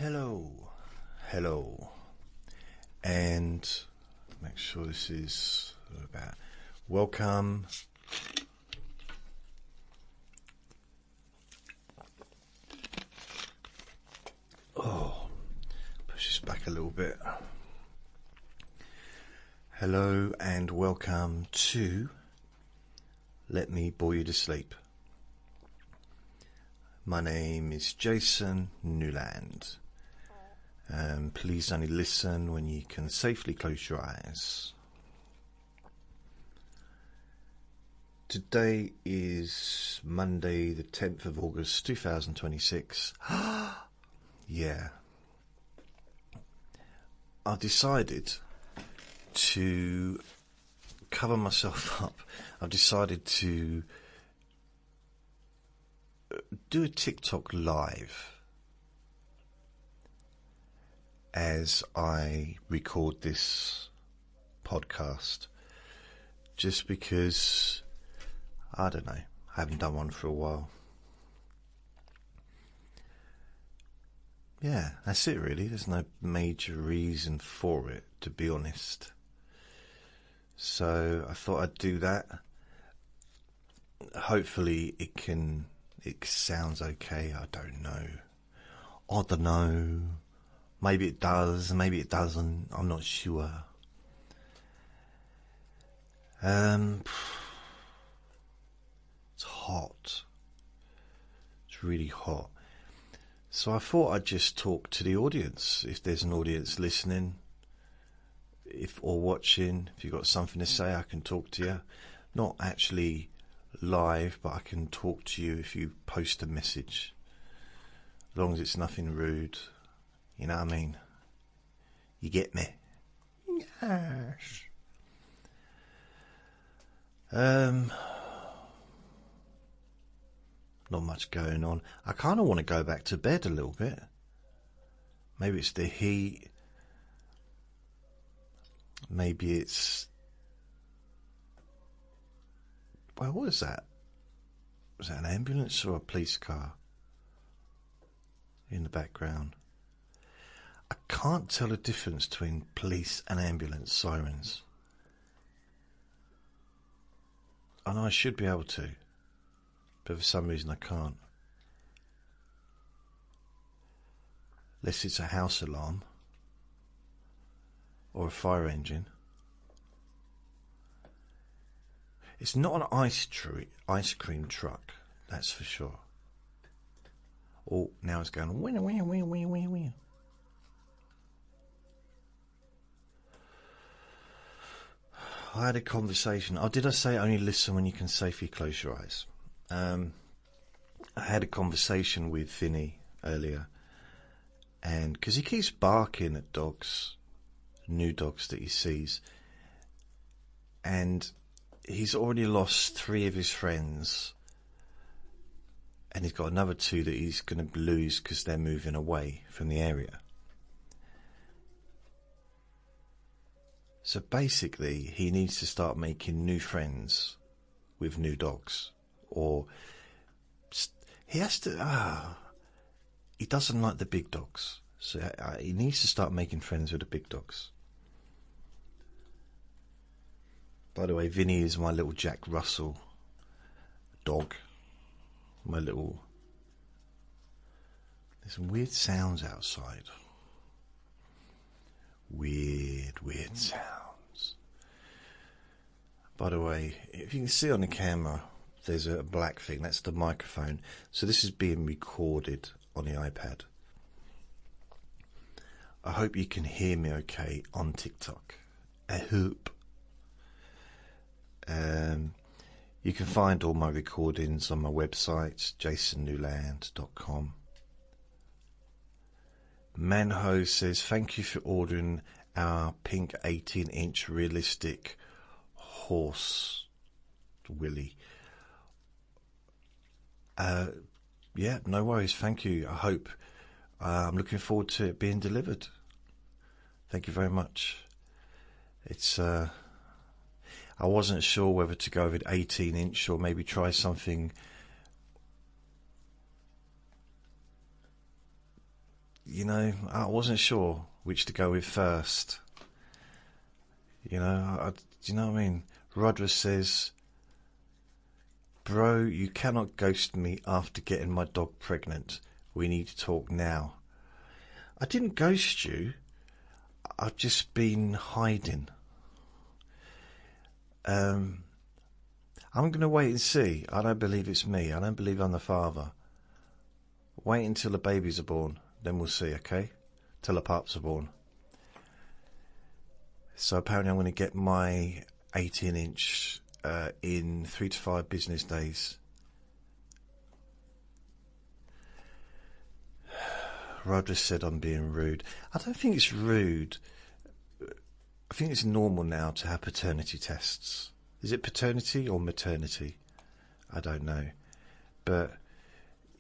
Hello, and make sure this is about welcome. Oh, push this back a little bit. Hello and welcome to Let Me Bore You to Sleep. My name is Jason Newland. Please only listen when you can safely close your eyes. Today is Monday the 10th of August 2026. Yeah. I've decided to cover myself up. I've decided to do a TikTok live as I record this podcast, just because, I don't know, I haven't done one for a while. Yeah, that's it really. There's no major reason for it, to be honest. So I thought I'd do that. Hopefully it sounds okay. I don't know. Maybe it does, maybe it doesn't. I'm not sure. It's hot. It's really hot. So I thought I'd just talk to the audience. If there's an audience listening, or watching, if you've got something to say, I can talk to you. Not actually live, but I can talk to you if you post a message. As long as it's nothing rude. You know what I mean? You get me? Yes. Not much going on. I kind of want to go back to bed a little bit. Maybe it's the heat. Maybe it's... Well, what is that? Was that an ambulance or a police car in the background? I can't tell the difference between police and ambulance sirens. I know I should be able to, but for some reason I can't. Unless it's a house alarm or a fire engine. It's not an ice cream truck, that's for sure. Oh, now it's going wee wee wee wee wee wee. I had a conversation. Oh, did I say only listen when you can safely close your eyes? I had a conversation with Vinny earlier, and because he keeps barking at dogs, new dogs that he sees, and he's already lost 3 of his friends, and he's got another 2 that he's going to lose because they're moving away from the area. So basically, he needs to start making new friends with new dogs. Or he has to... he doesn't like the big dogs. So he needs to start making friends with the big dogs. By the way, Vinny is my little Jack Russell dog. My little... There's some weird sounds outside. Weird sounds. By the way, if you can see on the camera, there's a black thing. That's the microphone. So this is being recorded on the iPad. I hope you can hear me okay on TikTok. I hope. You can find all my recordings on my website, jasonnewland.com. Manho says, thank you for ordering our pink 18-inch realistic horse, Willie. Yeah, no worries, thank you. I hope. I'm looking forward to it being delivered. Thank you very much. It's... I wasn't sure whether to go with 18-inch or maybe try something... I wasn't sure which to go with first. Do you know what I mean? Rodra says, bro, you cannot ghost me after getting my dog pregnant. We need to talk now. I didn't ghost you. I've just been hiding. I'm going to wait and see. I don't believe it's me. I don't believe I'm the father. Wait until the babies are born. Then we'll see, okay? Till the pups are born. So apparently I'm going to get my 18-inch in 3 to 5 business days. Roger said I'm being rude. I don't think it's rude. I think it's normal now to have paternity tests. Is it paternity or maternity? I don't know. But,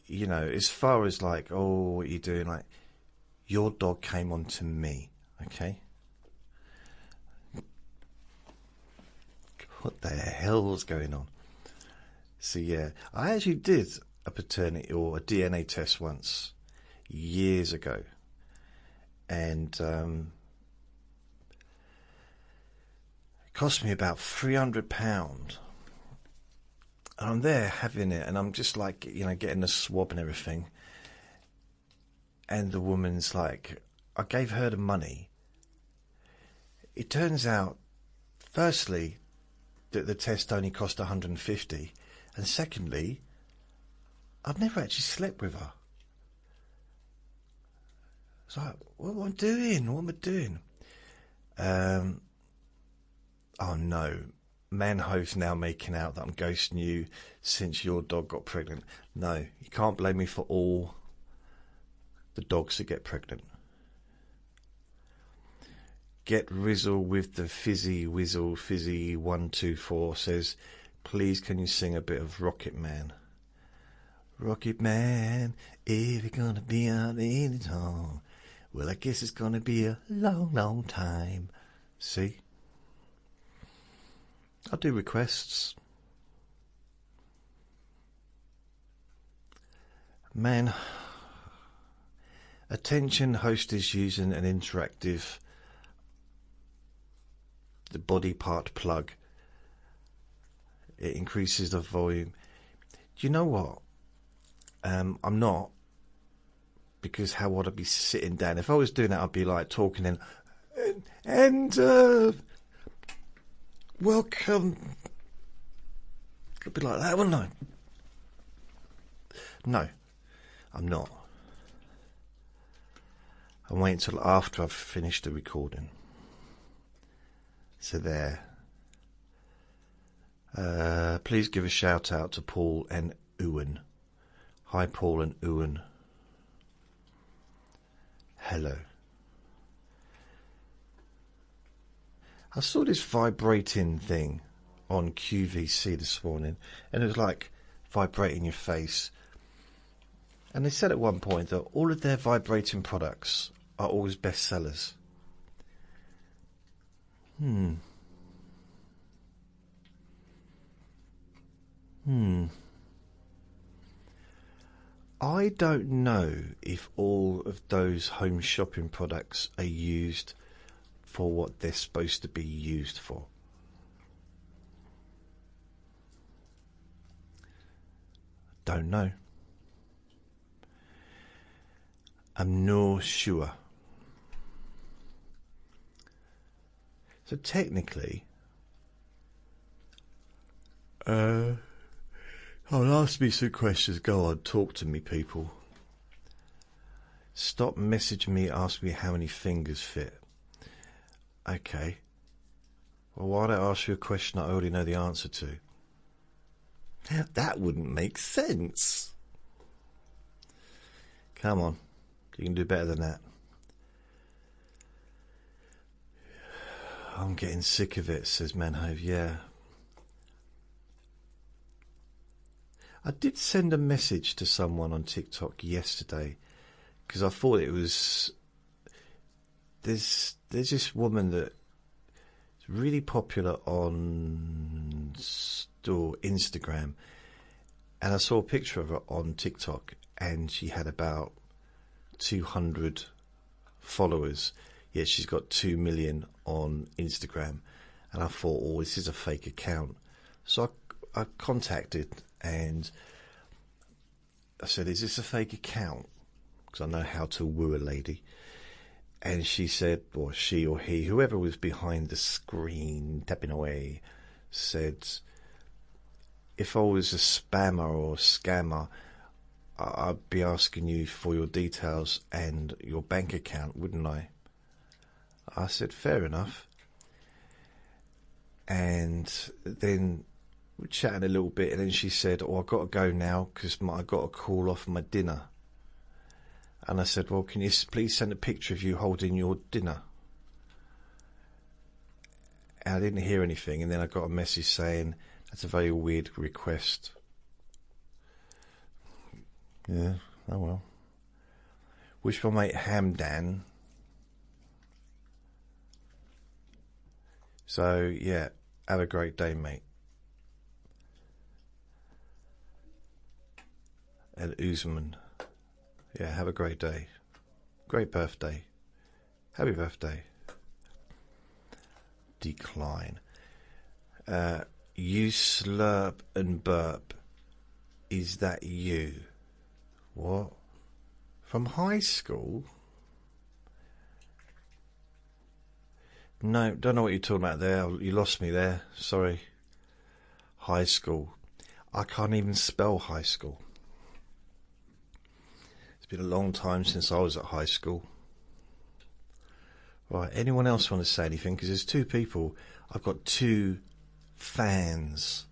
as far as like, oh, what are you doing? Like, your dog came on to me, okay? What the hell's going on? So, yeah, I actually did a paternity or a DNA test once, years ago. And it cost me about £300. And I'm there having it, and I'm just like, getting the swab and everything. And the woman's like, I gave her the money. It turns out, firstly, that the test only cost 150, and secondly, I'd never actually slept with her. It's like, what am I doing? What am I doing? Oh no, Manho's now making out that I'm ghosting you since your dog got pregnant. No, you can't blame me for all the dogs that get pregnant. Get Rizzle with the fizzy whizzle fizzy 124 says, please can you sing a bit of Rocket Man? Rocket Man, if you're gonna be on any time, well I guess it's gonna be a long, long time. See? I'll do requests. Man, attention host is using an interactive the body part plug. It increases the volume. Do you know what? I'm not, because how would I be sitting down? If I was doing that, I'd be like talking and welcome. Could be like that, wouldn't I? No, I'm not. I'm waiting till after I've finished the recording. So there. Please give a shout out to Paul and Ewan. Hi Paul and Ewan. Hello. I saw this vibrating thing on QVC this morning, and it was like vibrating your face. And they said at one point that all of their vibrating products are always bestsellers. I don't know if all of those home shopping products are used for what they're supposed to be used for. Don't know. I'm no sure. So technically, oh, ask me some questions. Go on, talk to me, people. Stop messaging me, ask me how many fingers fit. Okay. Well, why don't I ask you a question I already know the answer to? That wouldn't make sense. Come on, you can do better than that. I'm getting sick of it, says Manhove. Yeah. I did send a message to someone on TikTok yesterday because I thought it was... There's this woman that's really popular on Instagram, and I saw a picture of her on TikTok, and she had about 200 followers, yet she's got 2 million on Instagram. And I thought, oh, this is a fake account. So I contacted and I said, is this a fake account? Because I know how to woo a lady. And she said, or she or he, whoever was behind the screen tapping away, said, if I was a spammer or a scammer, I'd be asking you for your details and your bank account, wouldn't I? I said, fair enough. And then we're chatting a little bit, and then she said, oh, I've got to go now because I got to call off my dinner. And I said, well, can you please send a picture of you holding your dinner? And I didn't hear anything, and then I got a message saying, that's a very weird request. Yeah, oh well. Wish my mate Hamdan. So, yeah, have a great day, mate. And Usman. Yeah, have a great day. Great birthday. Happy birthday. Decline. You slurp and burp. Is that you? What? From high school? No, don't know what you're talking about there. You lost me there. Sorry. High school. I can't even spell high school. It's been a long time since I was at high school. Right, anyone else want to say anything? Because there's 2 people. I've got 2 fans.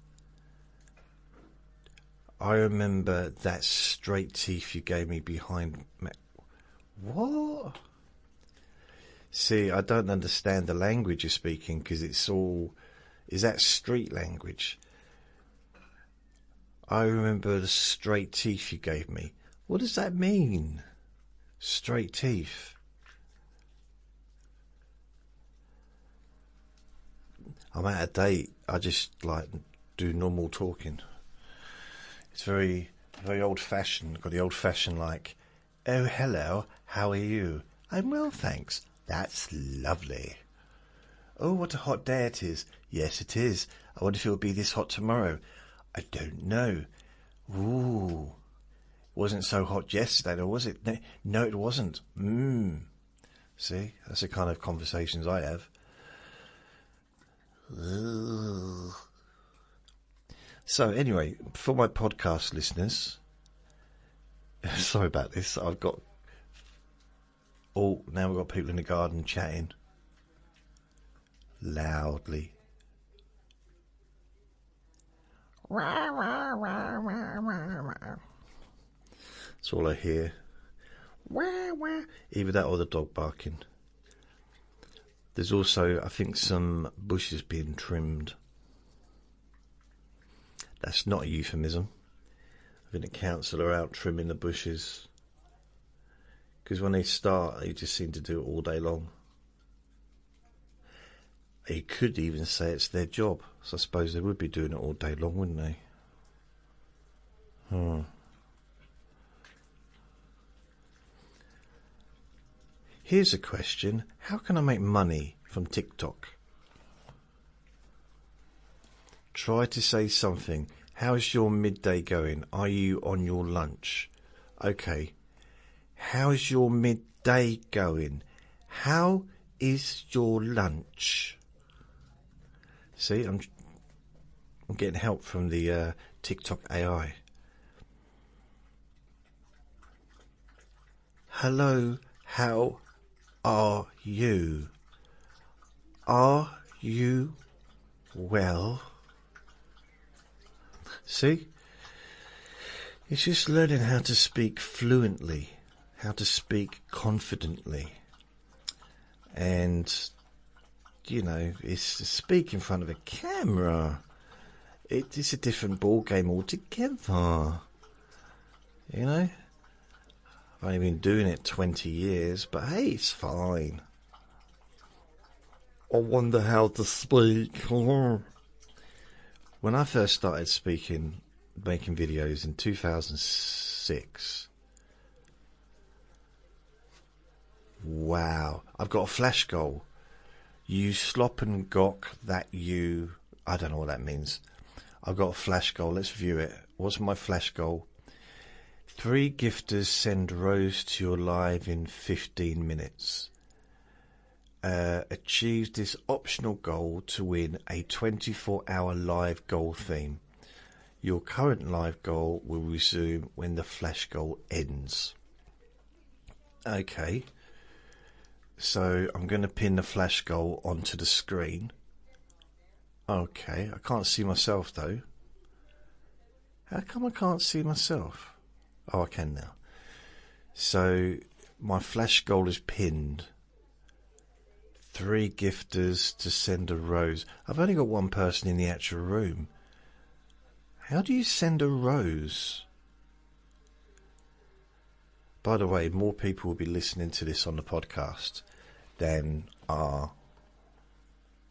I remember that straight teeth you gave me behind... What? See, I don't understand the language you're speaking because it's all... Is that street language? I remember the straight teeth you gave me. What does that mean? Straight teeth. I'm out of date. I just like do normal talking. It's very, very old-fashioned. Got the old-fashioned like, oh, hello, how are you? I'm well, thanks. That's lovely. Oh, what a hot day it is. Yes, it is. I wonder if it'll be this hot tomorrow. I don't know. Ooh. Wasn't so hot yesterday, or was it? No, it wasn't. See, that's the kind of conversations I have. Ugh. So anyway, for my podcast listeners, sorry about this. I've got now we've got people in the garden chatting loudly. That's all I hear. Either that or the dog barking. There's also, I think, some bushes being trimmed. That's not a euphemism. I think the council are out trimming the bushes. Because when they start, they just seem to do it all day long. You could even say it's their job. So I suppose they would be doing it all day long, wouldn't they? Here's a question. How can I make money from TikTok? Try to say something. How's your midday going? Are you on your lunch? Okay. How's your midday going? How is your lunch? See, I'm getting help from the TikTok AI. Hello, how are you? Are you well? See? It's just learning how to speak fluently, how to speak confidently. And, you know, it's speak in front of a camera. It's a different ball game altogether. You know? I've only been doing it 20 years, but hey, it's fine. I wonder how to speak. When I first started speaking, making videos in 2006, Wow. I've got a flash goal. You slop and gawk that you... I don't know what that means. I've got a flash goal. Let's view it. What's my flash goal? 3 gifters send Rose to your live in 15 minutes. Achieve this optional goal to win a 24-hour live goal theme. Your current live goal will resume when the flash goal ends. Okay. So I'm going to pin the flash goal onto the screen. Okay. I can't see myself though. How come I can't see myself? Oh, I can now. So my flash goal is pinned. 3 gifters to send a rose. I've only got 1 person in the actual room. How do you send a rose? By the way, more people will be listening to this on the podcast than are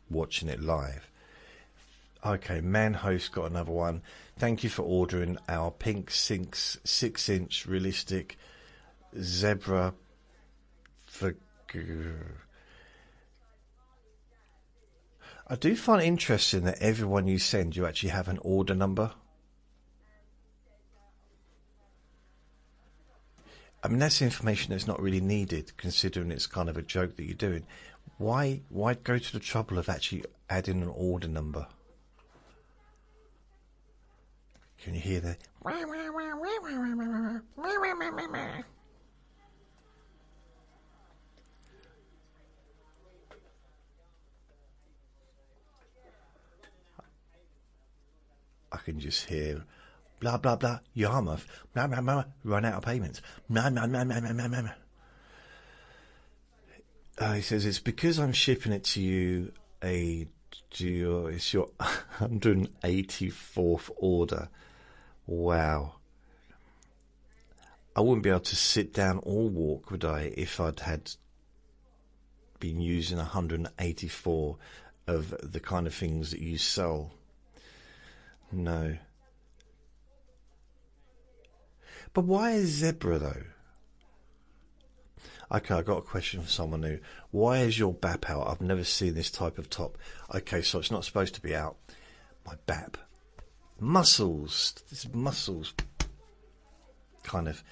watching it live. Okay, Man Host got another one. Thank you for ordering our pink 6-inch realistic zebra for... I do find it interesting that everyone you send, you actually have an order number. I mean, that's information that's not really needed, considering it's kind of a joke that you're doing. Why go to the trouble of actually adding an order number? Can you hear that? I can just hear blah blah blah. Yarmouth, blah blah blah. Run out of payments. Blah blah blah blah blah blah. He says it's because I'm shipping it to you. It's your 184th order. Wow. I wouldn't be able to sit down or walk, would I, if I'd had been using 184 of the kind of things that you sell. No. But why is zebra though? Okay, I got a question for someone new. Why is your BAP out? I've never seen this type of top. Okay, so it's not supposed to be out. My BAP. Muscles. This is muscles. Kind of.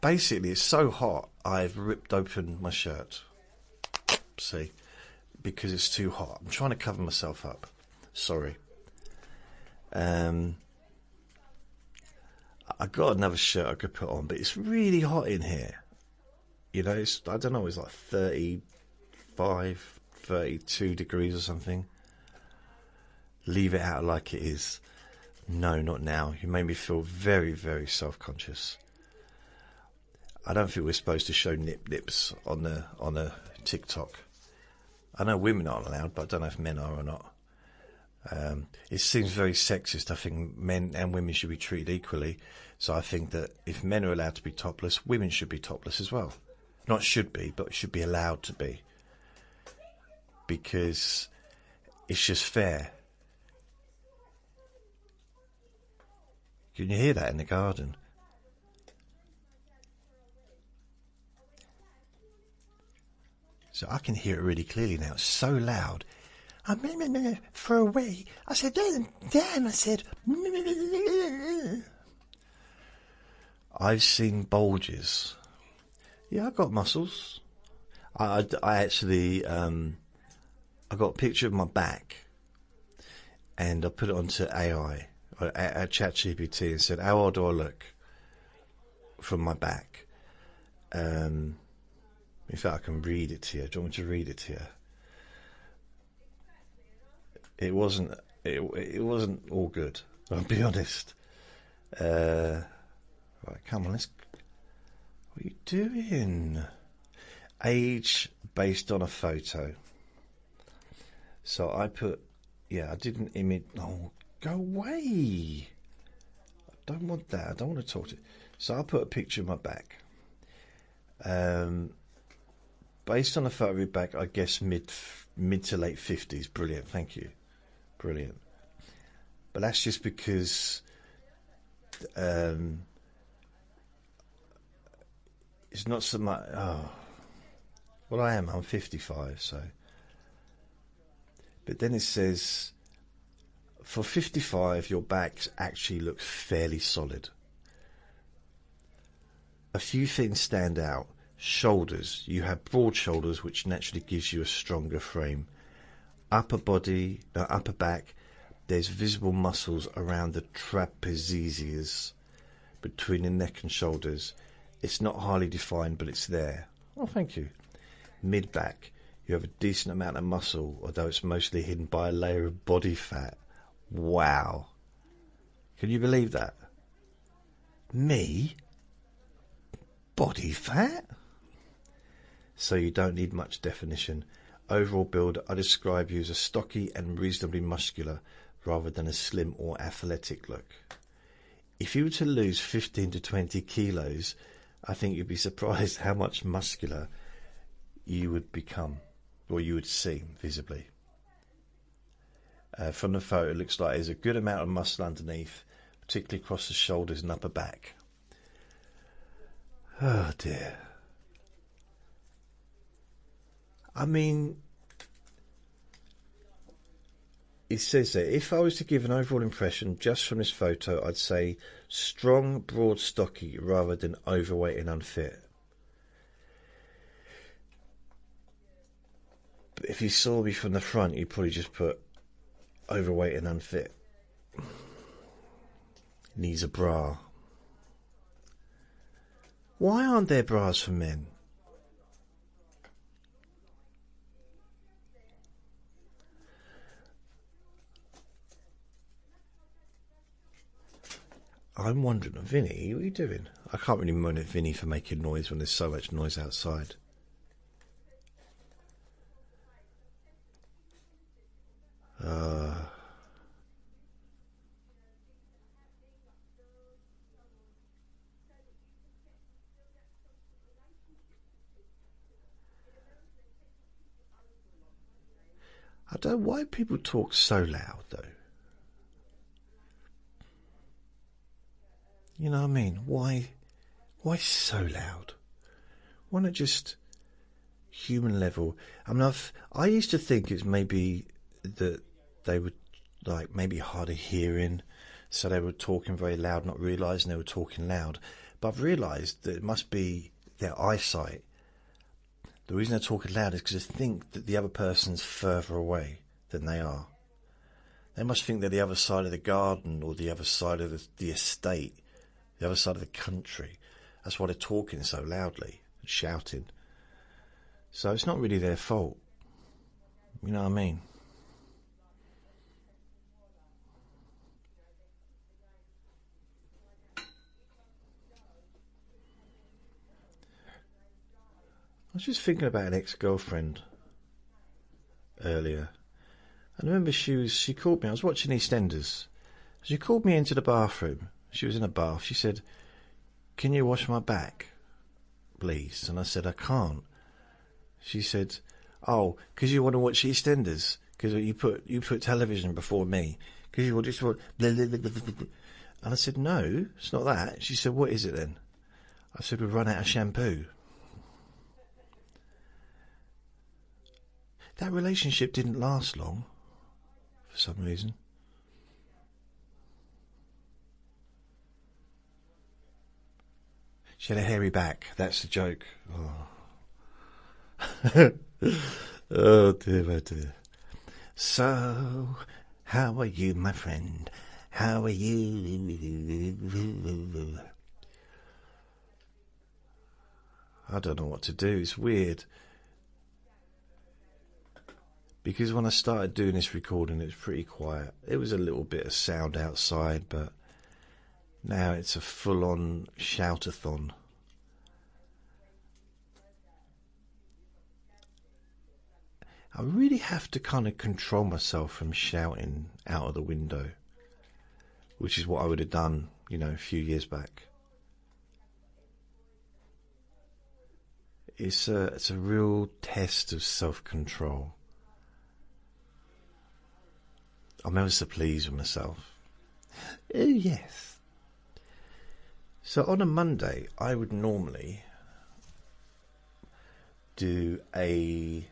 Basically, it's so hot, I've ripped open my shirt. See? Because it's too hot. I'm trying to cover myself up. Sorry. I got another shirt I could put on, but it's really hot in here. You know, I don't know, it's like 35, 32 degrees or something. Leave it out like it is. No, not now. You made me feel very, very self-conscious. I don't think we're supposed to show nips on a TikTok. I know women aren't allowed, but I don't know if men are or not. It seems very sexist. I think men and women should be treated equally. So I think that if men are allowed to be topless, women should be topless as well. Not should be, but should be allowed to be. Because it's just fair. Can you hear that in the garden? So I can hear it really clearly now. It's so loud. For a wee. I said, Dan, I said... I've seen bulges. Yeah, I've got muscles. I actually... I got a picture of my back. And I put it onto AI. At ChatGPT and said, how old do I look from my back? In fact, I can read it to you. Do you want me to read it to you? It wasn't all good, I'll be honest. Right, come on, what are you doing? Age based on a photo. So I put, I didn't image. Oh, go away. I don't want that. I don't want to talk to you. So I put a picture of my back. Based on a photo of your back, I guess mid to late 50s. Brilliant, thank you. Brilliant. But that's just because it's not so much... Oh. Well, I am. I'm 55, so. But then it says, for 55, your back actually looks fairly solid. A few things stand out. Shoulders. You have broad shoulders, which naturally gives you a stronger frame. Upper back, there's visible muscles around the trapezius between the neck and shoulders. It's not highly defined, but it's there. Oh, thank you. Mid back, you have a decent amount of muscle, although it's mostly hidden by a layer of body fat. Wow. Can you believe that? Me? Body fat? So you don't need much definition. Overall build, I describe you as a stocky and reasonably muscular rather than a slim or athletic look. If you were to lose 15 to 20 kilos, I think you'd be surprised how much muscular you would become, or you would seem visibly. From the photo, it looks like there's a good amount of muscle underneath, particularly across the shoulders and upper back. Oh dear. I mean, it says there, if I was to give an overall impression just from this photo, I'd say strong, broad, stocky, rather than overweight and unfit. But if you saw me from the front, you'd probably just put overweight and unfit. Needs a bra. Why aren't there bras for men? I'm wondering, Vinny, what are you doing? I can't really moan at Vinny for making noise when there's so much noise outside. I don't know why people talk so loud, though. You know what I mean? Why so loud? Why not just human level? I mean, I used to think it's maybe that they were like maybe hard of hearing, so they were talking very loud, not realising they were talking loud. But I've realised that it must be their eyesight. The reason they're talking loud is because they think that the other person's further away than they are. They must think they're the other side of the garden or the other side of the estate, the other side of the country. That's why they're talking so loudly and shouting. So it's not really their fault. You know what I mean? I was just thinking about an ex-girlfriend earlier. And I remember she called me. I was watching EastEnders. She called me into the bathroom. She was in a bath. She said, "Can you wash my back, please?" And I said, "I can't." She said, "Oh, because you want to watch EastEnders? Because you put television before me? Because you just want..." And I said, "No, it's not that." She said, "What is it then?" I said, "We've run out of shampoo." That relationship didn't last long, for some reason. She had a hairy back. That's the joke. Oh, oh dear, oh dear. So, how are you, my friend? How are you? I don't know what to do. It's weird. Because when I started doing this recording, it was pretty quiet. It was a little bit of sound outside, but now it's a full-on shout-a-thon. I really have to kind of control myself from shouting out of the window, which is what I would have done, you know, a few years back. It's a real test of self-control. I'm ever so pleased with myself. Oh, yes. So on a Monday, I would normally do I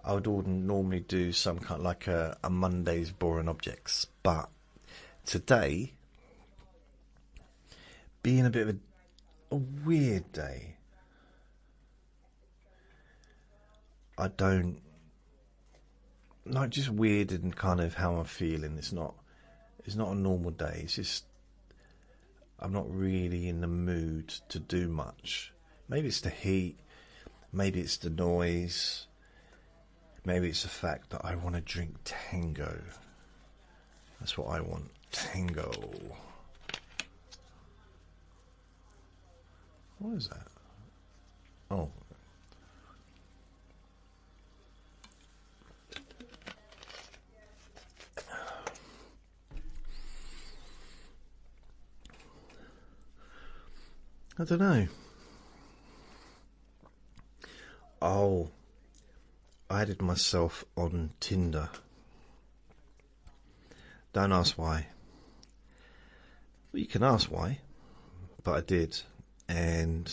would normally do some kind of like a Monday's boring objects, but today, being a bit of a weird day, I don't, not just weird in kind of how I'm feeling. It's not a normal day. It's just I'm not really in the mood to do much. Maybe it's the heat, maybe it's the noise, maybe it's the fact that I want to drink Tango. That's what I want, Tango. What is that? Oh. I don't know. Oh, I added myself on Tinder. Don't ask why. Well, you can ask why, but I did, and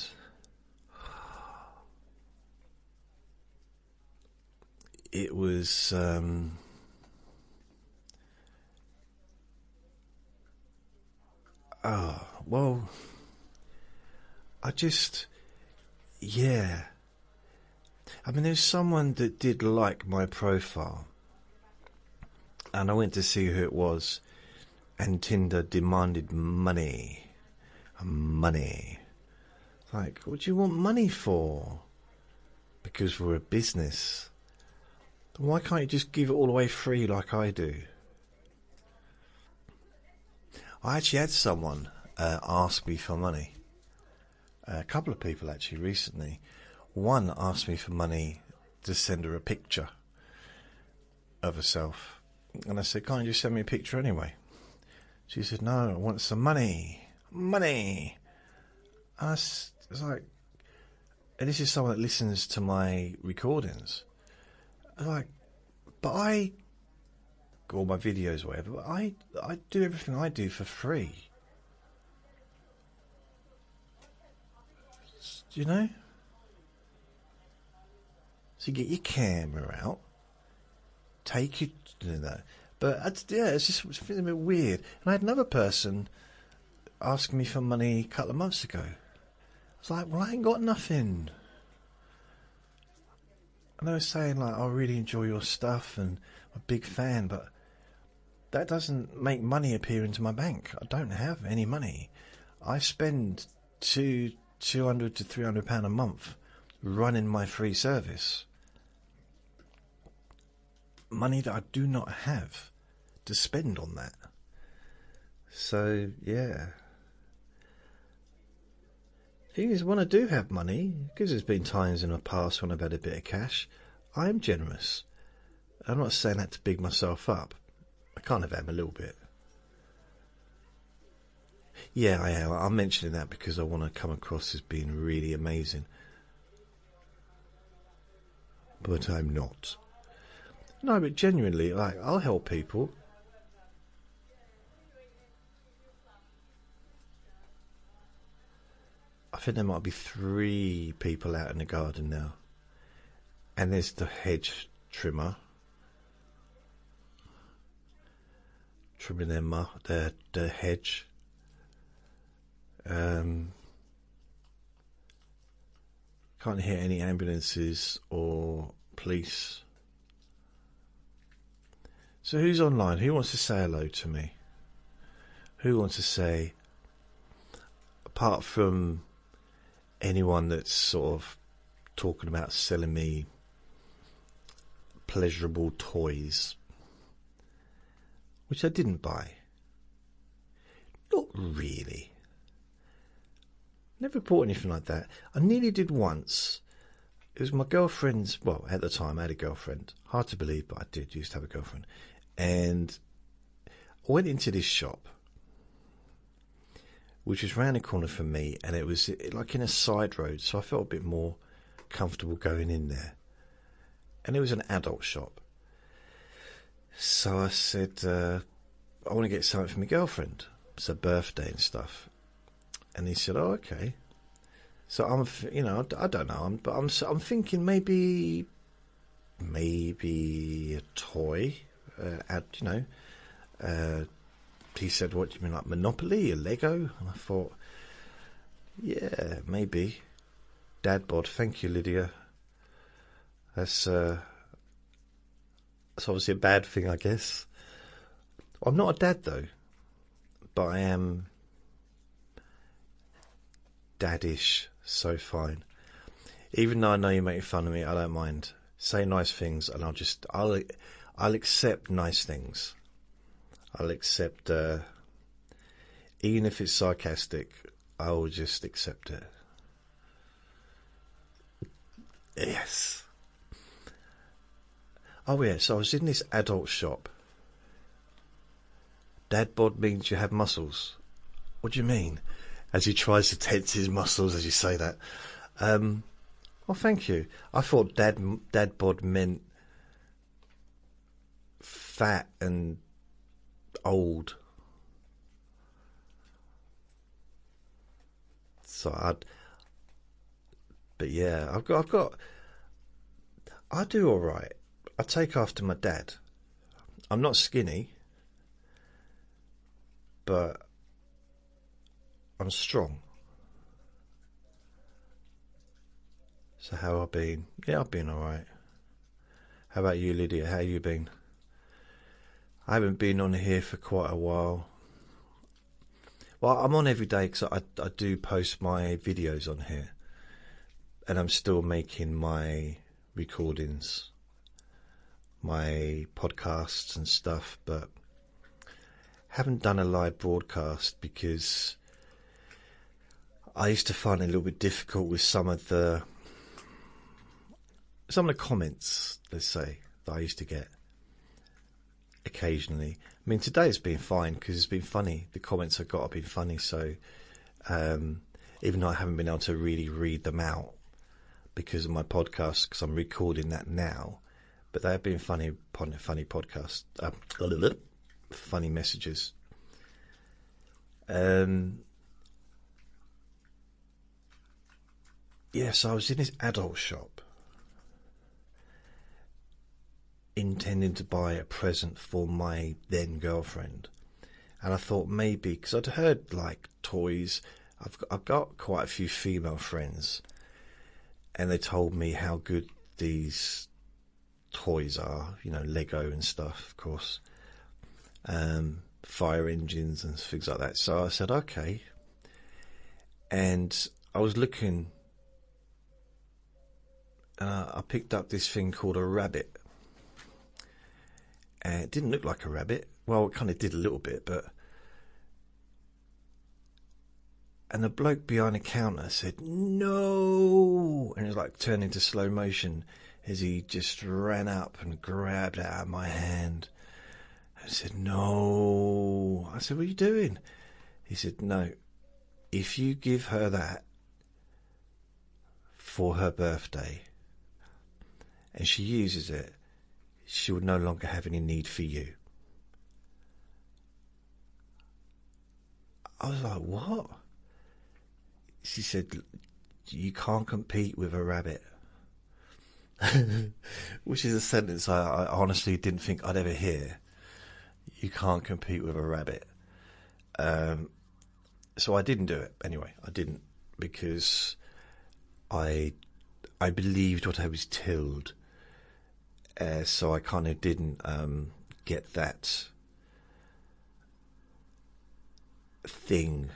it was well, I just, yeah. I mean, there's someone that did like my profile, and I went to see who it was, and Tinder demanded money. Money. Like, what do you want money for? Because we're a business. Why can't you just give it all away free like I do? I actually had someone ask me for money. A couple of people actually recently. One asked me for money to send her a picture of herself. And I said, can't you just send me a picture anyway? She said, no, I want some money. Money! I was like, and this is someone that listens to my recordings. I was like, but or my videos, whatever, but I do everything I do for free. Do you know? So you get your camera out, take you to that. But yeah, it's just feeling a bit weird. And I had another person asking me for money a couple of months ago. I was like, well, I ain't got nothing. And they were saying, like, I really enjoy your stuff and I'm a big fan, but that doesn't make money appear into my bank. I don't have any money. I spend £200 to £300 a month running my free service. Money that I do not have to spend on that. So, yeah. Thing is, when I do have money, because there's been times in the past when I've had a bit of cash, I am generous. I'm not saying that to big myself up. I kind of am a little bit. Yeah, I am. I'm mentioning that because I want to come across as being really amazing. But I'm not. No, but genuinely, like, I'll help people. I think there might be 3 people out in the garden now. And there's the hedge trimmer. Trimming their hedge. Can't hear any ambulances or police. So who's online? Who wants to say hello to me? Who wants to say, apart from anyone that's sort of talking about selling me pleasurable toys, which I didn't buy. Not really. Never bought anything like that. I nearly did once. It was my girlfriend's, well, at the time I had a girlfriend. Hard to believe, but I did used to have a girlfriend. And I went into this shop, which was round the corner from me, and it was like in a side road, so I felt a bit more comfortable going in there. And it was an adult shop. So I said, I want to get something for my girlfriend. It's her birthday and stuff. And he said, "Oh, okay." So I'm, I don't know, but I'm thinking maybe a toy. He said, "What do you mean, like Monopoly, a Lego?" And I thought, yeah, maybe. Dad bod, thank you, Lydia. That's obviously a bad thing, I guess. I'm not a dad though, but I am daddish, so fine. Even though I know you make fun of me, I don't mind. Say nice things, and I'll accept nice things. I'll accept, even if it's sarcastic, I will just accept it. Yes. Oh yeah, so I was in this adult shop. Dad bod means you have muscles. What do you mean? As he tries to tense his muscles as you say that. Well, thank you. I thought dad bod meant fat and old. But yeah, I do all right. I take after my dad. I'm not skinny, but I'm strong. So how I been? Yeah, I've been all right. How about you, Lydia? How you been? I haven't been on here for quite a while. Well, I'm on every day because I do post my videos on here. And I'm still making my recordings, my podcasts and stuff, but haven't done a live broadcast because I used to find it a little bit difficult with some of the comments, let's say, that I used to get occasionally. I mean, today it's been fine because it's been funny. The comments I got have been funny, so even though I haven't been able to really read them out because of my podcast, because I'm recording that now, but they have been funny podcasts, funny messages. Yeah, so I was in this adult shop intending to buy a present for my then girlfriend, and I thought maybe, because I'd heard like toys, I've got quite a few female friends, and they told me how good these toys are, Lego and stuff, of course, fire engines and things like that. So I said okay, and I was looking. I picked up this thing called a rabbit. And it didn't look like a rabbit. Well, it kind of did a little bit, but... And the bloke behind the counter said, "No!" And it was like turned into slow motion as he just ran up and grabbed it out of my hand. I said, "No." I said, "What are you doing?" He said, "No. If you give her that for her birthday and she uses it, she will no longer have any need for you." I was like, "What?" She said, "You can't compete with a rabbit." Which is a sentence I honestly didn't think I'd ever hear. You can't compete with a rabbit. So I didn't do it. Anyway, I didn't, because I believed what I was told. So I kind of didn't get that thing.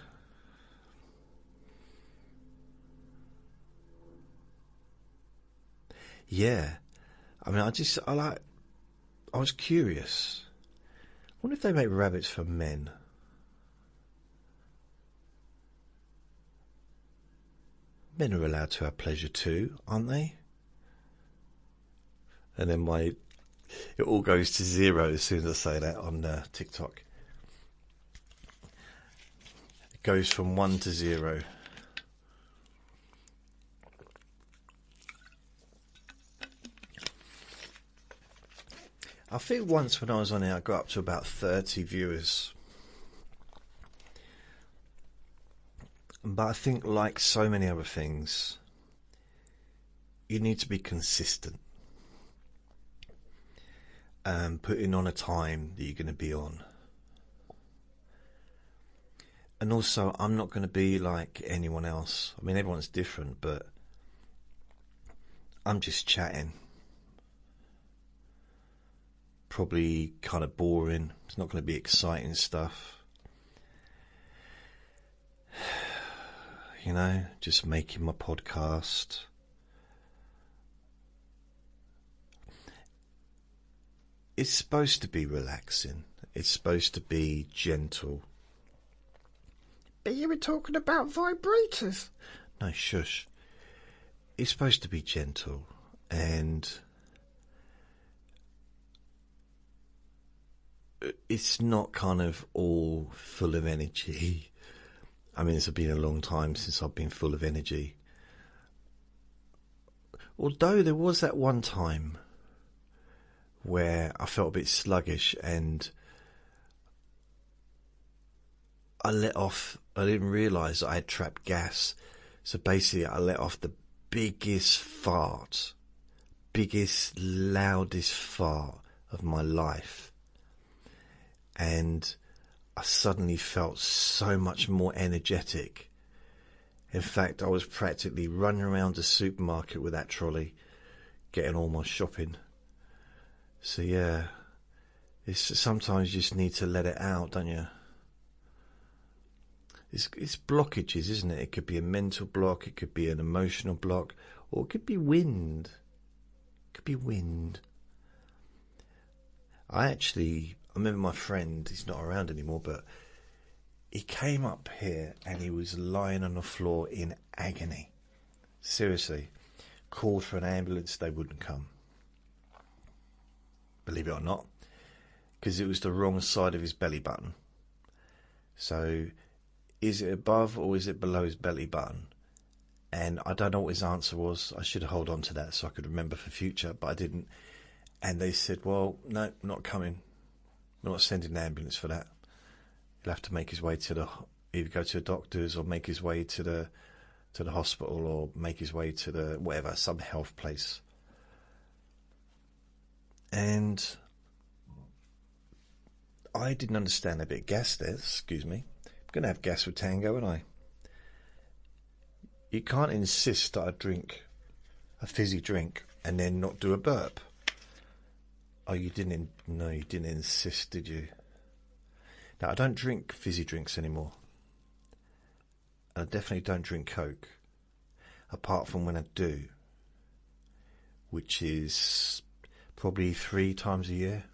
Yeah. I mean, I was curious. I wonder if they make rabbits for men. Men are allowed to have pleasure too, aren't they? And then it all goes to zero as soon as I say that on TikTok. It goes from 1 to 0. I think once when I was on it, I got up to about 30 viewers. But I think, like so many other things, you need to be consistent. Putting on a time that you're going to be on. And also, I'm not going to be like anyone else. I mean, everyone's different, but I'm just chatting. Probably kind of boring. It's not going to be exciting stuff. You know, just making my podcast. It's supposed to be relaxing. It's supposed to be gentle. But you were talking about vibrators. No, shush. It's supposed to be gentle, and it's not kind of all full of energy. I mean, it's been a long time since I've been full of energy. Although there was that one time where I felt a bit sluggish and I let off. I didn't realise I had trapped gas. So basically I let off the biggest fart, biggest, loudest fart of my life. And I suddenly felt so much more energetic. In fact, I was practically running around the supermarket with that trolley, getting all my shopping. So yeah, sometimes you just need to let it out, don't you? It's blockages, isn't it? It could be a mental block, it could be an emotional block, or it could be wind. It could be wind. I remember my friend, he's not around anymore, but he came up here and he was lying on the floor in agony. Seriously. Called for an ambulance, they wouldn't come. Believe it or not. Because it was the wrong side of his belly button. So, is it above or is it below his belly button? And I don't know what his answer was. I should hold on to that so I could remember for future, but I didn't. And they said, well, no, not coming. We're not sending an ambulance for that. He'll have to make his way to either go to the doctors or make his way to the hospital or make his way to some health place. And I didn't understand a bit of gas there. Excuse me. I'm going to have gas with tango, aren't I? You can't insist that I drink a fizzy drink and then not do a burp. Oh, you didn't insist, did you? Now, I don't drink fizzy drinks anymore. I definitely don't drink Coke. Apart from when I do. Which is probably 3 times a year.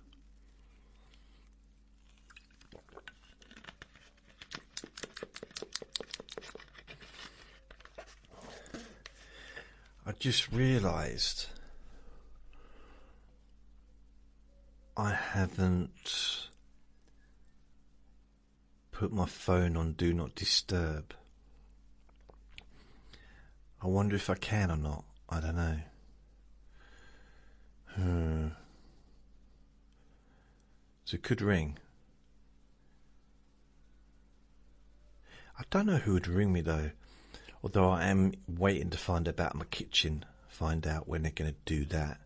I just realised I haven't put my phone on Do Not Disturb. I wonder if I can or not. I don't know. So it could ring. I don't know who would ring me though. Although I am waiting to find out about my kitchen. Find out when they're going to do that.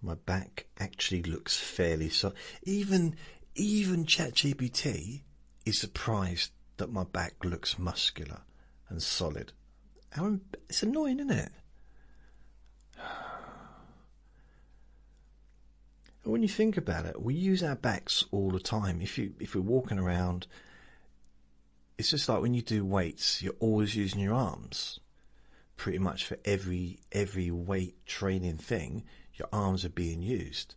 My back actually looks fairly so. Even ChatGPT is surprised that my back looks muscular and solid. It's annoying, isn't it? When you think about it, we use our backs all the time. If we're walking around, it's just like when you do weights, you're always using your arms. Pretty much for every weight training thing, your arms are being used.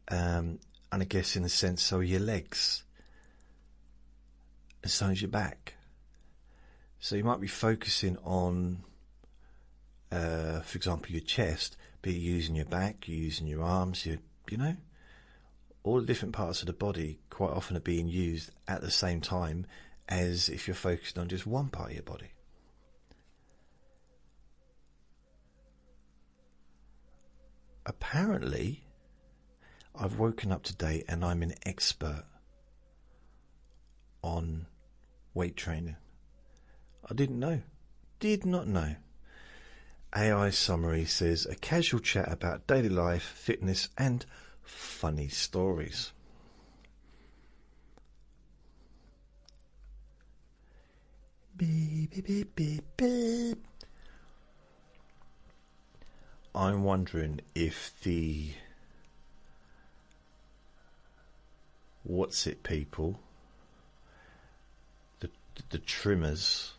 And I guess in a sense, so are your legs. And so is your back. So you might be focusing on, for example, your chest, but you're using your back, you're using your arms, you know, all the different parts of the body quite often are being used at the same time as if you're focused on just one part of your body. Apparently, I've woken up today and I'm an expert on weight training. I did not know. AI summary says a casual chat about daily life, fitness and funny stories. Beep, beep, beep, beep, beep. I'm wondering if the people, the trimmers,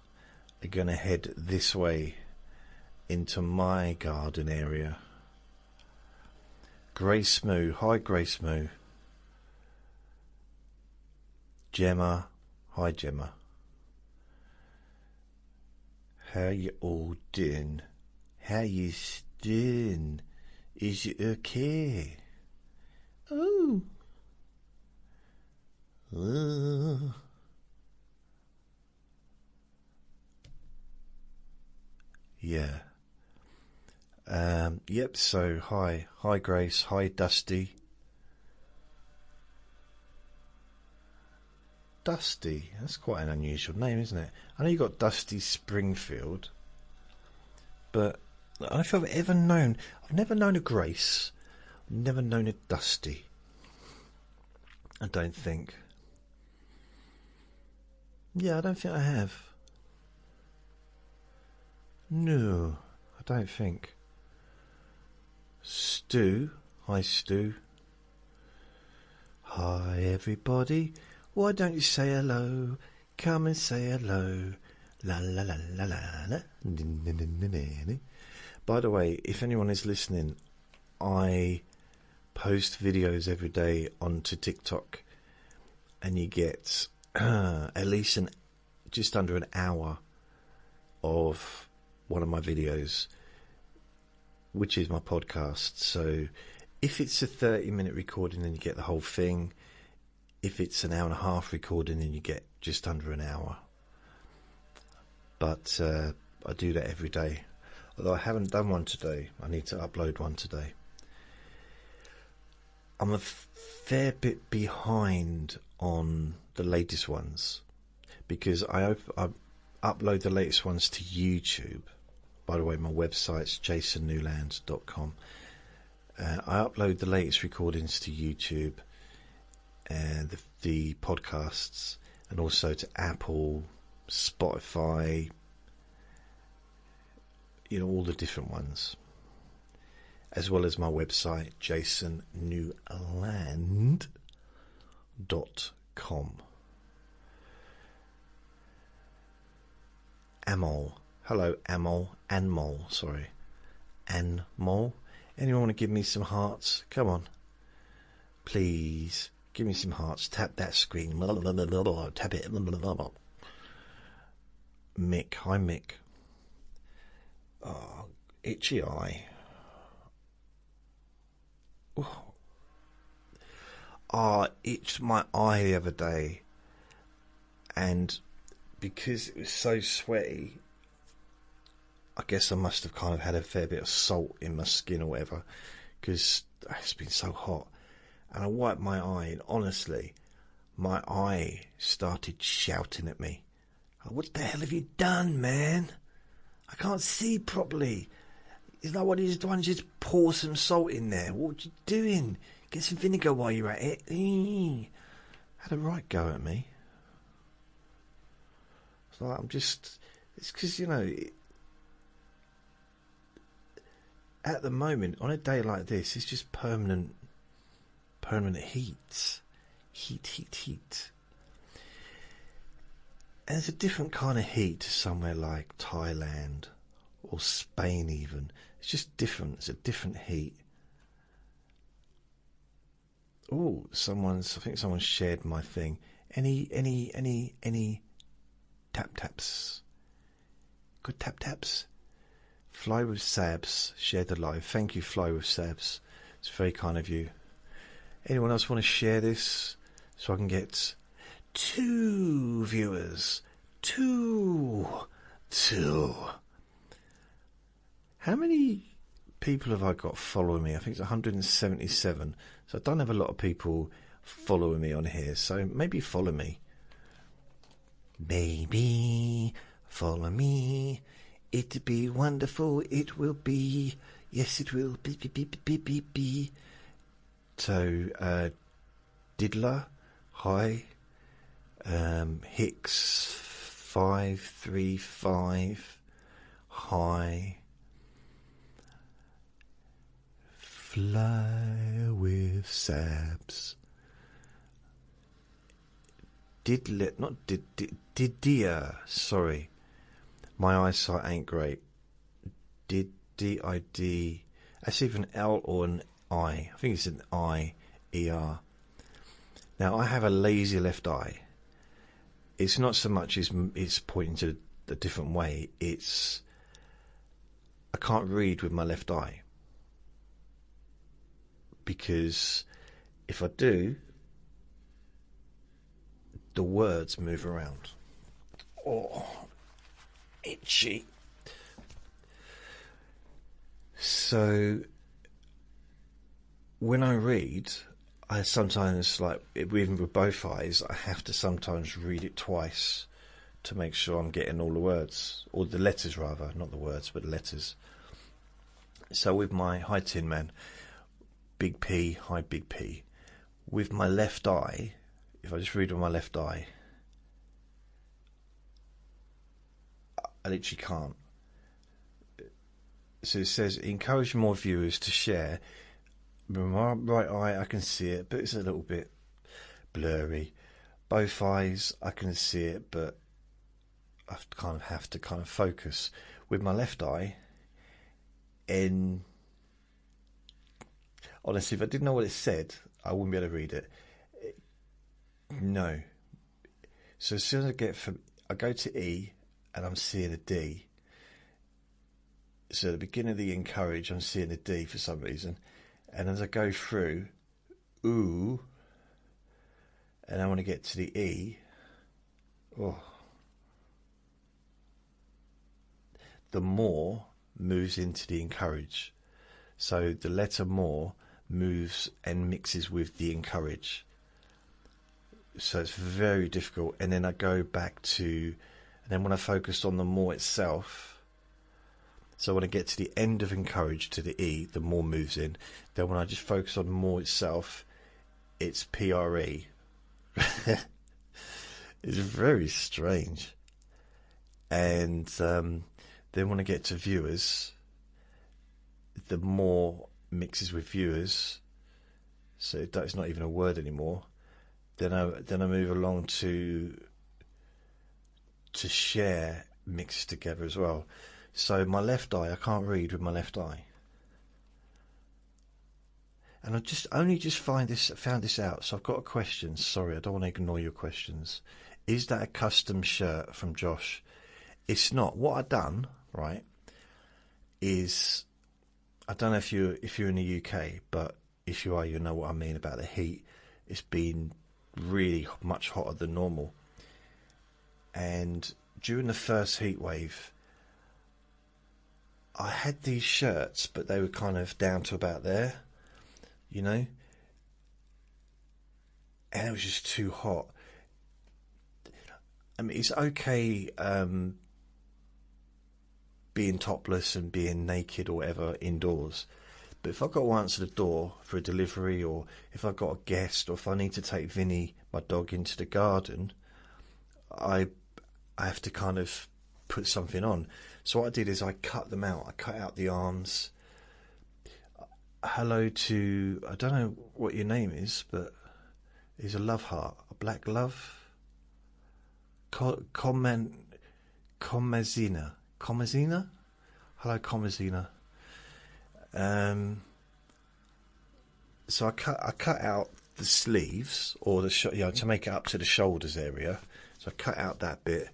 are going to head this way into my garden area. Grace Moo, hi Grace Moo. Gemma, hi Gemma. How you all doing? How you doing? Is it okay? Oh. Yeah. Yep, so hi Grace, hi Dusty. Dusty, that's quite an unusual name, isn't it? I know you got Dusty Springfield, but I don't know if I've never known a Grace, I've never known a Dusty. I don't think. Yeah, I don't think I have. No, I don't think. Stu, hi Stu. Hi everybody, why don't you say hello? Come and say hello. La la la la la la. By the way, if anyone is listening, I post videos every day onto TikTok, and you get at least just under an hour of one of my videos, which is my podcast. So if it's a 30-minute recording, then you get the whole thing. If it's an hour and a half recording, then you get just under an hour. But I do that every day. Although I haven't done one today. I need to upload one today. I'm a fair bit behind on the latest ones, because I upload the latest ones to YouTube. By the way, my website's jasonnewland.com. I upload the latest recordings to YouTube and the podcasts, and also to Apple, Spotify, all the different ones, as well as my website, jasonnewland.com. Amol. Hello, Amol. Anmol, sorry. Anmol. Anyone want to give me some hearts? Come on. Please, give me some hearts. Tap that screen. Tap it. Mick. Hi, Mick. Oh, itchy eye. I itched my eye the other day, and because it was so sweaty, I guess I must have kind of had a fair bit of salt in my skin or whatever, because it's been so hot. And I wiped my eye, and honestly, my eye started shouting at me. What the hell have you done, man? I can't see properly. It's like, what are you doing? Just pour some salt in there. What are you doing? Get some vinegar while you're at it. Had a right go at me. It's like, it's because, at the moment, on a day like this, it's just permanent heat. Heat. And it's a different kind of heat to somewhere like Thailand or Spain even. It's just different. It's a different heat. Oh, I think someone shared my thing. Any taps? Good taps? Fly with Sabs shared the live. Thank you, Fly with Sabs. It's very kind of you. Anyone else want to share this so I can get 2 viewers? 2. How many people have I got following me? I think it's 177. So I don't have a lot of people following me on here. So maybe follow me. Maybe follow me. It'd be wonderful. It will be. Yes, it will be. So, Diddler, hi. Hicks 535, hi. Fly with Sabs. Didier, sorry. My eyesight ain't great. D-I-D. That's either an L or an I. I think it's an I-E-R. Now, I have a lazy left eye. It's not so much as it's pointing to a different way. It's... I can't read with my left eye. Because if I do, the words move around. Oh, itchy. So when I read, I sometimes, like, even with both eyes, I have to sometimes read it twice to make sure I'm getting all the words, or the letters rather, not the words, but the letters. So with my, hi Tin Man, Big P, hi Big P, with my left eye, if I just read with my left eye, I literally can't. So it says, encourage more viewers to share. With my right eye, I can see it, but it's a little bit blurry. Both eyes, I can see it, but I kind of have to kind of focus. With my left eye, honestly, if I didn't know what it said, I wouldn't be able to read it. No. So as soon as I go to E, and I'm seeing a D. So at the beginning of the encourage, I'm seeing a D for some reason. And as I go through, ooh, and I want to get to the E, oh, the more moves into the encourage. So the letter more moves and mixes with the encourage. So it's very difficult. And then I go back to, and then when I focused on the more itself, so when I get to the end of encourage to the E, the more moves in. Then when I just focus on more itself, it's PRE. It's very strange. And then when I get to viewers, the more mixes with viewers. So it's not even a word anymore. Then I move along to share mixes together as well. So my left eye, I can't read with my left eye. And I only just found this out. So I've got a question. Sorry, I don't want to ignore your questions. Is that a custom shirt from Josh? It's not. What I've done, right, is, I don't know if you're in the UK, but if you are, you know what I mean about the heat. It's been really much hotter than normal. And during the first heat wave, I had these shirts, but they were kind of down to about there, you know, and it was just too hot. I mean, it's okay being topless and being naked or whatever indoors, but if I've got to answer the door for a delivery, or if I've got a guest, or if I need to take Vinny, my dog, into the garden, I have to kind of put something on. So what I did is I cut them out. I cut out the arms. Hello to, I don't know what your name is, but it's a love heart, a black love. Comazina. Hello, Comazina. So I cut out the sleeves, or to make it up to the shoulders area. So I cut out that bit.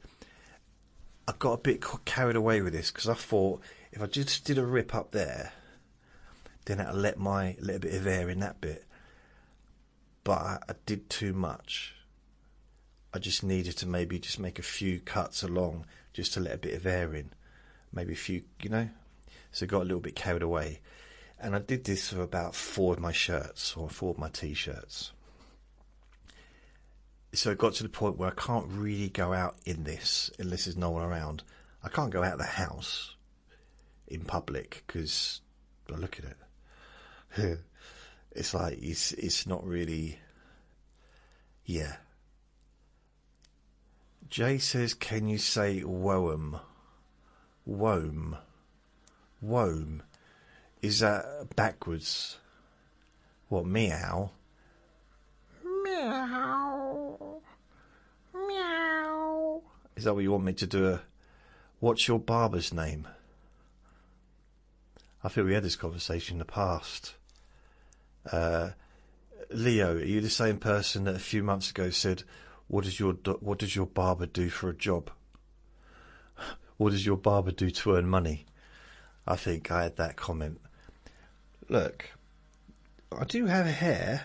I got a bit carried away with this because I thought if I just did a rip up there, then that'll let a bit of air in that bit. But I did too much. I just needed to maybe just make a few cuts along just to let a bit of air in. Maybe a few, you know. So I got a little bit carried away. And I did this for about 4 of my shirts, or 4 of my t-shirts. So it got to the point where I can't really go out in this unless there's no one around. I can't go out of the house in public because, well, look at it. It's like, it's not really, yeah. Jay says, can you say woam? Woam. Woam. Is that backwards? What, meow? Meow. Meow. Is that what you want me to do? What's your barber's name? I think we had this conversation in the past. Leo, are you the same person that a few months ago said, what does your barber do for a job? What does your barber do to earn money? I think I had that comment. Look, I do have hair.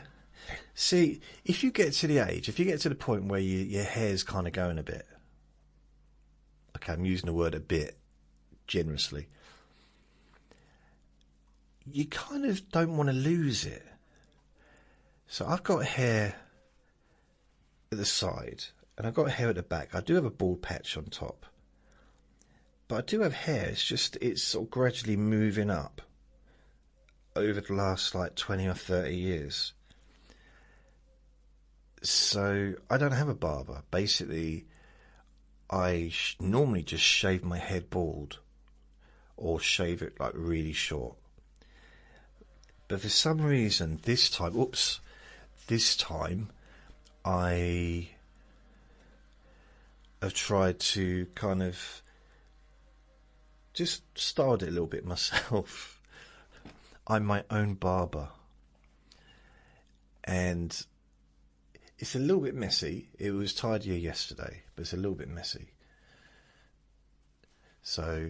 See, if you get to the point where your hair's kind of going a bit, okay, I'm using the word a bit generously, you kind of don't want to lose it. So I've got hair at the side, and I've got hair at the back. I do have a bald patch on top. But I do have hair, it's sort of gradually moving up over the last like 20 or 30 years. So I don't have a barber. Basically, I normally just shave my head bald or shave it like really short. But for some reason this time I have tried to kind of just styled it a little bit myself. I'm my own barber. And it's a little bit messy. It was tidier yesterday, but it's a little bit messy. So,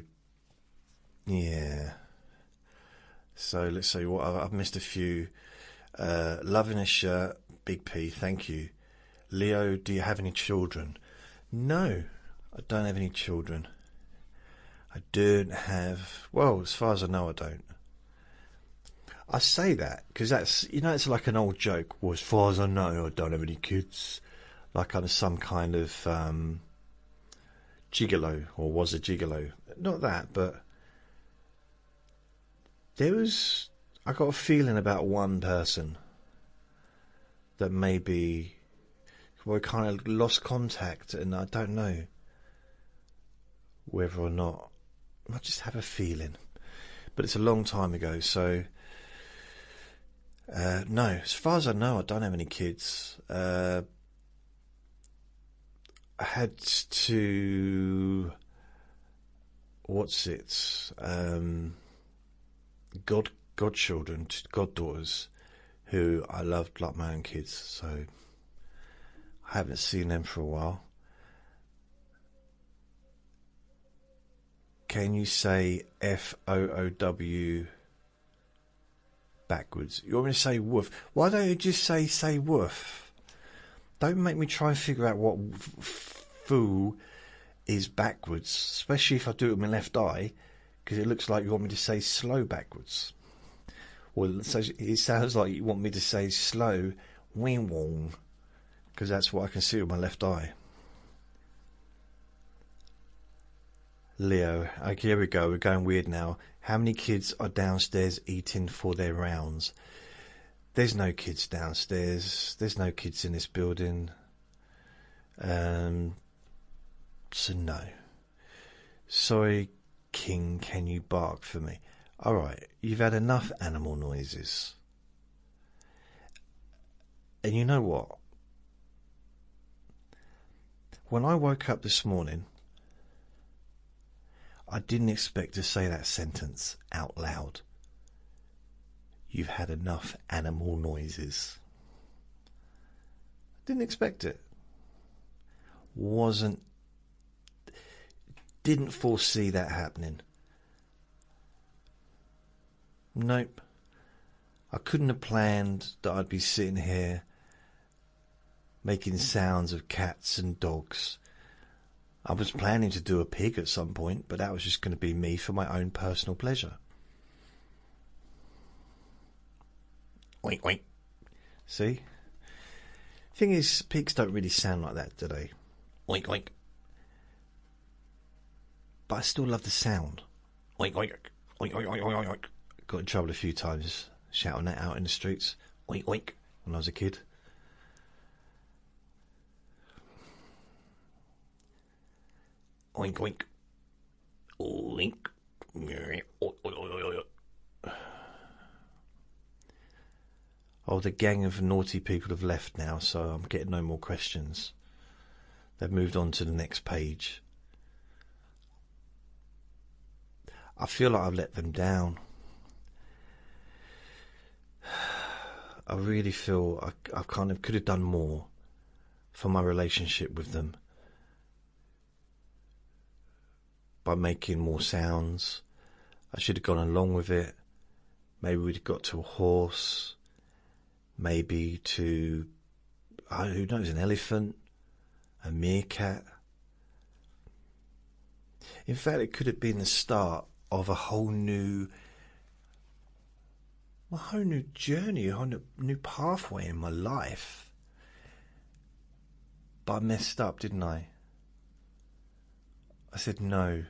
yeah. So let's see what I've missed a few. Loving a shirt, Big P, thank you. Leo, do you have any children? No, I don't have any children. I don't have, well, as far as I know, I don't. I say that because that's, it's like an old joke. Well, as far as I know, I don't have any kids. Like kind of some kind of gigolo, or was a gigolo. Not that, but I got a feeling about one person that maybe we kind of lost contact, and I don't know whether or not. I just have a feeling, but it's a long time ago. So no, as far as I know, I don't have any kids. I had to, godchildren, goddaughters, who I loved like my own kids. So I haven't seen them for a while. Can you say FOOW backwards? You want me to say woof? Why don't you just say woof? Don't make me try and figure out what foo is backwards, especially if I do it with my left eye, because it looks like you want me to say slow backwards. Well, it sounds like you want me to say slow wing wong, because that's what I can see with my left eye. Leo, okay, here we go, we're going weird now. How many kids are downstairs eating for their rounds? There's no kids downstairs. There's no kids in this building. So no. Sorry, King, can you bark for me? Alright, you've had enough animal noises. And you know what? When I woke up this morning, I didn't expect to say that sentence out loud. You've had enough animal noises. Didn't expect it. Didn't foresee that happening. Nope. I couldn't have planned that I'd be sitting here making sounds of cats and dogs. I was planning to do a pig at some point, but that was just going to be me for my own personal pleasure. Oink, oink. See? Thing is, pigs don't really sound like that, do they? Oink, oink. But I still love the sound. Oink, oink, oink, oink, oink, oink, oink. Got in trouble a few times shouting that out in the streets. Oink, oink, when I was a kid. Oink, oink. Oink. Oh, the gang of naughty people have left now, so I'm getting no more questions. They've moved on to the next page. I feel like I've let them down. I really feel I kind of could have done more for my relationship with them by making more sounds. I should have gone along with it. Maybe we'd have got to a horse. Maybe to, who knows, an elephant, a meerkat. In fact, it could have been the start of a whole new journey, a whole new pathway in my life. But I messed up, didn't I? I said no.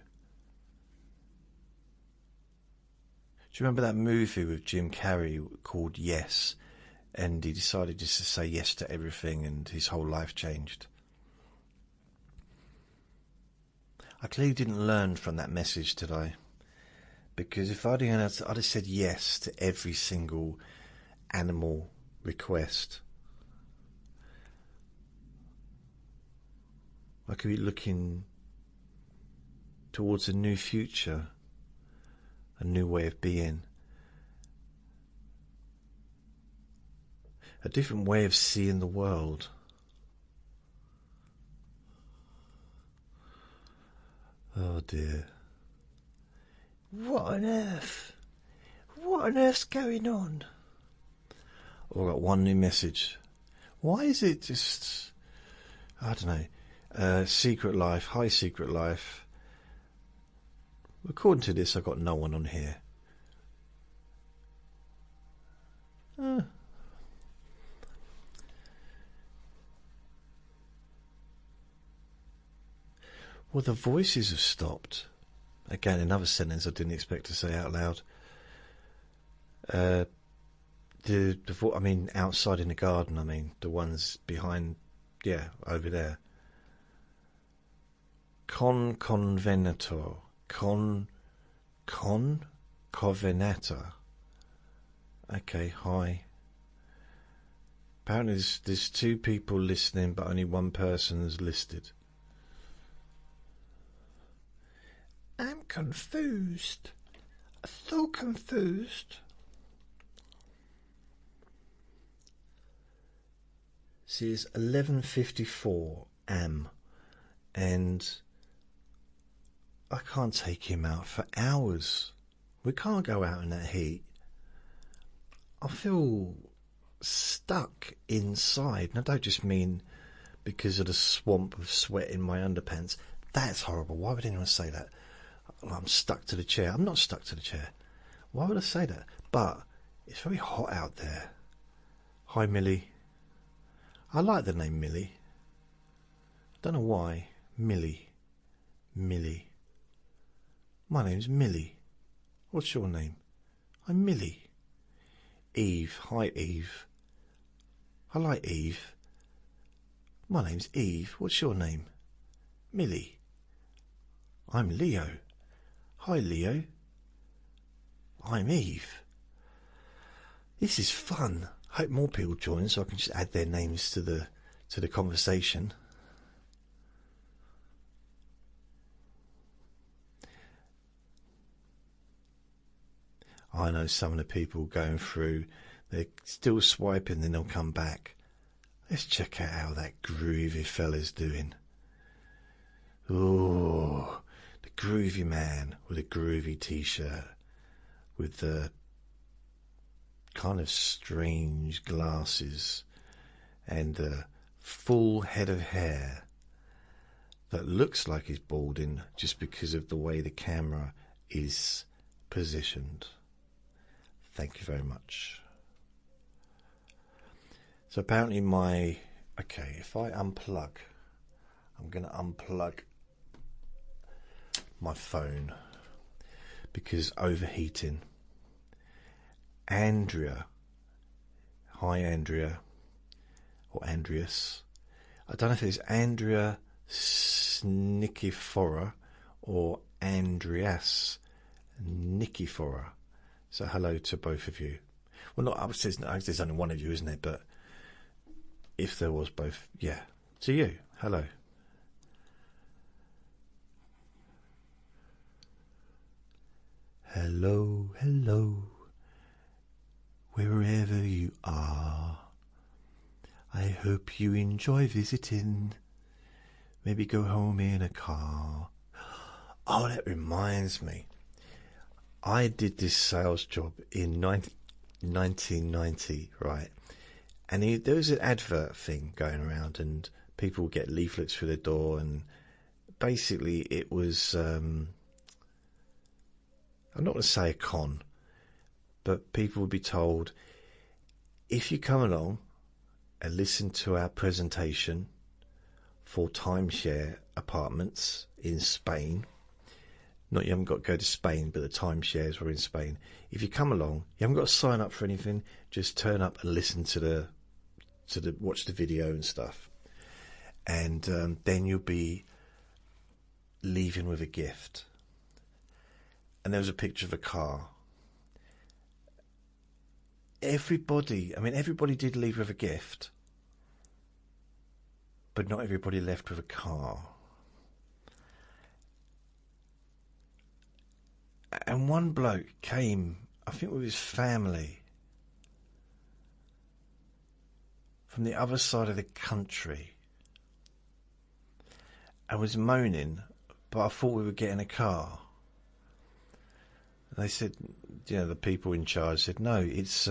Do you remember that movie with Jim Carrey called Yes? And he decided just to say yes to everything, and his whole life changed. I clearly didn't learn from that message, did I? Because if I'd have said yes to every single animal request, I could be looking towards a new future, a new way of being, a different way of seeing the world. Oh dear. What on earth? What on earth's going on? Oh, I got one new message. Why is it just, I don't know, Secret Life, hi Secret Life. According to this, I've got no one on here. Well, the voices have stopped. Again, another sentence I didn't expect to say out loud. I mean, outside in the garden, I mean, the ones behind, yeah, over there. Convenator. Covenator. Okay, hi. Apparently there's two people listening, but only one person is listed. I'm confused. So confused. See, it's 11:54 am, and I can't take him out for hours. We can't go out in that heat. I feel stuck inside, and I don't just mean because of the swamp of sweat in my underpants. That's horrible. Why would anyone say that? I'm stuck to the chair. I'm not stuck to the chair. Why would I say that? But it's very hot out there. Hi, Millie. I like the name Millie. Don't know why. Millie. My name's Millie. What's your name? I'm Millie. Eve. Hi, Eve. I like Eve. My name's Eve. What's your name? Millie. I'm Leo. Hi, Leo. I'm Eve. This is fun. I hope more people join so I can just add their names to the conversation. I know some of the people going through, they're still swiping, then they'll come back. Let's check out how that groovy fella's doing. Oh, the groovy man with a groovy t-shirt with the kind of strange glasses and a full head of hair that looks like he's balding just because of the way the camera is positioned. Thank you very much. So apparently okay, if I unplug, I'm going to unplug my phone because overheating. Andrea, hi Andrea, or Andreas. I don't know if it's Andrea Nikifora or Andreas Nikifora. So hello to both of you. Well, not there's only one of you, isn't it? But if there was both, yeah. To you, hello. Hello, hello, wherever you are. I hope you enjoy visiting. Maybe go home in a car. Oh, that reminds me. I did this sales job in 1990, right? And there was an advert thing going around, and people would get leaflets through the door, and basically it was, I'm not going to say a con, but people would be told, if you come along and listen to our presentation for timeshare apartments in Spain, not you haven't got to go to Spain, but the timeshares were in Spain. If you come along, you haven't got to sign up for anything. Just turn up and listen to watch the video and stuff, and then you'll be leaving with a gift. And there was a picture of a car. Everybody did leave with a gift, but not everybody left with a car. And one bloke came, I think with his family, from the other side of the country, and was moaning, but I thought we were getting a car. And they said, the people in charge said, no, it's,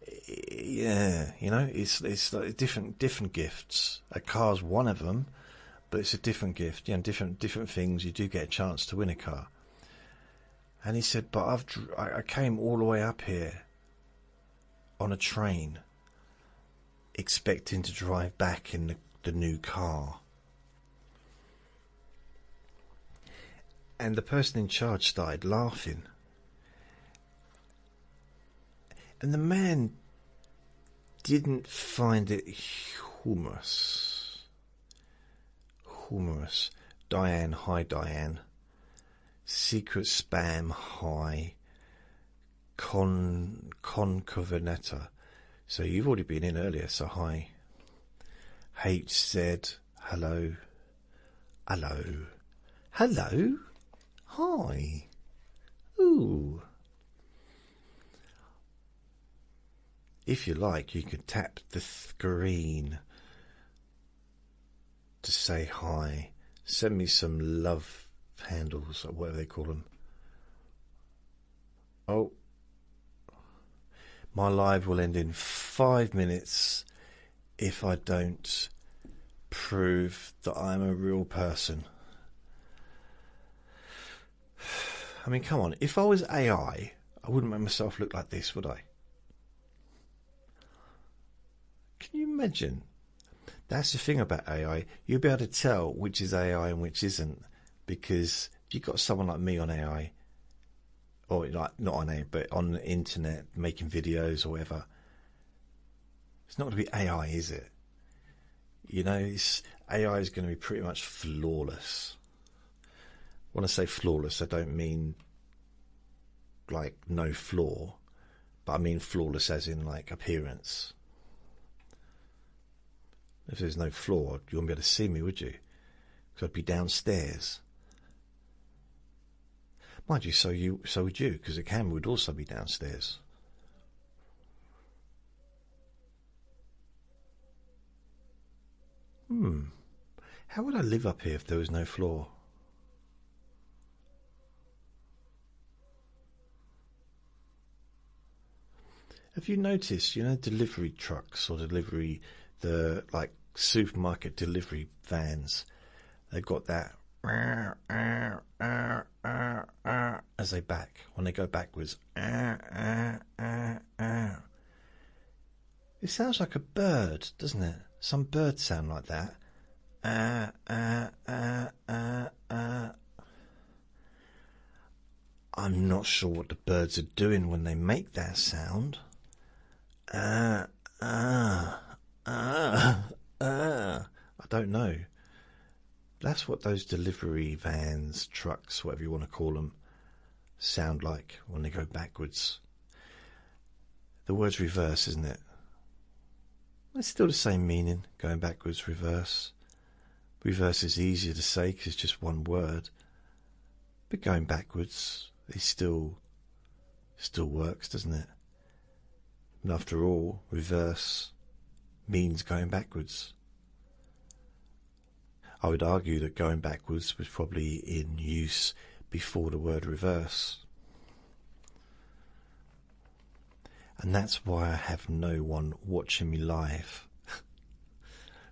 it's like different gifts. A car's one of them, but it's a different gift. Different things. You do get a chance to win a car. And he said, but I came all the way up here on a train, expecting to drive back in the new car. And the person in charge started laughing. And the man didn't find it humorous. Diane, hi Diane. Secret spam, hi. Concoveneta. So you've already been in earlier, so hi. HZ, hello. Hello. Hello. Hi. Ooh. If you like, you could tap the screen to say hi. Send me some love handles or whatever they call them. Oh. My live will end in 5 minutes if I don't prove that I'm a real person. I mean, come on. If I was AI, I wouldn't make myself look like this, would I? Can you imagine? That's the thing about AI. You'll be able to tell which is AI and which isn't, because if you've got someone like me on AI, or like not on AI, but on the internet making videos or whatever, it's not going to be AI, is it? AI is going to be pretty much flawless. When I say flawless, I don't mean like no flaw, but I mean flawless as in like appearance. If there's no flaw, you wouldn't be able to see me, would you? Because I'd be downstairs. Mind you, so would you, because the camera would also be downstairs. How would I live up here if there was no floor? Have you noticed, delivery trucks or the like supermarket delivery vans, they've got that as they back, when they go backwards. It sounds like a bird, doesn't it? Some birds sound like that. I'm not sure what the birds are doing when they make that sound. I don't know. That's what those delivery vans, trucks, whatever you want to call them, sound like when they go backwards. The word's reverse, isn't it? It's still the same meaning, going backwards, reverse. Reverse is easier to say because it's just one word. But going backwards, it still works, doesn't it? And after all, reverse means going backwards. I would argue that going backwards was probably in use before the word reverse. And that's why I have no one watching me live.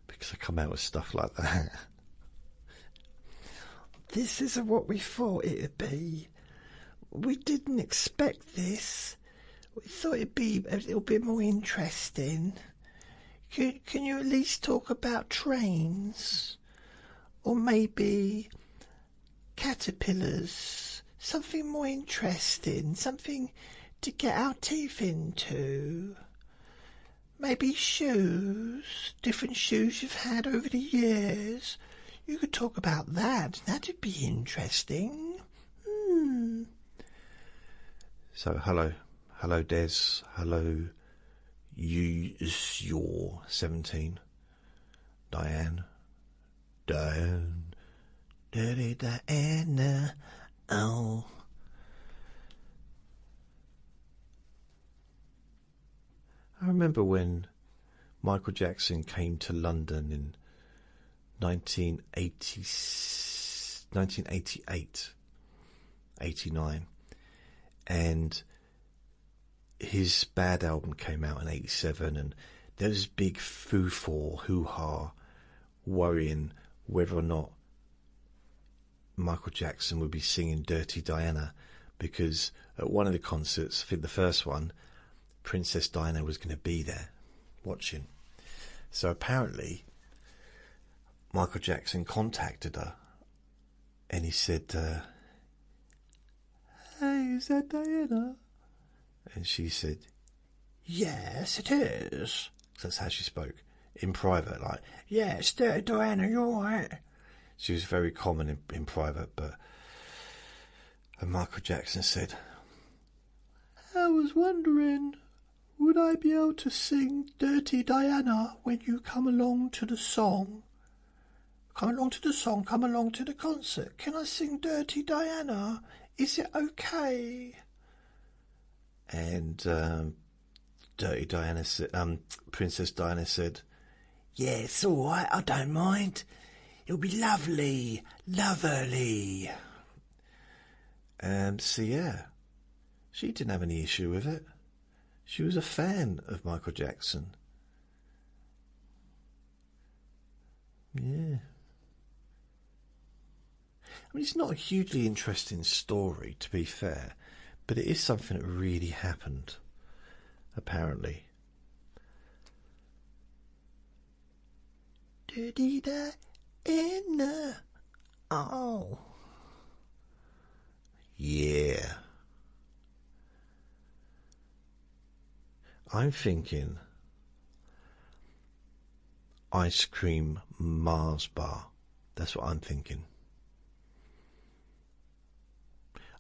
Because I come out with stuff like that. This isn't what we thought it'd be. We didn't expect this. We thought it'd be a little bit more interesting. Can you at least talk about trains? Or maybe caterpillars? Something more interesting. Something to get our teeth into. Maybe shoes. Different shoes you've had over the years. You could talk about that. That'd be interesting. So, hello. Hello, Des. Hello, you're 17. Diane. Dirty Diana. Oh. I remember when Michael Jackson came to London in 1988, 89, and his Bad album came out in 87, and there was big hoo-ha, worrying whether or not Michael Jackson would be singing Dirty Diana, because at one of the concerts, I think the first one, Princess Diana was going to be there watching. So apparently Michael Jackson contacted her and he said, hey, is that Diana? And she said, yes, it is. That's how she spoke in private, like, yeah, it's Dirty Diana, you're right. She was very common in private, and Michael Jackson said, I was wondering, would I be able to sing Dirty Diana when you come along to the song? Come along to the song, come along to the concert. Can I sing Dirty Diana? Is it okay? And Dirty Diana said, Princess Diana said, yeah, it's all right, I don't mind. It'll be lovely, lovely. So yeah, she didn't have any issue with it. She was a fan of Michael Jackson. Yeah. I mean, it's not a hugely interesting story, to be fair, but it is something that really happened, apparently. Dirty Diana. Oh. Yeah. I'm thinking ice cream Mars bar. That's what I'm thinking.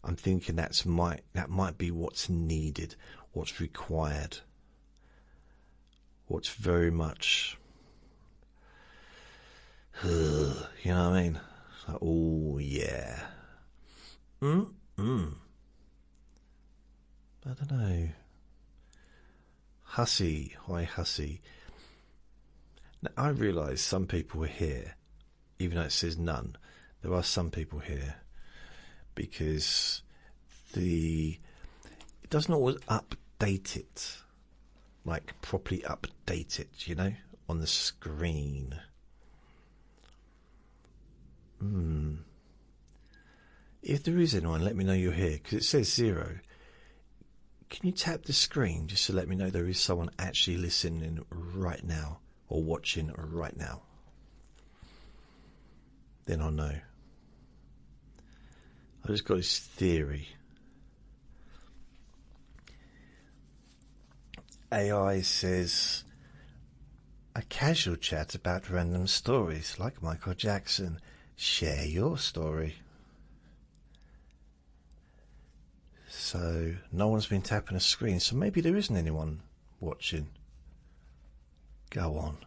I'm thinking that might be what's needed, what's required, what's very much, you know what I mean? Like, oh yeah. I don't know. Hussy, hi Hussy. Now, I realise some people are here, even though it says none. There are some people here because it doesn't always update it, like properly update it, you know, on the screen. If there is anyone, let me know you're here, because it says 0. can you tap the screen just to let me know there is someone actually listening right now or watching right now? Then I'll know. I just got this theory. AI says a casual chat about random stories like Michael Jackson. Share your story. So no one's been tapping a screen, so maybe there isn't anyone watching. Go on.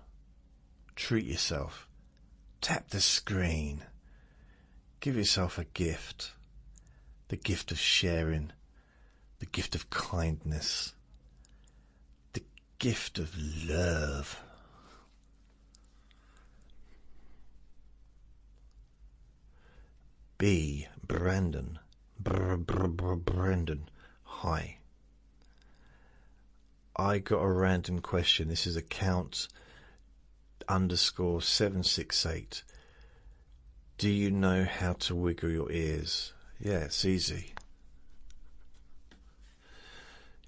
Treat yourself. Tap the screen. Give yourself a gift. The gift of sharing. The gift of kindness. The gift of love. B. Brandon. Brendan, hi. I got a random question. This is account _768. Do you know how to wiggle your ears? Yeah, it's easy.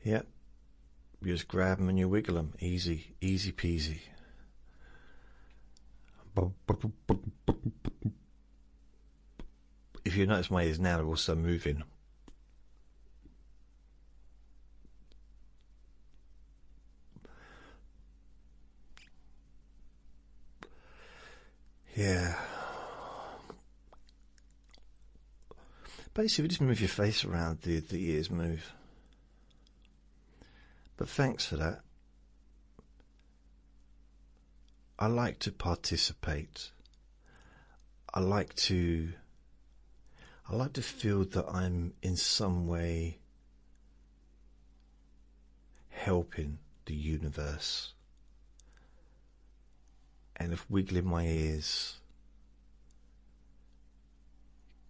Yep. You just grab them and you wiggle them. Easy, easy peasy. If you notice my ears now, they're also moving. Yeah. Basically, just move your face around, the ears move. But thanks for that. I like to participate. I like to feel that I'm in some way helping the universe. And if wiggling my ears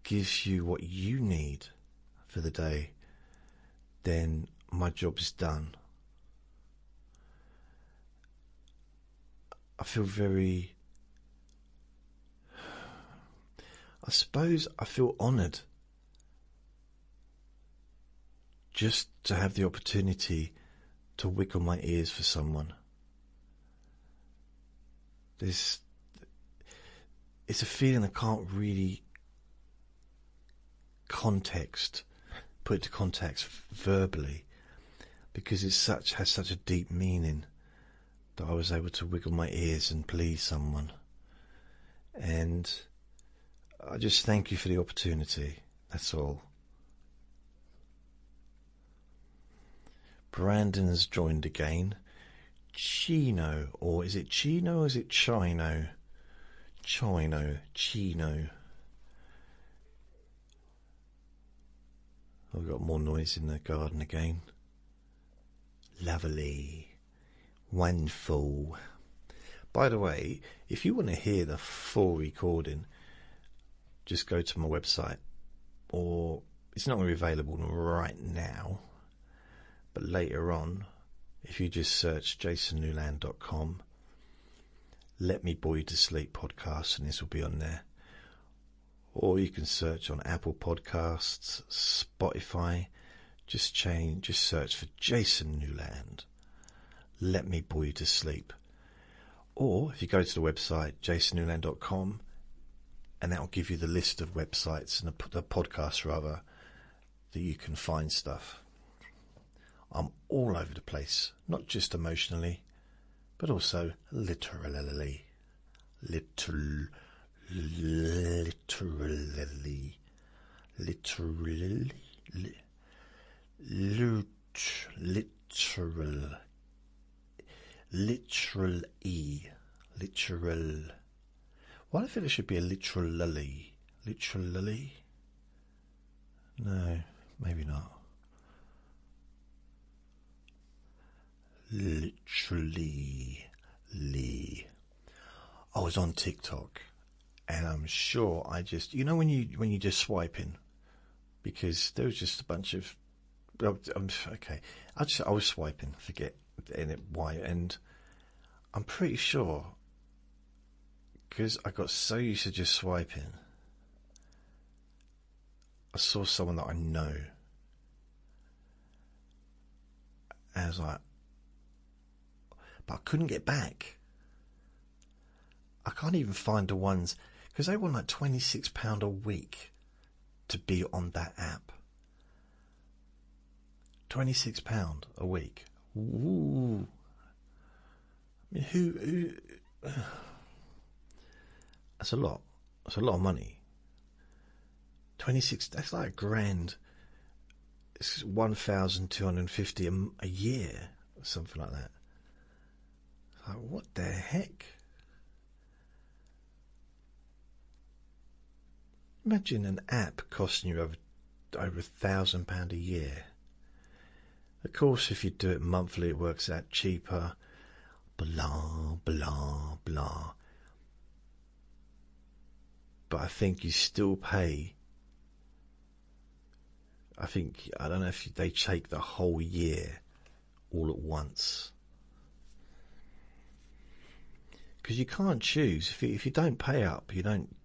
gives you what you need for the day, then my job is done. I feel I feel honoured just to have the opportunity to wiggle my ears for someone. It's a feeling I can't really put into context verbally, because it has such a deep meaning that I was able to wiggle my ears and please someone. And I just thank you for the opportunity. That's all. Brandon has joined again. Chino, or is it Chino or is it Chino? Chino. I've got more noise in the garden again. Lovely. Wonderful. By the way, if you want to hear the full recording, just go to my website, or it's not going to be available right now, but later on, if you just search jasonnewland.com, Let Me Bore You to Sleep podcast, and this will be on there. Or you can search on Apple Podcasts, Spotify, just search for Jason Newland, Let Me Bore You to Sleep. Or if you go to the website jasonnewland.com, and that will give you the list of websites and the podcasts rather that you can find stuff. I'm all over the place, not just emotionally, but also literally. Literally. Why do I feel it should be a literally? Literally? No, maybe not. Literally. I was on TikTok, and I'm sure I just, when you just swiping, because there was just a bunch of, okay, I was swiping, forget why, and I'm pretty sure, because I got so used to just swiping, I saw someone that I know, And I was like, but I couldn't get back. I can't even find the ones, because they want like £26 a week to be on that app. £26 a week. Ooh. I mean, who that's a lot. That's a lot of money. 26, that's like £1,000. It's 1,250 a year, or something like that. Like, what the heck? Imagine an app costing you over £1,000 a year. Of course, if you do it monthly, it works out cheaper. Blah, blah, blah. But I think you still pay. I don't know if they take the whole year all at once. Because you can't choose. If you don't pay up, you don't,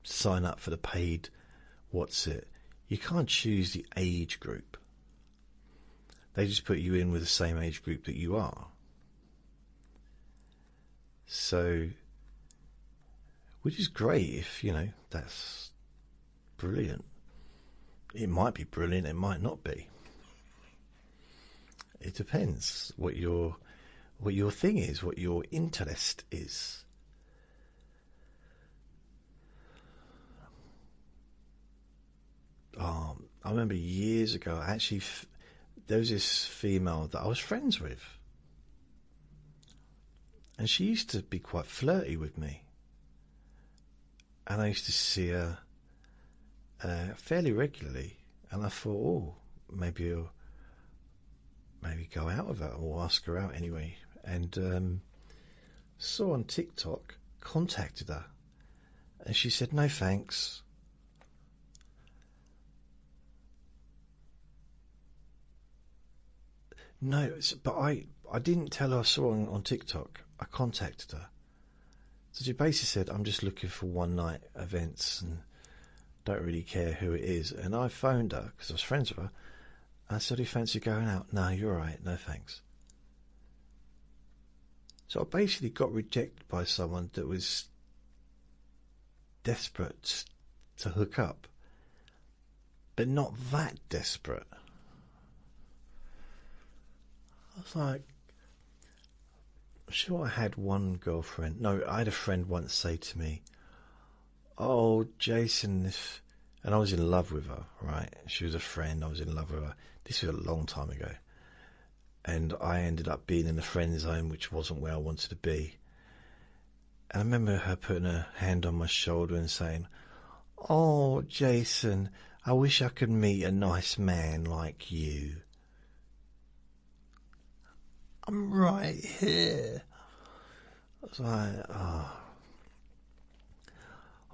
sign up for the paid, you can't choose the age group. They just put you in with the same age group that you are. So, which is great if, that's brilliant. It might be brilliant, it might not be. It depends what your thing is, what your interest is. I remember years ago, actually, there was this female that I was friends with. And she used to be quite flirty with me. And I used to see her fairly regularly. And I thought, maybe go out with her, or ask her out anyway. And saw on TikTok, contacted her. And she said, no thanks. No, but I didn't tell her I saw her on TikTok. I contacted her. So she basically said, I'm just looking for one night events and don't really care who it is. And I phoned her, because I was friends with her. I said, do you fancy going out? No, you're all right. No thanks. So I basically got rejected by someone that was desperate to hook up. But not that desperate. I was like, I'm sure I had one girlfriend. No, I had a friend once say to me, oh, Jason, and I was in love with her, right? She was a friend, I was in love with her. This was a long time ago. And I ended up being in the friend zone, which wasn't where I wanted to be. And I remember her putting her hand on my shoulder and saying, oh, Jason, I wish I could meet a nice man like you. I'm right here. I was like, oh.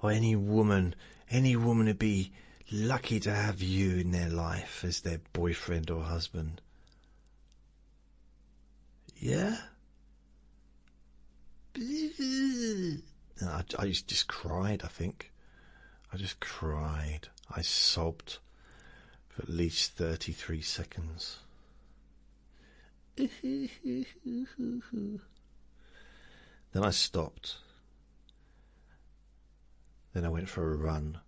Or any woman would be lucky to have you in their life as their boyfriend or husband. Yeah? And I just cried, I think. I just cried. I sobbed for at least 33 seconds. Then I stopped. Then I went for a run.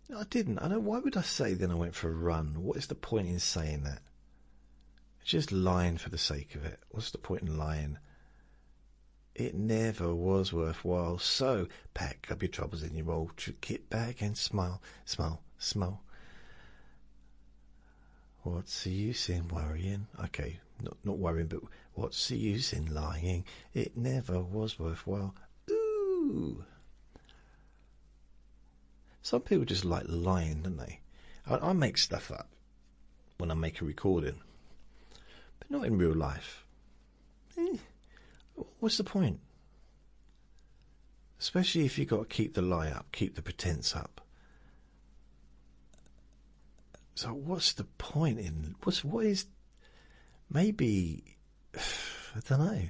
No, I didn't. I know. Why would I say then I went for a run? What is the point in saying that? It's just lying for the sake of it. What's the point in lying? It never was worthwhile. So pack up your troubles in your old kit bag and smile, smile, smile. What's the use in worrying? Okay, not worrying, but what's the use in lying? It never was worthwhile. Ooh. Some people just like lying, don't they? I make stuff up when I make a recording, but not in real life. What's the point? Especially if you've got to keep the lie up, keep the pretense up. So what's the point in what is maybe I don't know.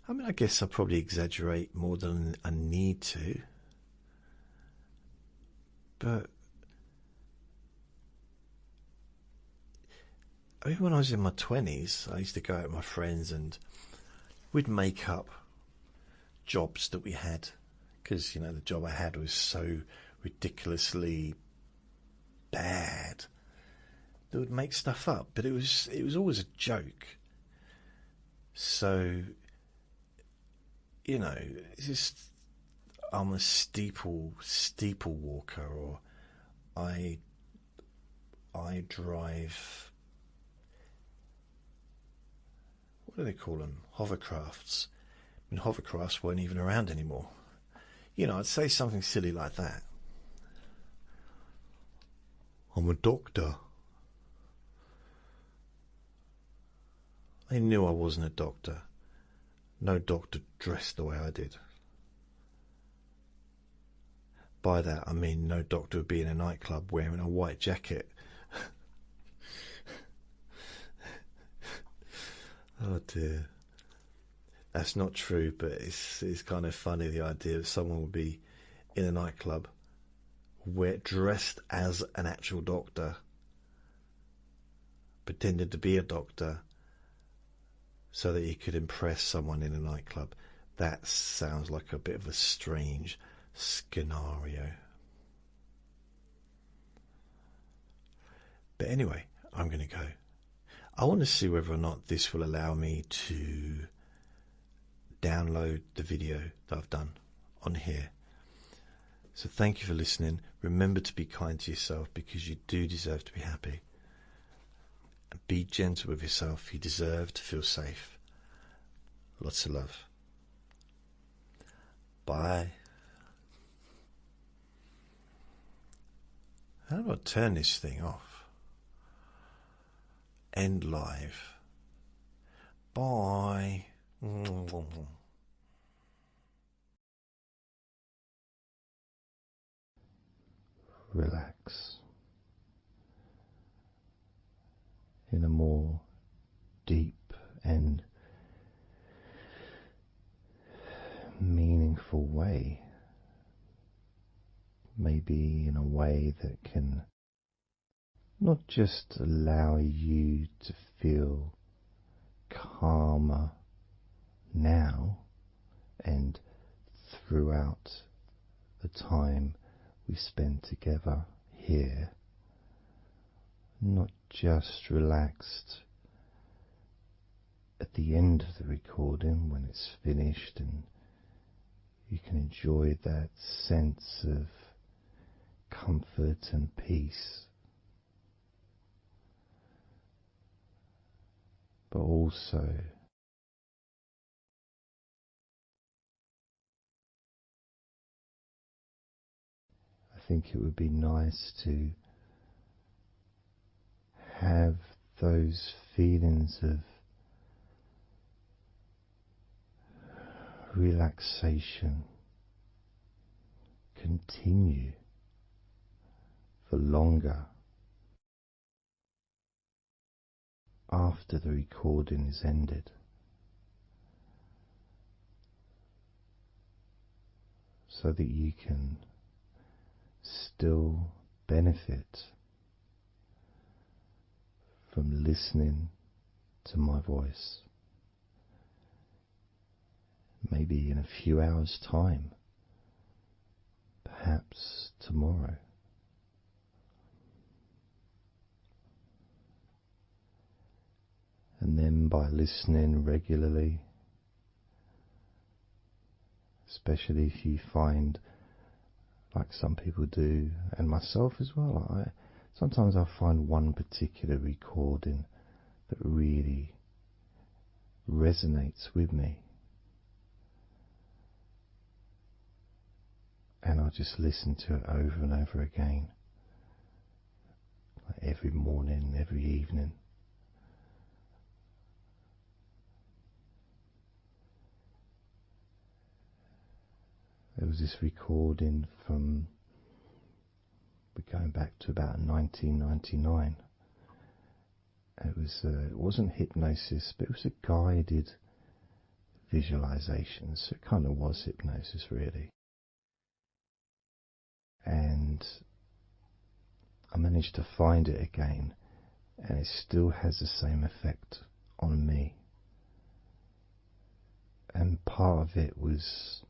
I mean, I guess I probably exaggerate more than I need to, but even when I was in my 20s, I used to go out with my friends and we'd make up jobs that we had, because, you know, the job I had was so ridiculously bad that would make stuff up, but it was always a joke. So, you know, it's just, I'm a steeple walker, or I drive, what do they call them? Hovercrafts. I mean, hovercrafts weren't even around anymore. You know, I'd say something silly like that. I'm a doctor. They knew I wasn't a doctor. No doctor dressed the way I did. By that I mean no doctor would be in a nightclub wearing a white jacket. Oh dear. That's not true, but it's kind of funny, the idea that someone would be in a nightclub dressed as an actual doctor, pretended to be a doctor so that he could impress someone in a nightclub. That sounds like a bit of a strange scenario. But anyway, I'm going to go. I want to see whether or not this will allow me to download the video that I've done on here. So thank you for listening. Remember to be kind to yourself, because you do deserve to be happy. And be gentle with yourself. You deserve to feel safe. Lots of love. Bye. How do I turn this thing off? End live. Bye. Relax in a more deep and meaningful way. Maybe in a way that can not just allow you to feel calmer now and throughout the time we spend together here, not just relaxed at the end of the recording when it's finished and you can enjoy that sense of comfort and peace, but also I think it would be nice to have those feelings of relaxation continue for longer after the recording is ended, so that you can still benefit from listening to my voice, maybe in a few hours' time, perhaps tomorrow. And then by listening regularly, especially if you find, like some people do, and myself as well, sometimes I find one particular recording that really resonates with me, and I just listen to it over and over again, like every morning, every evening. There was this recording from, we're going back to about 1999. It wasn't hypnosis, but it was a guided visualization, so it kind of was hypnosis really. And I managed to find it again, and it still has the same effect on me. And part of it was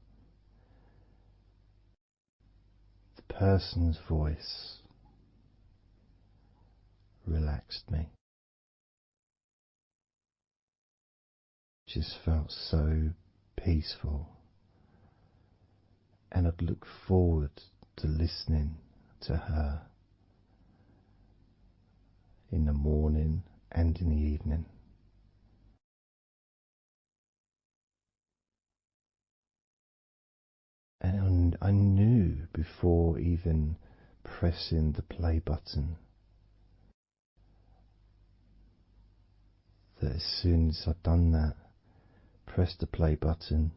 the person's voice relaxed me. Just felt so peaceful, and I'd look forward to listening to her in the morning and in the evening. And I knew before even pressing the play button that as soon as I'd done that, pressed the play button,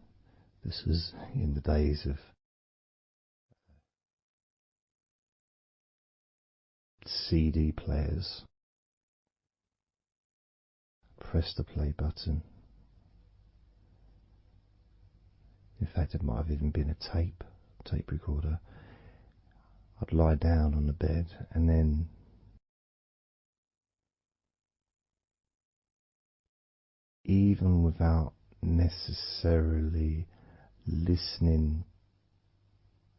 this was in the days of CD players, press the play button. In fact, it might have even been a tape recorder. I'd lie down on the bed, and then even without necessarily listening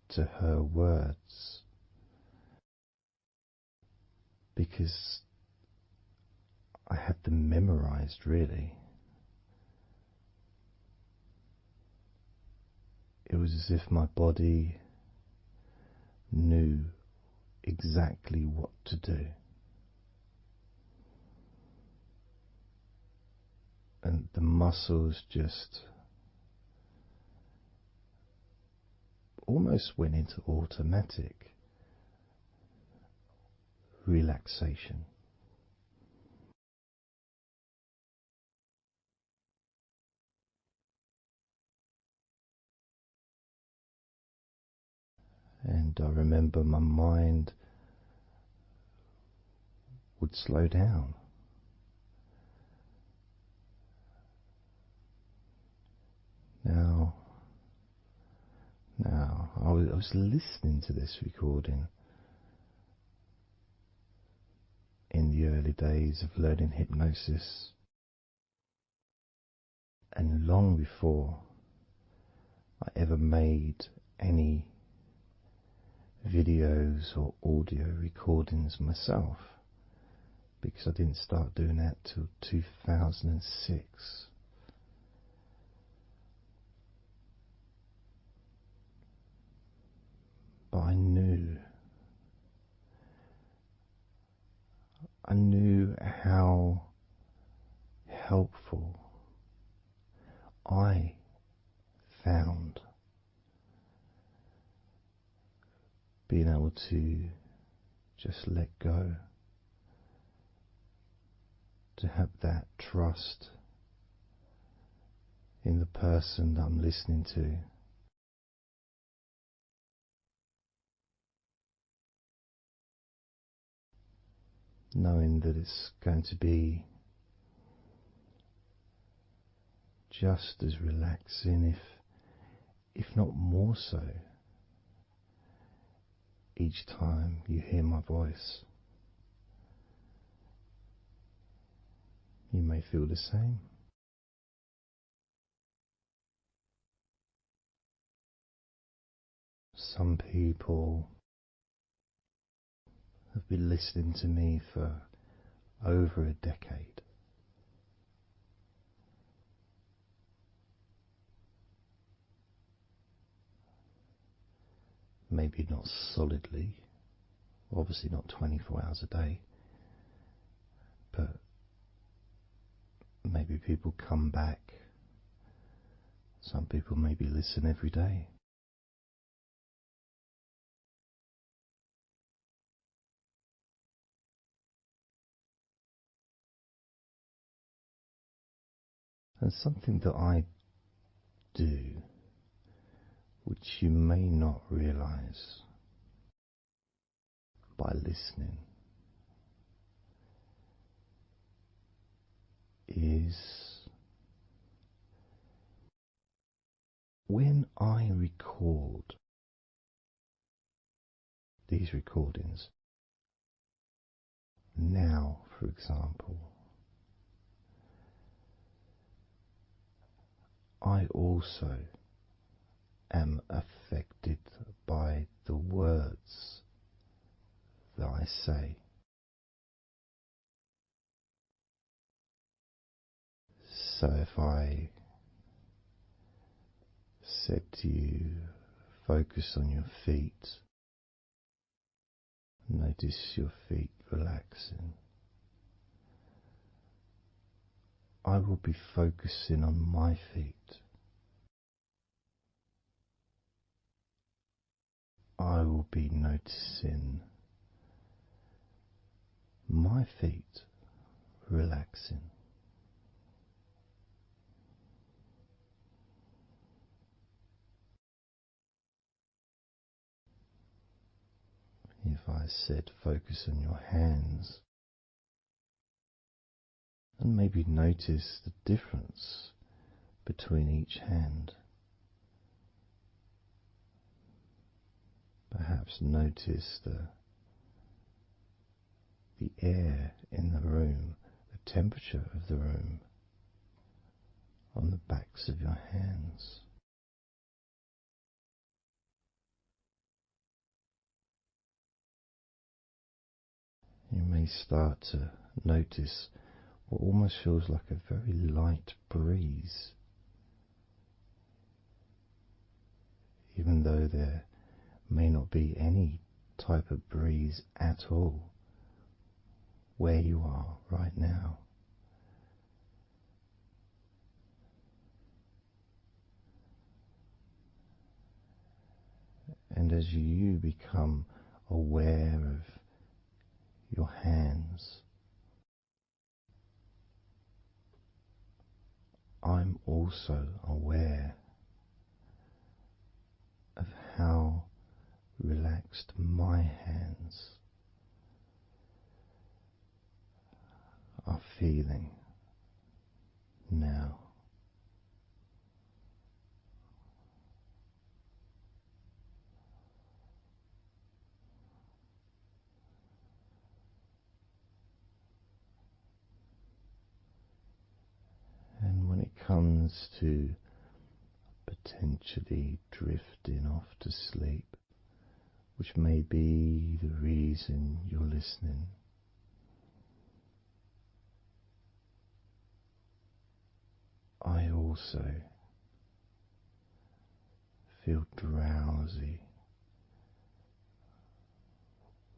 to her words, because I had them memorized, really. It was as if my body knew exactly what to do. And the muscles just almost went into automatic relaxation. And I remember my mind would slow down. Now, I was listening to this recording in the early days of learning hypnosis, and long before I ever made any videos or audio recordings myself, because I didn't start doing that till 2006. But I knew how helpful I found being able to just let go, to have that trust in the person that I'm listening to. Knowing that it's going to be just as relaxing, if not more so, each time you hear my voice. You may feel the same. Some people have been listening to me for over a decade. Maybe not solidly, obviously not 24 hours a day, but maybe people come back. Some people maybe listen every day. And something that I do, which you may not realize by listening, is when I record these recordings, now, for example, I also am affected by the words that I say. So if I said to you, focus on your feet, notice your feet relaxing, I will be focusing on my feet. I will be noticing my feet relaxing. If I said focus on your hands, and maybe notice the difference between each hand. Perhaps notice the air in the room, the temperature of the room on the backs of your hands. You may start to notice what almost feels like a very light breeze, even though there may not be any type of breeze at all where you are right now. And as you become aware of your hands, I'm also aware of how relaxed my hands are feeling now. And when it comes to potentially drifting off to sleep, which may be the reason you're listening, I also feel drowsy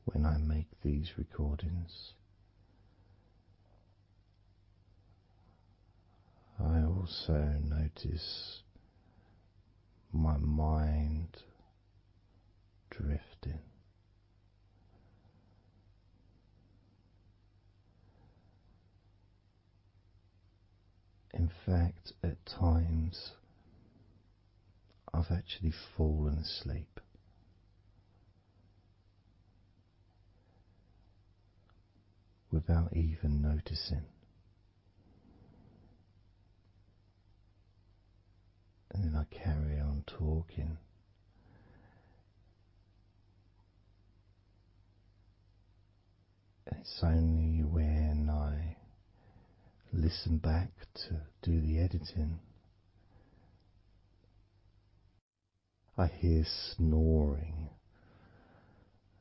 when I make these recordings. I also notice my mind drifting. In fact, at times I've actually fallen asleep without even noticing. And then I carry on talking. And it's only when I listen back to do the editing, I hear snoring.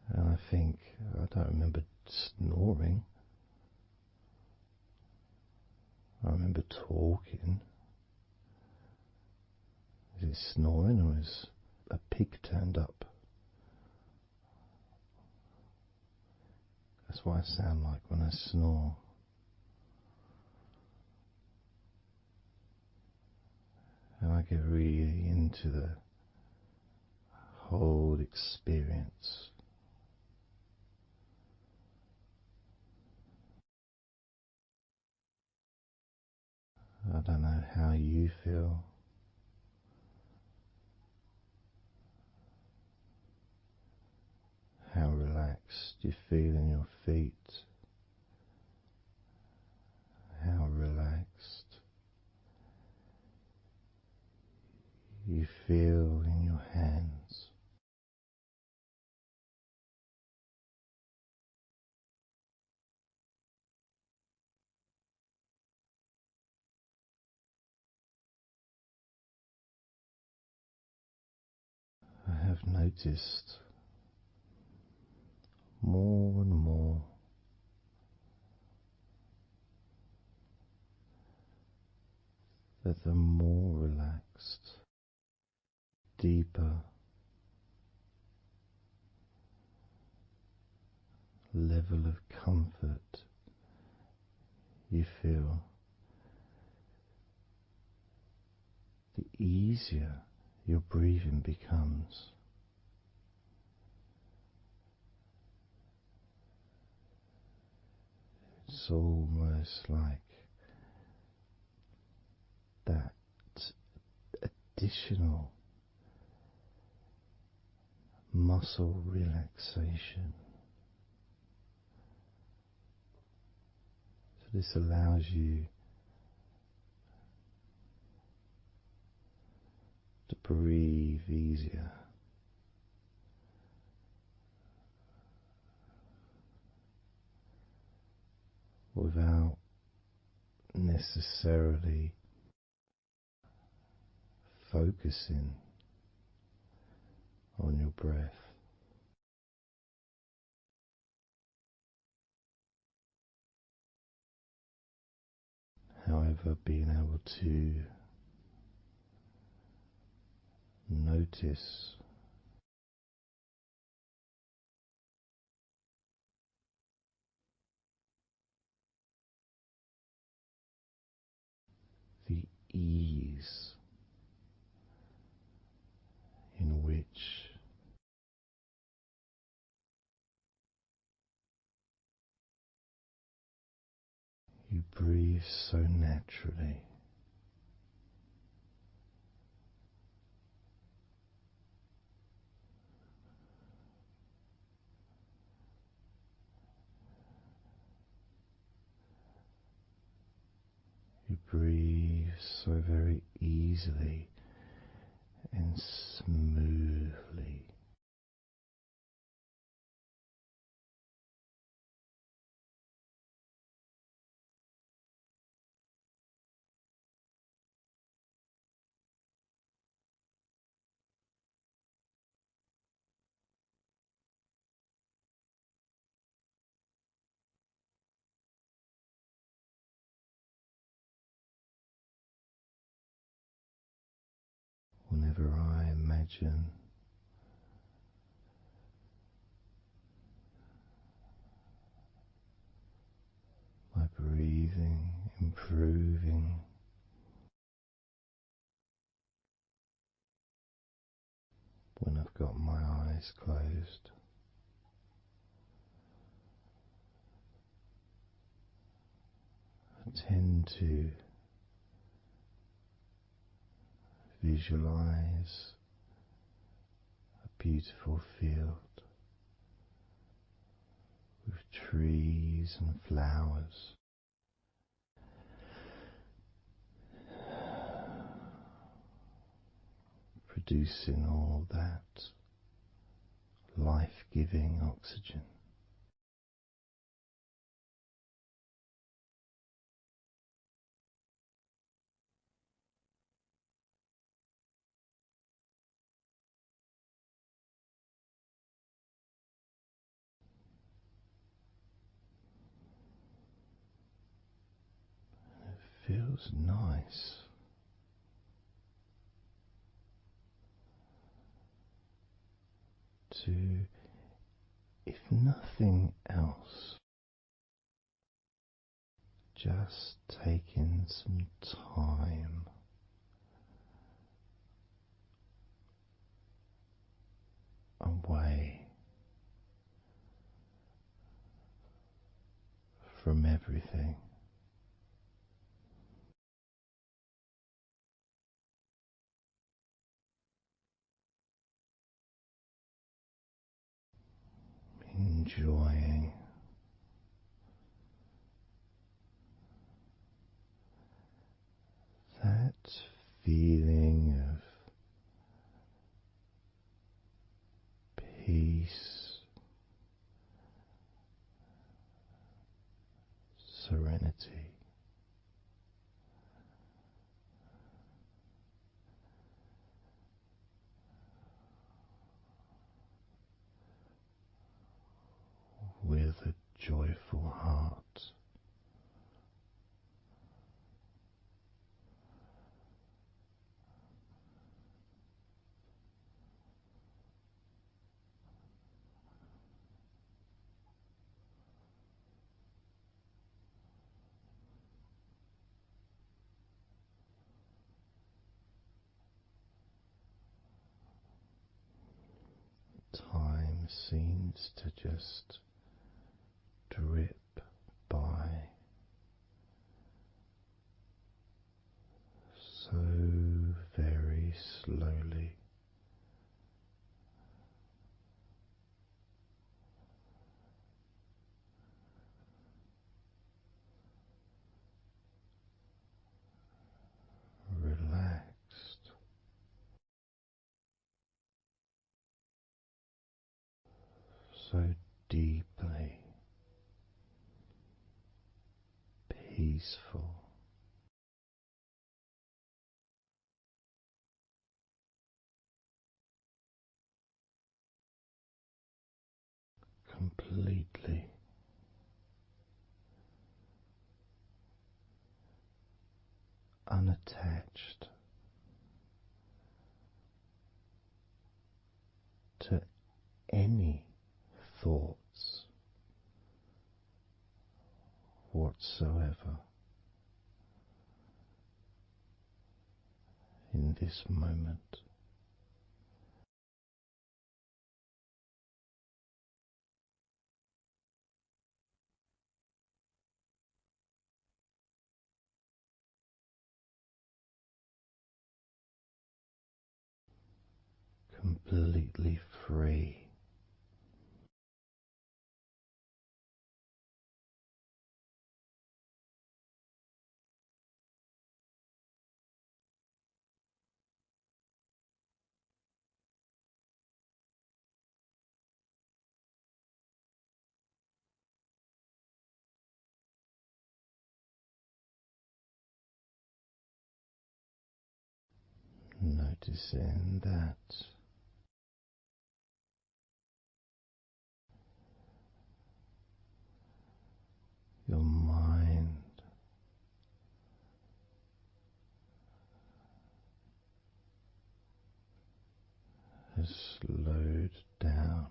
And I think, I don't remember snoring. I remember talking. Is it snoring or is a pig turned up? That's what I sound like when I snore. And I get really into the whole experience. I don't know how you feel. How relaxed you feel in your feet. How relaxed you feel in your hands. have noticed more and more that the more relaxed, deeper level of comfort you feel, the easier your breathing becomes. It's almost like that additional muscle relaxation. So this allows you to breathe easier, without necessarily focusing on your breath. However, being able to notice the ease in which you breathe so naturally. You breathe so very easily and smoothly. Whenever I imagine my breathing improving, when I've got my eyes closed, I tend to visualize a beautiful field with trees and flowers, producing all that life-giving oxygen. It feels nice to, if nothing else, just taking some time away from everything. Enjoying that feeling of peace, serenity, joyful heart. Time seems to just drip by so very slowly. Relaxed, so deeply peaceful, completely unattached to any thoughts whatsoever in this moment. Completely free. Noticing that your mind has slowed down,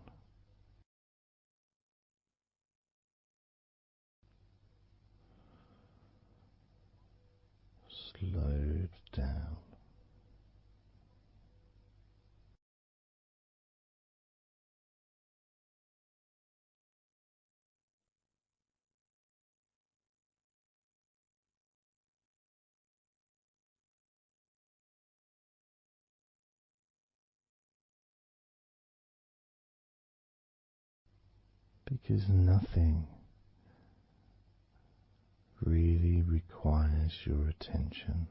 slowed down, because nothing really requires your attention.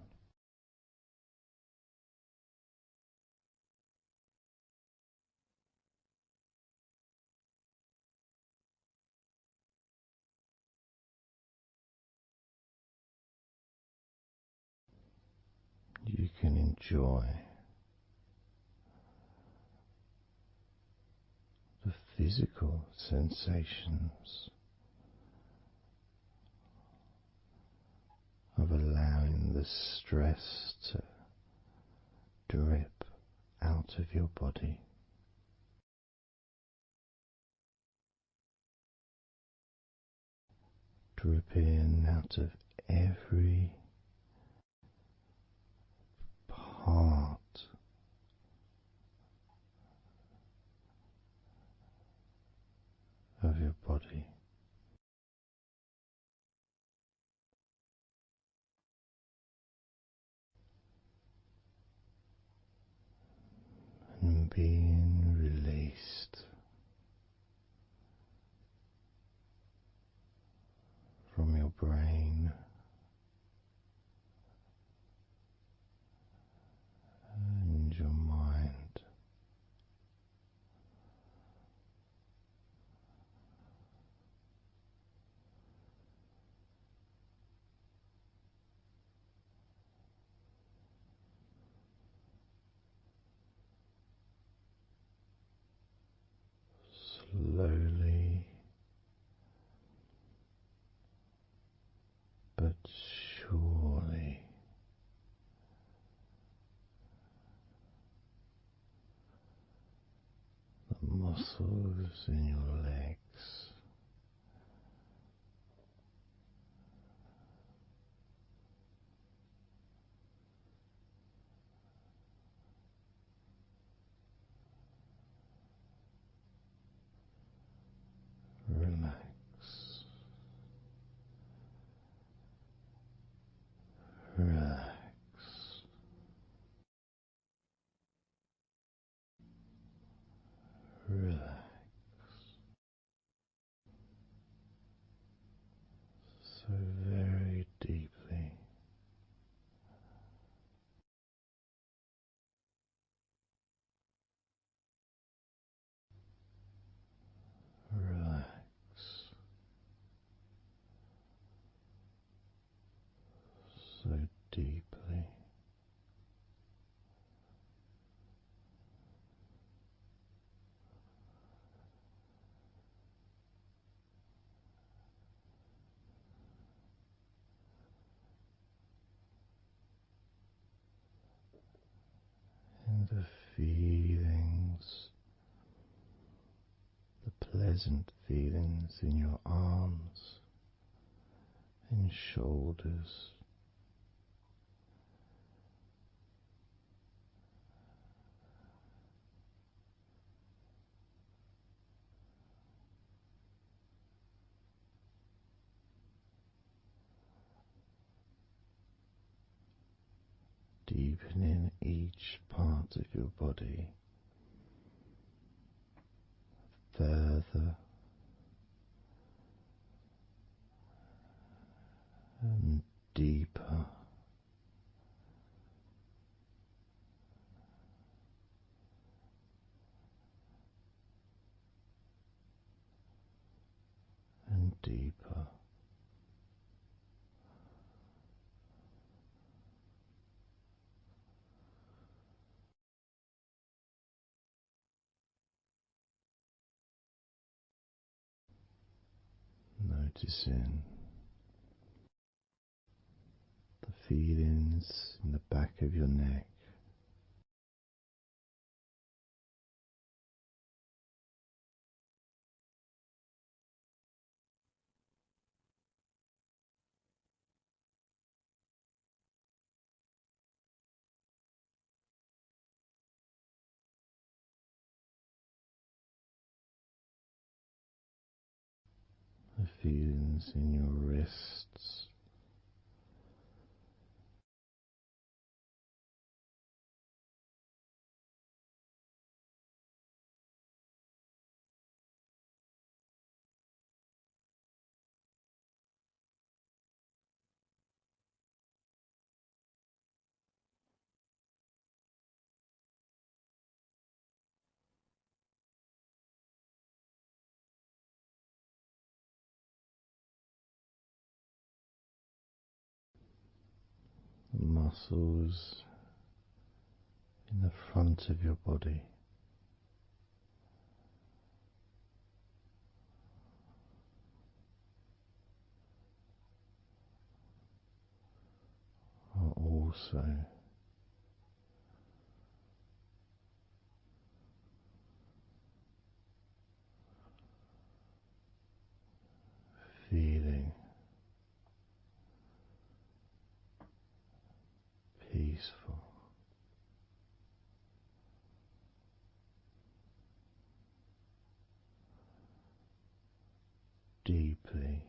You can enjoy the physical sensations of allowing the stress to drip out of your body, drip in out of every part of your body. And being released from your brain and your mind, slowly muscles in your legs. Relax, relax, relax, so very deeply. Relax so deeply. And the feelings, the pleasant feelings in your arms and shoulders, deepening each part of your body further and deeper and deeper. Noticing the feelings in the back of your neck, the feelings in your wrists, the muscles in the front of your body are also feeling peaceful, deeply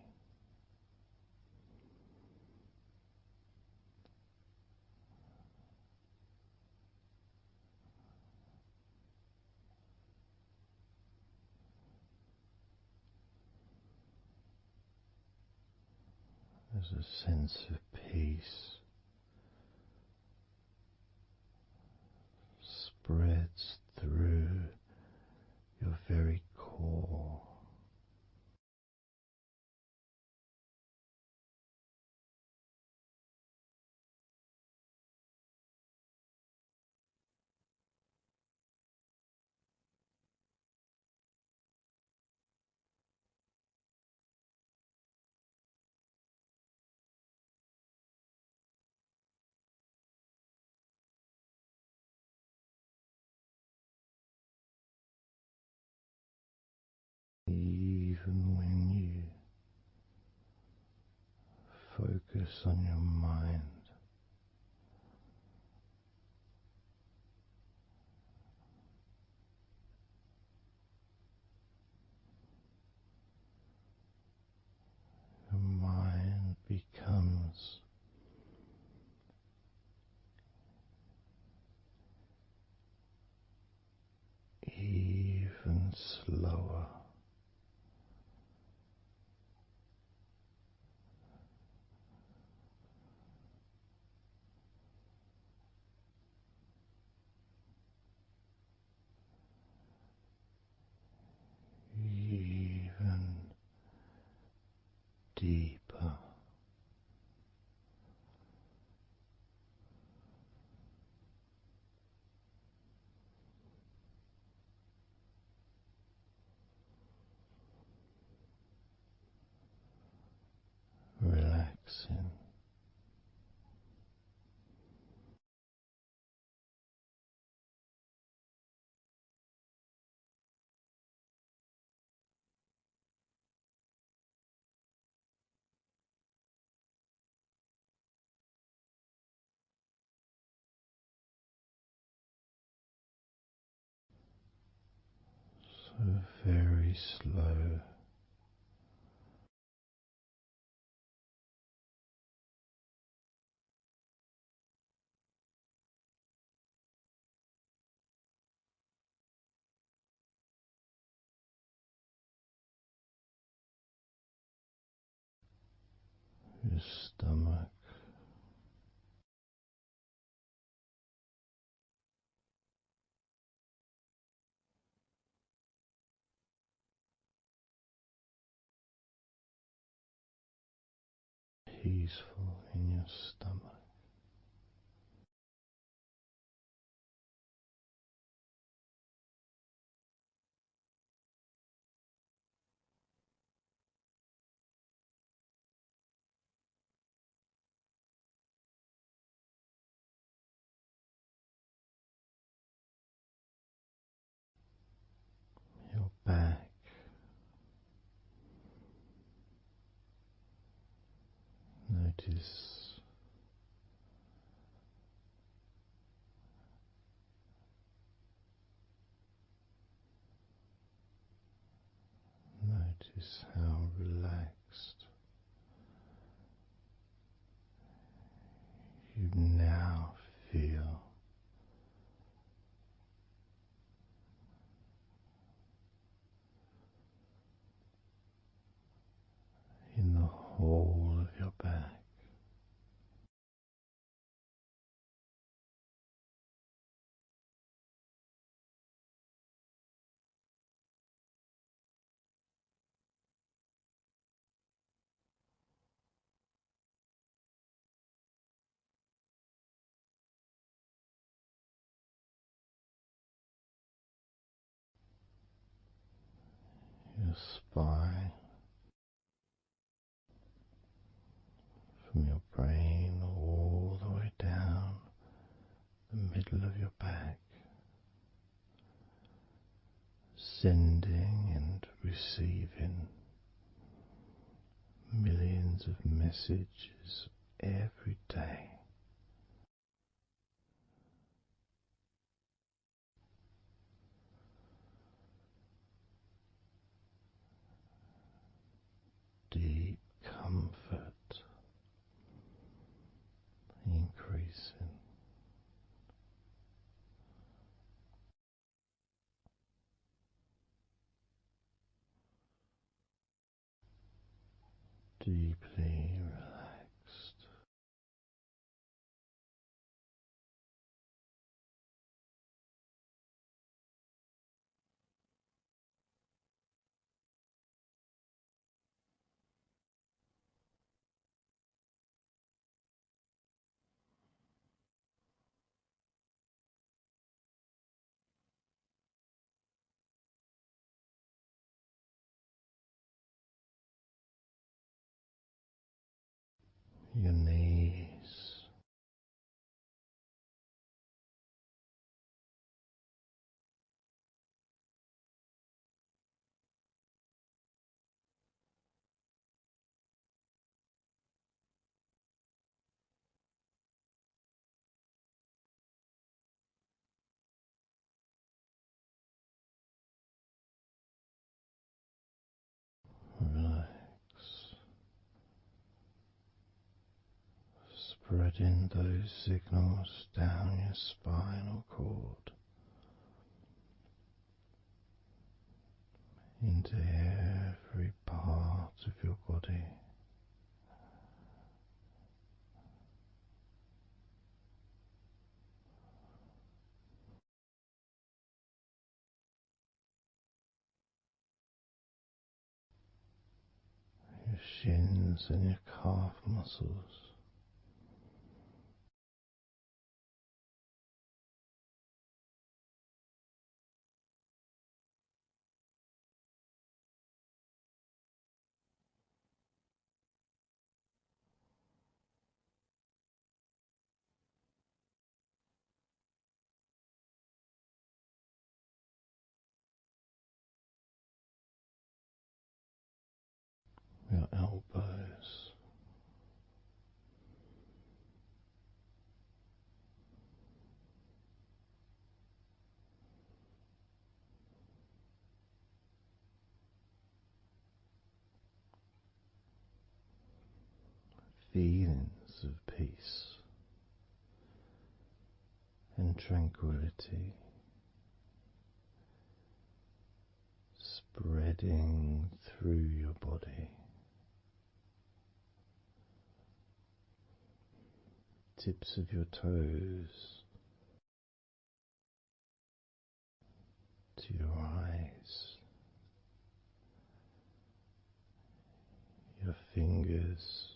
as a sense of peace spreads through your very core. on your mind. Your mind becomes even slower. Even deeper. Relaxing. So very slow. Your stomach. Peaceful in your stomach. Your back. Notice Notice how relaxed you now feel in the whole of your back. Your spine, from your brain all the way down the middle of your back, sending and receiving millions of messages every day. Deep comfort increasing. Deeply relaxed. Spreading those signals down your spinal cord into every part of your body. Your shins and your calf muscles. Your elbows, feelings of peace and tranquility spreading through your body. Tips of your toes to your eyes, your fingers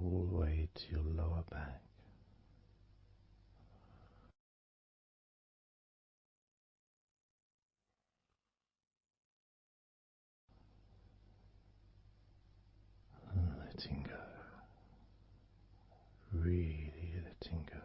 all the way to your lower back. And letting go, really letting go.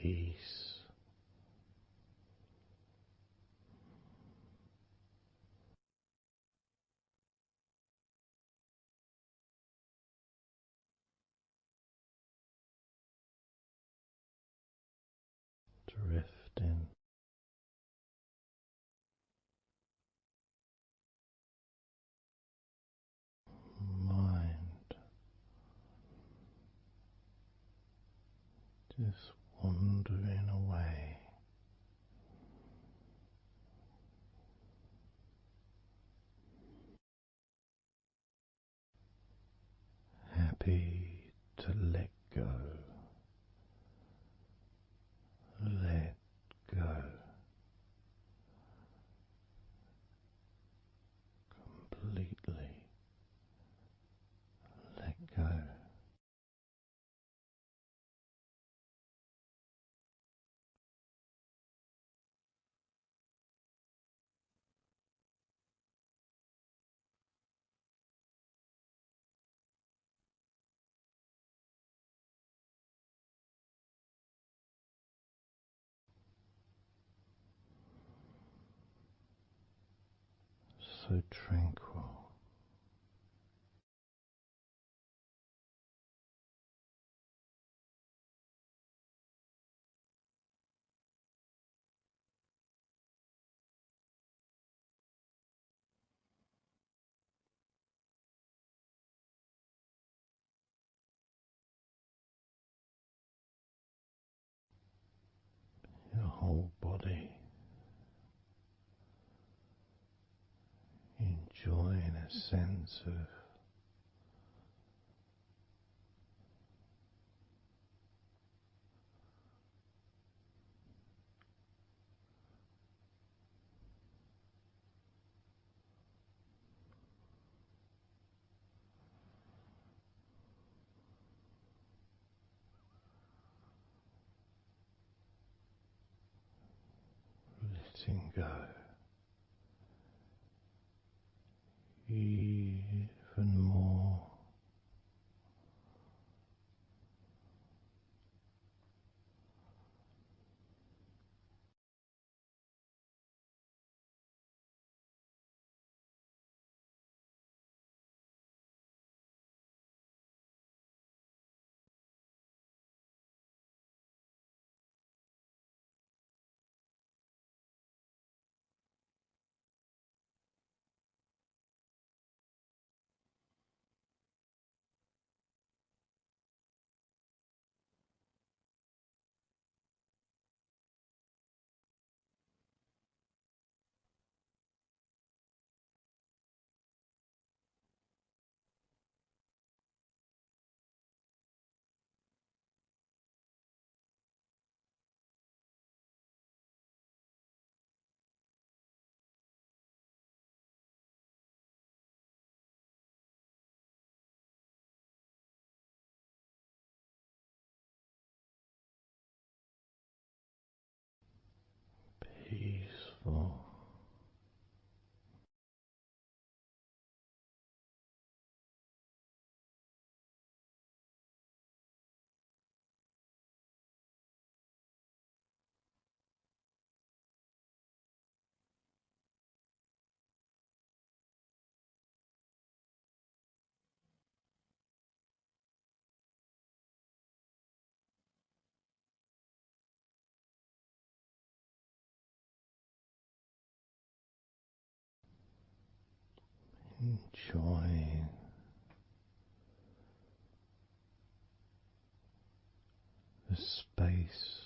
Peace. Drifting. Mind just wandering away. Happy to let go. Let go. Completely let go. So tranquil. Your whole body enjoying a sense of letting go. Even more peaceful. Enjoying the space,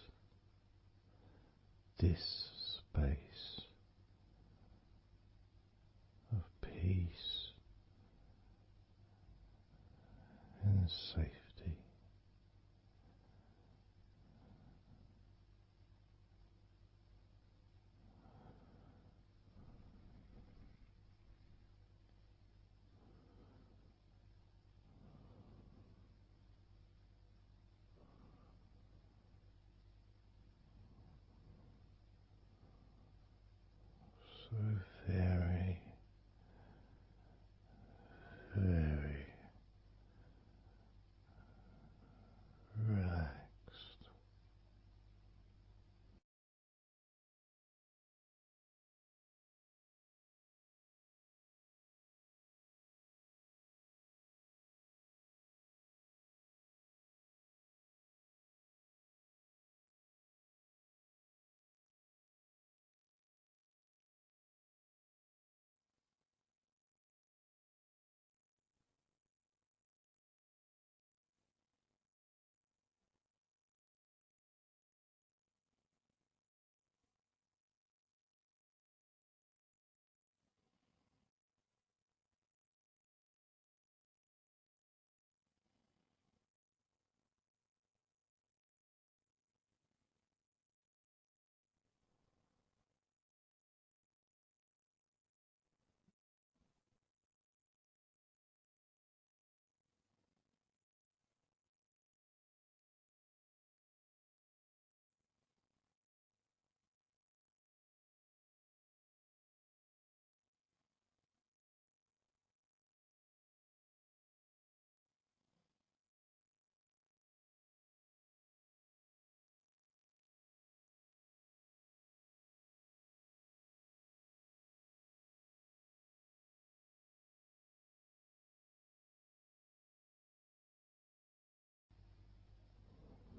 this space of peace and safety. So very, very relaxed.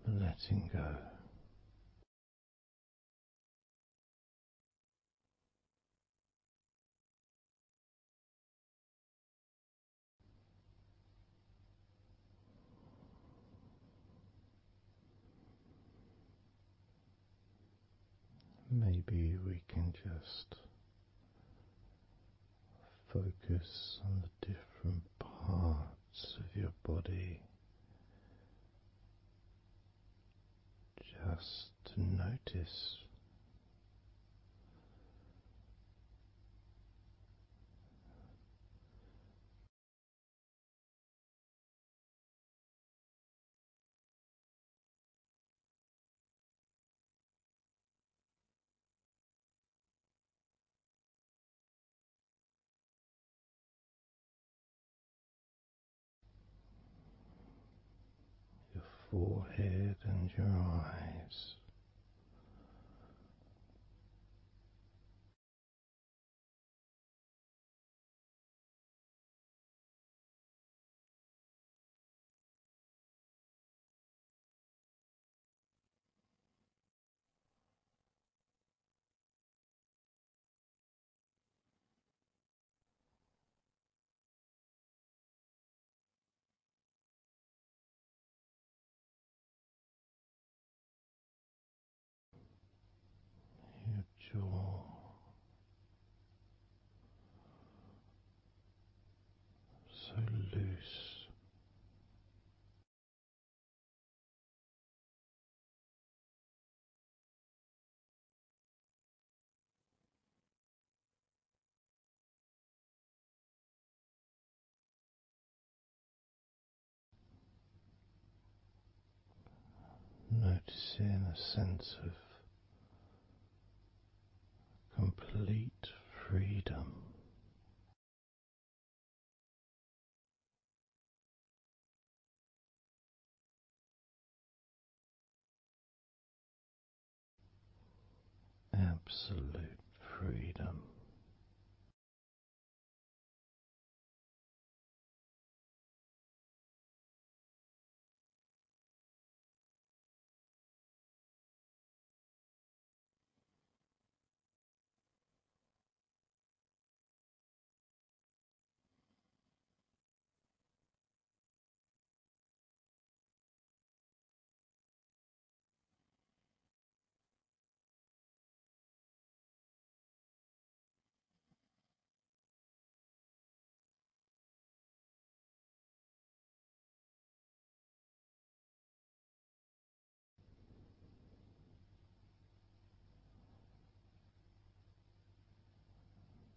Letting go. Maybe we can just focus on the different parts of your body, just to notice your forehead and your eyes. Your jaw, so loose. Noticing a sense of complete freedom. Absolute freedom.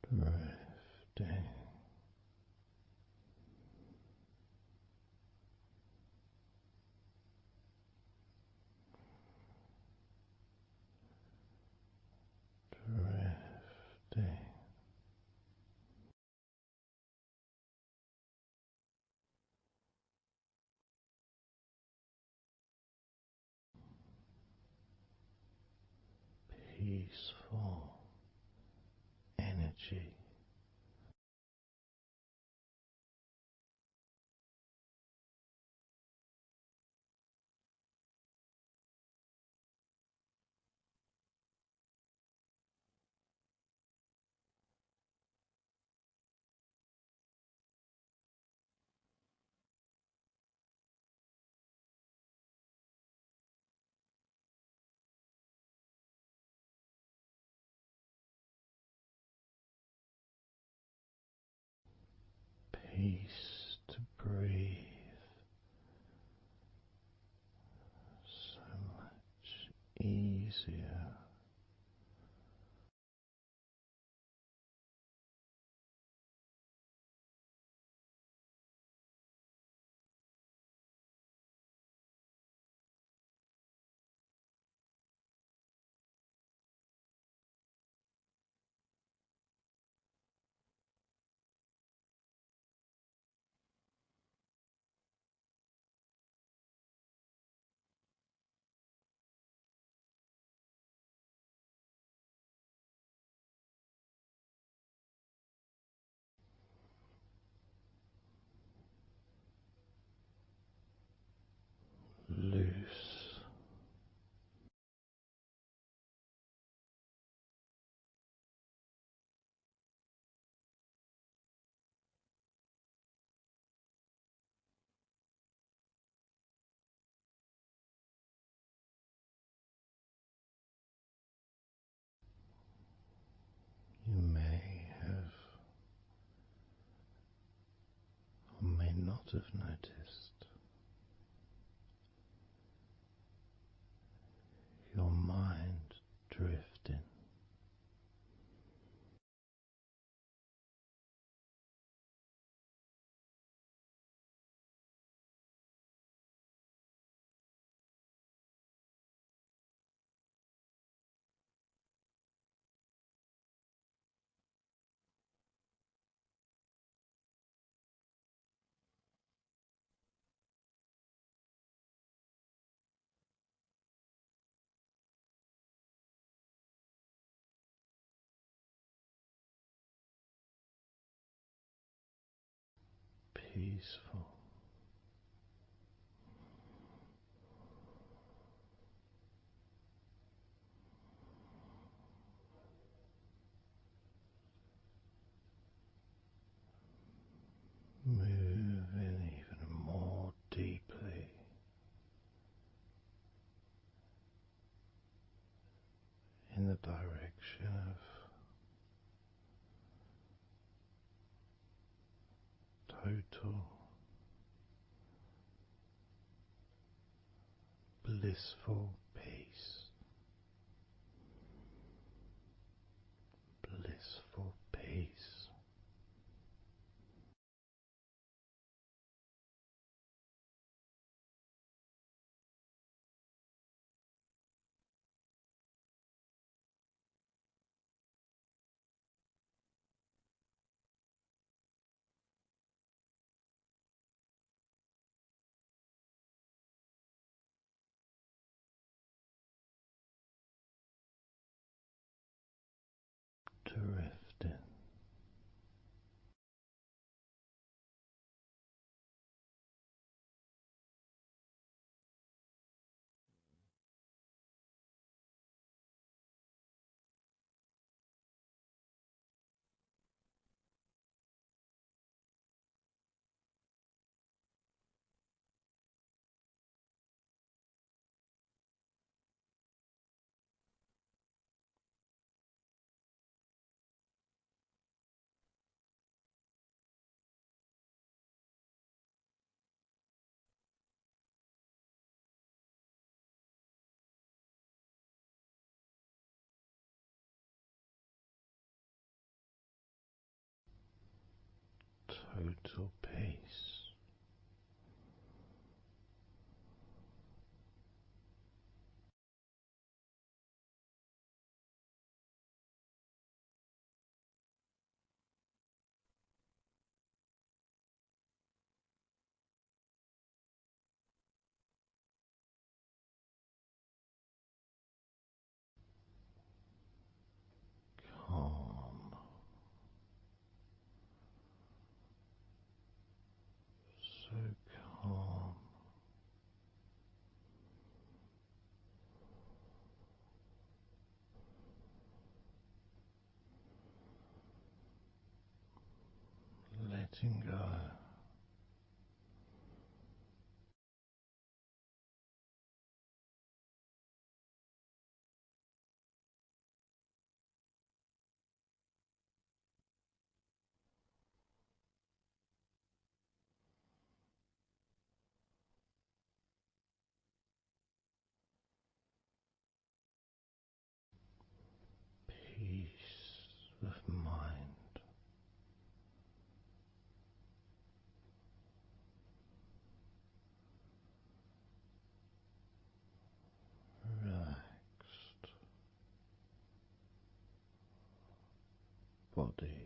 Drifting. Drifting. Peaceful energy. Peace to breathe. So much easier. Loose. You may have or may not have noticed your mind drifting. Peaceful. Moving even more deeply in the direction of total blissful peace. Blissful peace. drifting. Total peace. Calm. So calm. Letting go. Peace of mind. Relaxed body.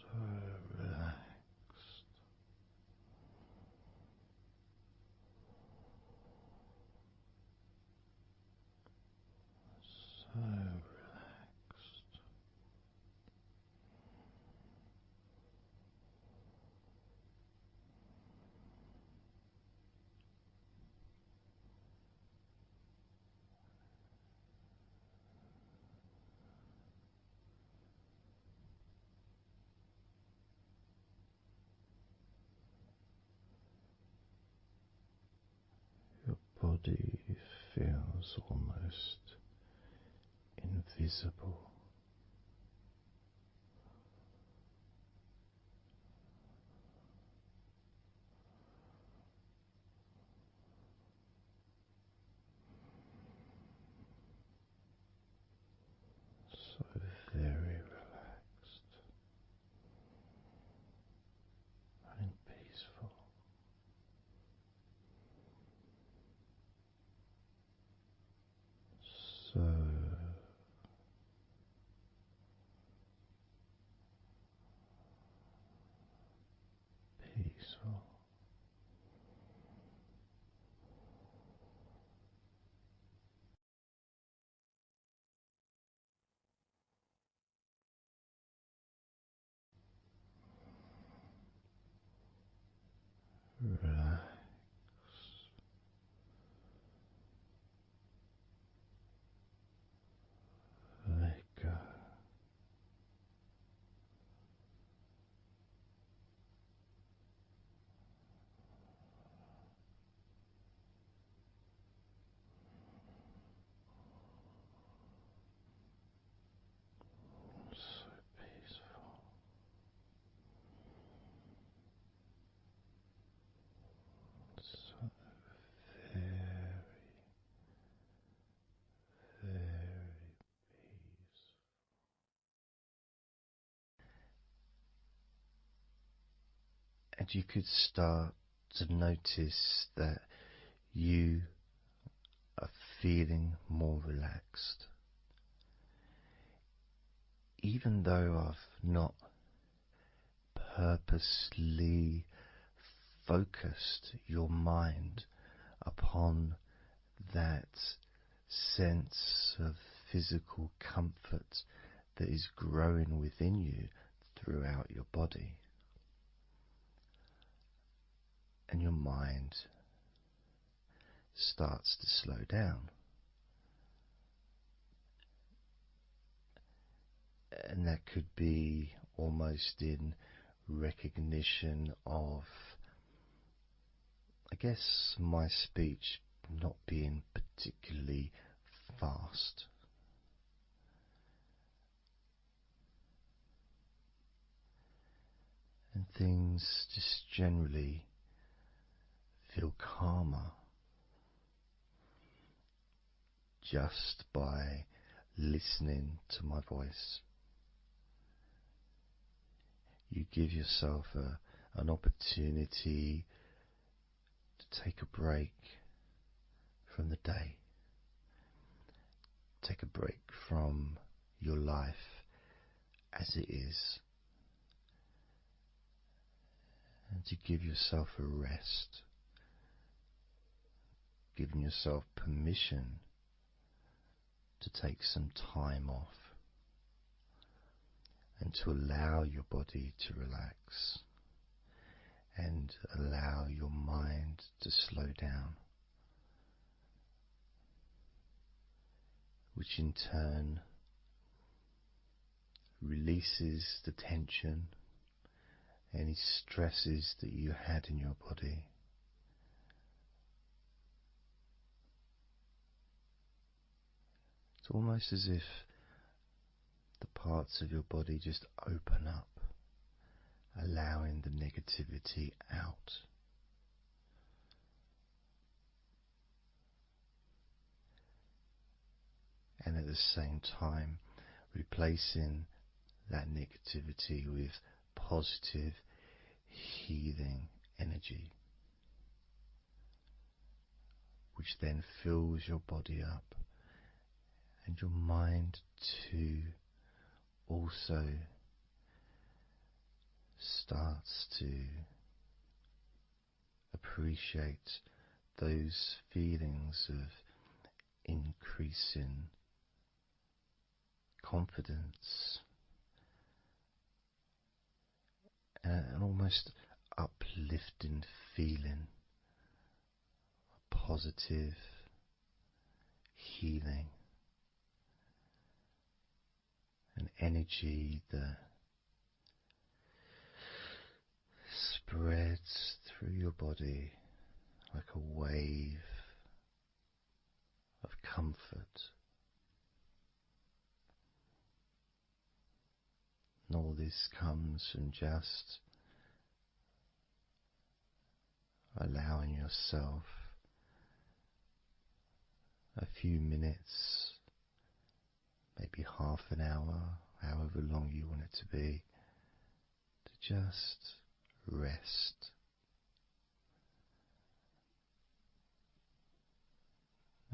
So relaxed. So relaxed. Your body feels almost invisible. So very relaxed and peaceful. So peaceful. Relax. Let go. So peaceful. So very, very peaceful. And you could start to notice that you are feeling more relaxed even though I've not purposely focused your mind upon that sense of physical comfort that is growing within you throughout your body, and your mind starts to slow down. And that could be almost in recognition of, I guess, my speech not being particularly fast. And things just generally feel calmer just by listening to my voice. You give yourself an opportunity to take a break from the day, take a break from your life as it is, and to give yourself a rest, giving yourself permission to take some time off and to allow your body to relax and allow your mind to slow down, which in turn releases the tension, any stresses that you had in your body. It's almost as if the parts of your body just open up, allowing the negativity out. And at the same time, replacing that negativity with positive, healing energy, which then fills your body up, and your mind too also starts to appreciate those feelings of increasing confidence and an almost uplifting feeling, a positive healing, an energy that spreads through your body like a wave of comfort. And all this comes from just allowing yourself a few minutes, maybe half an hour, however long you want it to be, to just rest.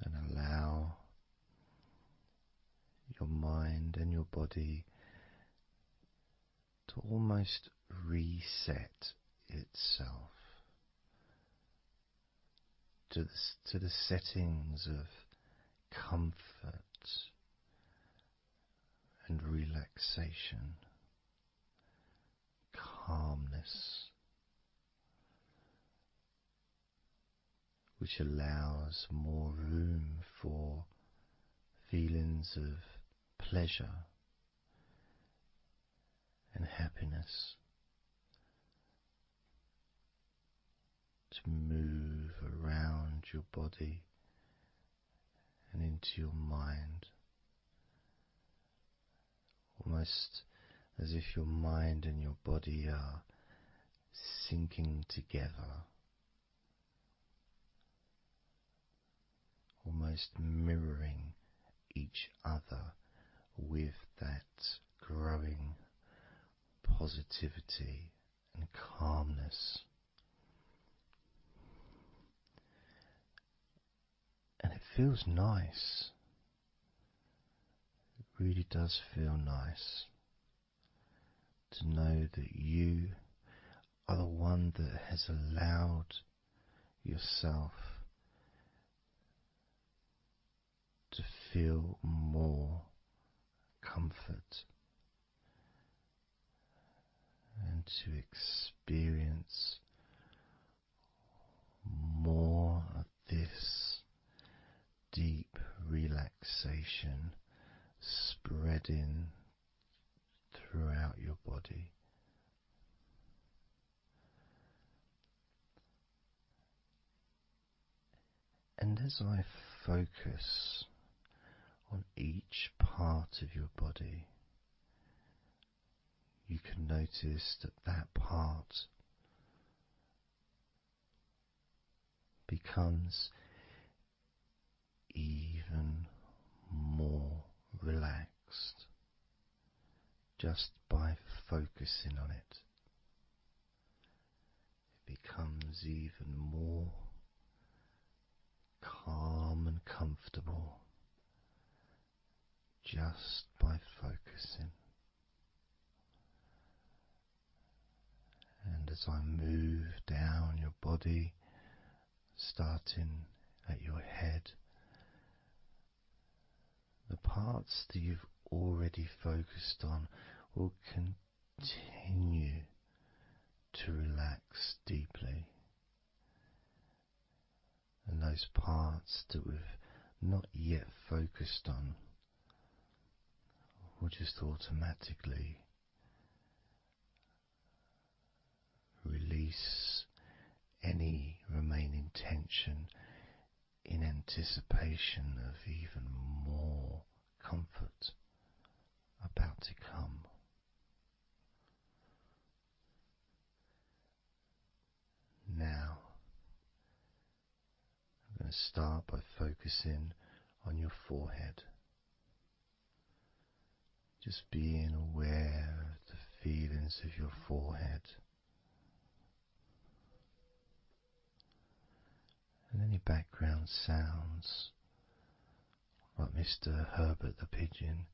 And allow your mind and your body to almost reset itself to the settings of comfort and relaxation, calmness, which allows more room for feelings of pleasure and happiness to move around your body and into your mind, almost as if your mind and your body are syncing together, almost mirroring each other with that growing positivity and calmness. And it feels nice. It really does feel nice. to know that you are the one that has allowed yourself to feel more comfort and to experience more of this deep relaxation spreading throughout your body. And as I focus on each part of your body, you can notice that that part becomes even more relaxed just by focusing on it. It becomes even more calm and comfortable just by focusing. And as I move down your body, starting at your head, the parts that you've already focused on will continue to relax deeply. And those parts that we've not yet focused on will just automatically release any remaining tension in anticipation of even more comfort about to come. Now, I'm going to start by focusing on your forehead. Just being aware of the feelings of your forehead. And any background sounds, like Mr. Herbert the pigeon,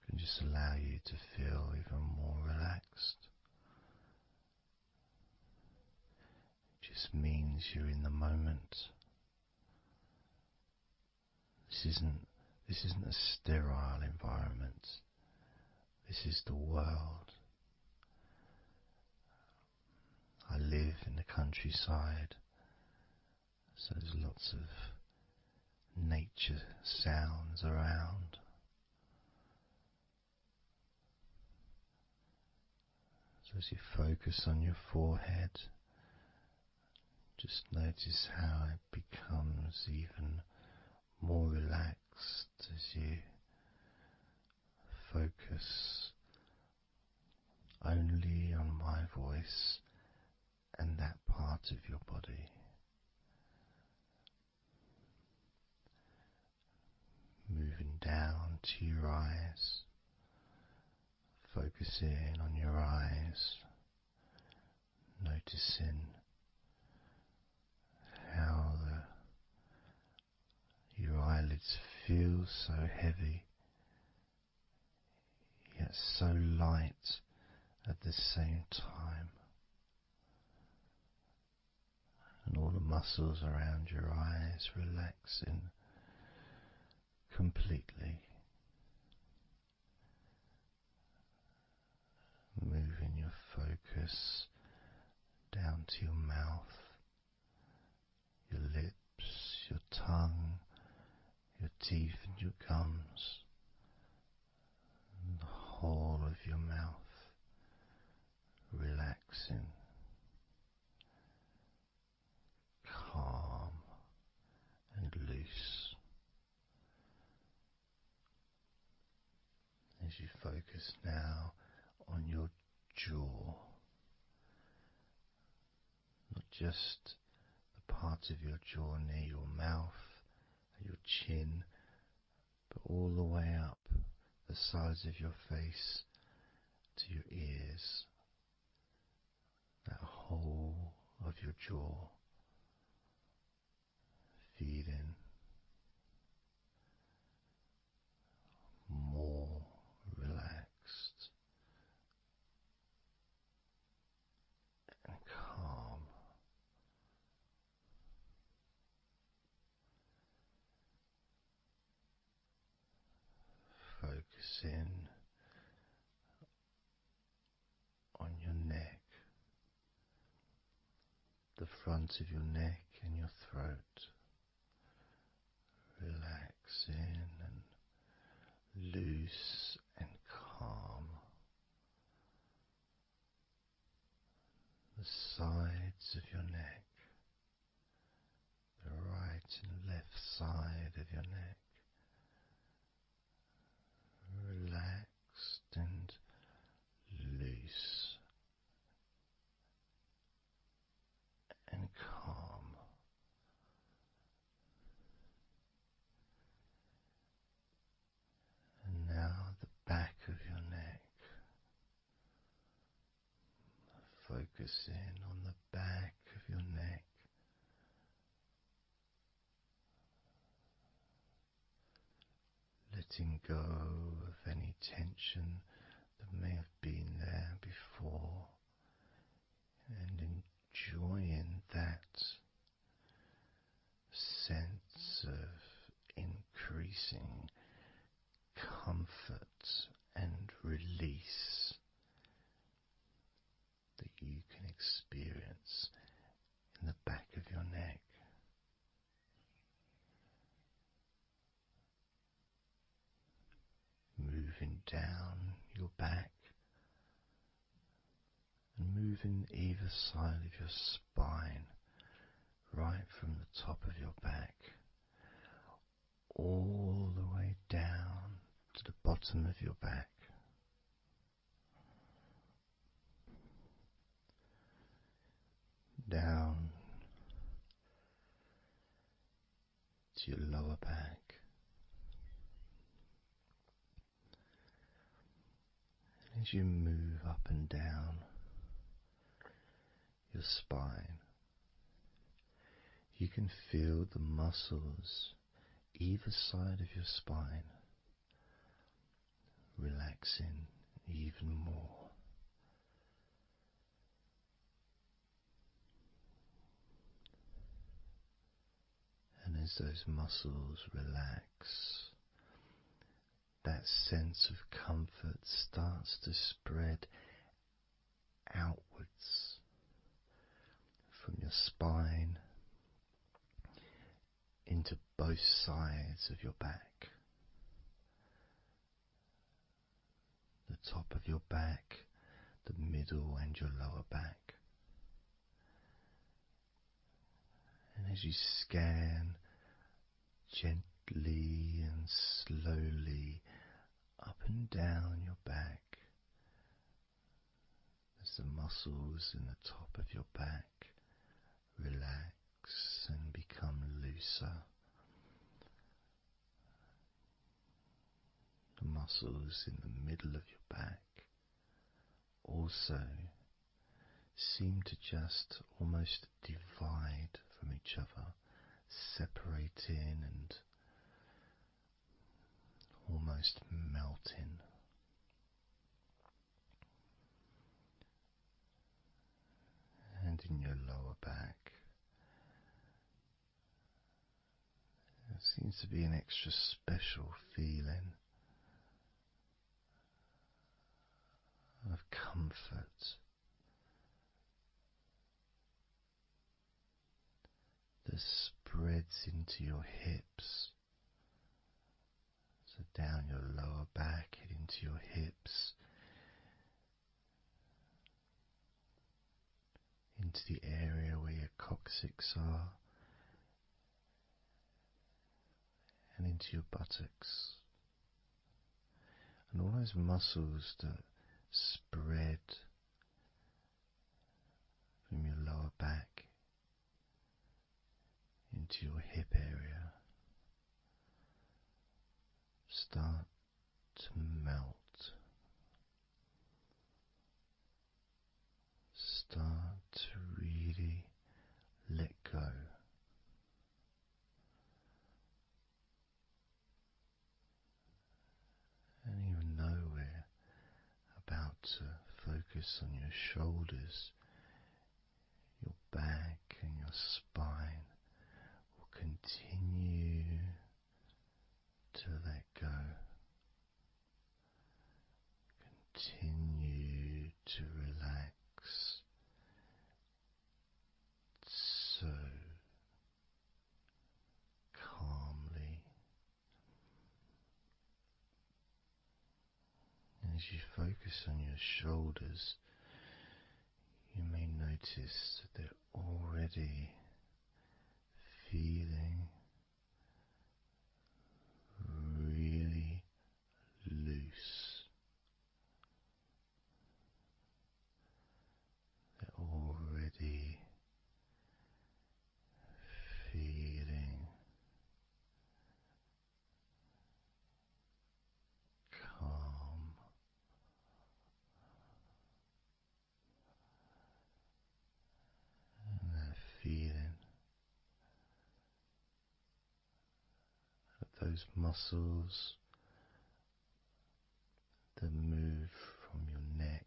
can just allow you to feel even more relaxed. It just means you're in the moment. This isn't a sterile environment. This is the world. I live in the countryside, so there's lots of nature sounds around. So as you focus on your forehead, just notice how it becomes even more relaxed as you focus only on my voice and that part of your body. Moving down to your eyes, focusing on your eyes, noticing how your eyelids feel so heavy, yet so light at the same time. And all the muscles around your eyes relaxing completely. Moving your focus down to your mouth, your lips, your tongue, your teeth and your gums, and the whole of your mouth relaxing, calm and loose. As you focus now on your jaw, not just the part of your jaw near your mouth, your chin, but all the way up the sides of your face to your ears, that whole of your jaw feeling more relaxed front of your neck and your throat. Relaxing and loose and calm. The sides of your neck, the right and left side of your neck, relaxed and loose and calm. And now the back of your neck. Focus in on the back of your neck. Letting go of any tension that may have been there before, and enjoying that sense of increasing comfort and release that you can experience in the back of your neck. Moving down your back and moving either side of your spine, right from the top of your back all the way down to the bottom of your back. Down to your lower back. As you move up and down your spine, you can feel the muscles either side of your spine relaxing even more. And as those muscles relax, that sense of comfort starts to spread outwards from your spine into both sides of your back. The top of your back, the middle and your lower back. And as you scan gently and slowly up and down your back, as the muscles in the top of your back relax and become looser, the muscles in the middle of your back also seem to just almost divide from each other, separating and almost melting. And in your lower back, there seems to be an extra special feeling of comfort that spreads into your hips. So down your lower back and into your hips, into the area where your coccyx are, and into your buttocks. And all those muscles that spread from your lower back into your hip area start to melt, start to really let go. And even though we're about to focus on your shoulders, your back and your spine will continue to let go. Continue to relax as you focus on your shoulders, you may notice that they're already feeling really loose. They're already feeling calm and that feeling of those muscles that move from your neck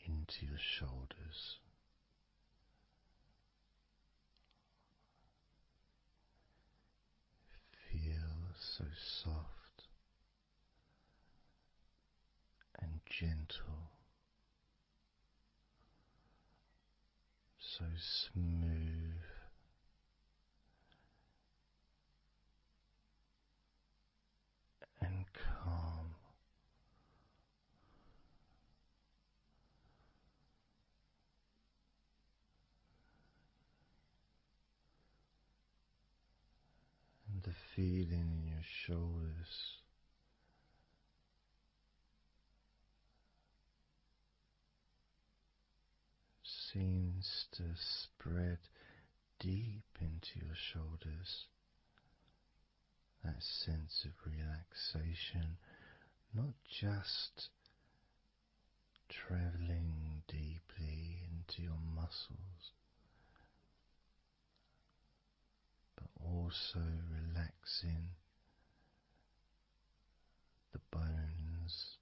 into your shoulders. Feel so soft and gentle, so smooth and calm. And the feeling in your shoulders seems to spread deep into your shoulders. That sense of relaxation, not just traveling deeply into your muscles, but also relaxing the bones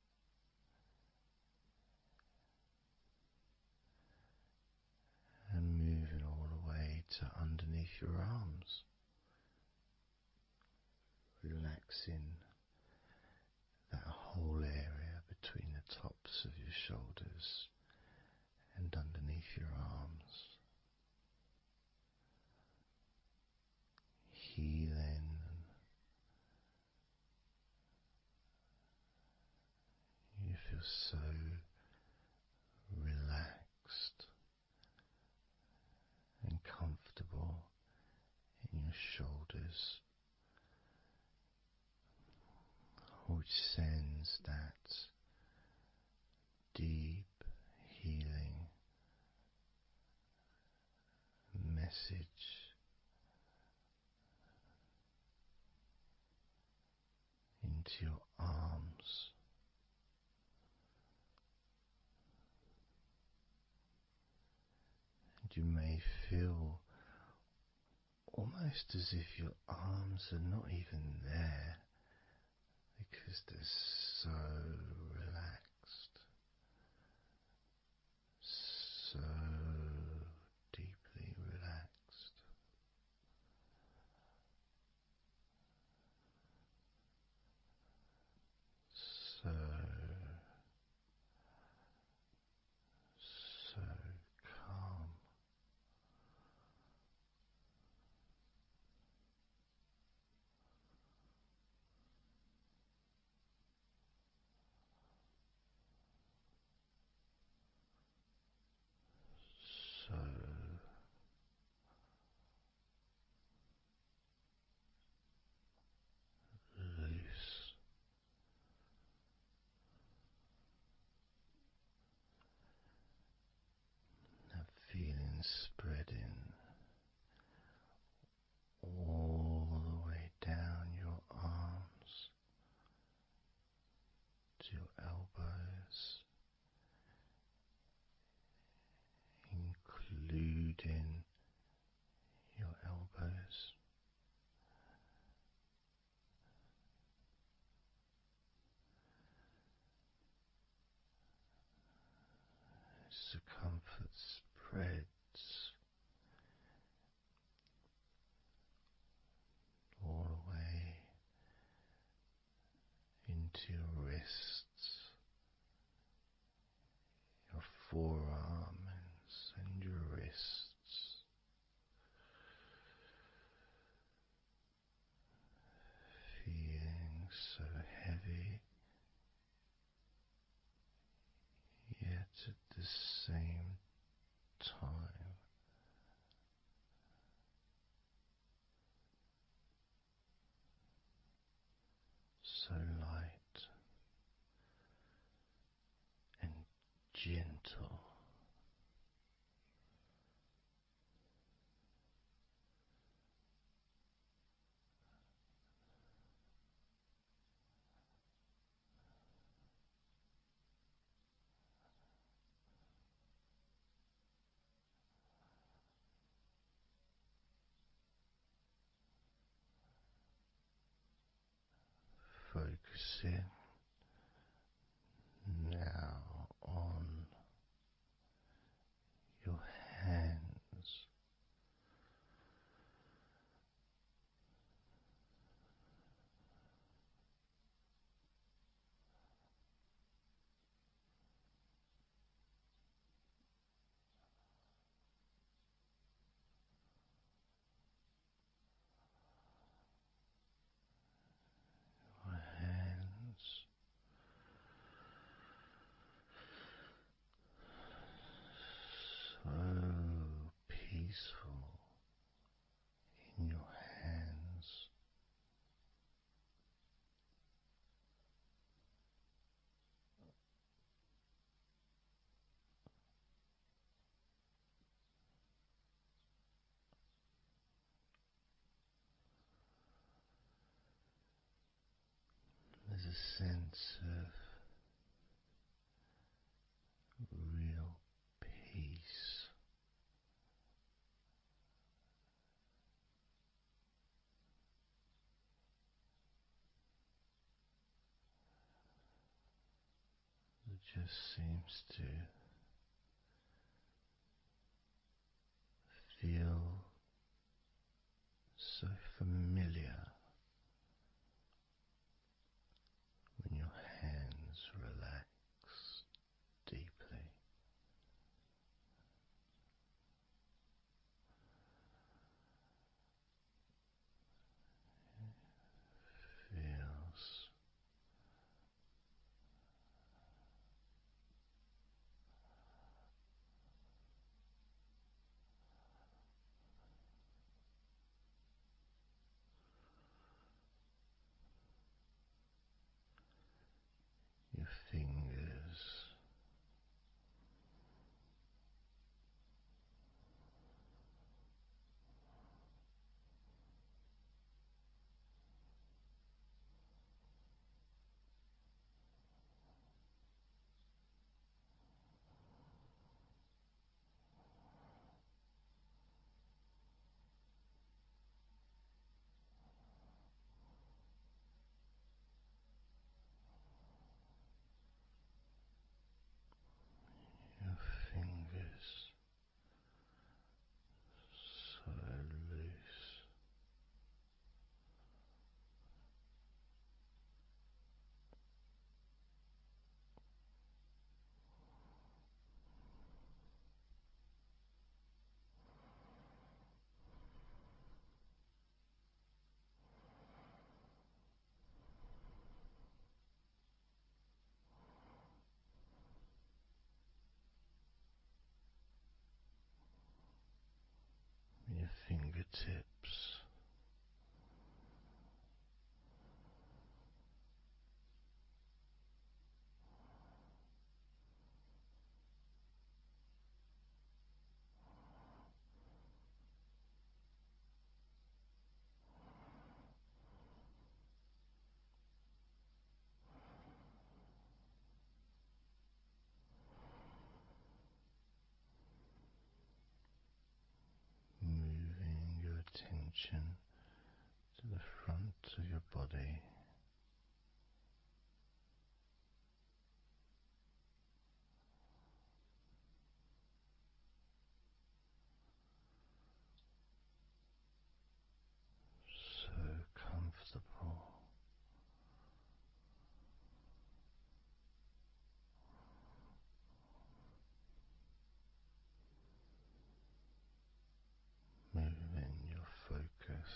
and moving all the way to underneath your arms, relaxing that whole area between the tops of your shoulders and underneath your arms, healing. You feel so relaxed and comfortable in your shoulders, which sends that deep healing message into your arms. And you may feel almost as if your arms are not even there because they're so relaxed, so deeply relaxed. So, so calm. So loose. That feeling spreading all the way down your arms to your elbows, including your elbows. Circumference spreads all the way into your wrists, your forearms and your wrists, feeling so heavy at the same time. So light and gentle. Focusing now on your hands. Your hands so peaceful in your hands. There's a sense of real peace that just seems to feel so familiar when your hands relax deeply. Feels your fingers your fingers so loose, your fingertips moving your attention to the front of your body, so comfortable. Moving your focus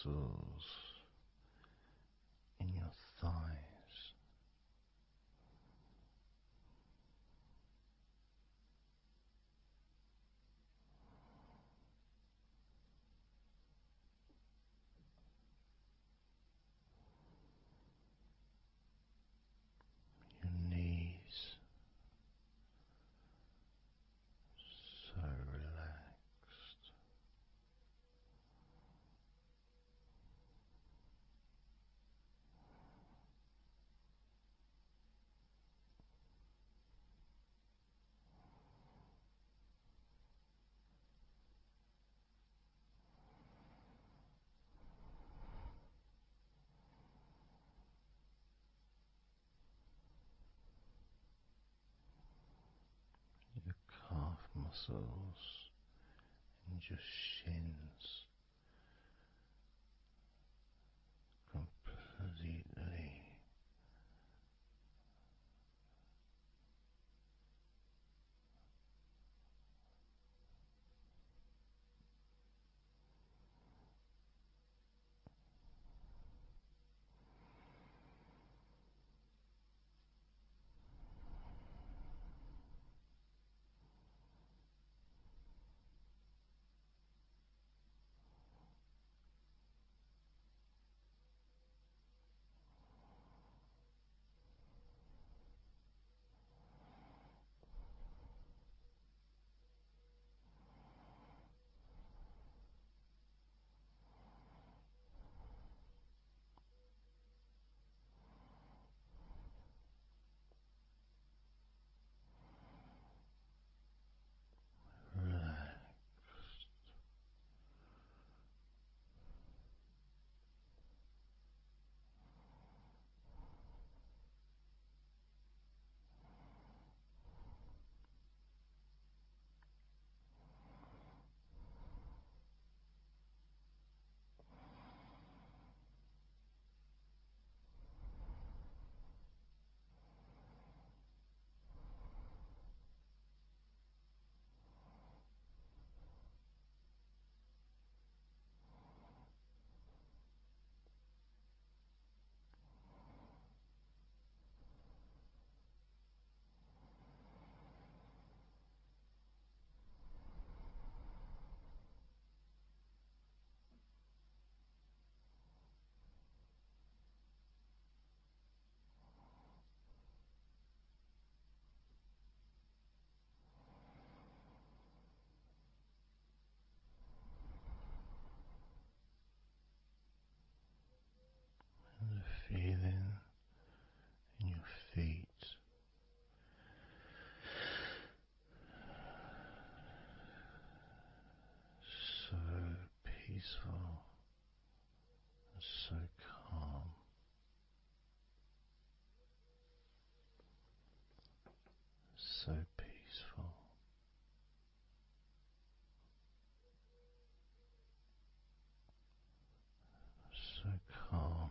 muscles in your thighs. Your knees, so relaxed. Your calf muscles and your shins completely relaxed. And the feeling in your feet, so peaceful and so calm, so peaceful, so calm.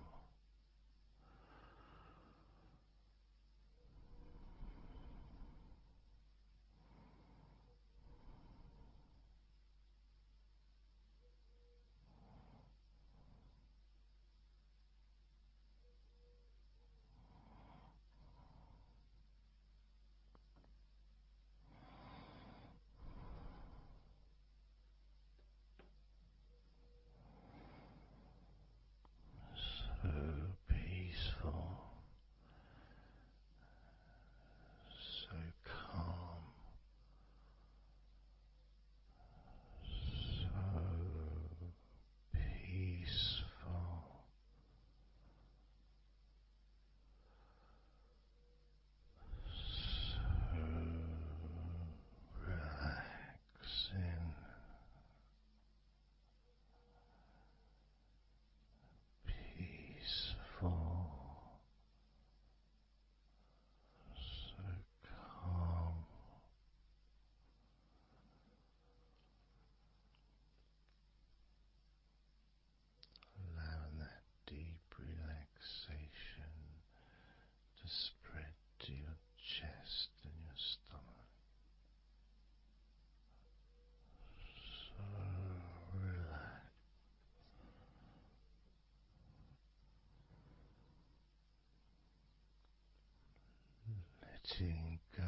letting go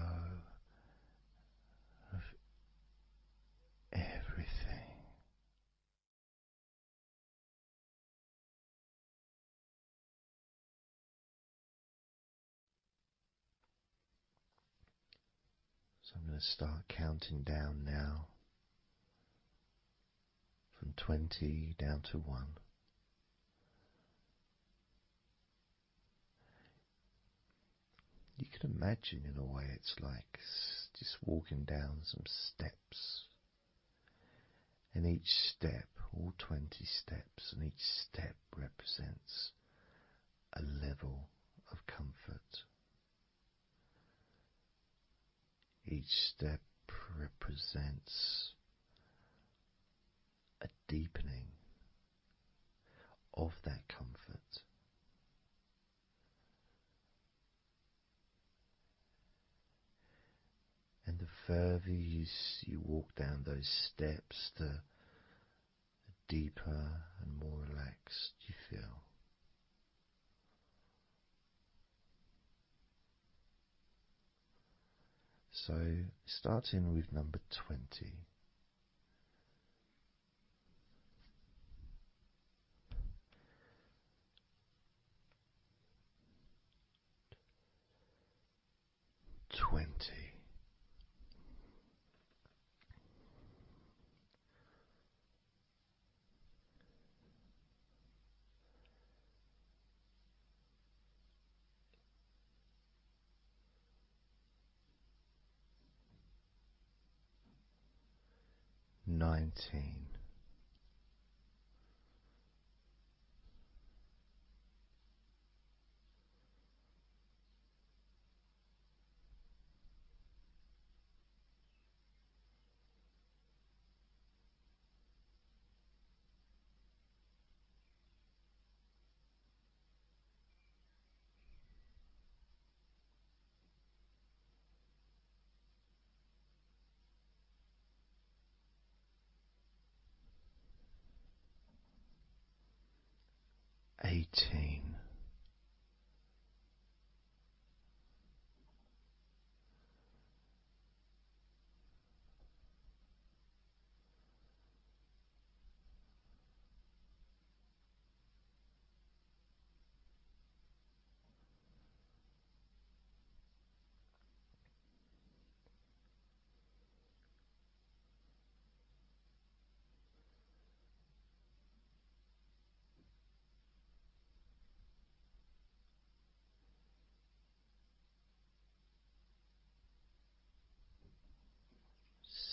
of everything. So I'm going to start counting down now from 20 down to 1. You can imagine, in a way, it's like just walking down some steps. And each step, all 20 steps, and each step represents a level of comfort. Each step represents a deepening of that comfort. And the further you walk down those steps, the deeper and more relaxed you feel. So, starting with number 20. Nineteen. 18.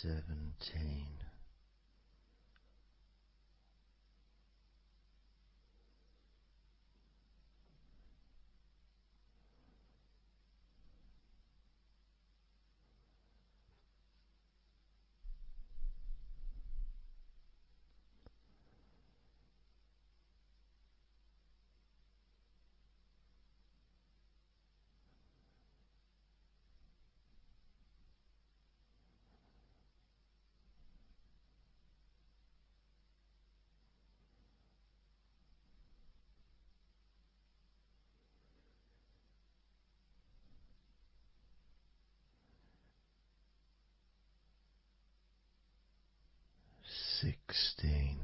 17. 16.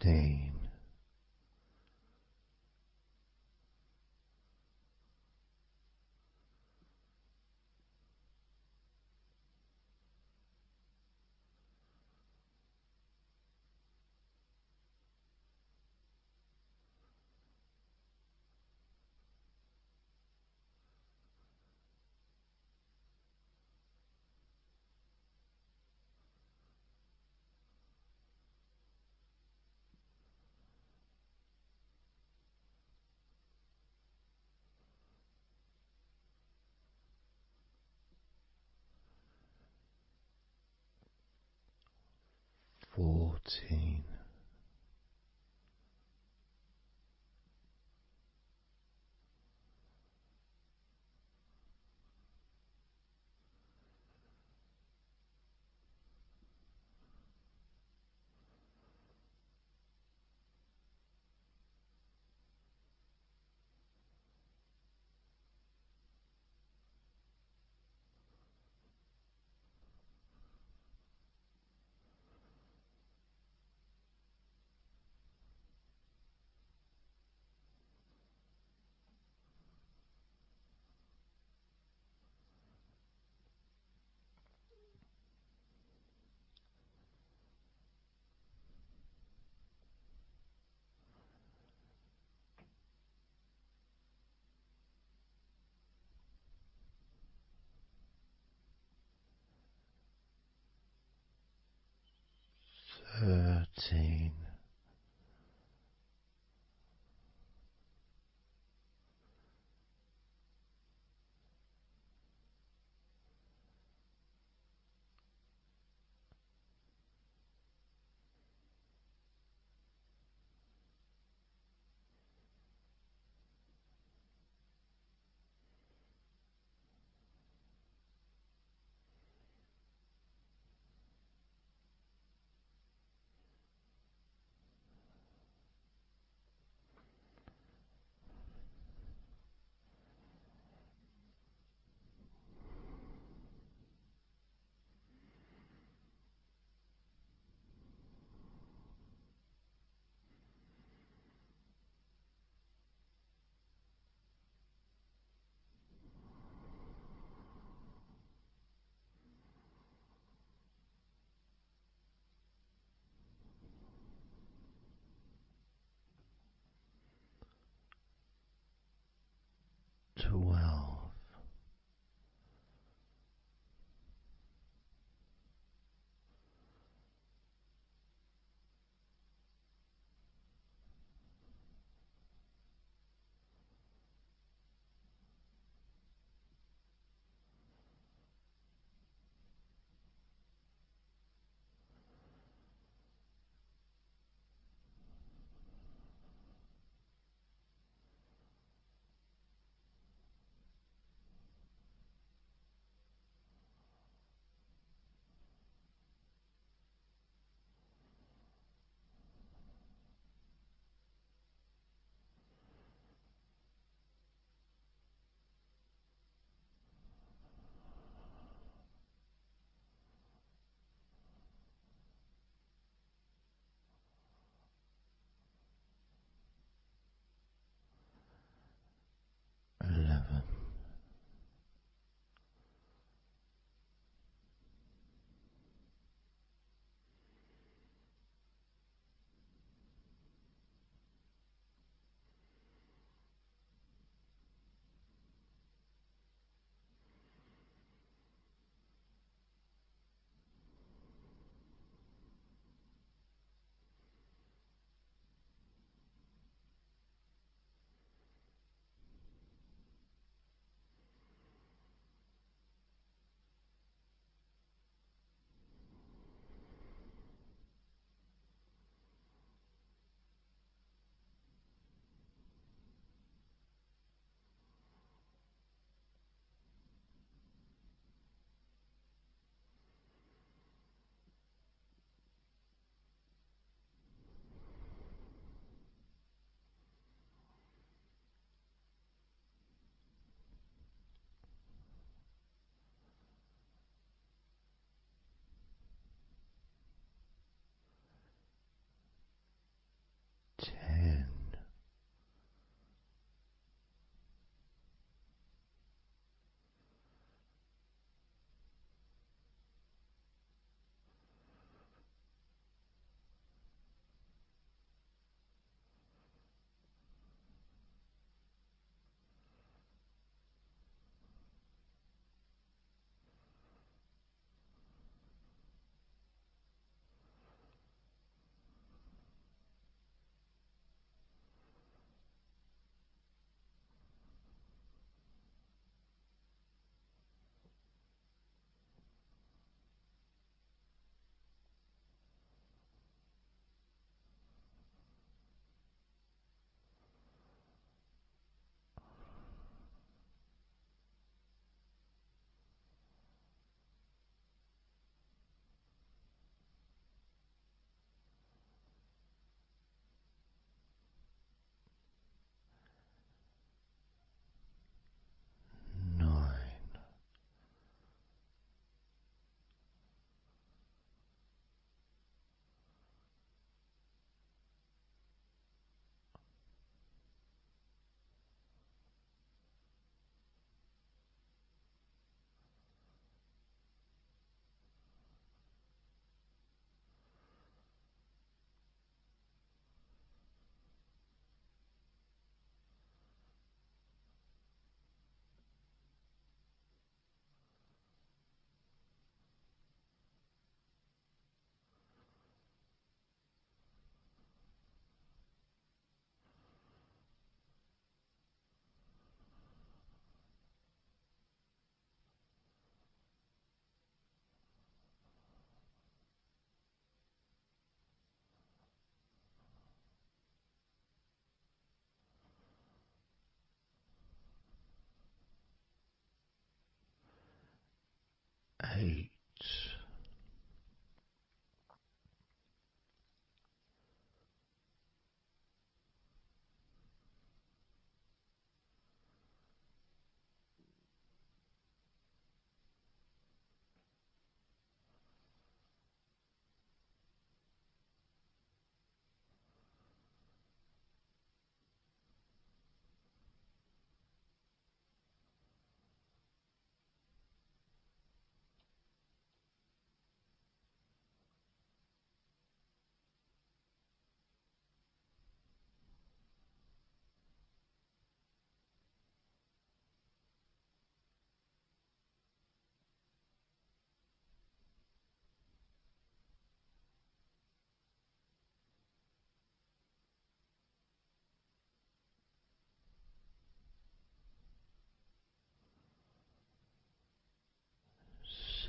15. 14. 13. 12. 11.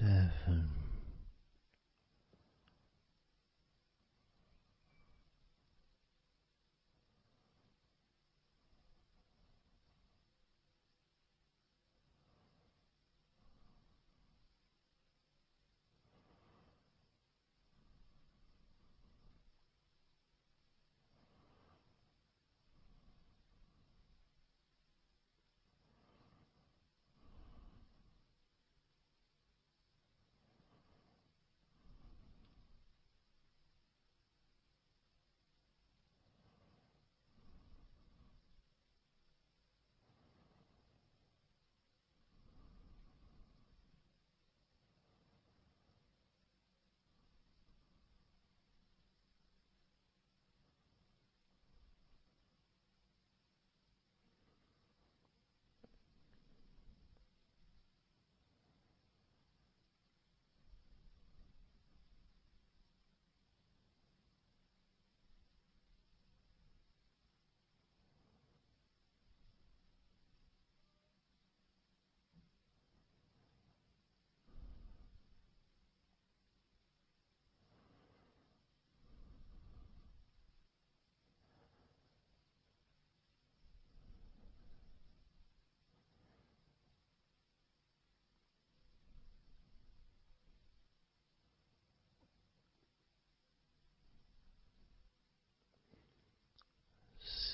7.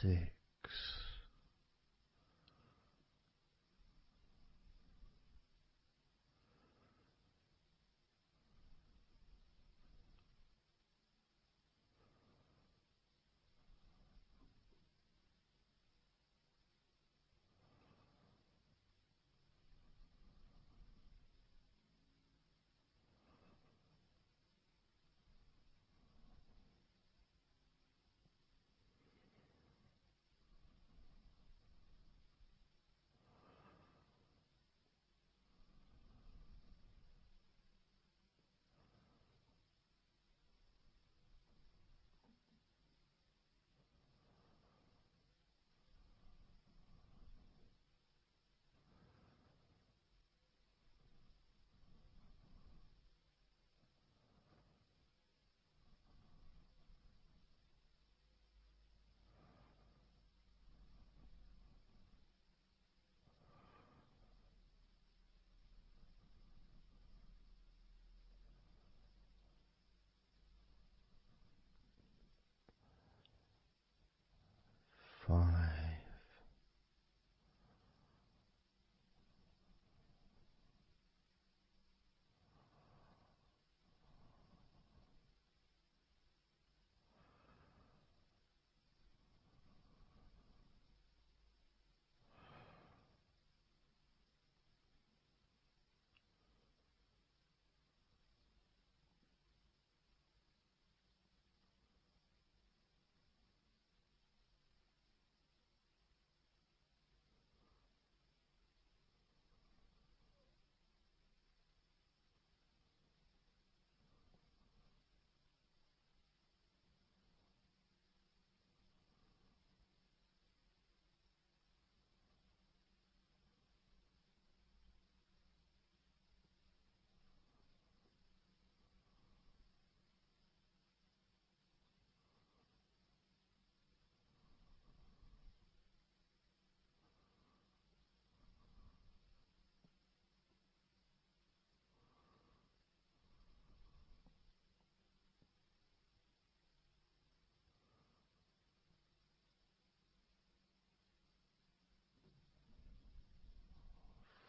6. 5. 4.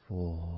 5.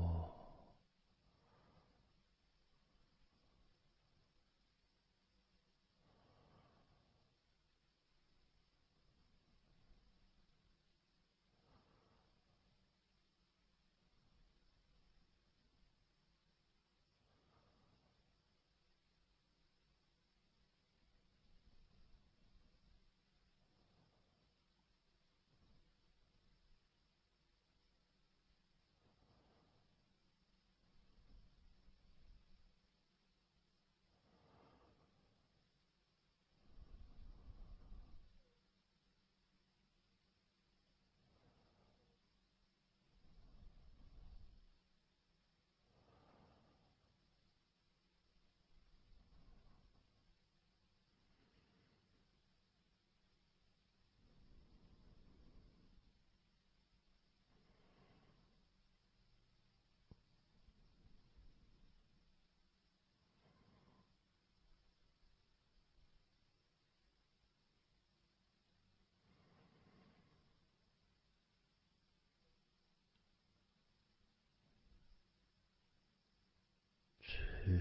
2.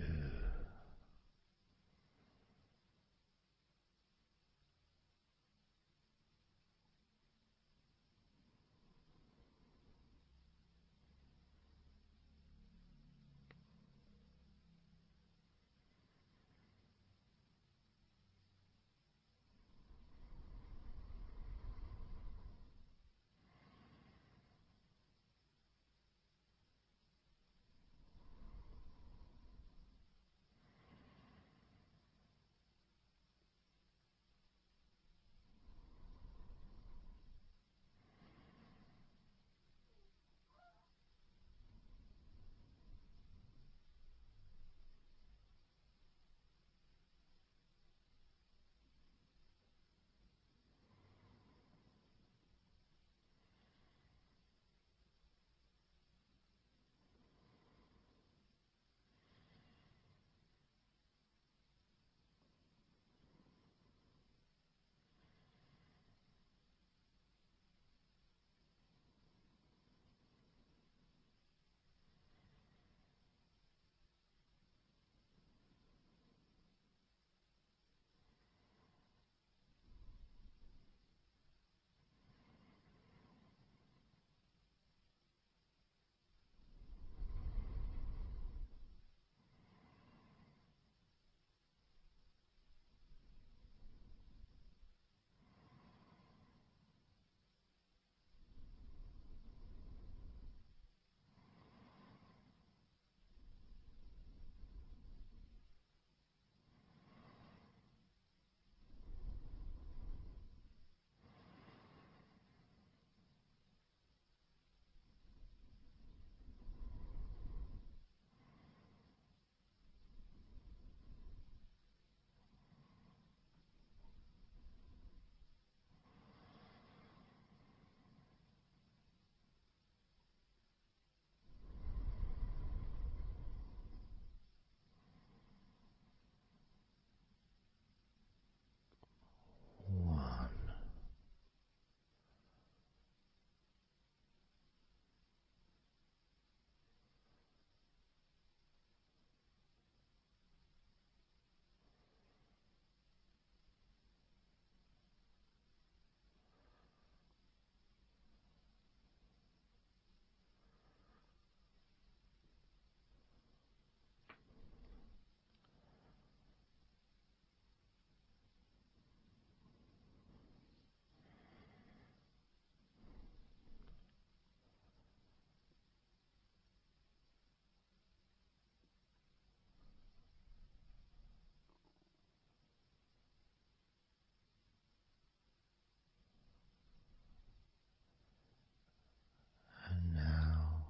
And now,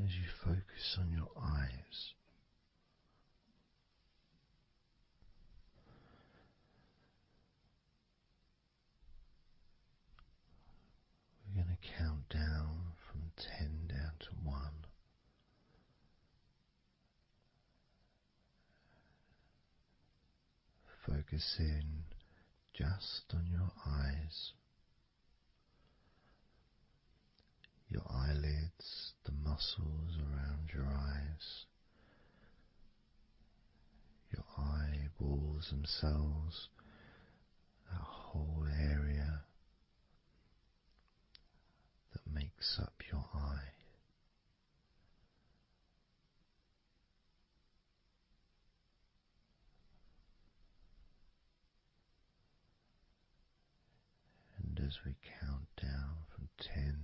as you focus on your eyes, we're going to count down from 10 down to 1. Focus in just on your eyes, your eyelids, the muscles around your eyes, your eyeballs themselves, that whole area that makes up your eye. And as we count down from 10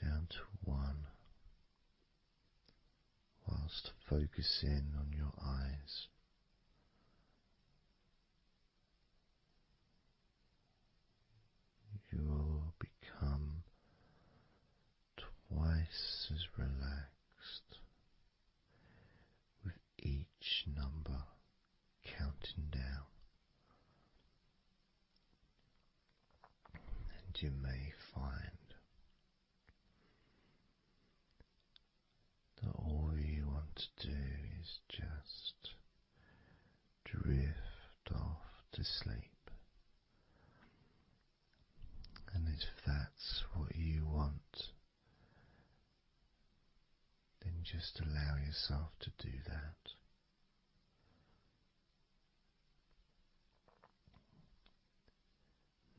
down to 1, whilst focusing on your eyes, you will become twice as relaxed with each number counting down. And you may find that all you want to do is just drift off to sleep. And if that's what you want, just allow yourself to do that.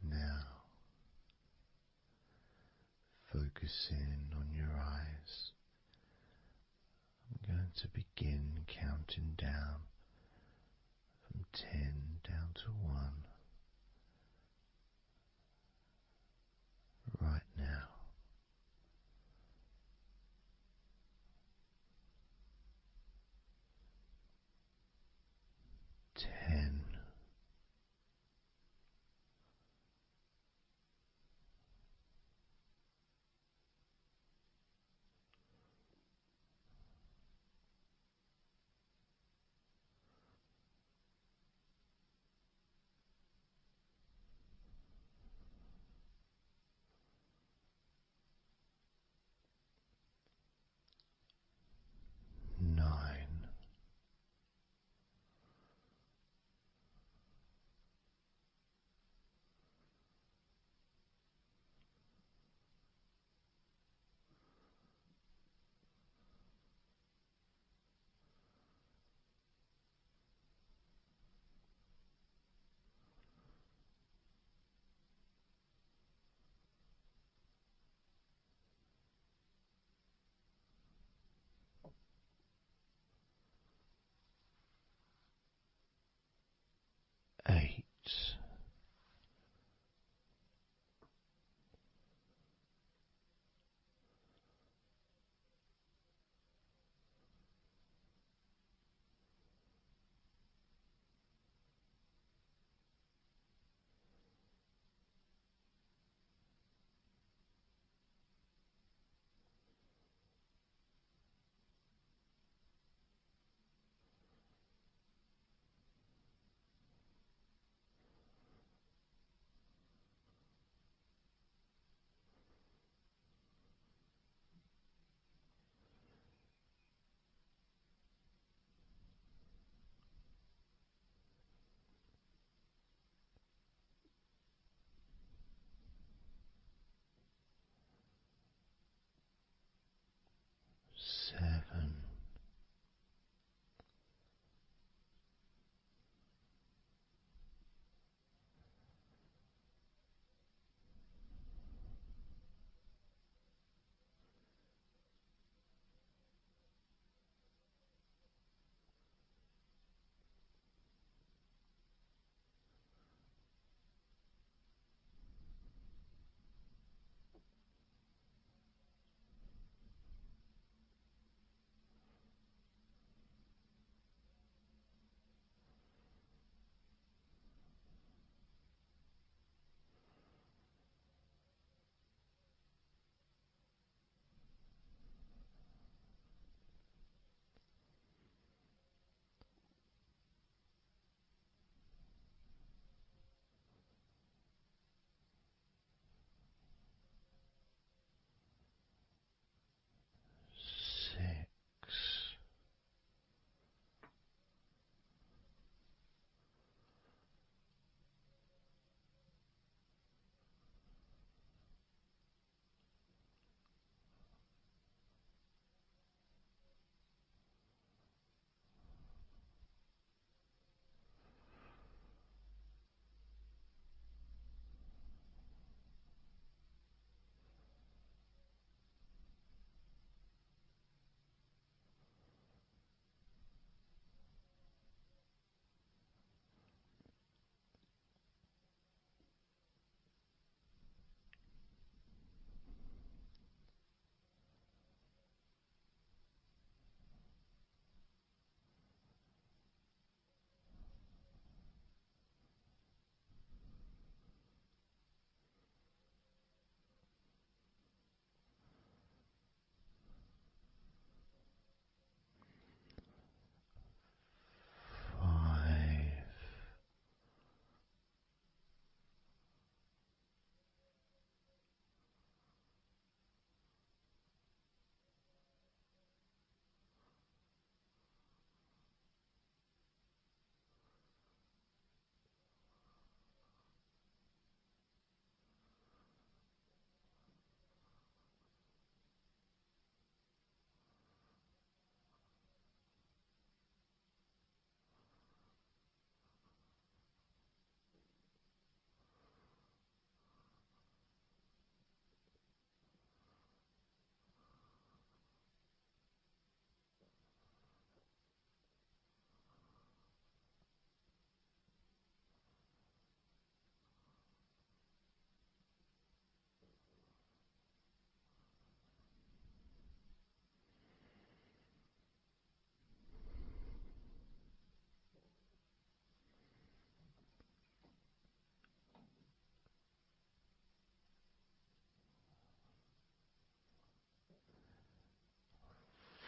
Now, focusing on your eyes, I'm going to begin counting down from 10 down to 1 right now. 10. 9.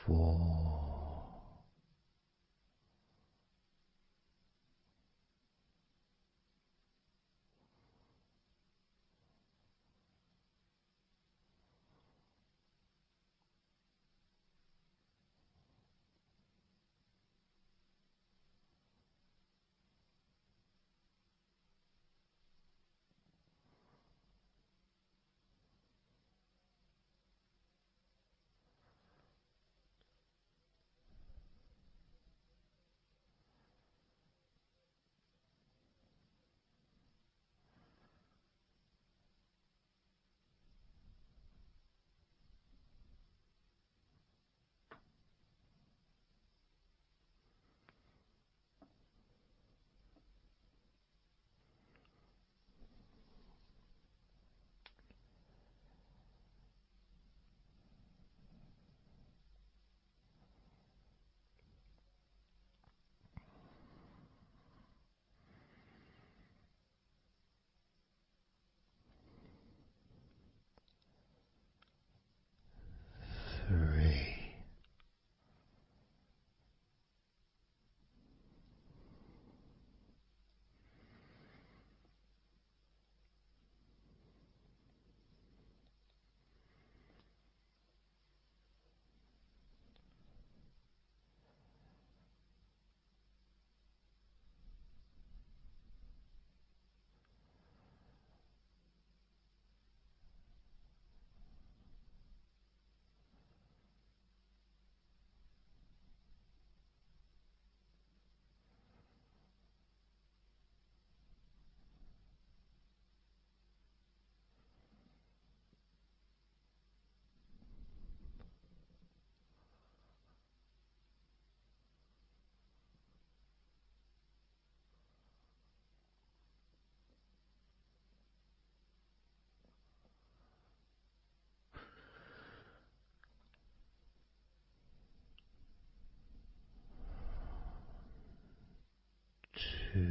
4, 3. Two,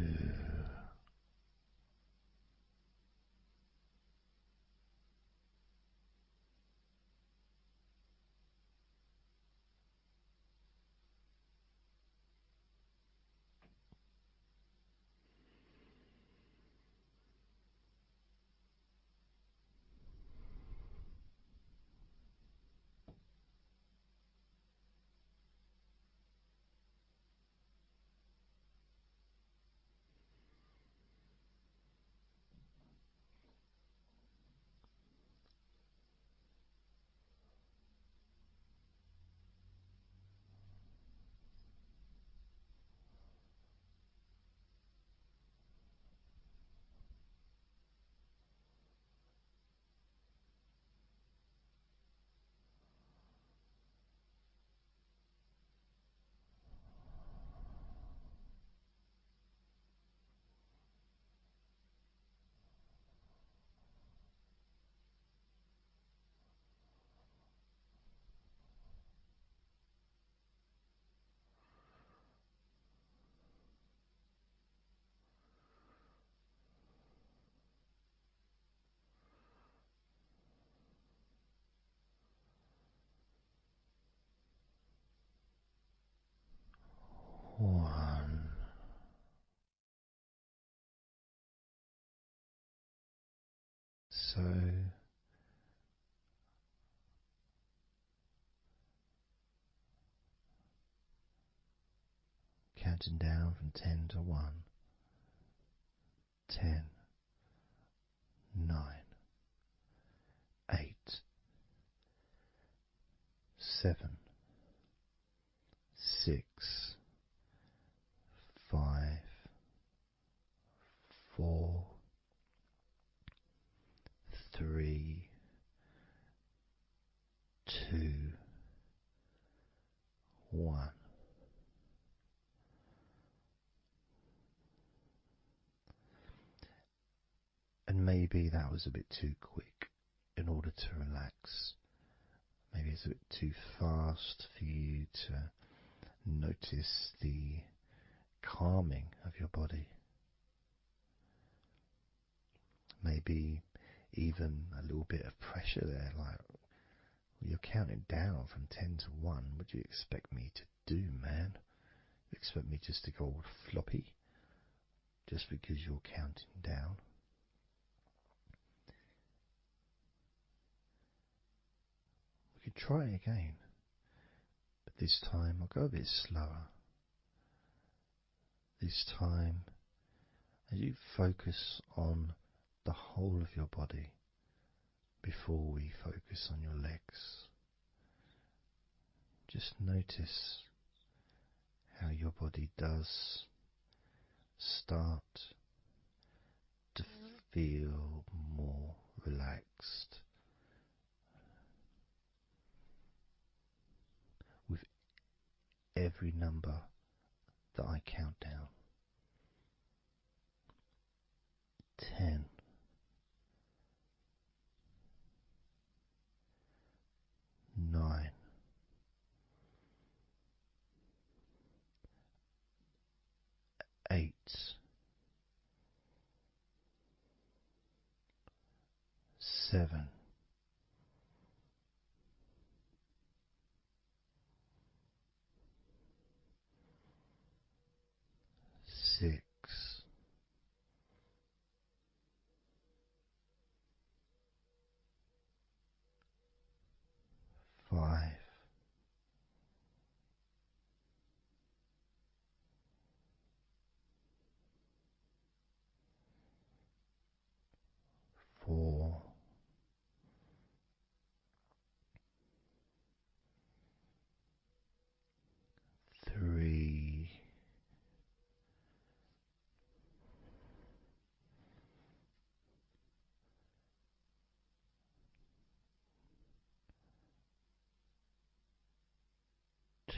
1. So counting down from 10 to 1. 10, 9, 8, 7, 6, 5, 4, 3, 2, 1. And maybe that was a bit too quick in order to relax. Maybe it's a bit too fast for you to notice the calming of your body. Maybe even a little bit of pressure there, like You're counting down from 10 to 1. What do you expect me to do, man? You expect me just to go all floppy just because you're counting down? We could try again, but this time I'll go a bit slower. This time, as you focus on the whole of your body before we focus on your legs, just notice how your body does start to feel more relaxed with every number that I count down. 10, 9, 8, 7, 6, 5, 4, 3, 2,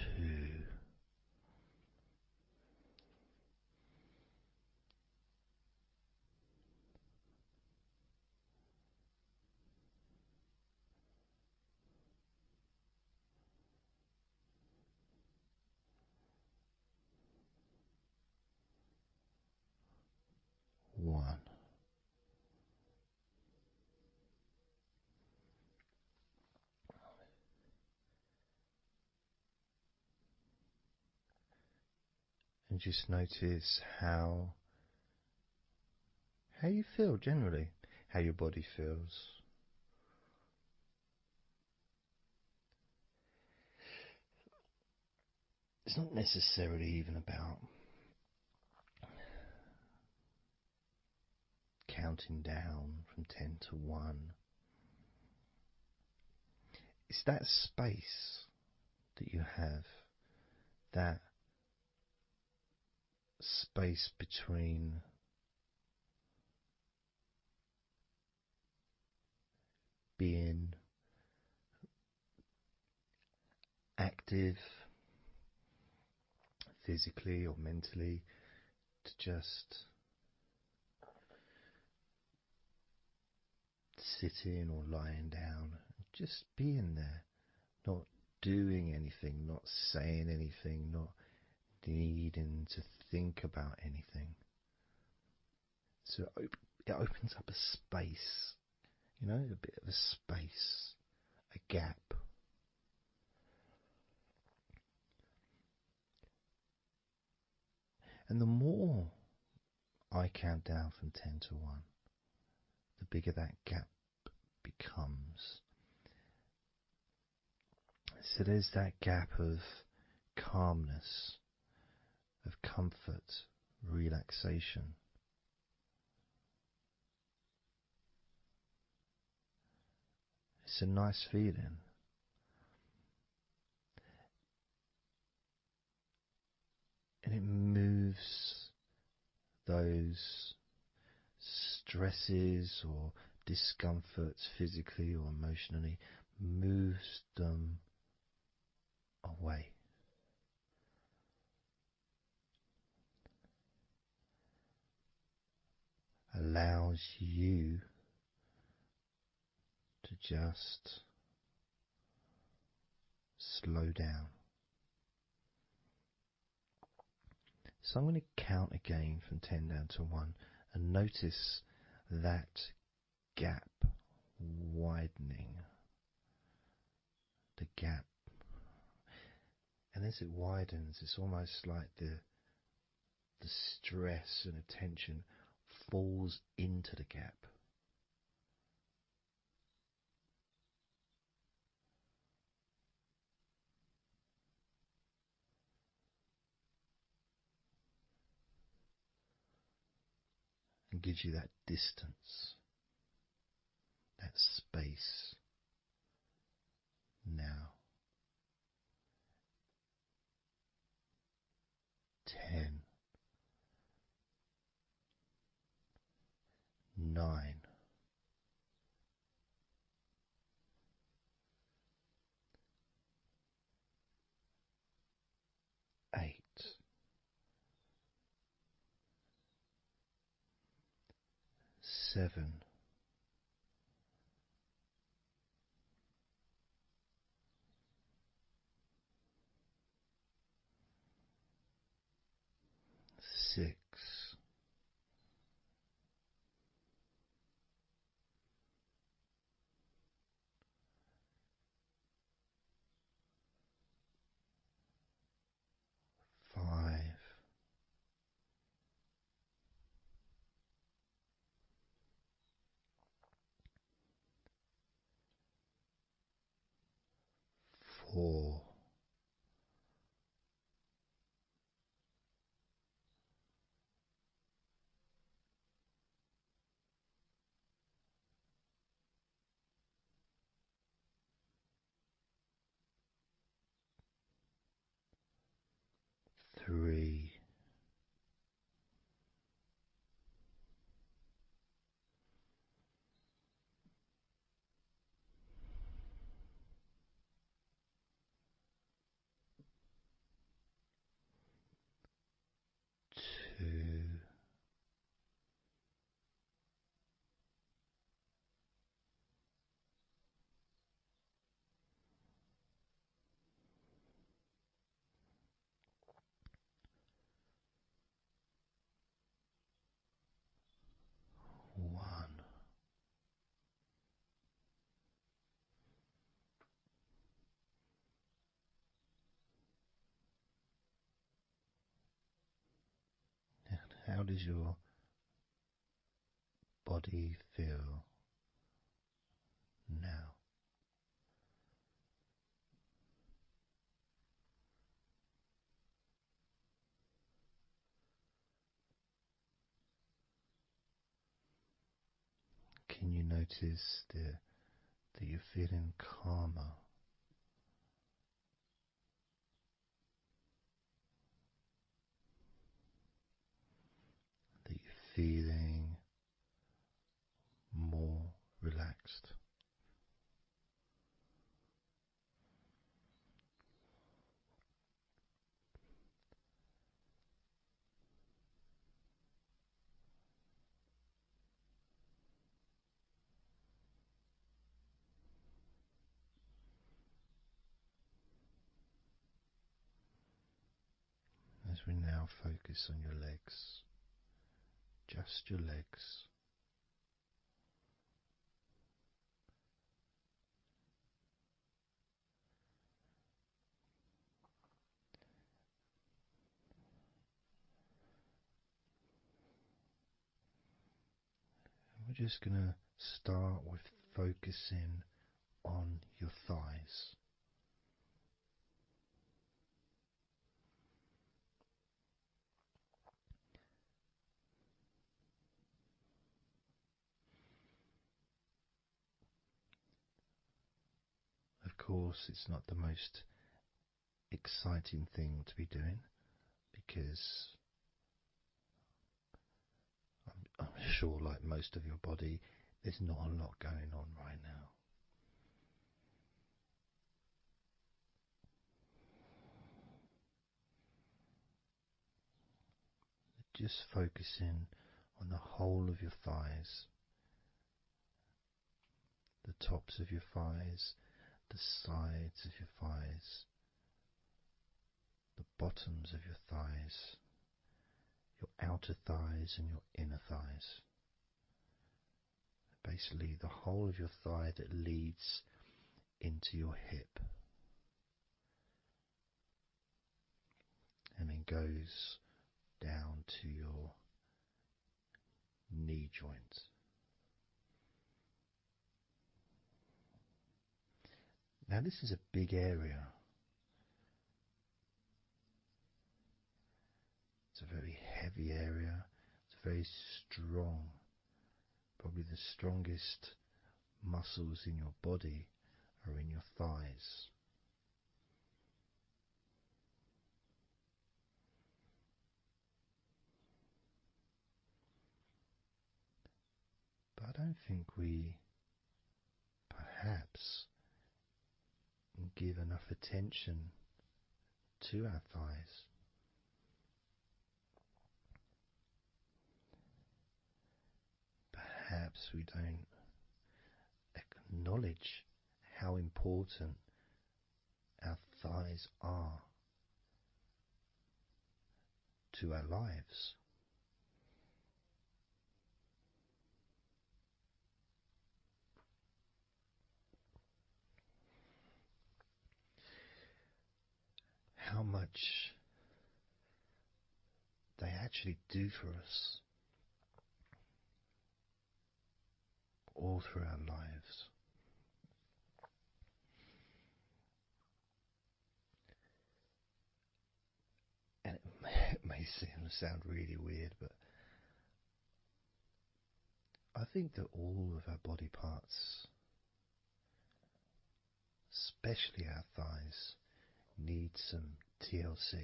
1. And just notice how you feel generally, how your body feels. It's not necessarily even about counting down from 10 to 1. It's that space that you have, that space between being active physically or mentally to just sitting or lying down, just being there, not doing anything, not saying anything, not needing to think about anything. So it opens up a space, a bit of a space, a gap. And the more I count down from 10 to 1, the bigger that gap becomes. So there's that gap of calmness, of comfort, relaxation. It's a nice feeling. And it moves those stresses or discomforts physically or emotionally, moves them away. Allows you to just slow down. So I'm going to count again from 10 down to 1 and notice that gap widening. the gap. And as it widens, it's almost like the stress and attention falls into the gap. And gives you that distance, that space. Now, 10, 9, 8, 7, 6, 5, 4, 3, 2, 1. How does your body feel now? Can you notice that you're feeling calmer? That you're feeling more relaxed? As we now focus on your legs, just your legs. We're just going to start with focusing on your thighs. Of course, it's not the most exciting thing to be doing because I'm sure, like most of your body, there's not a lot going on right now. Just focusing on the whole of your thighs, the tops of your thighs, the sides of your thighs, the bottoms of your thighs, your outer thighs and your inner thighs. Basically, the whole of your thigh that leads into your hip. and then goes down to your knee joint. Now this is a big area. It's a very heavy area. It's very strong. Probably the strongest muscles in your body are in your thighs. But I don't think we perhaps give enough attention to our thighs. Perhaps we don't acknowledge how important our thighs are to our lives. How much they actually do for us all through our lives. And it may sound really weird, but I think that all of our body parts, especially our thighs, need some TLC.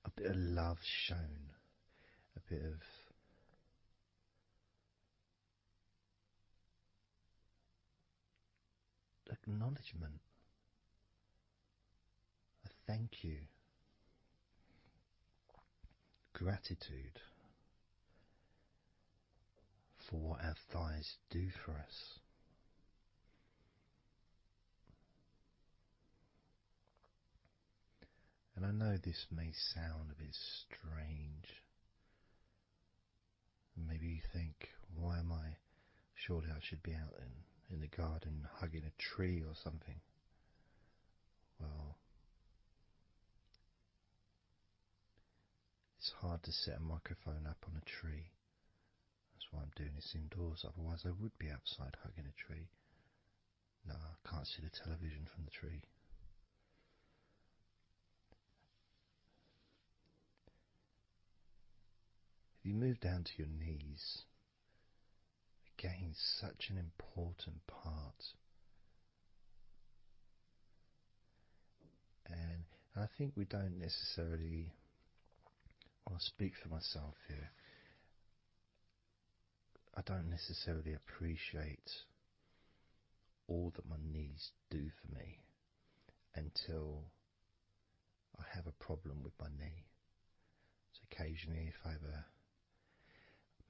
A bit of love shown, a bit of acknowledgement, a thank you, gratitude for what our thighs do for us. And I know this may sound a bit strange. Maybe you think, why am I? Surely I should be out in the garden hugging a tree or something. Well, it's hard to set a microphone up on a tree. That's why I'm doing this indoors. Otherwise I would be outside hugging a tree. No, I can't see the television from the tree. If you move down to your knees, again, such an important part. And I think we don't necessarily, I'll speak for myself here, I don't necessarily appreciate all that my knees do for me until I have a problem with my knee. So occasionally if I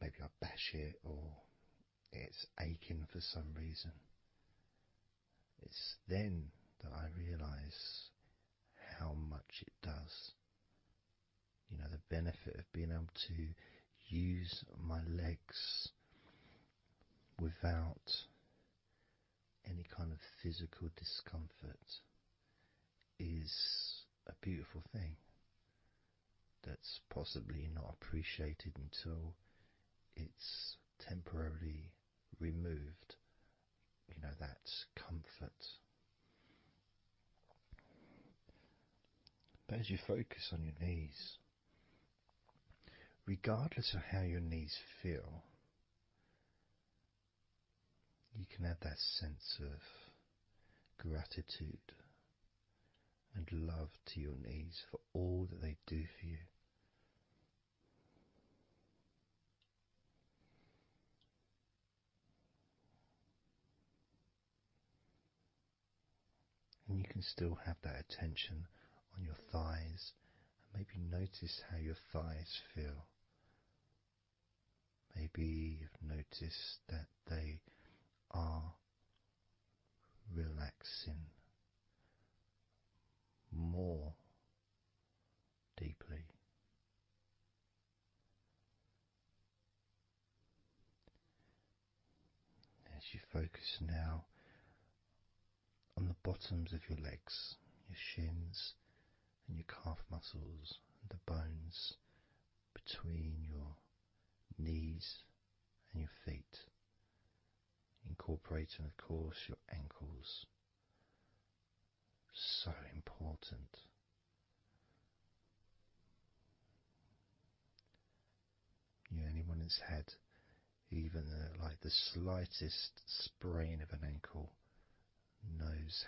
maybe I bash it or it's aching for some reason, it's then that I realise how much it does. You know, the benefit of being able to use my legs without any kind of physical discomfort is a beautiful thing that's possibly not appreciated until it's temporarily removed, you know, that comfort. But as you focus on your knees, regardless of how your knees feel, you can have that sense of gratitude and love to your knees for all that they do for you. And you can still have that attention on your thighs and maybe notice how your thighs feel. Maybe you've noticed that they are relaxing more deeply. As you focus now on the bottoms of your legs, your shins and your calf muscles, and the bones between your knees and your feet, incorporating, of course, your ankles. So important. Anyone that's had even like the slightest sprain of an ankle knows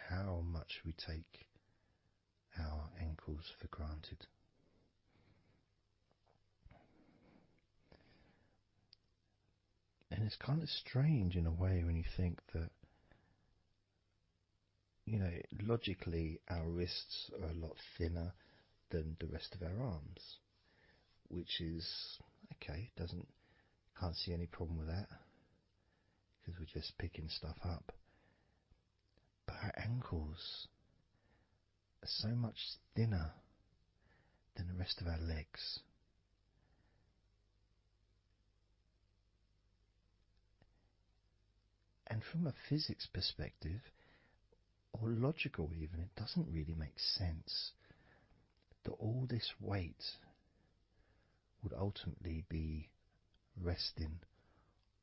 how much we take our ankles for granted. And it's kind of strange in a way when you think that, logically our wrists are a lot thinner than the rest of our arms, which is okay, can't see any problem with that because we're just picking stuff up. But our ankles are so much thinner than the rest of our legs. And from a physics perspective, or logical even, it doesn't really make sense that all this weight would ultimately be resting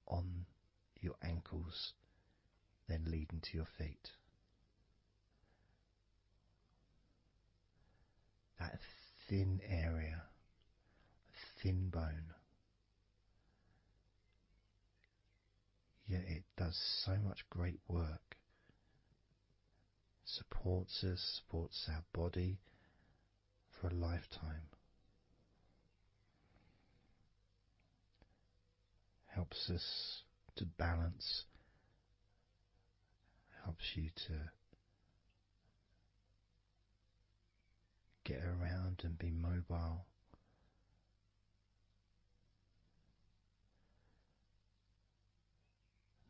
on your ankles, then leading to your feet. That thin area, thin bone, yet it does so much great work. Supports us, supports our body for a lifetime. Helps us to balance, helps you to get around and be mobile.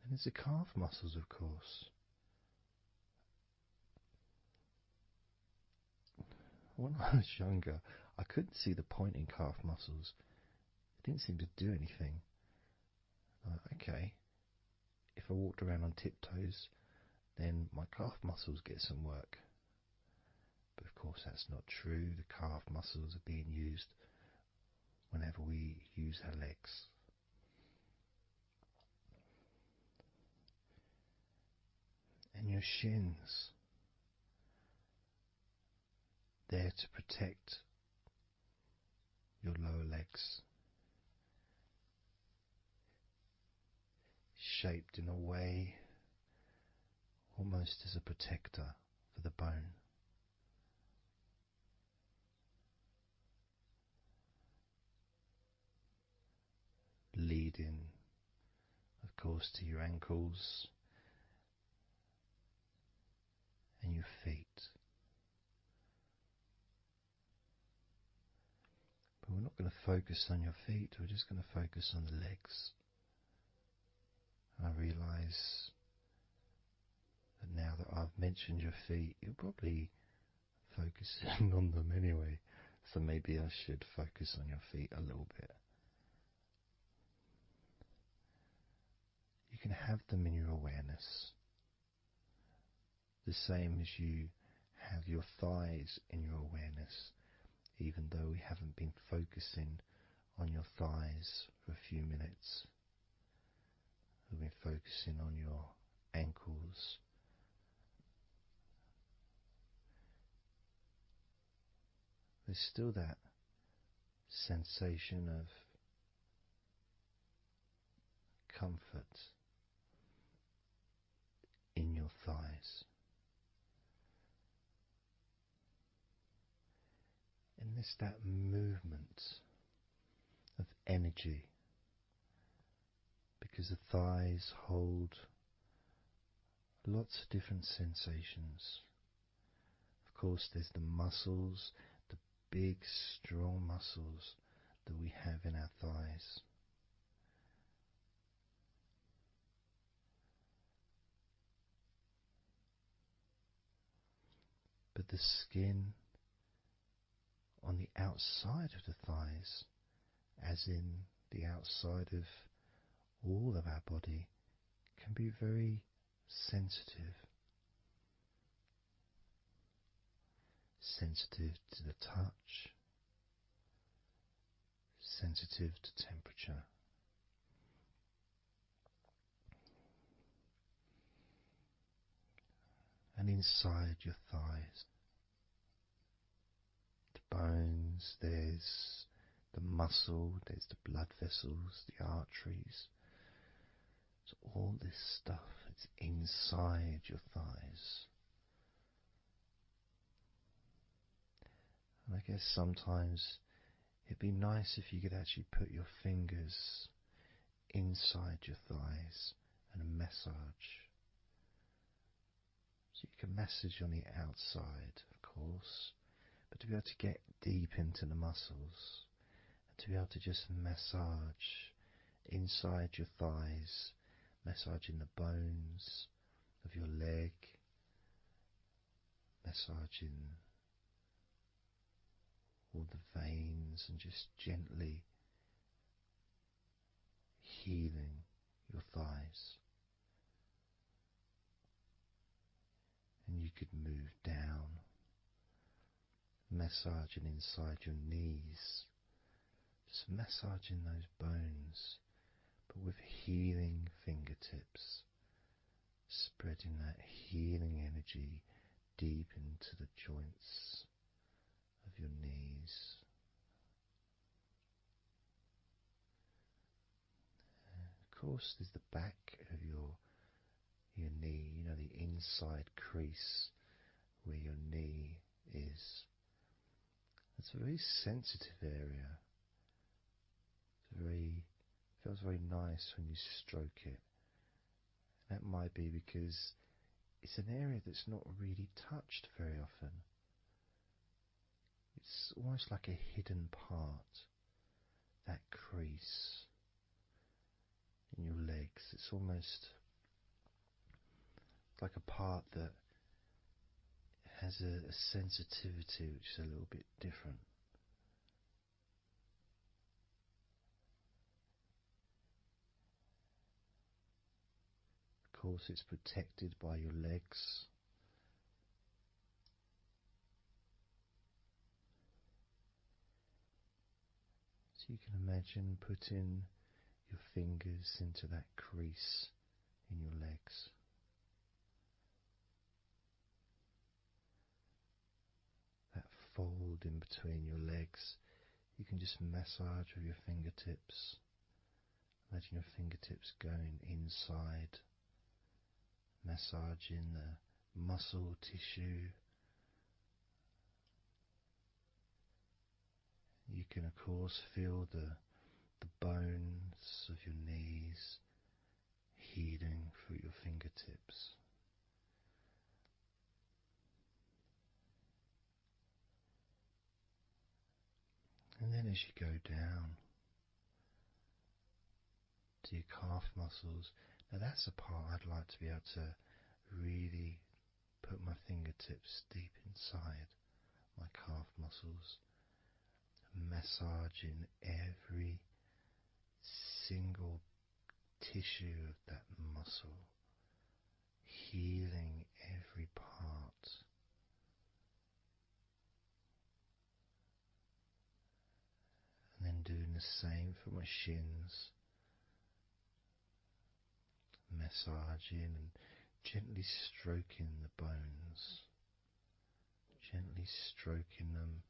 And there's the calf muscles, of course. When I was younger, I couldn't see the point in calf muscles. It didn't seem to do anything. Okay, if I walked around on tiptoes, then my calf muscles get some work. But of course that's not true. The calf muscles are being used whenever we use our legs. And your shins, there to protect your lower legs, shaped in a way almost as a protector for the bone. Leading, of course, to your ankles and your feet. But we're not going to focus on your feet, we're just going to focus on the legs. I realise that now that I've mentioned your feet, you're probably focusing on them anyway, so maybe I should focus on your feet a little bit. You can have them in your awareness, the same as you have your thighs in your awareness, even though we haven't been focusing on your thighs for a few minutes. We've been focusing on your ankles, there's still that sensation of comfort in your thighs. And there's that movement of energy, because the thighs hold lots of different sensations. Of course, there's the muscles, the big, strong muscles that we have in our thighs. But the skin on the outside of the thighs, as in the outside of all of our body, can be very sensitive. sensitive to the touch, sensitive to temperature. And inside your thighs, the bones, there's the muscle, there's the blood vessels, the arteries. So all this stuff, it's inside your thighs. And I guess sometimes it'd be nice if you could actually put your fingers inside your thighs and massage. So you can massage on the outside, of course, but to be able to get deep into the muscles, and to be able to just massage inside your thighs, massaging the bones of your leg, massaging all the veins, and just gently healing your thighs. And you could move down, massaging inside your knees, just massaging those bones, but with healing fingertips, spreading that healing energy deep into the joints of your knees. Of course, there's the back of your knee, you know, the inside crease where your knee is. It's a very sensitive area. Feels very nice when you stroke it. That might be because it's an area that's not really touched very often. It's almost like a hidden part, that crease in your legs. It's almost like a part that has a sensitivity which is a little bit different. Of course, it's protected by your legs. So you can imagine putting your fingers into that crease in your legs. That fold in between your legs, you can just massage with your fingertips. Imagine your fingertips going inside, massaging the muscle tissue. You can of course feel the bones of your knees healing through your fingertips. And then as you go down to your calf muscles, now that's a part I'd like to be able to really put my fingertips deep inside my calf muscles, massaging every single tissue of that muscle, healing every part. And then doing the same for my shins, massaging and gently stroking the bones, gently stroking them,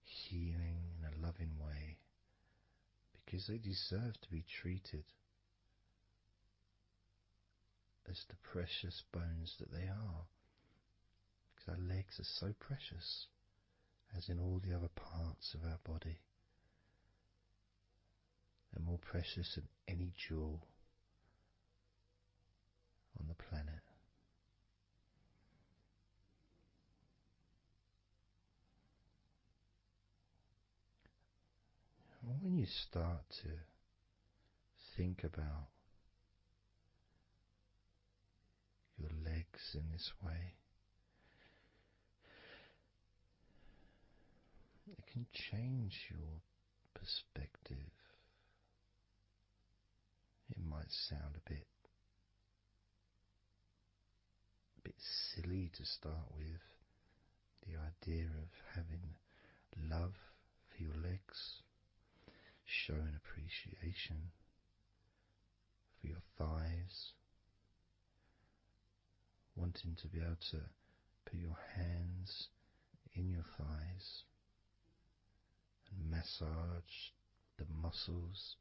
healing in a loving way, because they deserve to be treated as the precious bones that they are, because our legs are so precious, as in all the other parts of our body. They're more precious than any jewel on the planet. And when you start to think about your legs in this way, it can change your perspective. It might sound a bit silly to start with, The idea of having love for your legs, showing appreciation for your thighs, wanting to be able to put your hands in your thighs and massage the muscles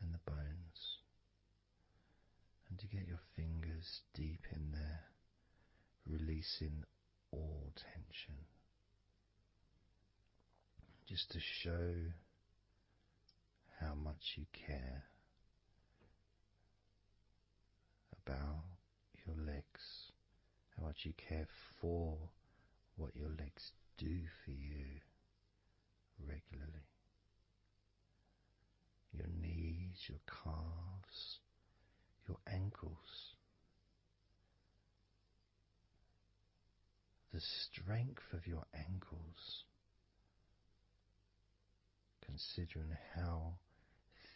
and the bones, and to get your fingers deep in there, releasing all tension, just to show how much you care about your legs, how much you care for what your legs do for you regularly. Your knees, your calves, your ankles. The strength of your ankles, considering how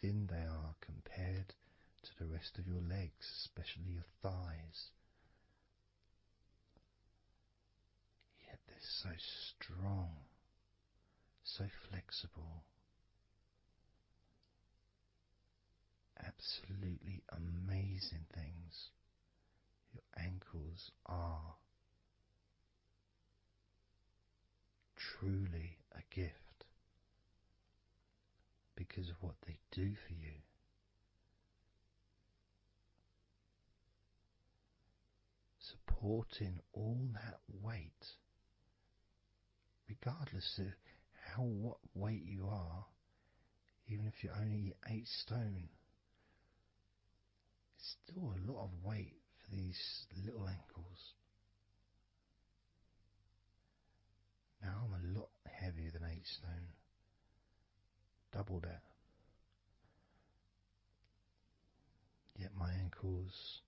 thin they are compared to the rest of your legs, especially your thighs. Yet they're so strong, so flexible. Absolutely amazing things. Your ankles are truly a gift because of what they do for you. Supporting all that weight, regardless of what weight you are, even if you're only 8 stone, it's still a lot of weight for these little ankles. Now I'm a lot heavier than 8 stone, double that. Yet my ankles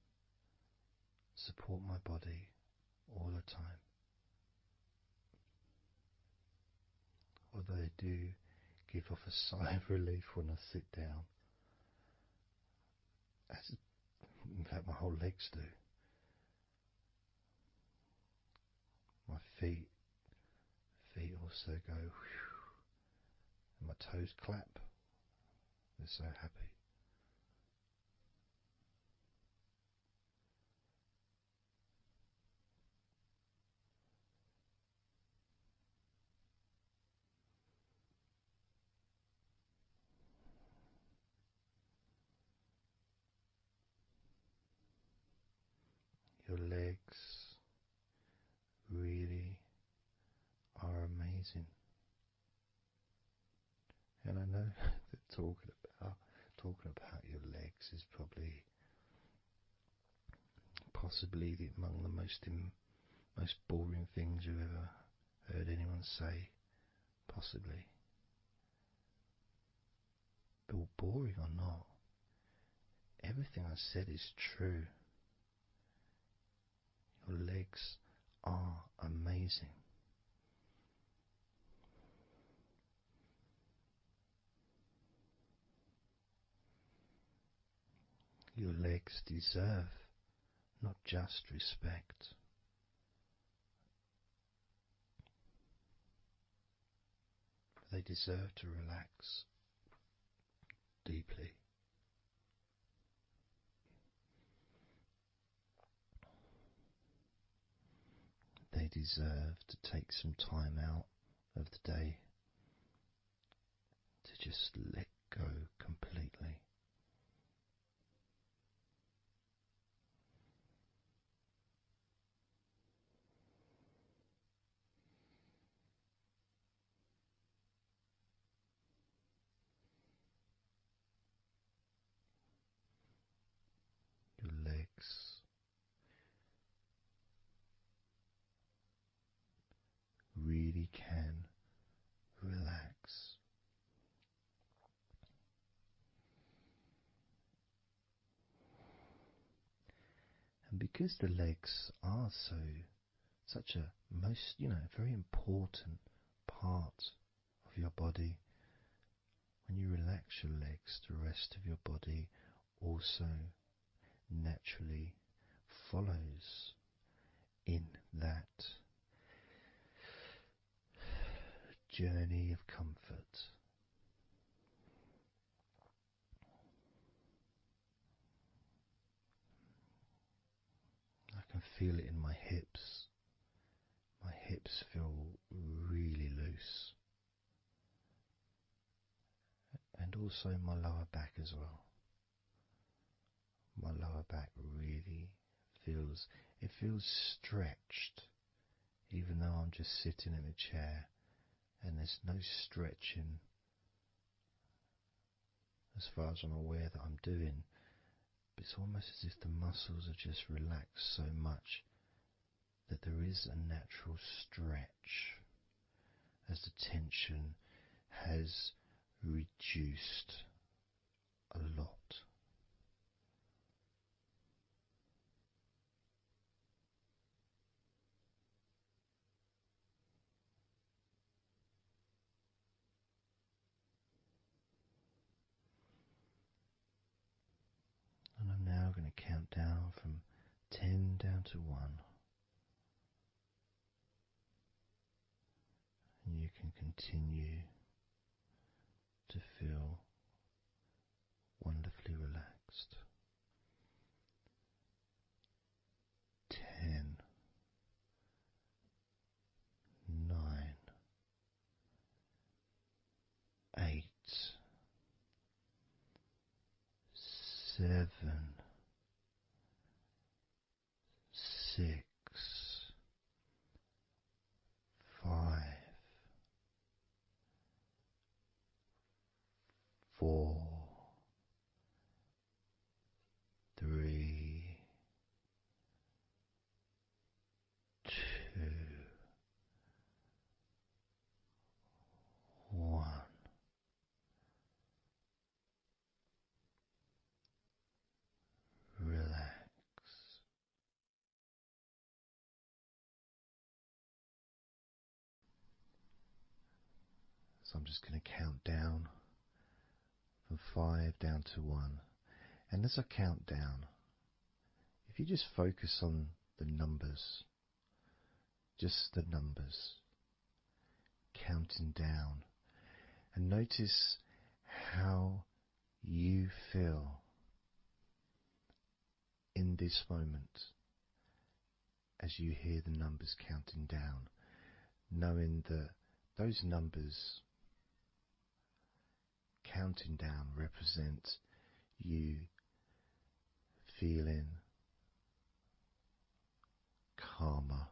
support my body all the time. Although they do give off a sigh of relief when I sit down. In fact, my whole legs do. My feet also go whew, and my toes clap. They're so happy. Your legs really are amazing. And I know that talking about your legs is probably possibly among the most boring things you've ever heard anyone say, possibly. But boring or not, everything I said is true. Your legs are amazing. Your legs deserve not just respect, but they deserve to relax deeply. They deserve to take some time out of the day to just let go completely. Your legs really can relax. And because the legs are such a very important part of your body, when you relax your legs, the rest of your body also naturally follows in that journey of comfort. I can feel it in my hips. My hips feel really loose. And also my lower back as well. My lower back really feels stretched, even though I'm just sitting in a chair and there's no stretching as far as I'm aware that I'm doing. But it's almost as if the muscles are just relaxed so much that there is a natural stretch as the tension has reduced a lot. And I'm now going to count down from 10 down to 1. And you can continue to feel wonderfully relaxed. 10, 9, 8, 7, 6, 5, 4, 3, 2, 1. Relax. So I'm just going to count down from 5 down to 1. And as I count down, if you just focus on the numbers, just the numbers, counting down, and notice how you feel in this moment as you hear the numbers counting down, knowing that those numbers counting down represent you feeling calmer,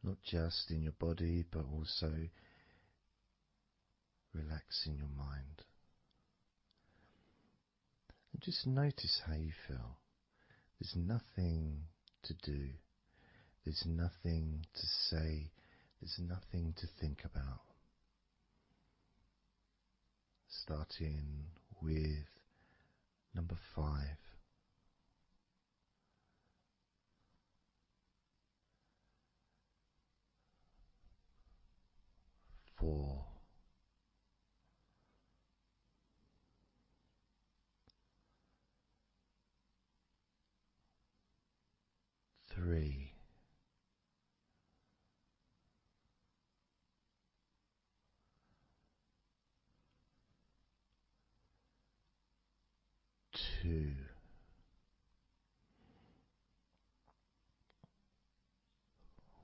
not just in your body but also relaxing your mind. And just notice how you feel. There's nothing to do, there's nothing to say, there's nothing to think about. Starting with number 5. 4. 3. 2.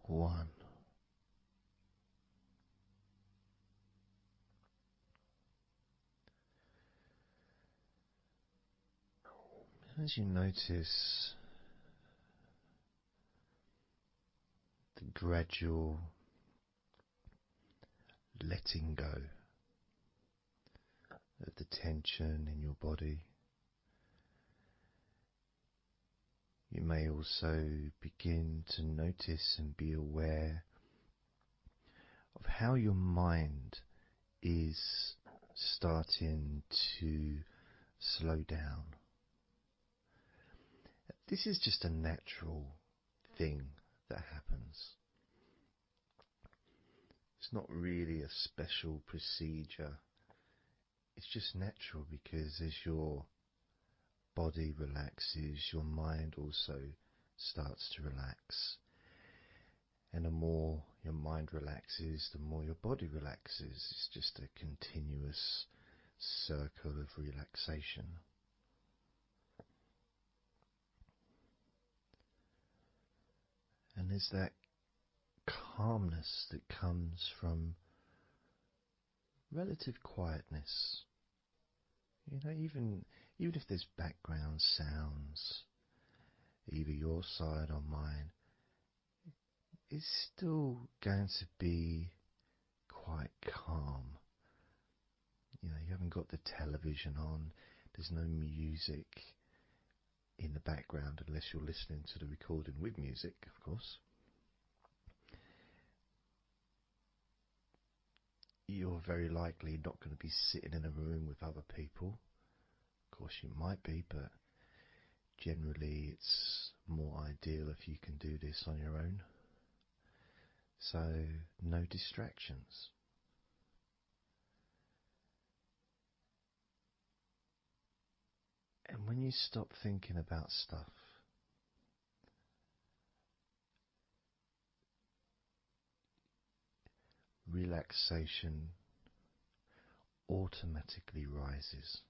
1. As you notice the gradual letting go of the tension in your body, you may also begin to notice and be aware of how your mind is starting to slow down. This is just a natural thing that happens. It's not really a special procedure. It's just natural because as your body relaxes, your mind also starts to relax. And the more your mind relaxes, the more your body relaxes. It's just a continuous circle of relaxation. And there's that calmness that comes from relative quietness. You know, even if there's background sounds, either your side or mine, it's still going to be quite calm. You know, you haven't got the television on, there's no music in the background unless you're listening to the recording with music, of course. You're very likely not going to be sitting in a room with other people. Of course you might be, but generally it's more ideal if you can do this on your own. So no distractions. And when you stop thinking about stuff, relaxation automatically rises.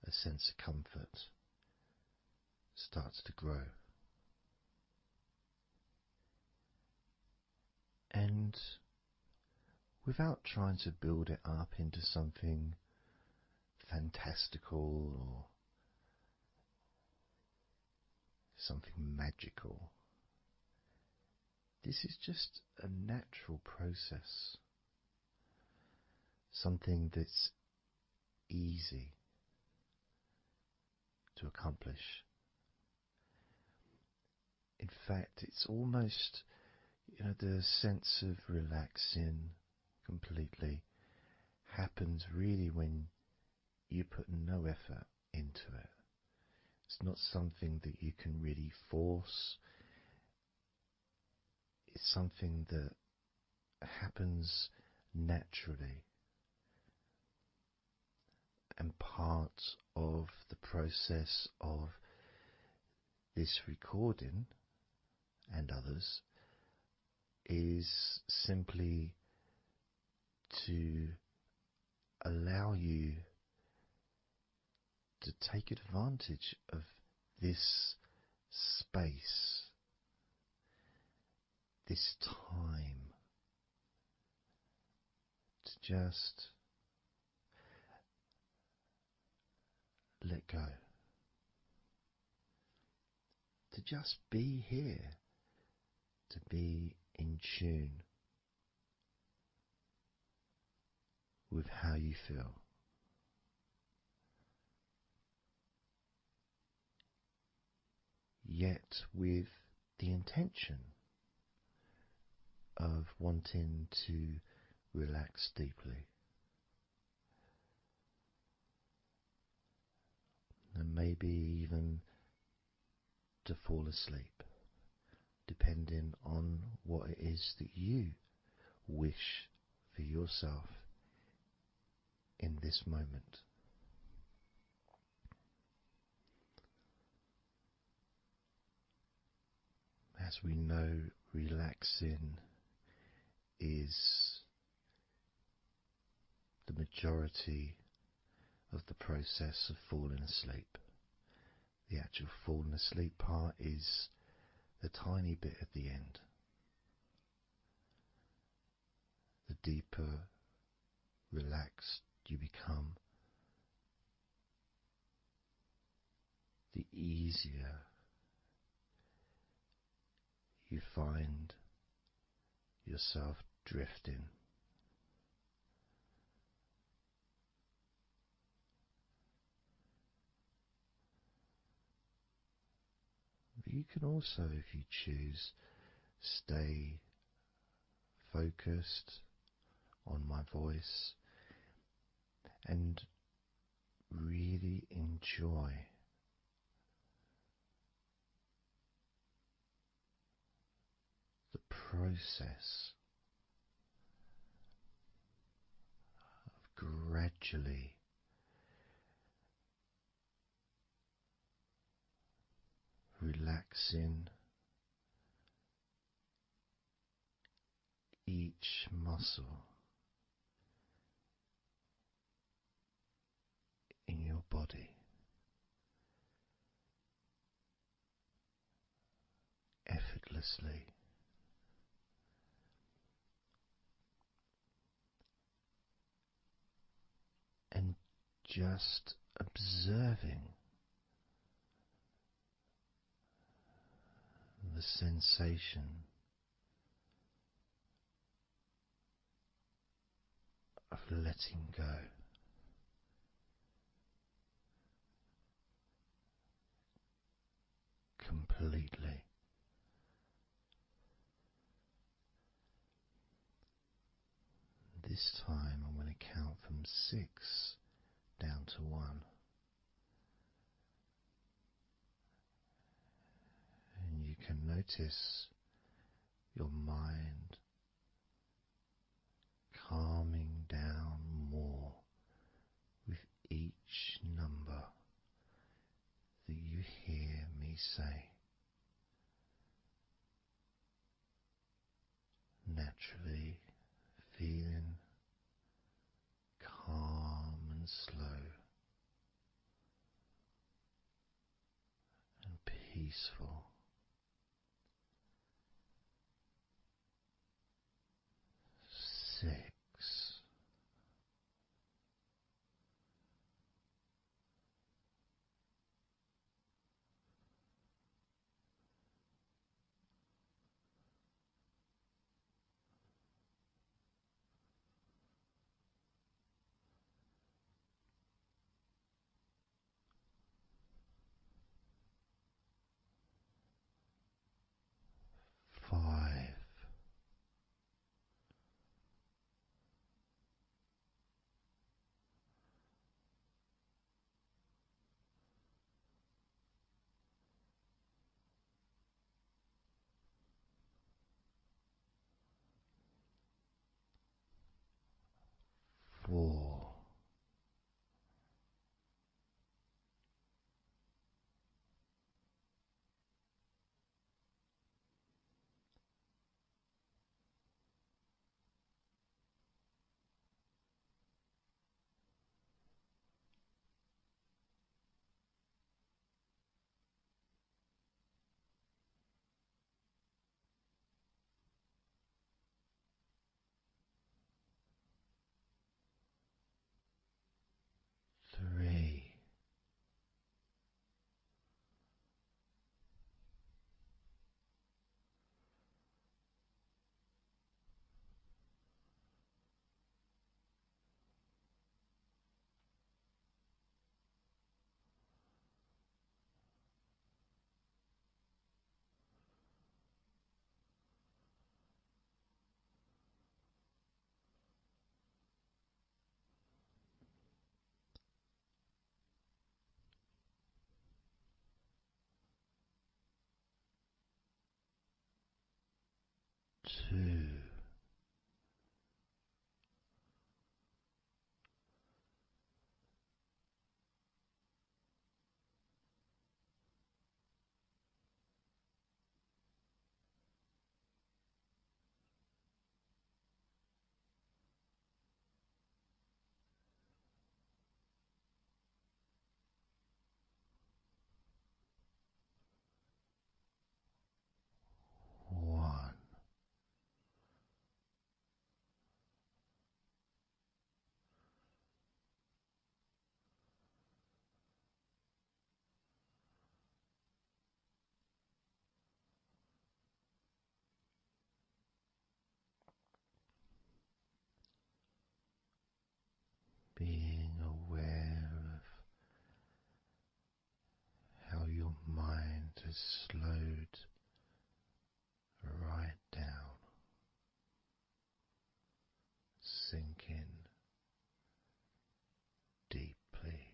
A sense of comfort starts to grow. And without trying to build it up into something fantastical or something magical, this is just a natural process. Something that's easy to accomplish. In fact, it's almost, the sense of relaxing completely happens really when you put no effort into it. It's not something that you can really force. It's something that happens naturally. And part of the process of this recording and others is simply to allow you to take advantage of this space, this time, to just let go, to just be here, to be in tune with how you feel. Yet with the intention of wanting to relax deeply. And maybe even to fall asleep, depending on what it is that you wish for yourself in this moment. As we know, relaxing is the majority of the process of falling asleep. The actual falling asleep part is the tiny bit at the end. The deeper relaxed you become, the easier you find yourself drifting. But you can also, if you choose, stay focused on my voice and really enjoy the process of gradually relaxing each muscle in your body effortlessly, and just observing the sensation of letting go completely. This time I'm going to count from 6 down to 1, and you can notice your mind calming down more with each number that you hear me say. Naturally feeling calm and slow and peaceful. 6. 5. 4. 3. Two. 1. Being aware of how your mind has slowed right down, sinking deeply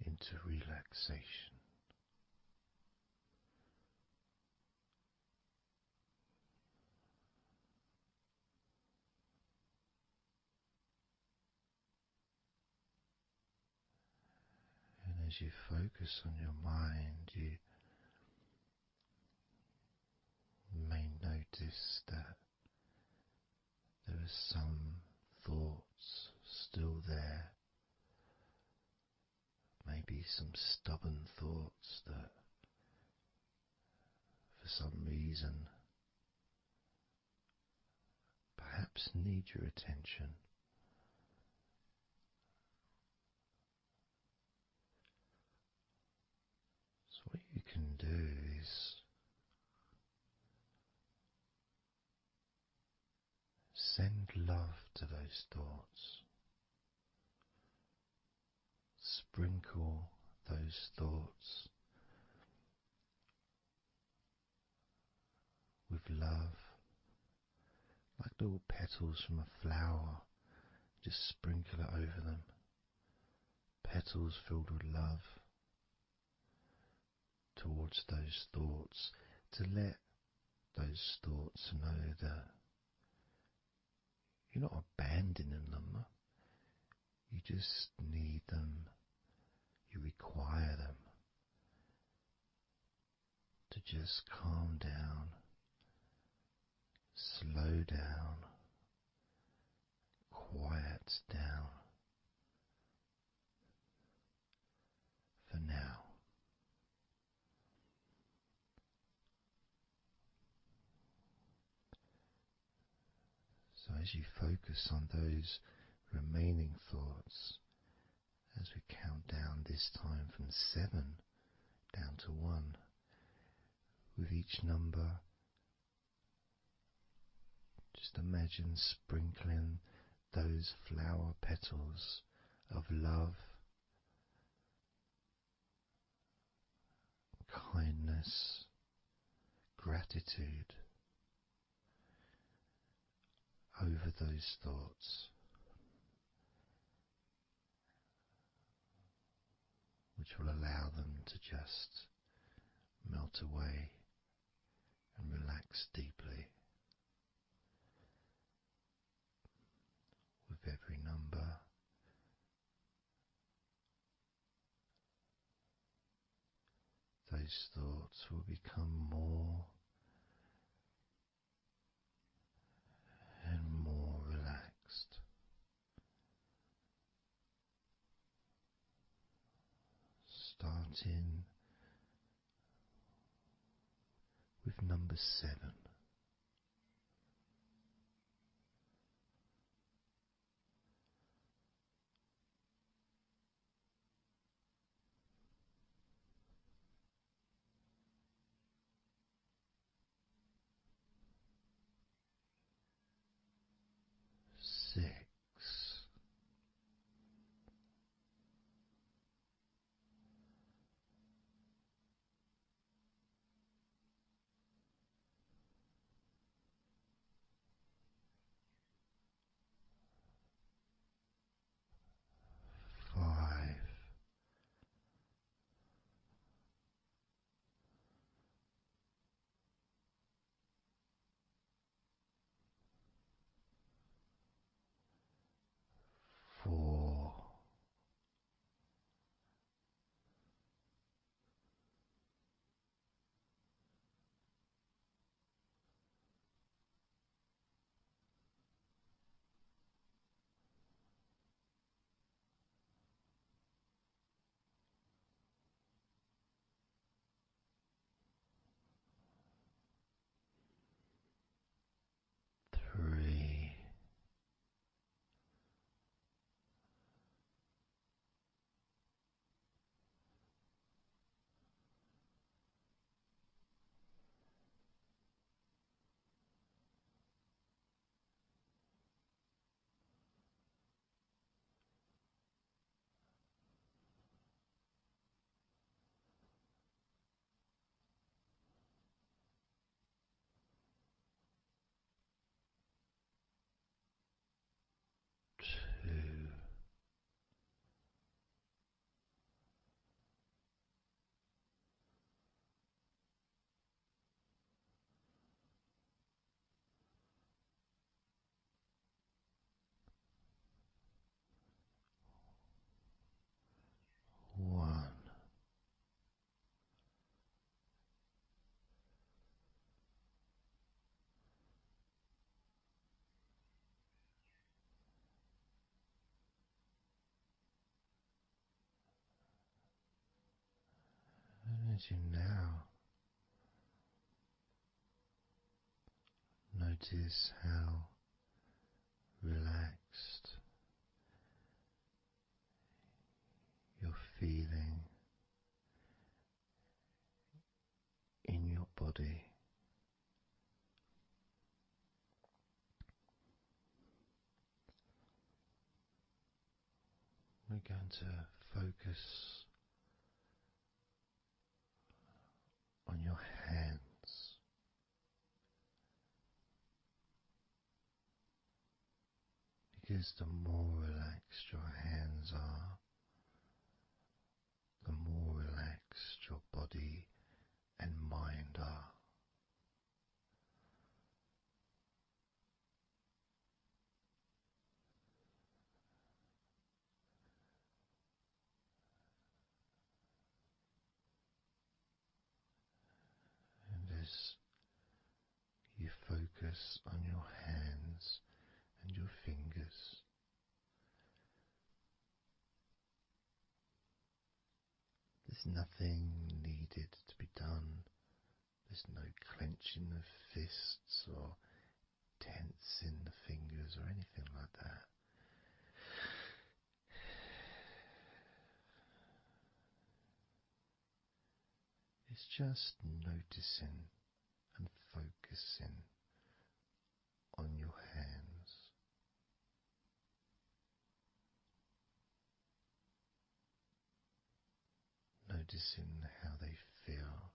into relaxation. And as you focus on your mind, you may notice notice that there are some thoughts still there, maybe some stubborn thoughts that for some reason perhaps need your attention. So what you can do is send love to those thoughts. Sprinkle those thoughts with love, like little petals from a flower. Just sprinkle it over them. Petals filled with love towards those thoughts, to let those thoughts know that you're not abandoning them. You just need them. You require them to just calm down, slow down, quiet down for now. So as you focus on those remaining thoughts, as we count down this time from 7 down to 1, with each number, just imagine sprinkling those flower petals of love, kindness, gratitude over those thoughts, which will allow them to just melt away and relax deeply. With every number, those thoughts will become more and more relaxed. Starting with number 7. 6. 5. as you now notice how relaxed you're feeling in your body. We're going to focus on your hands. Because the more relaxed your hands are, the more relaxed your body and mind are. And as you focus on your hands and your fingers, there's nothing needed to be done. There's no clenching of fists or tensing the fingers or anything like that. It's just noticing and focusing on your hands. Noticing how they feel.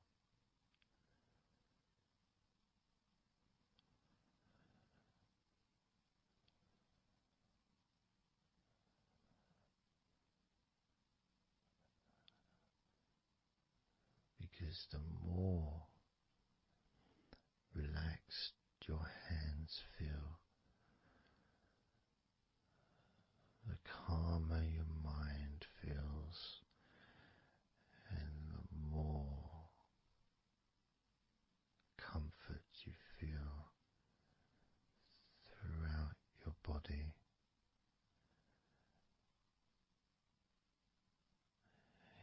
Because the more relaxed your hands feel, the calmer your mind feels, and the more comfort you feel throughout your body.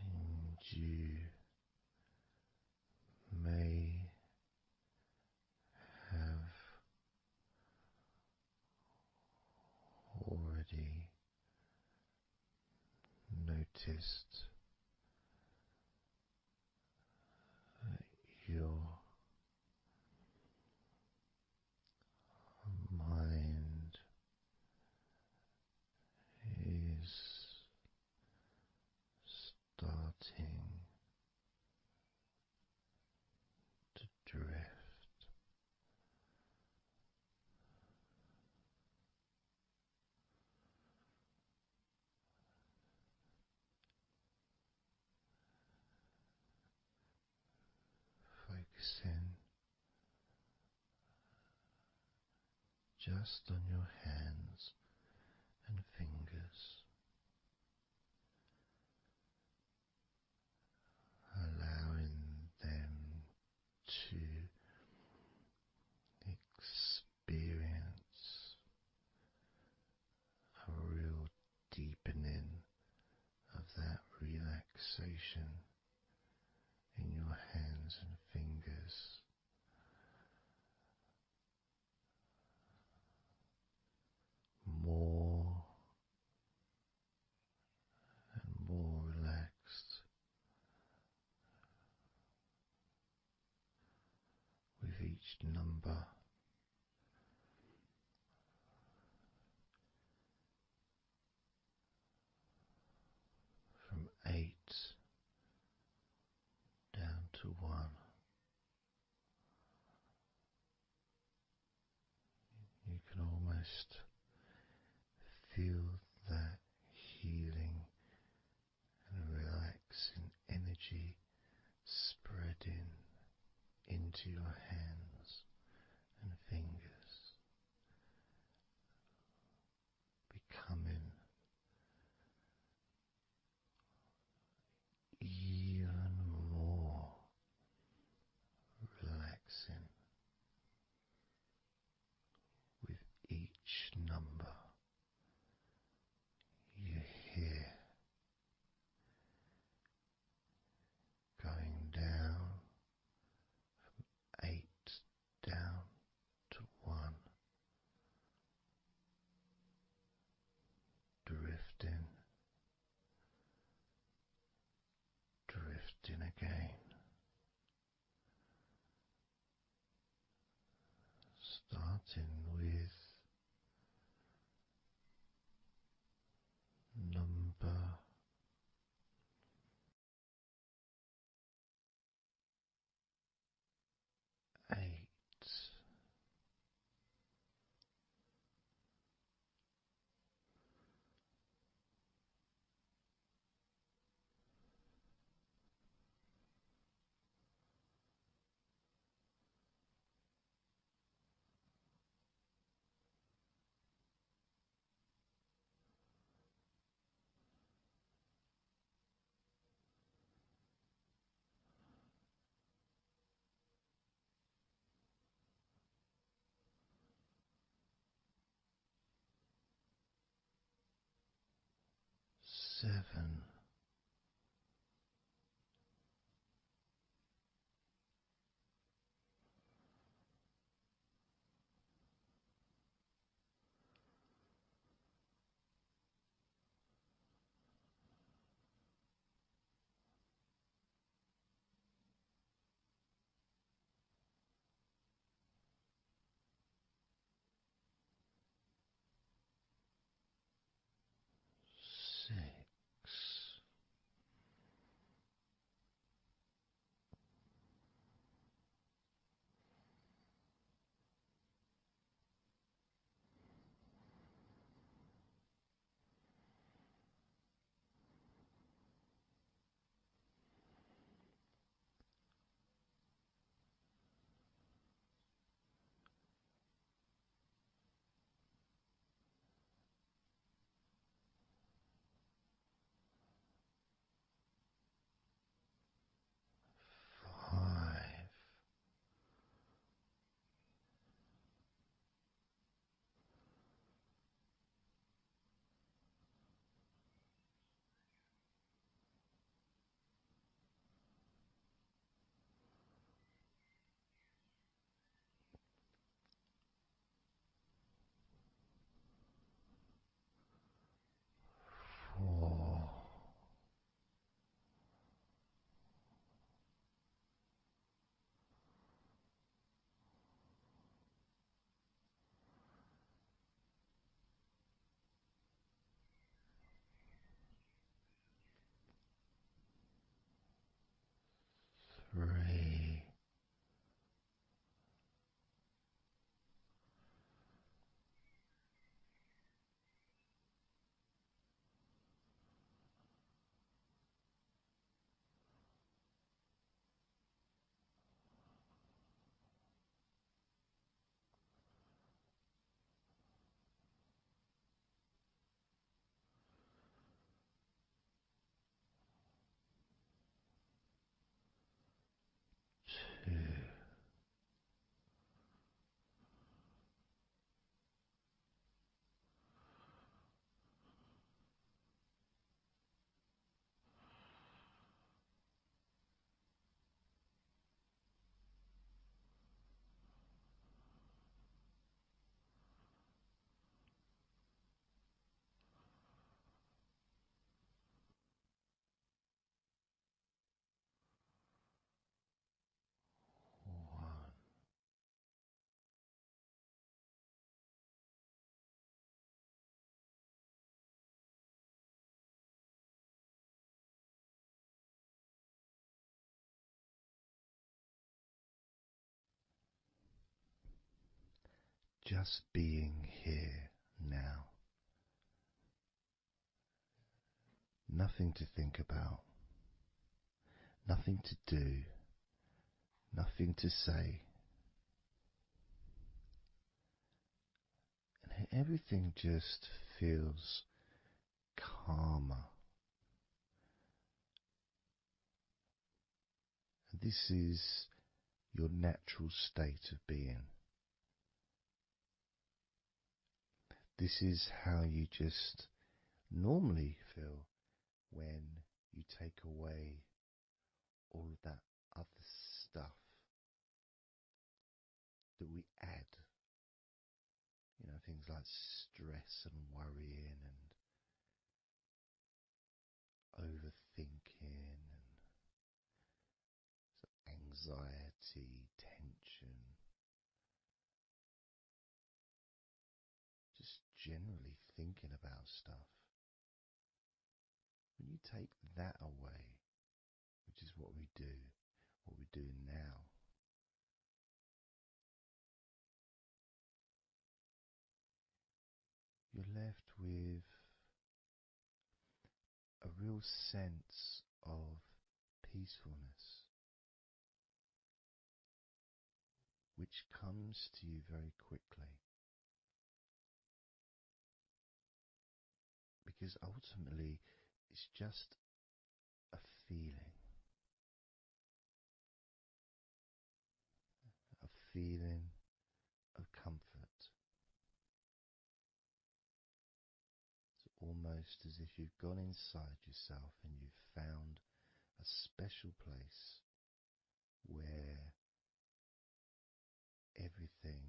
And you may have already noticed that your mind is starting to drift. Focusing just on your hands and fingers, allowing them to experience a real deepening of that relaxation in your hands and fingers. More and more relaxed with each number. From 8 down to 1. You can almost feel that healing and relaxing energy spreading into your hands and fingers, becoming even more relaxing with each number. Starting with number 8. 7. 6. 5. 4. 3. 2. 1. Just being here now. Nothing to think about, nothing to do, nothing to say. And everything just feels calmer. And this is your natural state of being. This is how you just normally feel when you take away all of that other stuff that we add. You know, things like stress and worrying and overthinking and anxiety, tension. stuff. When you take that away, which is what we do, what we're doing now, you're left with a real sense of peacefulness, which comes to you very quickly. Because ultimately, it's just a feeling. A feeling of comfort. It's almost as if you've gone inside yourself and you've found a special place where everything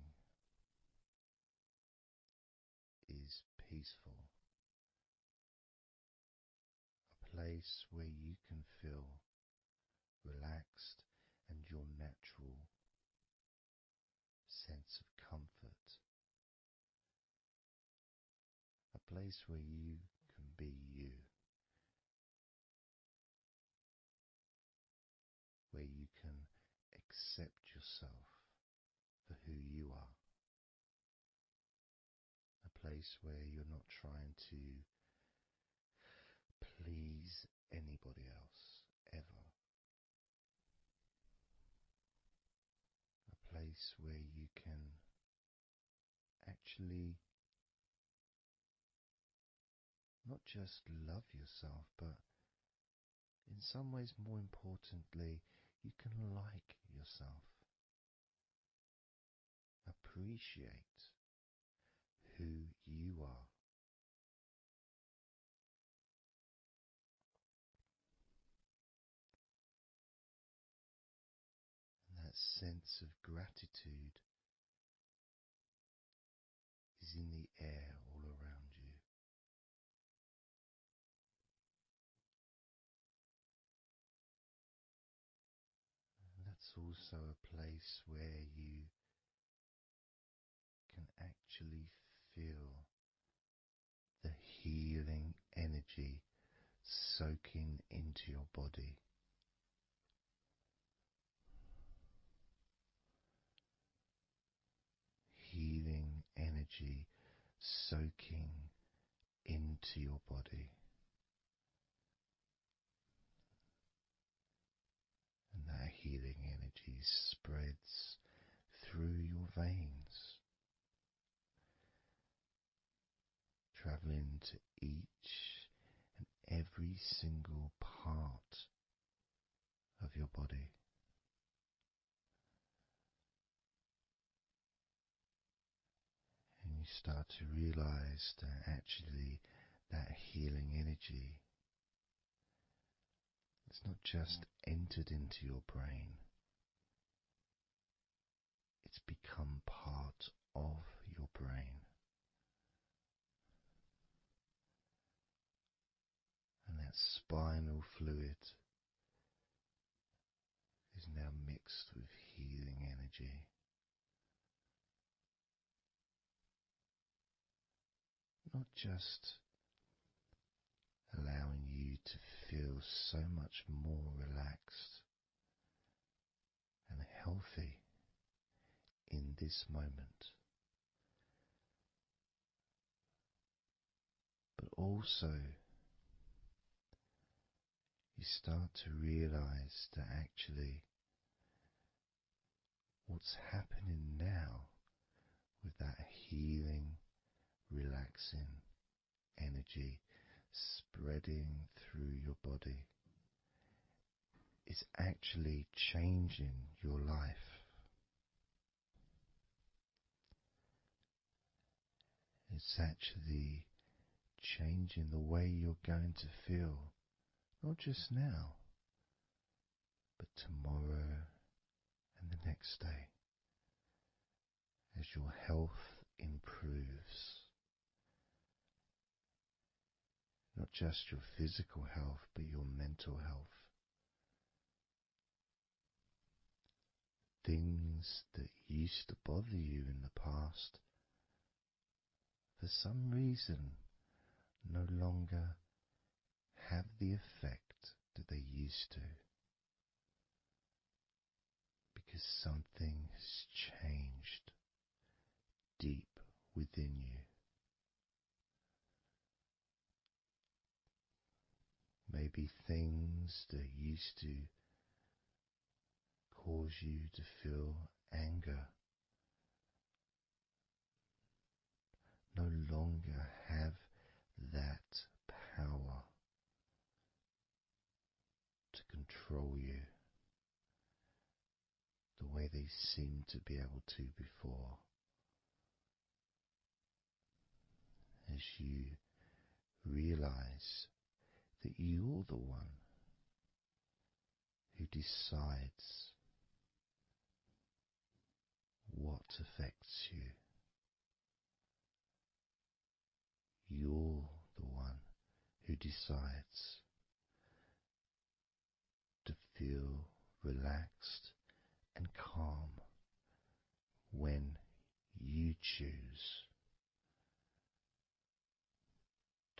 is peaceful. A place where you can feel relaxed and your natural sense of comfort. A place where you can be you. Where you can accept yourself for who you are. A place where you're not trying to please anybody else, ever. A place where you can actually not just love yourself, but in some ways, more importantly, you can like yourself. Appreciate who you are. And that sense of gratitude is in the air all around you. And that's also a place where you can actually feel the healing energy soaking into your body. Healing energy soaking into your body. And that healing energy spreads through your veins, traveling to each and every single part of your body. And you start to realize that actually that healing energy has not just entered into your brain, it's become part of your brain. And that spinal fluid is now mixed with healing energy. Not just allowing you to feel so much more relaxed and healthy in this moment, but also you start to realize that actually what's happening now with that healing, relaxing energy spreading through your body is actually changing your life. It's actually changing the way you're going to feel, not just now, but tomorrow and the next day, as your health improves. Not just your physical health, but your mental health. Things that used to bother you in the past, for some reason, no longer have the effect that they used to, because something has changed deep within you. Maybe things that used to cause you to feel anger no longer have that power to control you the way they seemed to be able to before. As you realize that you're the one who decides what affects you. You're the one who decides to feel relaxed and calm when you choose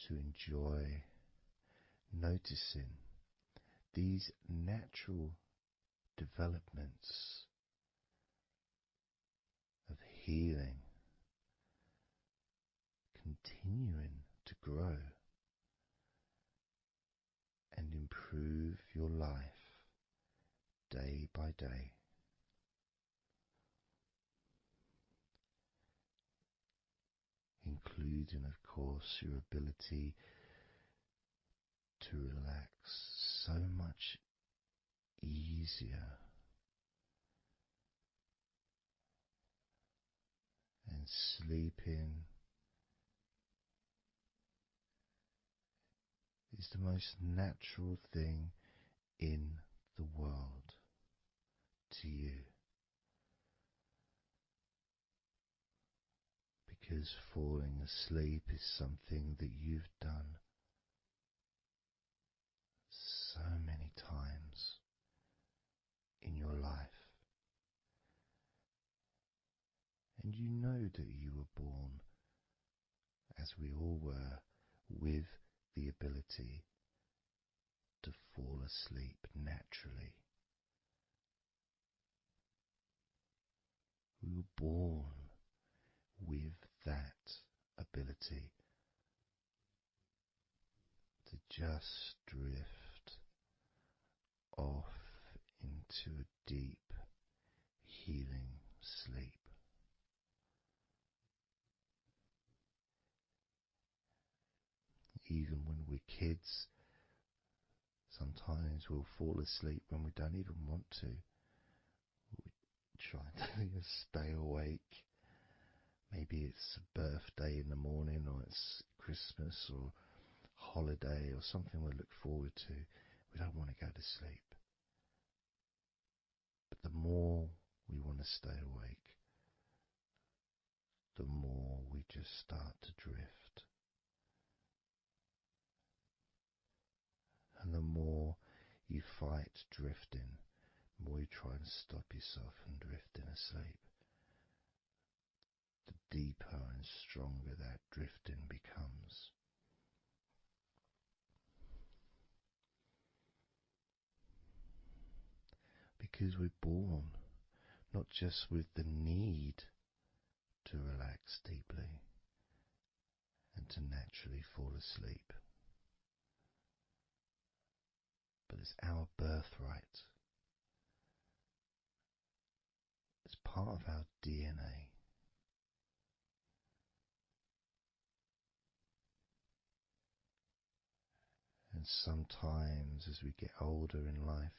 to enjoy noticing these natural developments of healing continuing to grow and improve your life day by day. Including, of course, your ability to relax so much easier and sleeping is the most natural thing in the world to you, because falling asleep is something that you've done so many times in your life, and you know that you were born, as we all were, with the ability to fall asleep naturally. We were born with that ability to just drift off into a deep healing sleep. Even when we're kids, sometimes we'll fall asleep when we don't even want to. We try to stay awake. Maybe it's a birthday in the morning, or it's Christmas or holiday or something we look forward to. We don't want to go to sleep. But the more we want to stay awake, the more we just start to drift. And the more you fight drifting, the more you try and stop yourself from drifting asleep, the deeper and stronger that drifting becomes. Because we're born not just with the need to relax deeply and to naturally fall asleep, but it's our birthright. It's part of our DNA. And sometimes as we get older in life,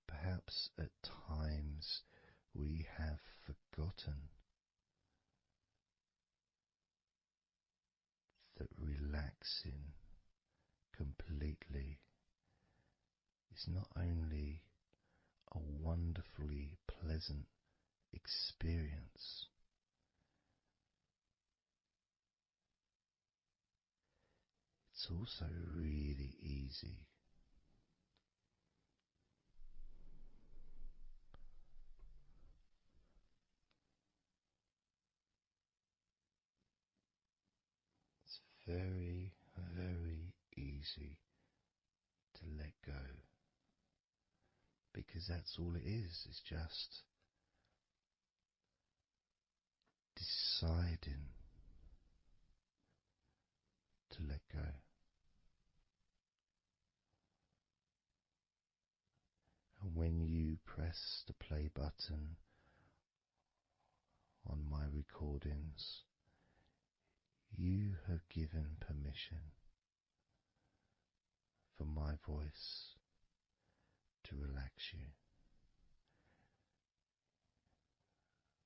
perhaps at times we have forgotten that relaxing completely is not only a wonderfully pleasant experience, it's also really easy. It's very, very easy to let go, because that's all it is. It's just deciding to let go. And when you press the play button on my recordings, you have given permission for my voice to relax you.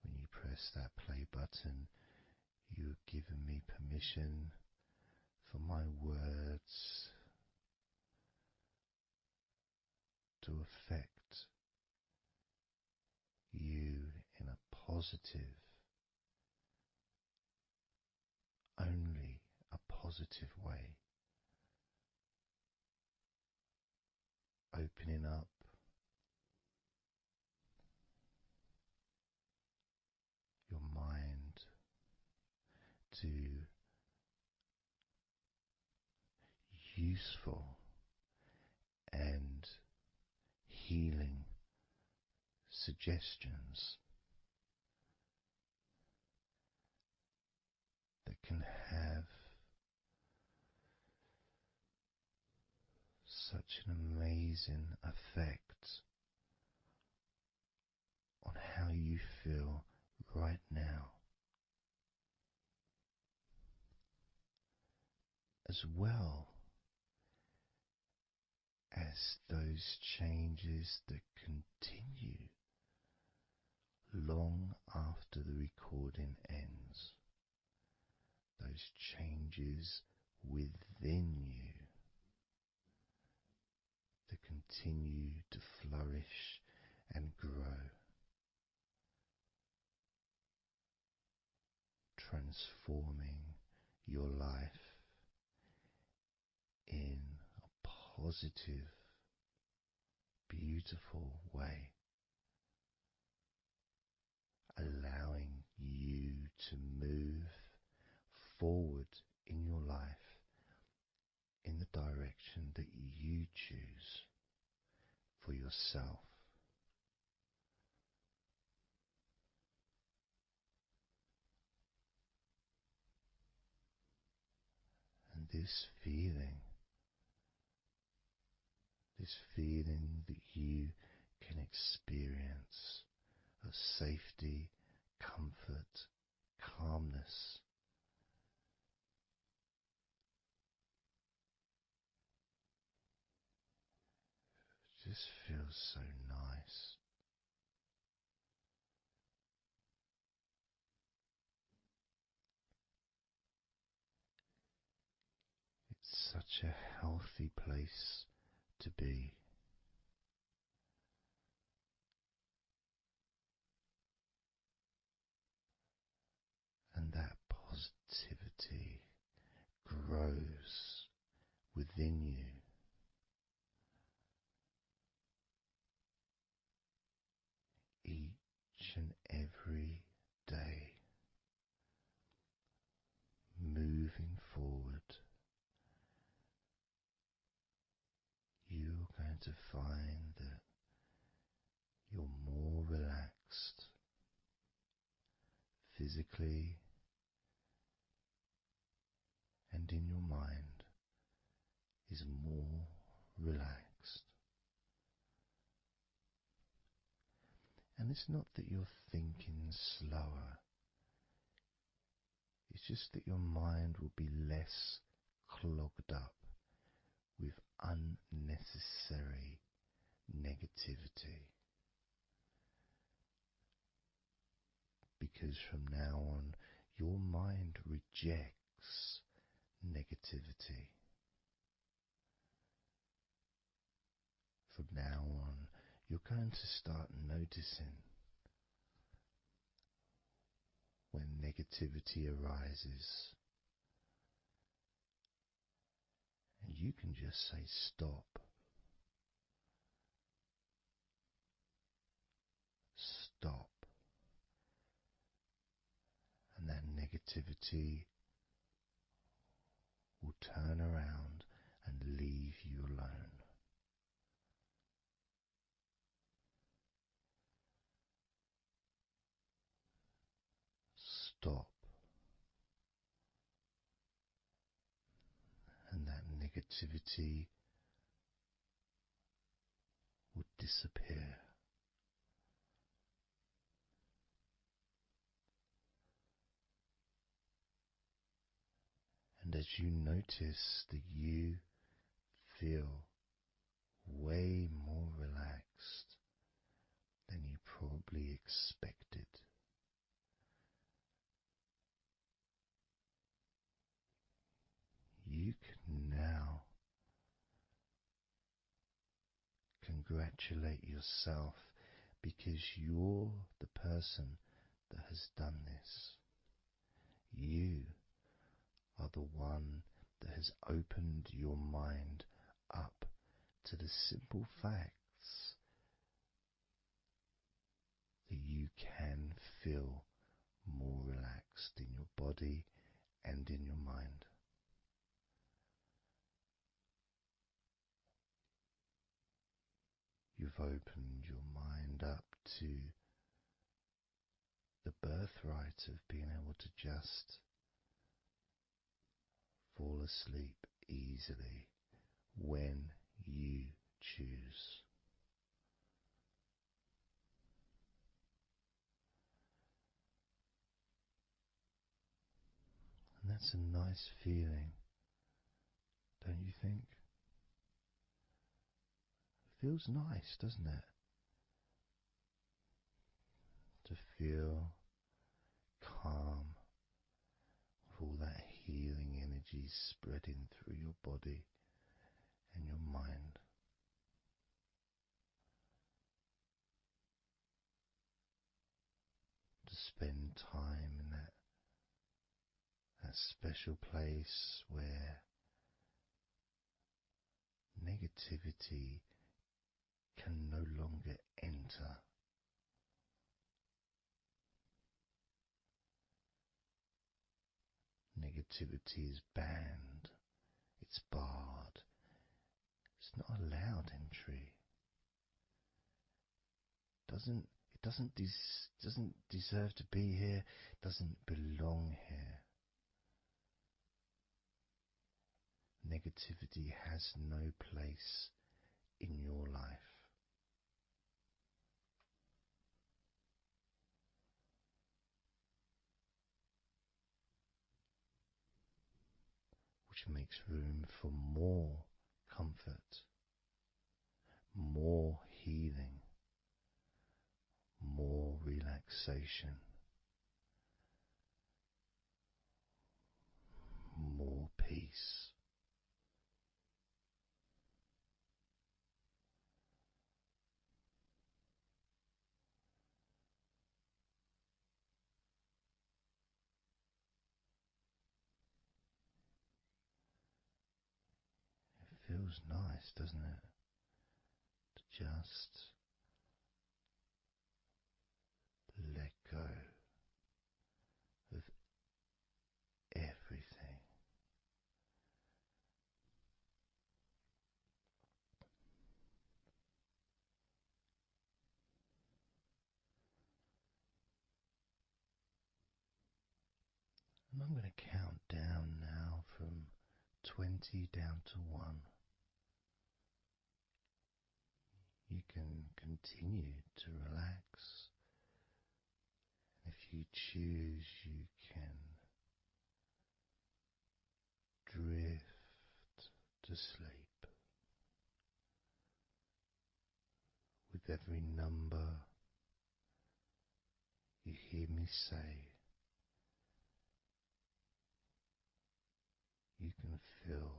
When you press that play button, you have given me permission for my words to affect you in a positive, only a positive way, opening up your mind to useful and healing suggestions that can have such an amazing effect on how you feel right now, as well as those changes that continue long after the recording ends, those changes within you that continue to flourish and grow, transforming your life in a positive, beautiful way, allowing you to move forward in your life in the direction that you choose for yourself. And this feeling that you can experience of safety, comfort, calmness, just feels so nice. It's such a healthy place to be. And that positivity grows within you. Each and every day, moving forward, you're going to find that you're more relaxed physically and in your mind is more relaxed. And it's not that you're thinking slower, it's just that your mind will be less clogged up with unnecessary negativity. Because from now on, your mind rejects negativity. From now on, you're going to start noticing when negativity arises, and you can just say stop. Stop. And that negativity stop, and that negativity would disappear. And as you notice that you feel way more relaxed than you probably expected, you can now congratulate yourself because you're the person that has done this. You are the one that has opened your mind up to the simple facts that you can feel more relaxed in your body and in your mind. You've opened your mind up to the birthright of being able to just fall asleep easily when you choose. And that's a nice feeling, don't you think? It feels nice, doesn't it? To feel calm with all that healing energy spreading through your body and your mind. To spend time in that special place where negativity can no longer enter. Negativity is banned, it's barred, it's not allowed entry. It doesn't deserve to be here, doesn't belong here. Negativity has no place in your life. Which makes room for more comfort, more healing, more relaxation, more peace. It feels nice, doesn't it? To just let go of everything. And I'm going to count down now from 20 down to 1. You can continue to relax. If you choose, you can drift to sleep. With every number you hear me say, you can feel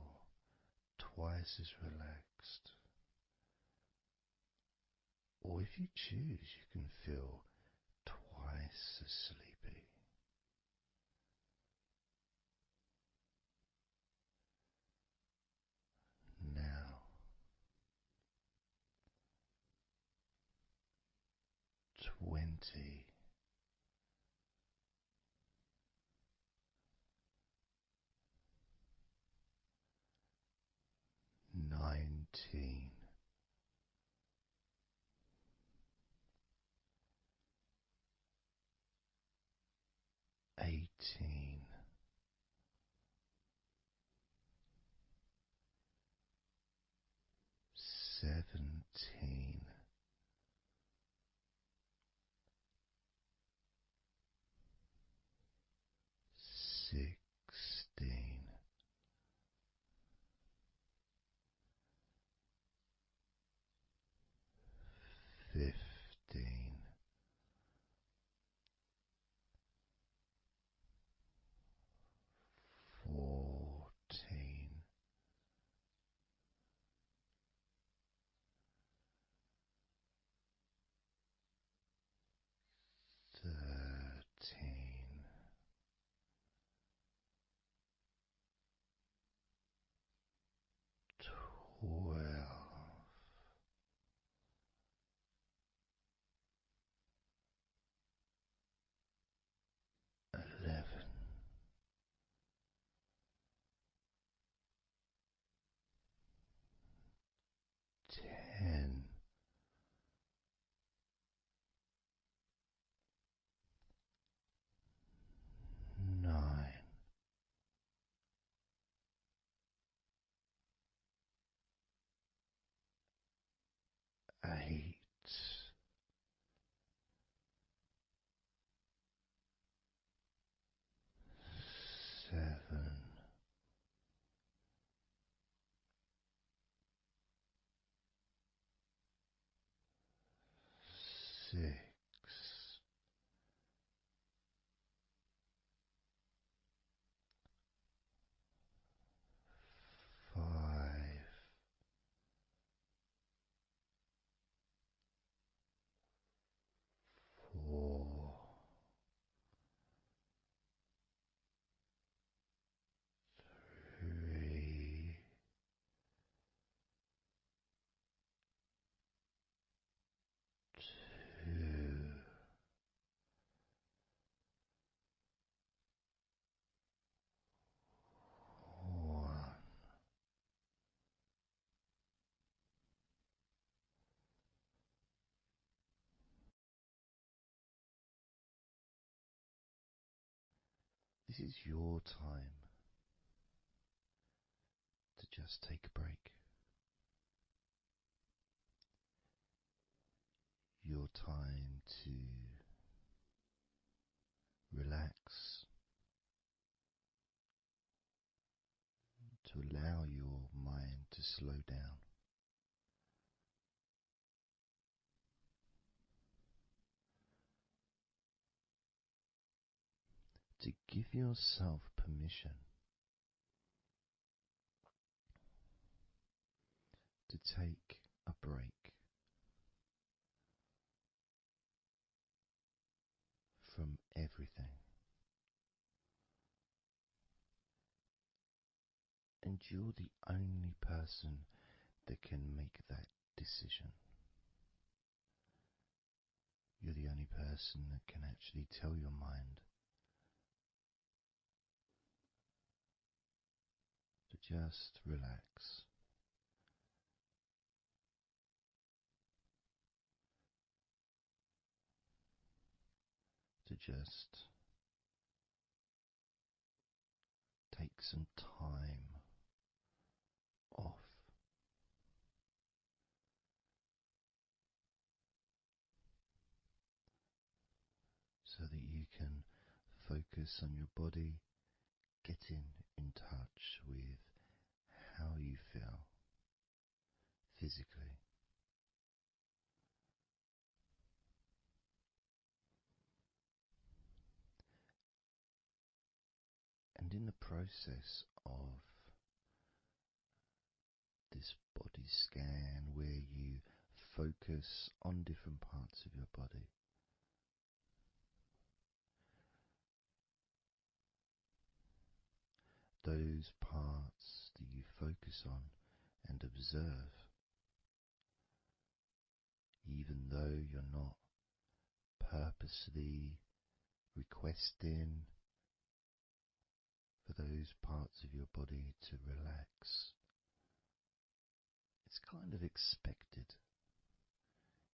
twice as relaxed. Or if you choose, you can feel twice as sleepy. Now, 20. 19. 18. 18, 17, 16, 15, 14, 13, 12, 11, 10, 9, 8, 7, 6, 5, 4, 3, 2, 1. This is your time to just take a break. Your time to relax, to allow your mind to slow down, to give yourself permission to take a break from everything. And you're the only person that can make that decision. You're the only person that can actually tell your mind to just relax, to just take some time off, so that you can focus on your body, getting in touch with how you feel physically. And in the process of this body scan, where you focus on different parts of your body, those parts that you focus on and observe, even though you're not purposely requesting for those parts of your body to relax, it's kind of expected.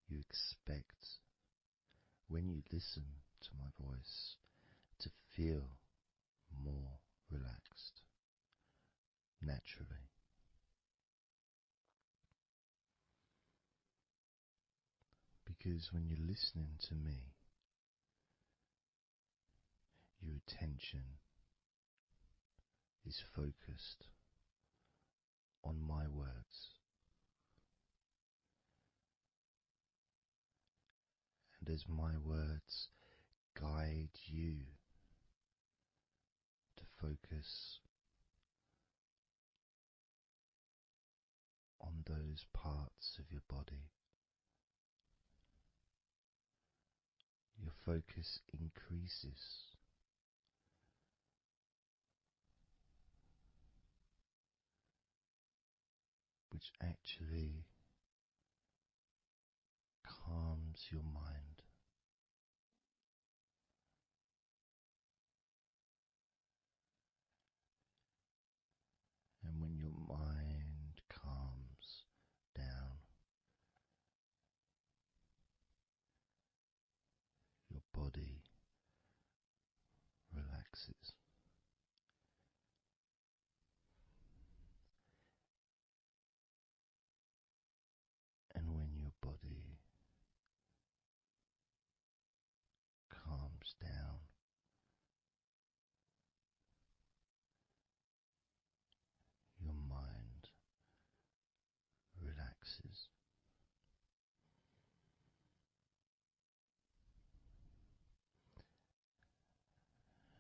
You expect, when you listen to my voice, to feel more relaxed naturally. Because when you're listening to me, your attention is focused on my words, and as my words guide you to focus on those parts of your body, your focus increases, which actually calms your mind. And when your mind calms down, your body relaxes. And when your body calms down, your mind relaxes.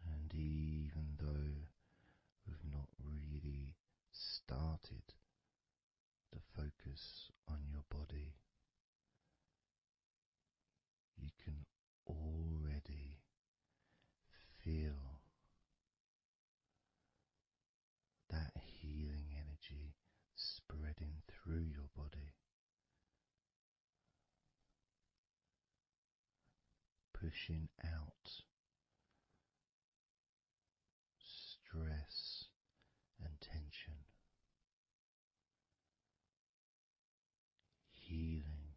And even though we've not really started to focus on your body, you can already feel that healing energy spreading through your body, pushing out stress and tension, healing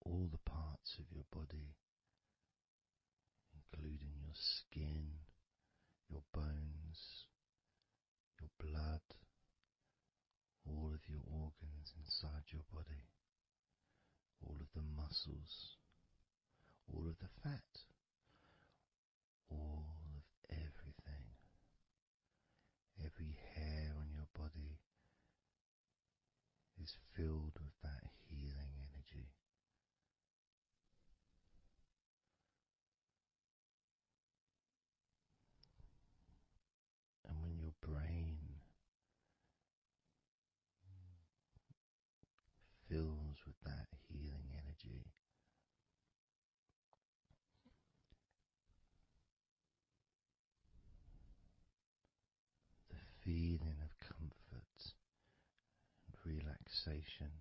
all the parts of your body, including your skin, your bones, your blood, all of your organs inside your body, all of the muscles, all of the fat, all of everything, every hair on your body is filled with that healing energy. And when your brain fills with that healing energy, the feeling of comfort and relaxation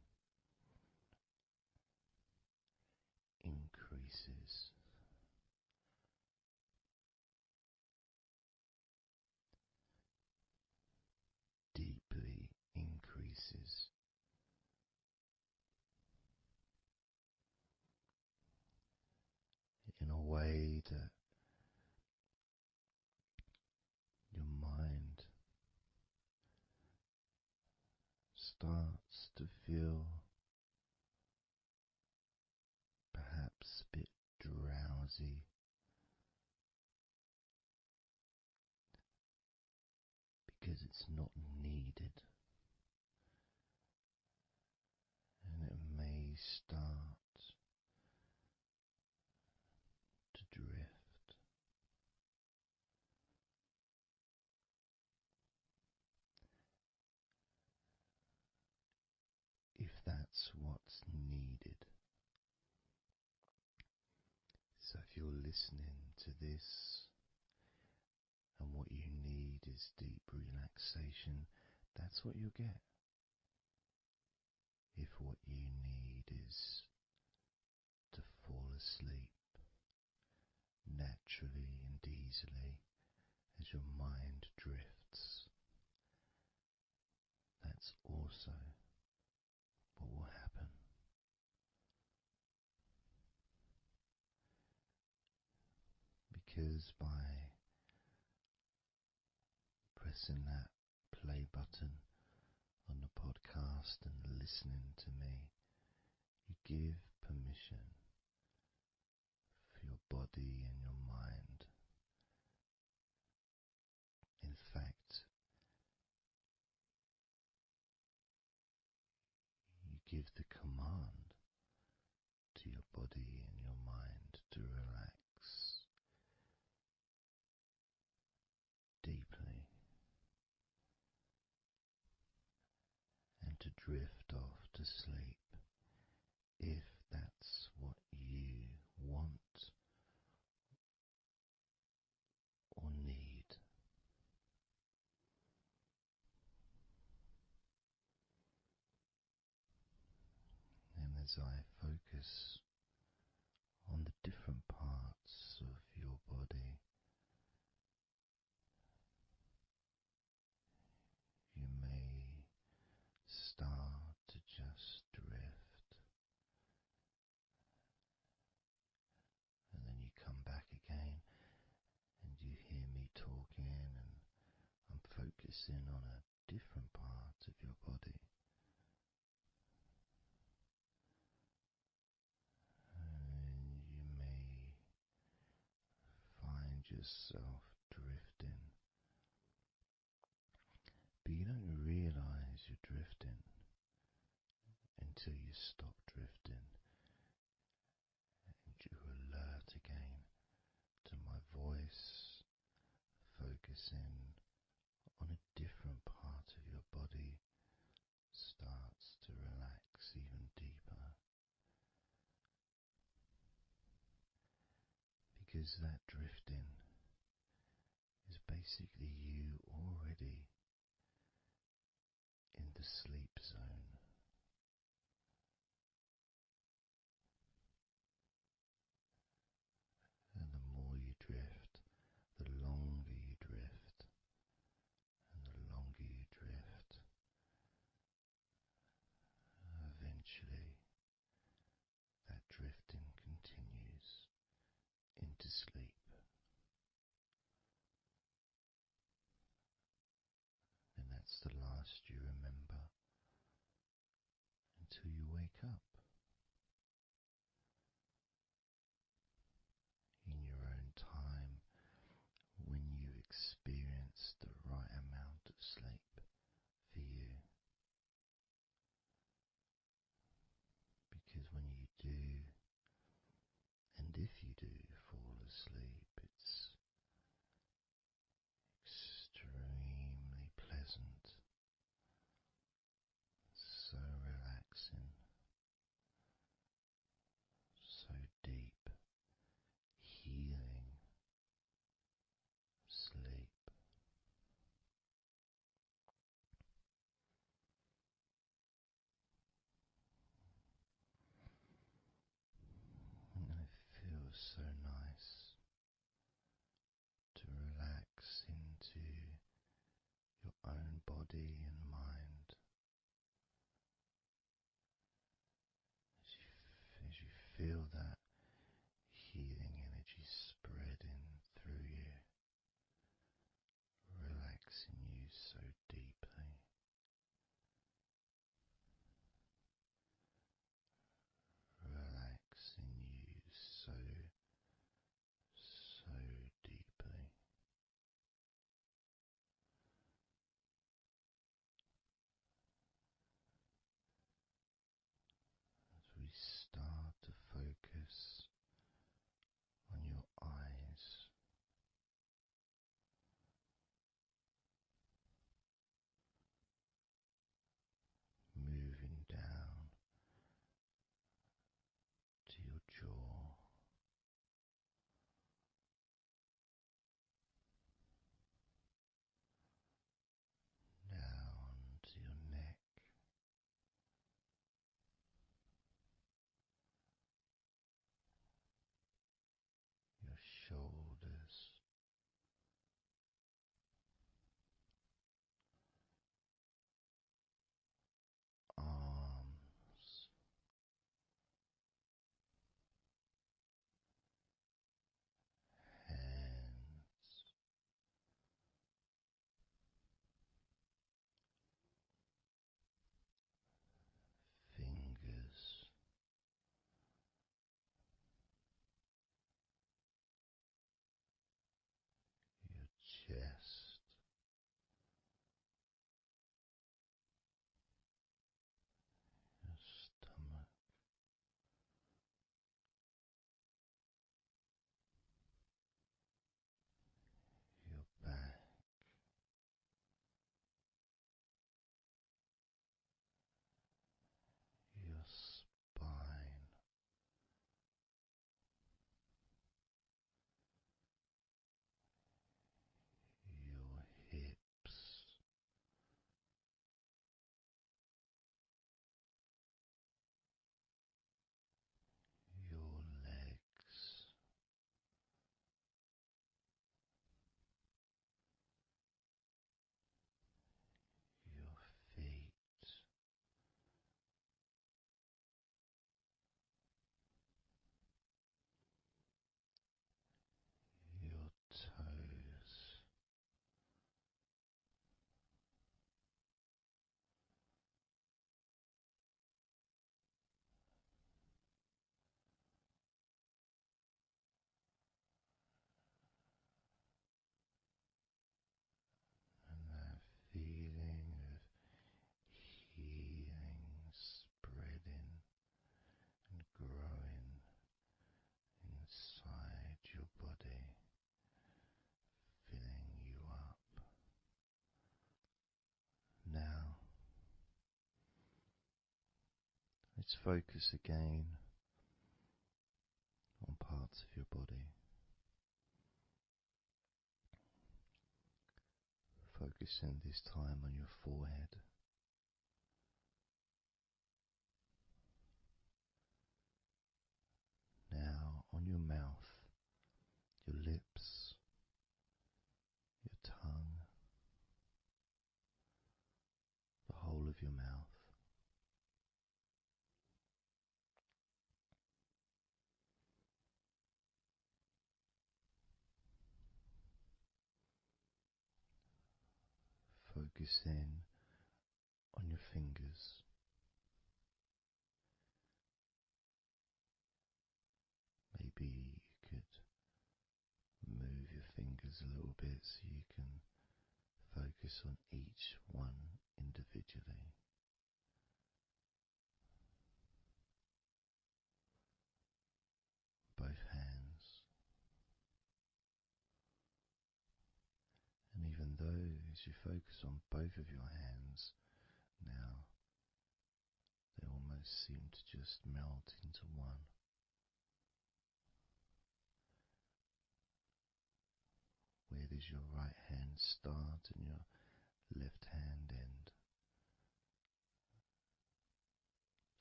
increases. Deeply increases. In a way that your mind starts to feel perhaps a bit drowsy, because it's not needed, and it may start to drift. If that's what's needed. So if you're listening to this and what you need is deep relaxation, that's what you'll get. If what you need is to fall asleep naturally and easily as your mind drifts, that's also what will happen. Because by pressing that play button on the podcast and listening to me, you give permission for your body and your mind. In fact, you give the command to your body and your mind to relax deeply and to drift off to sleep if that's what you want or need. And as I focus on the different parts of your body, you may start to just drift, and then you come back again and you hear me talking, and I'm focusing on a different part of your body. And you may find yourself drifting, but you don't realize you're drifting until you stop drifting and you're alert again to my voice, focusing on a different part of your body starts to relax even deeper, because that drifting is basically you already in the sleep zone. And the more you drift, the longer you drift, and the longer you drift, eventually that drifting continues into sleep. And that's the last you remember until you wake up in your own time, when you experience the right amount of sleep for you. Because when you do, and if you do fall asleep, it's extremely pleasant, so relaxing, so deep, healing sleep. And it feels so nice to relax into your own body and mind as you feel that healing energy spreading through you, relaxing you so deeply, relaxing you so deeply. Let's focus again on parts of your body. Focusing this time on your forehead. Now on your mouth, your lips, your tongue, the whole of your mouth. Focus in on your fingers. Maybe you could move your fingers a little bit so you can focus on each one individually. Both hands. And even though as you focus on both of your hands now, they almost seem to just melt into one. Where does your right hand start and your left hand end?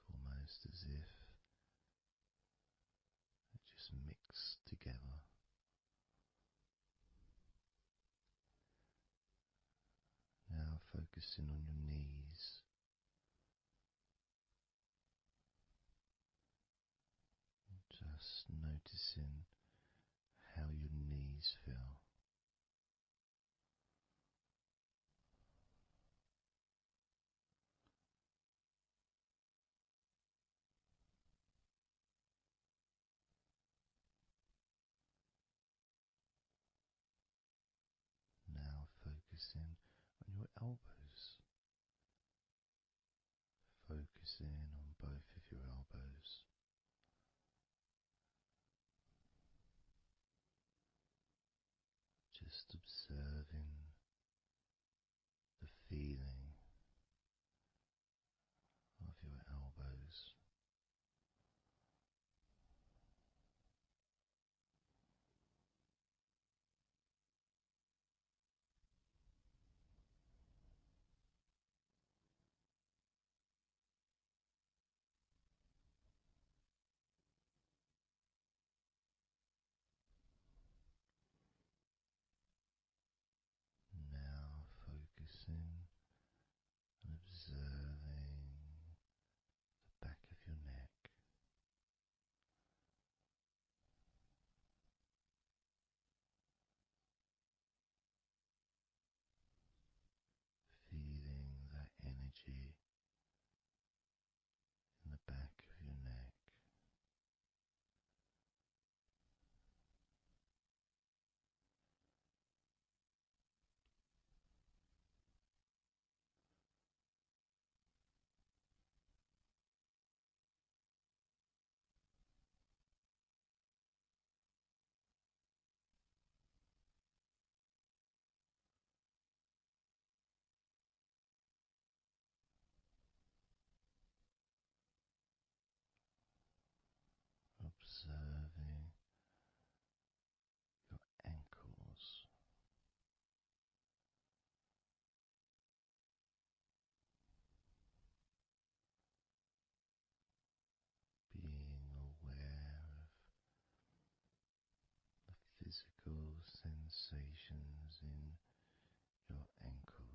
It's almost as if they just mix together. Now focusing on your knees. Just noticing how your knees feel. Now focusing on your elbows. Focusing on both of your elbows. Just observing the feeling of your elbows. Now focusing and observing the back of your neck. Feeling that energy in the back of your neck. Observing your ankles. Being aware of the physical sensations in your ankles.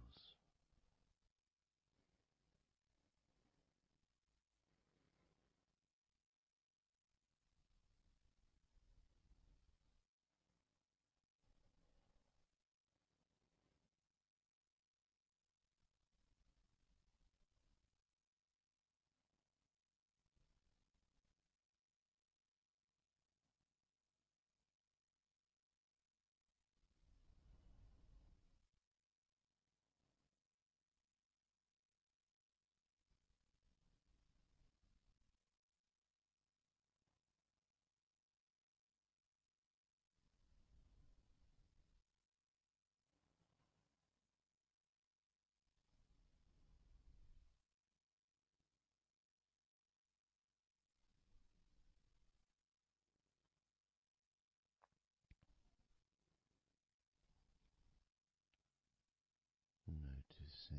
now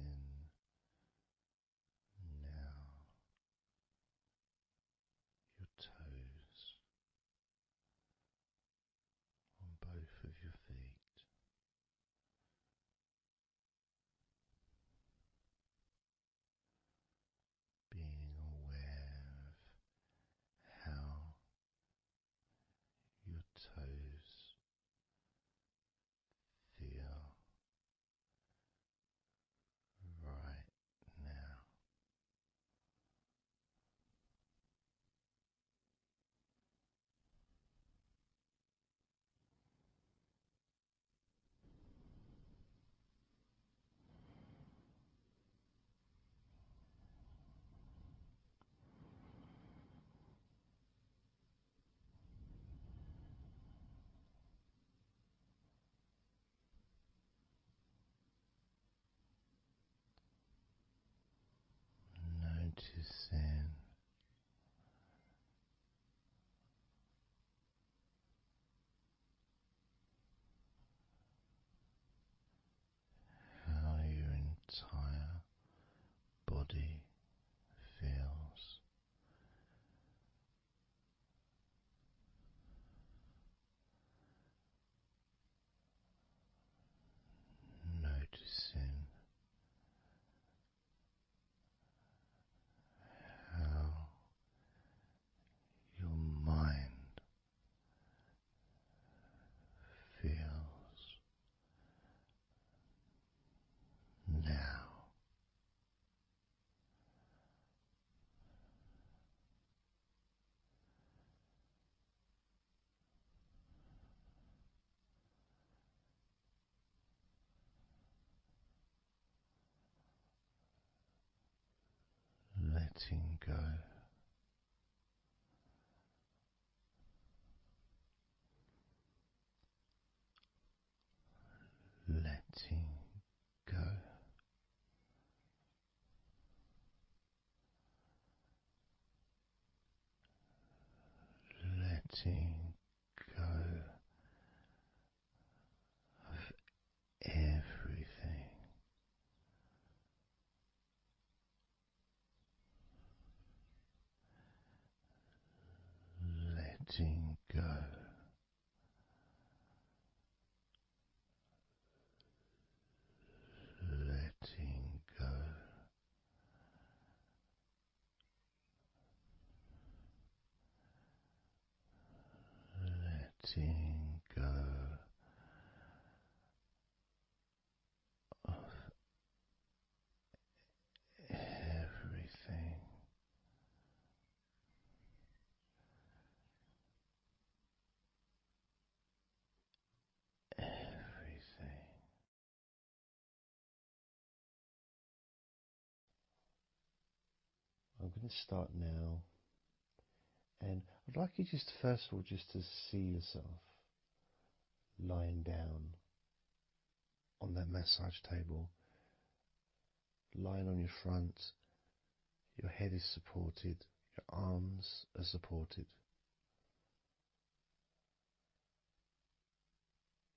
your toes on both of your feet. Being aware of how your toes feel right now. Noticing how your entire body feels. Noticing how your mind feels now. Letting go. Letting go. Letting go of everything. Letting go. Letting go. Letting go of everything. Everything. I'm going to start now, and I'd like you just first of all just to see yourself lying down on that massage table, lying on your front, your head is supported, your arms are supported,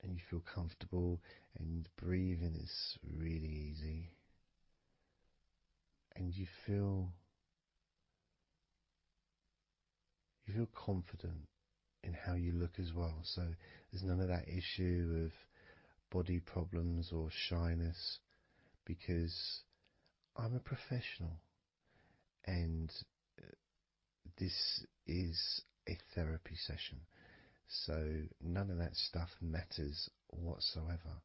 and you feel comfortable, and breathing is really easy, and you feel confident in how you look as well. So there's none of that issue of body problems or shyness, because I'm a professional, and this is a therapy session, so none of that stuff matters whatsoever.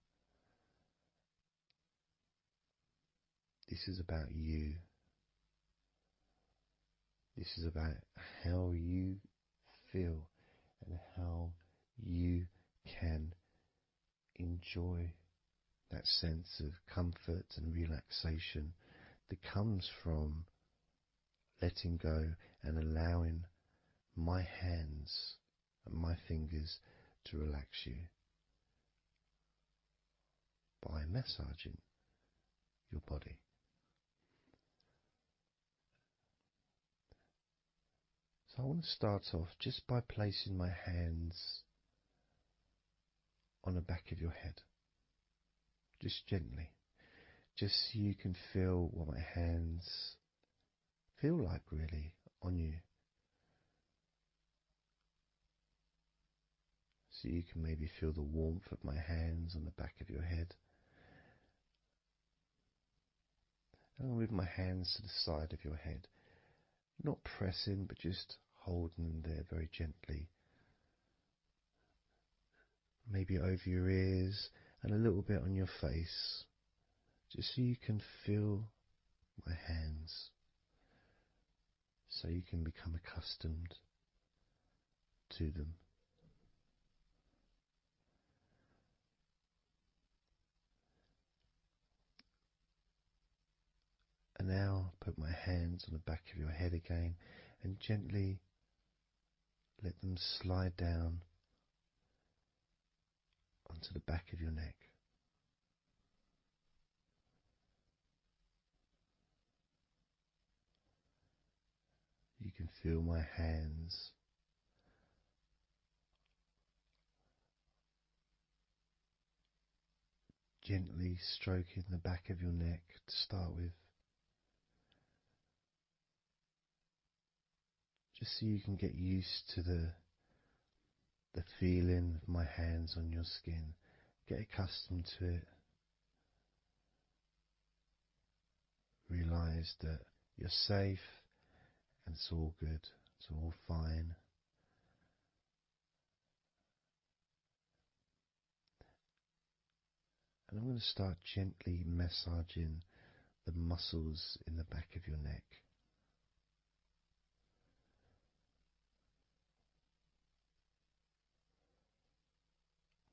This is about you. This is about how you feel and how you can enjoy that sense of comfort and relaxation that comes from letting go and allowing my hands and my fingers to relax you by massaging your body. So I want to start off just by placing my hands on the back of your head, just gently, just so you can feel what my hands feel like really on you. So you can maybe feel the warmth of my hands on the back of your head. And I'll move my hands to the side of your head. Not pressing, but just holding them there very gently. Maybe over your ears and a little bit on your face. Just so you can feel my hands. So you can become accustomed to them. And now put my hands on the back of your head again and gently let them slide down onto the back of your neck. You can feel my hands gently stroking the back of your neck to start with. Just so you can get used to the feeling of my hands on your skin. Get accustomed to it. Realize that you're safe and it's all good. It's all fine. And I'm going to start gently massaging the muscles in the back of your neck.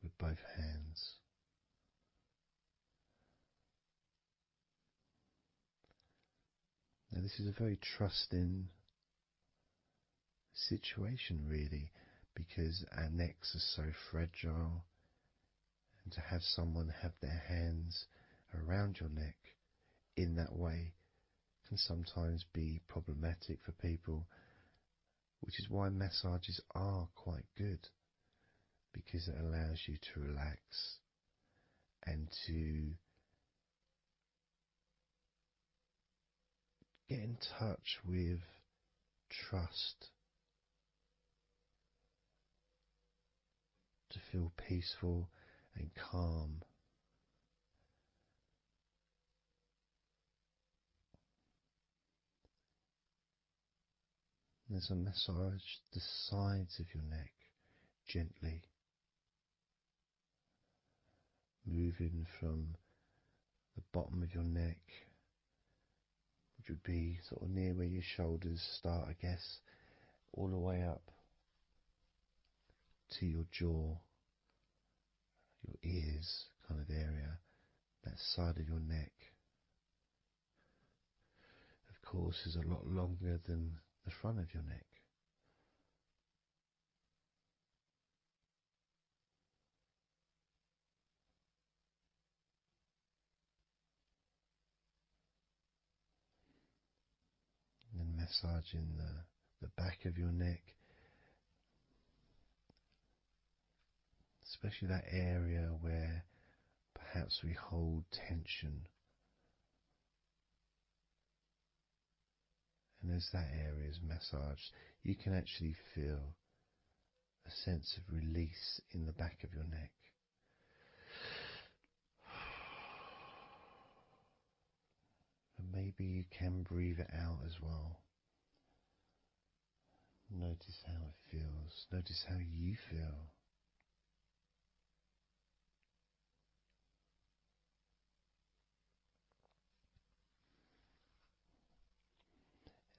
With both hands. Now this is a very trusting situation really, because our necks are so fragile, and to have someone have their hands around your neck in that way can sometimes be problematic for people, which is why massages are quite good, because it allows you to relax and to get in touch with trust, to feel peaceful and calm. There's a massage the sides of your neck gently, moving from the bottom of your neck, which would be sort of near where your shoulders start, I guess, all the way up to your jaw, your ears kind of area, that side of your neck. Of course, is a lot longer than the front of your neck. And then massaging the back of your neck, especially that area where perhaps we hold tension. And as that area is massaged, you can actually feel a sense of release in the back of your neck. And maybe you can breathe it out as well. Notice how it feels. Notice how you feel.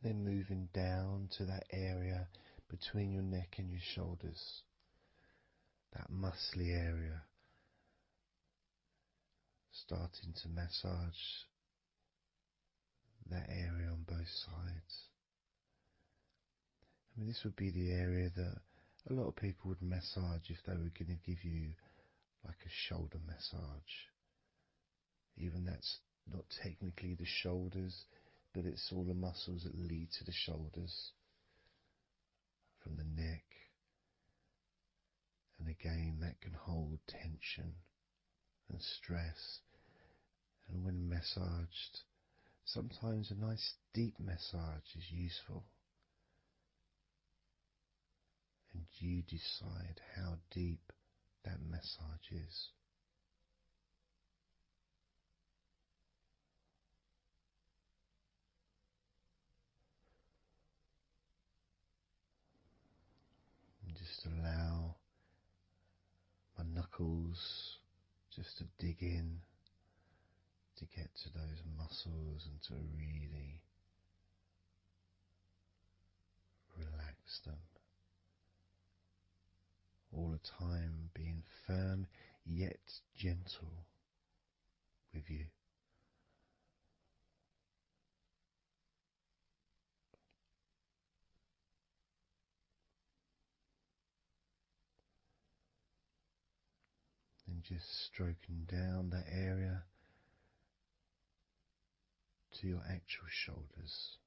Then moving down to that area between your neck and your shoulders, that muscly area, starting to massage that area on both sides. I mean, this would be the area that a lot of people would massage if they were going to give you like a shoulder massage. Even that's not technically the shoulders, but it's all the muscles that lead to the shoulders, from the neck. And again, that can hold tension and stress And when massaged, sometimes a nice deep massage is useful. And you decide how deep that massage is. And just allow my knuckles just to dig in to get to those muscles and to really relax them. All the time being firm yet gentle with you. And just stroking down that area to your actual shoulders,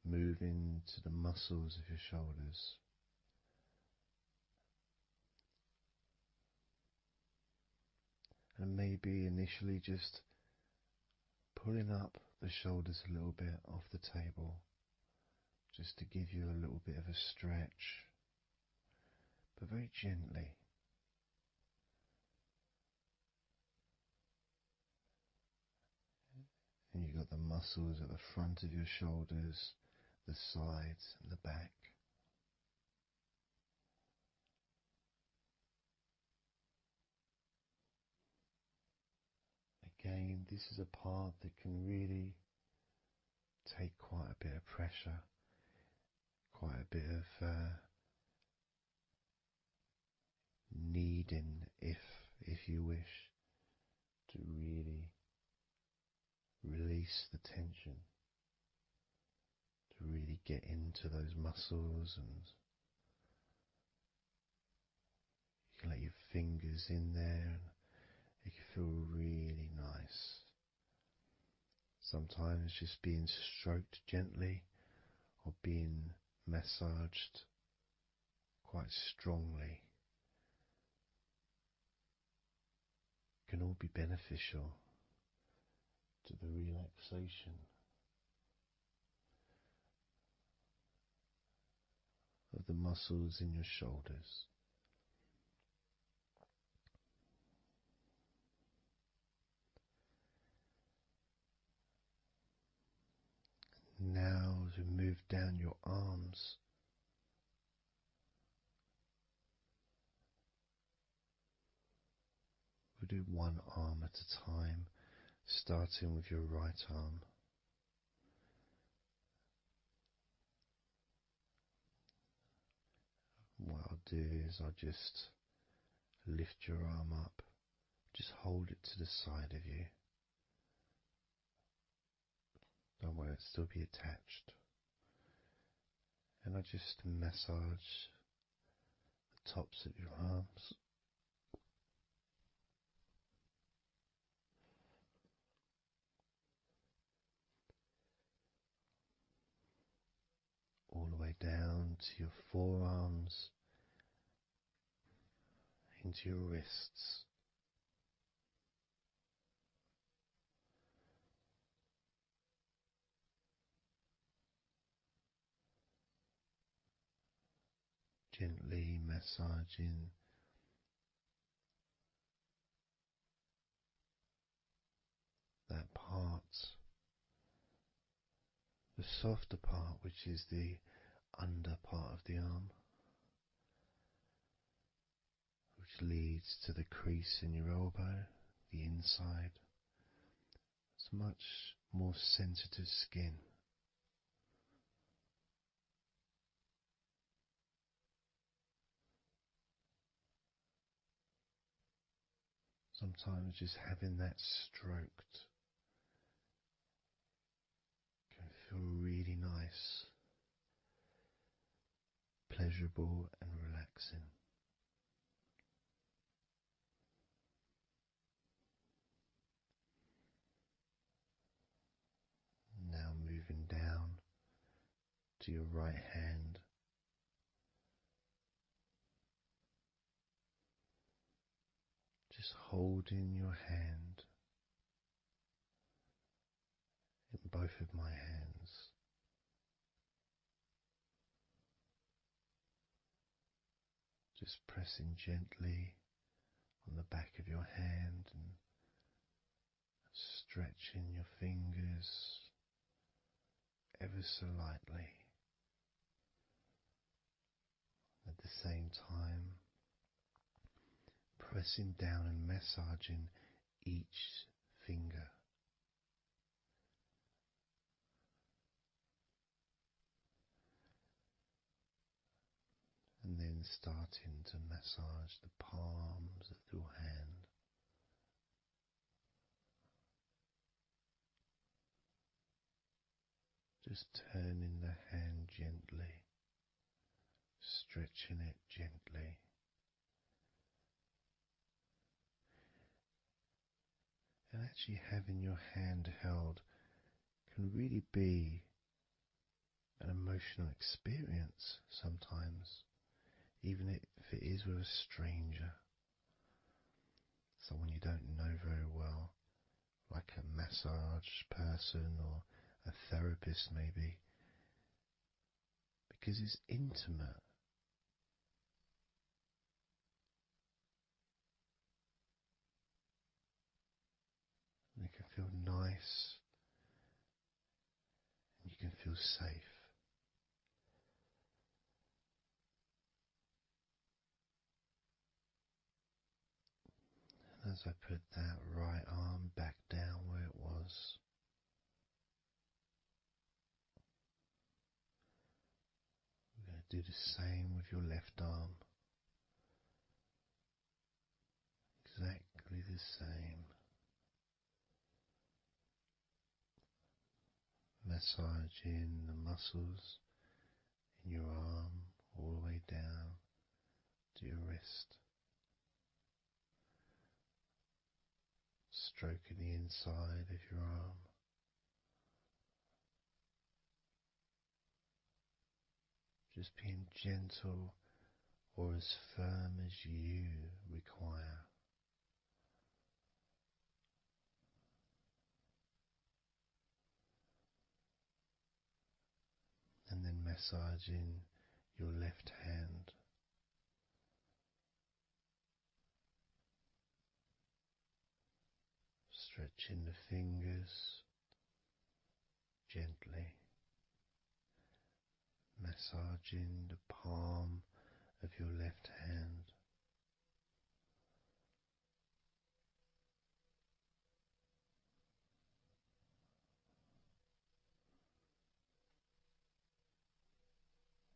moving to the muscles of your shoulders. And maybe initially just pulling up the shoulders a little bit off the table, just to give you a little bit of a stretch, but very gently. And you've got the muscles at the front of your shoulders, the sides and the back. Again, this is a part that can really take quite a bit of pressure, quite a bit of kneading, if you wish, to really release the tension, to really get into those muscles, and you can let your fingers in there and it can feel really nice. Sometimes just being stroked gently or being massaged quite strongly can all be beneficial to the relaxation of the muscles in your shoulders. Now, as we move down your arms, we'll do one arm at a time, starting with your right arm. What I'll do is I'll just lift your arm up, just hold it to the side of you. Don't worry, it'll still be attached. And I just massage the tops of your arms. All the way down to your forearms, into your wrists. Gently massaging that part, the softer part, which is the under part of the arm, which leads to the crease in your elbow, the inside. It's much more sensitive skin. Sometimes just having that stroked can feel really nice, pleasurable and relaxing. Now moving down to your right hand. Just holding your hand both of my hands. Just pressing gently on the back of your hand and stretching your fingers ever so lightly. At the same time, pressing down and massaging each finger. And then starting to massage the palms of your hand. Just turning the hand gently, stretching it gently. And actually having your hand held can really be an emotional experience sometimes, even if it is with a stranger, someone you don't know very well, like a massage person or a therapist maybe, because it's intimate. And it can feel nice and you can feel safe. And as I put that right arm back down where it was, we're going to do the same with your left arm. Exactly the same. Massaging the muscles in your arm all the way down to your wrist. Stroking the inside of your arm. Just being gentle or as firm as you require. And then massaging your left hand. Stretching the fingers gently. Massaging the palm of your left hand.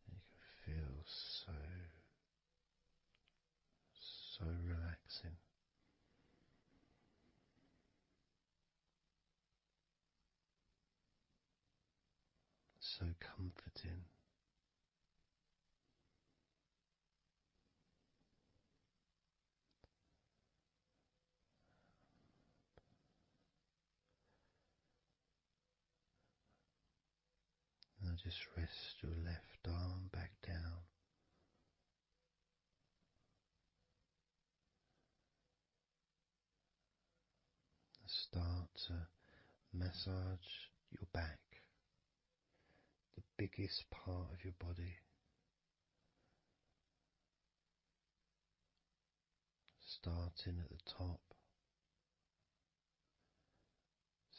You can feel so relaxing. So comforting. Now just rest your left arm back down. Start to massage your back, the biggest part of your body. Starting at the top,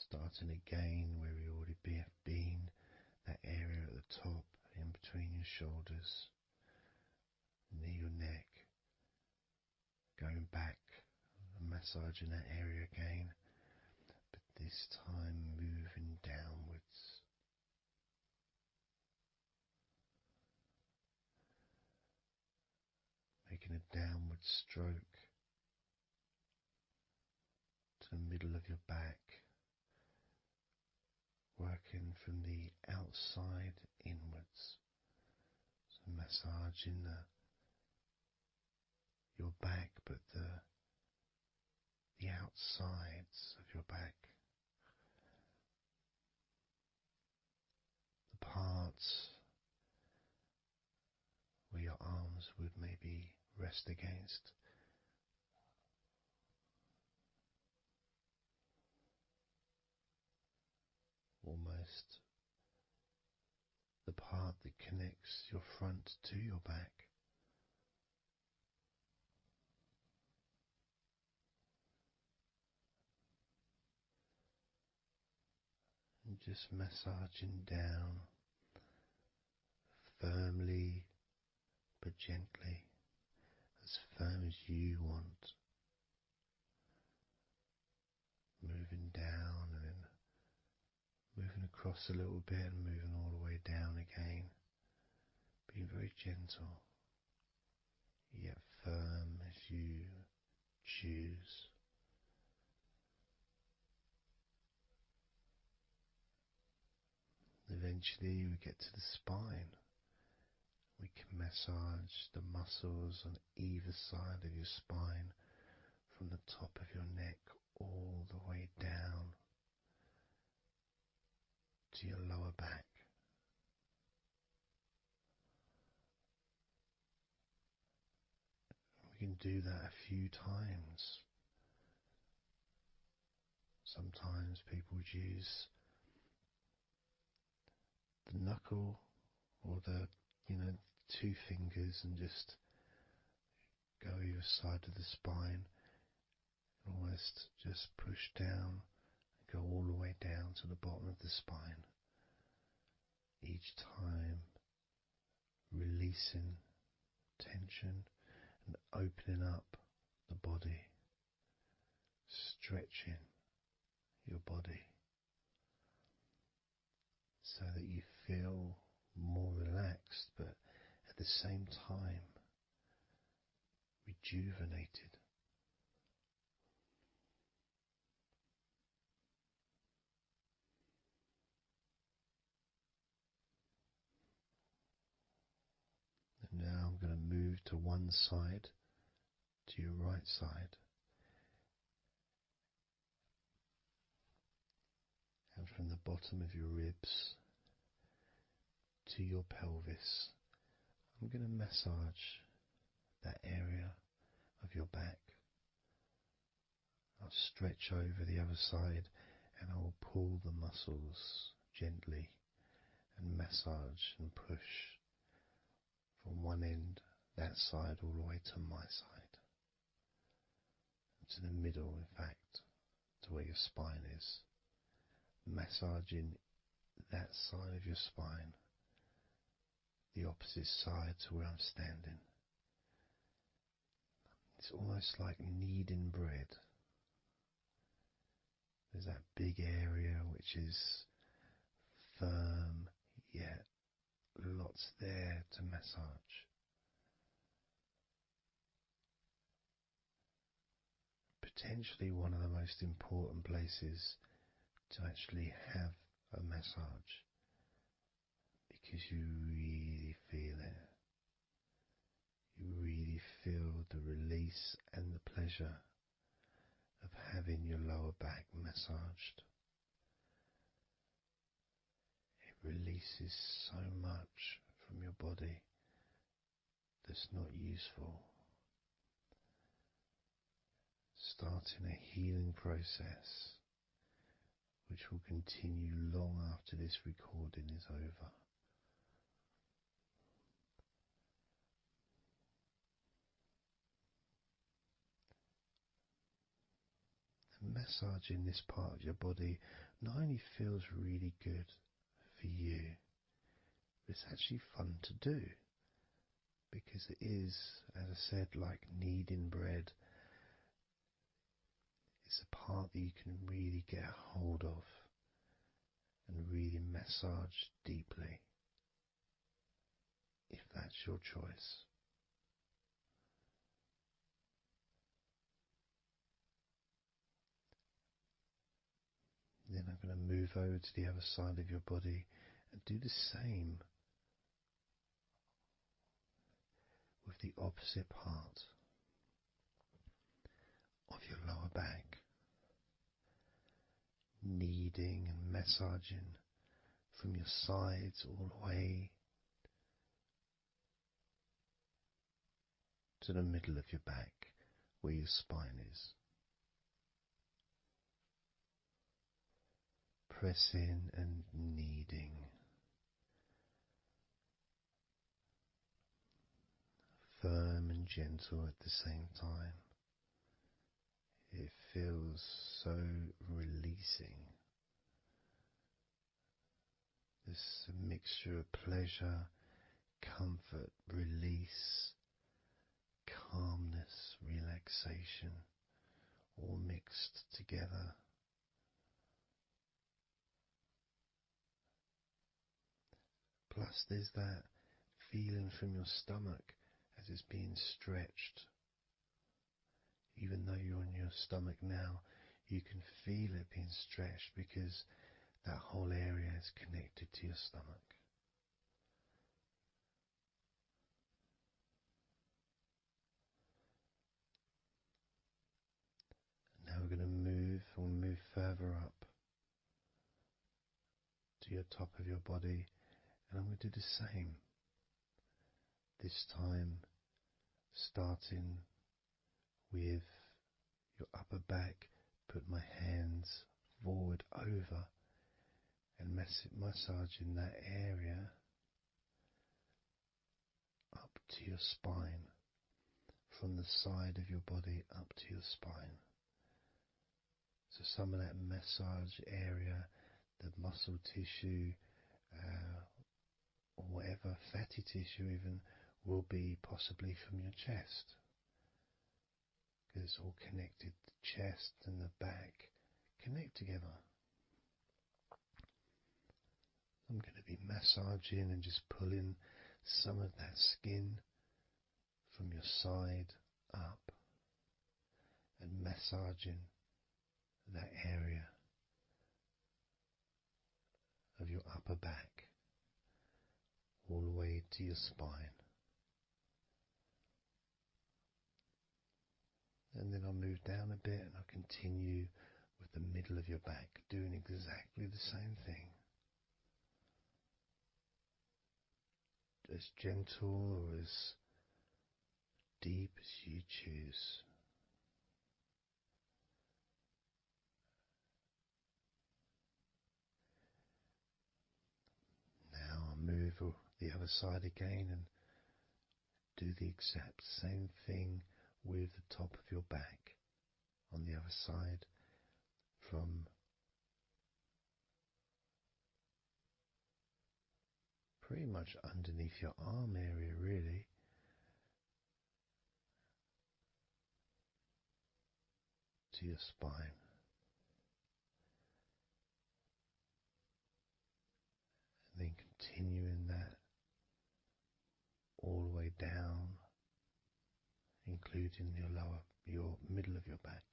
starting again where we already have been, that area at the top in between your shoulders, near your neck, going back and massaging that area again, but this time moving downwards. Making a downward stroke to the middle of your back, working from the outside inwards, so massaging your back, but the outsides of your back, the parts where your arms would maybe rest against. almost the part that connects your front to your back. And just massaging down firmly but gently, as firm as you want, moving down and then moving across a little bit and moving all the way down again, being very gentle yet firm as you choose. Eventually we get to the spine. We can massage the muscles on either side of your spine, from the top of your neck all the way down to your lower back. We can do that a few times. Sometimes people use the knuckle or the two fingers and just go either side of the spine and almost just push down and go all the way down to the bottom of the spine, each time releasing tension and opening up the body, stretching your body so that you feel more relaxed, but at the same time rejuvenated. And now I'm going to move to one side, to your right side, and from the bottom of your ribs to your pelvis, I'm going to massage that area of your back. I'll stretch over the other side and I will pull the muscles gently and massage and push from one end, that side, all the way to my side, to the middle, in fact, to where your spine is, massaging that side of your spine, the opposite side to where I'm standing. It's almost like kneading bread. There's that big area which is firm, yet lots there to massage. Potentially one of the most important places to actually have a massage, because you really feel it. You really feel the release and the pleasure of having your lower back massaged. It releases so much from your body that's not useful, starting a healing process which will continue long after this recording is over. And massaging this part of your body not only feels really good for you, but it's actually fun to do, because it is, as I said, like kneading bread. It's a part that you can really get a hold of and really massage deeply, if that's your choice. Then I'm going to move over to the other side of your body and do the same with the opposite part of your lower back, kneading and massaging from your sides all the way to the middle of your back where your spine is. pressing and kneading, firm and gentle at the same time. It feels so releasing. This mixture of pleasure, comfort, release, calmness, relaxation, all mixed together. Plus there's that feeling from your stomach as it's being stretched. Even though you're on your stomach now, you can feel it being stretched because that whole area is connected to your stomach. Now we're going to move further up to your top of your body, and I'm going to do the same. This time starting with your upper back, put my hands forward over and massaging that area up to your spine, from the side of your body up to your spine. So some of that massage area, the muscle tissue, or whatever, fatty tissue even, will be possibly from your chest. Because it's all connected, the chest and the back connect together. I'm going to be massaging and just pulling some of that skin from your side up and massaging that area of your upper back all the way to your spine. And then I'll move down a bit and I'll continue with the middle of your back, doing exactly the same thing. As gentle or as deep as you choose. Now I'll move the other side again and do the exact same thing with the top of your back on the other side, from pretty much underneath your arm area really, to your spine. And then continuing that all the way down, including your middle of your back.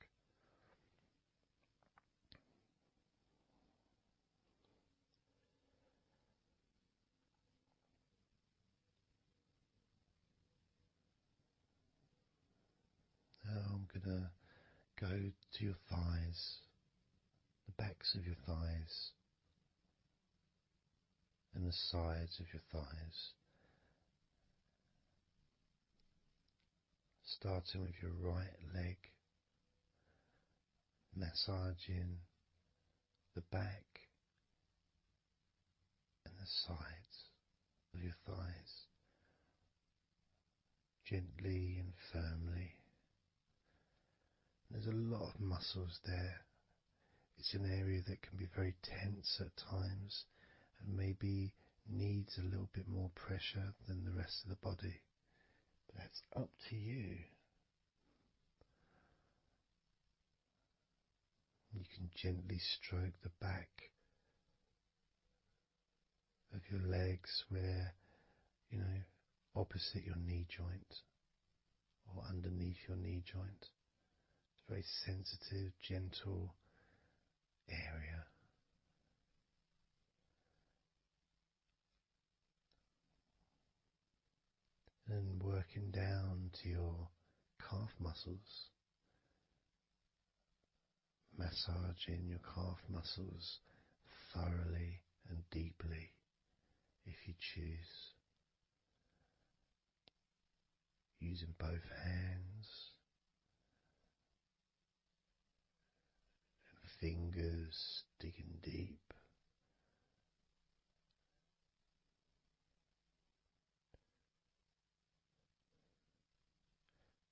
Now I'm going to go to your thighs, the backs of your thighs, and the sides of your thighs. Starting with your right leg, massaging the back and the sides of your thighs, gently and firmly. There's a lot of muscles there. It's an area that can be very tense at times and maybe needs a little bit more pressure than the rest of the body. But that's up to you. You can gently stroke the back of your legs where, opposite your knee joint or underneath your knee joint. It's a very sensitive, gentle area. And working down to your calf muscles, massaging your calf muscles thoroughly and deeply if you choose, using both hands and fingers, digging deep.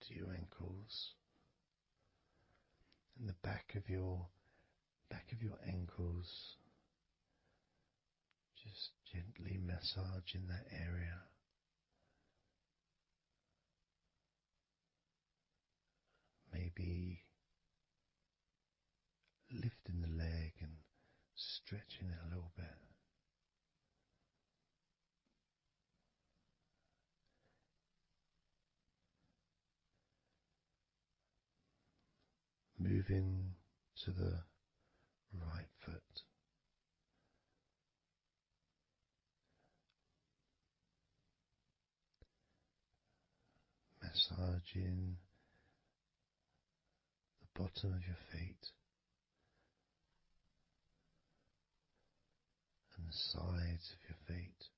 to your ankles, and the back of your ankles, just gently massaging that area. Maybe lifting the leg and stretching it a little bit. Moving to the right foot. Massaging the bottom of your feet and the sides of your feet.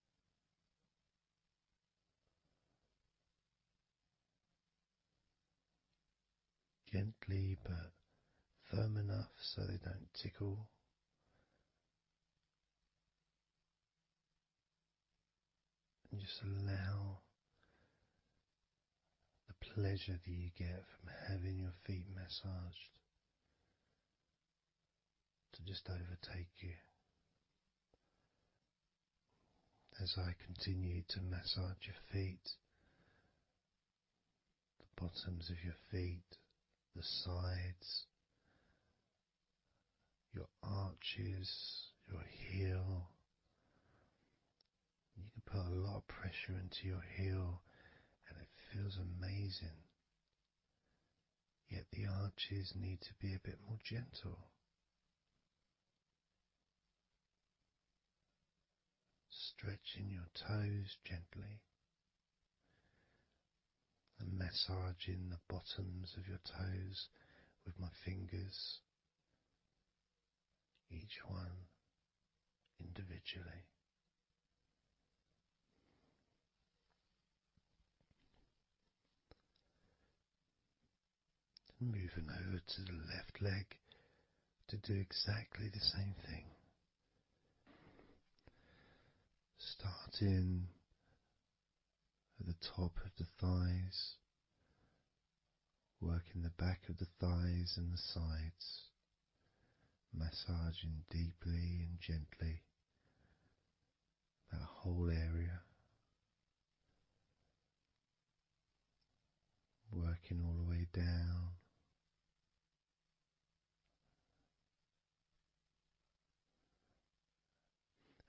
Gently but firm enough so they don't tickle. And just allow the pleasure that you get from having your feet massaged to just overtake you. As I continue to massage your feet, the bottoms of your feet, the sides, your arches, your heel. You can put a lot of pressure into your heel and it feels amazing. Yet the arches need to be a bit more gentle. Stretching your toes gently and massaging the bottoms of your toes with my fingers, each one individually. Moving over to the left leg to do exactly the same thing. Starting at the top of the thighs, working the back of the thighs and the sides, massaging deeply and gently that whole area, working all the way down.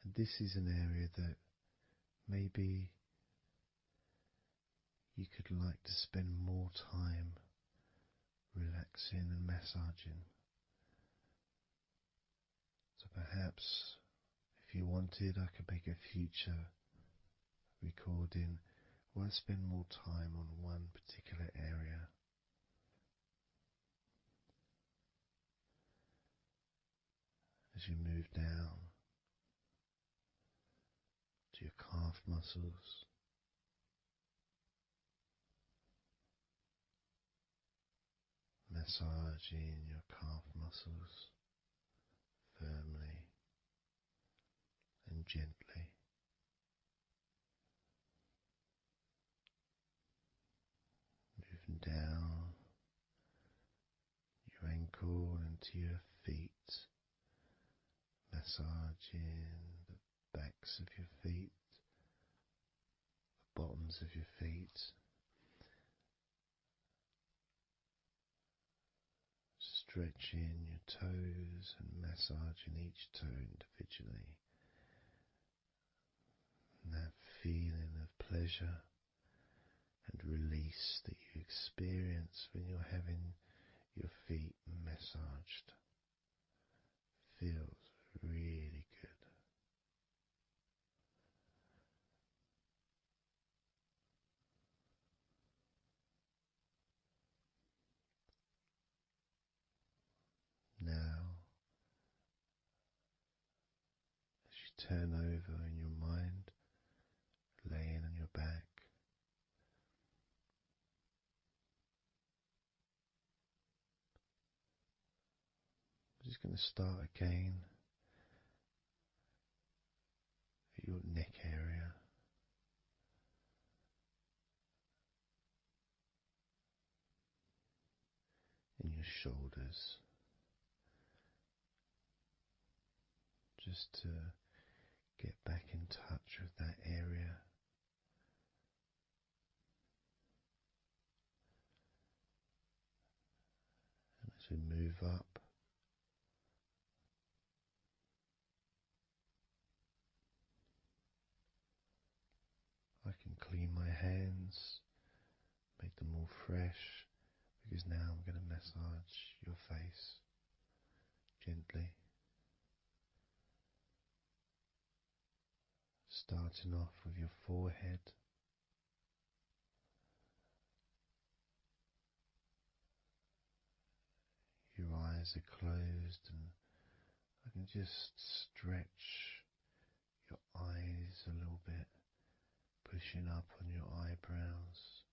And this is an area that maybe you could like to spend more time relaxing and massaging. So perhaps if you wanted, I could make a future recording where I spend more time on one particular area. As you move down to your calf muscles, massaging your calf muscles firmly and gently. Moving down your ankle into your feet, massaging the backs of your feet, the bottoms of your feet, stretching your toes and massaging each toe individually. And that feeling of pleasure and release that you experience when you're having your feet massaged feels really good. Now, as you turn over in your mind, laying on your back, I'm just going to start again at your neck area. your shoulders, just to get back in touch with that area. And as we move up, I can clean my hands, make them all fresh, because now I'm going to massage your face gently. Starting off with your forehead, your eyes are closed, and I can just stretch your eyes a little bit, pushing up on your eyebrows.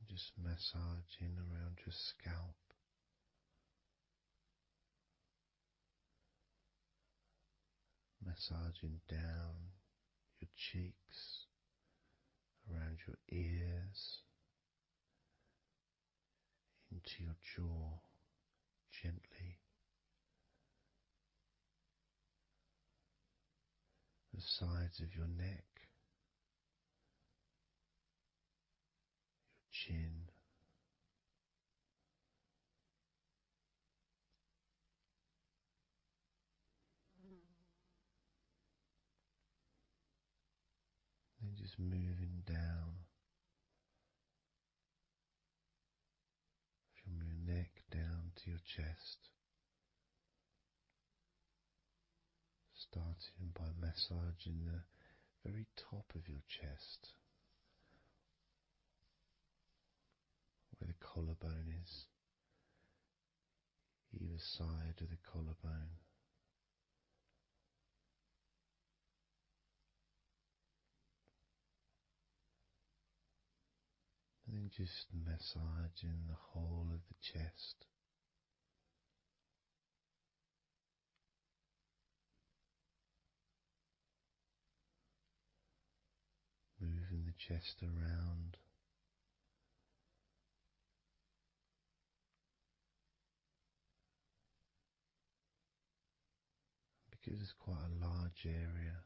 Just massaging around your scalp. Massaging down your cheeks, around your ears, into your jaw, gently. The sides of your neck, your chin, then just moving down from your neck down to your chest, starting by massaging the very top of your chest, where the collarbone is, either side of the collarbone. And then just massaging the whole of the chest. Moving the chest around. Because it's quite a large area,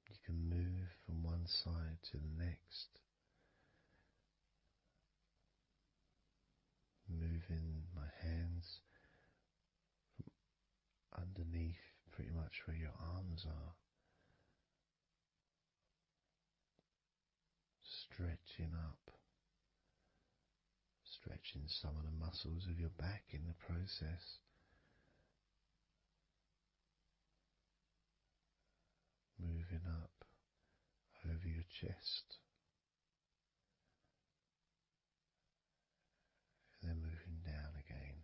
you can move from one side to the next. Moving my hands from underneath pretty much where your arms are, stretching up, stretching some of the muscles of your back in the process. Moving up over your chest, and then moving down again.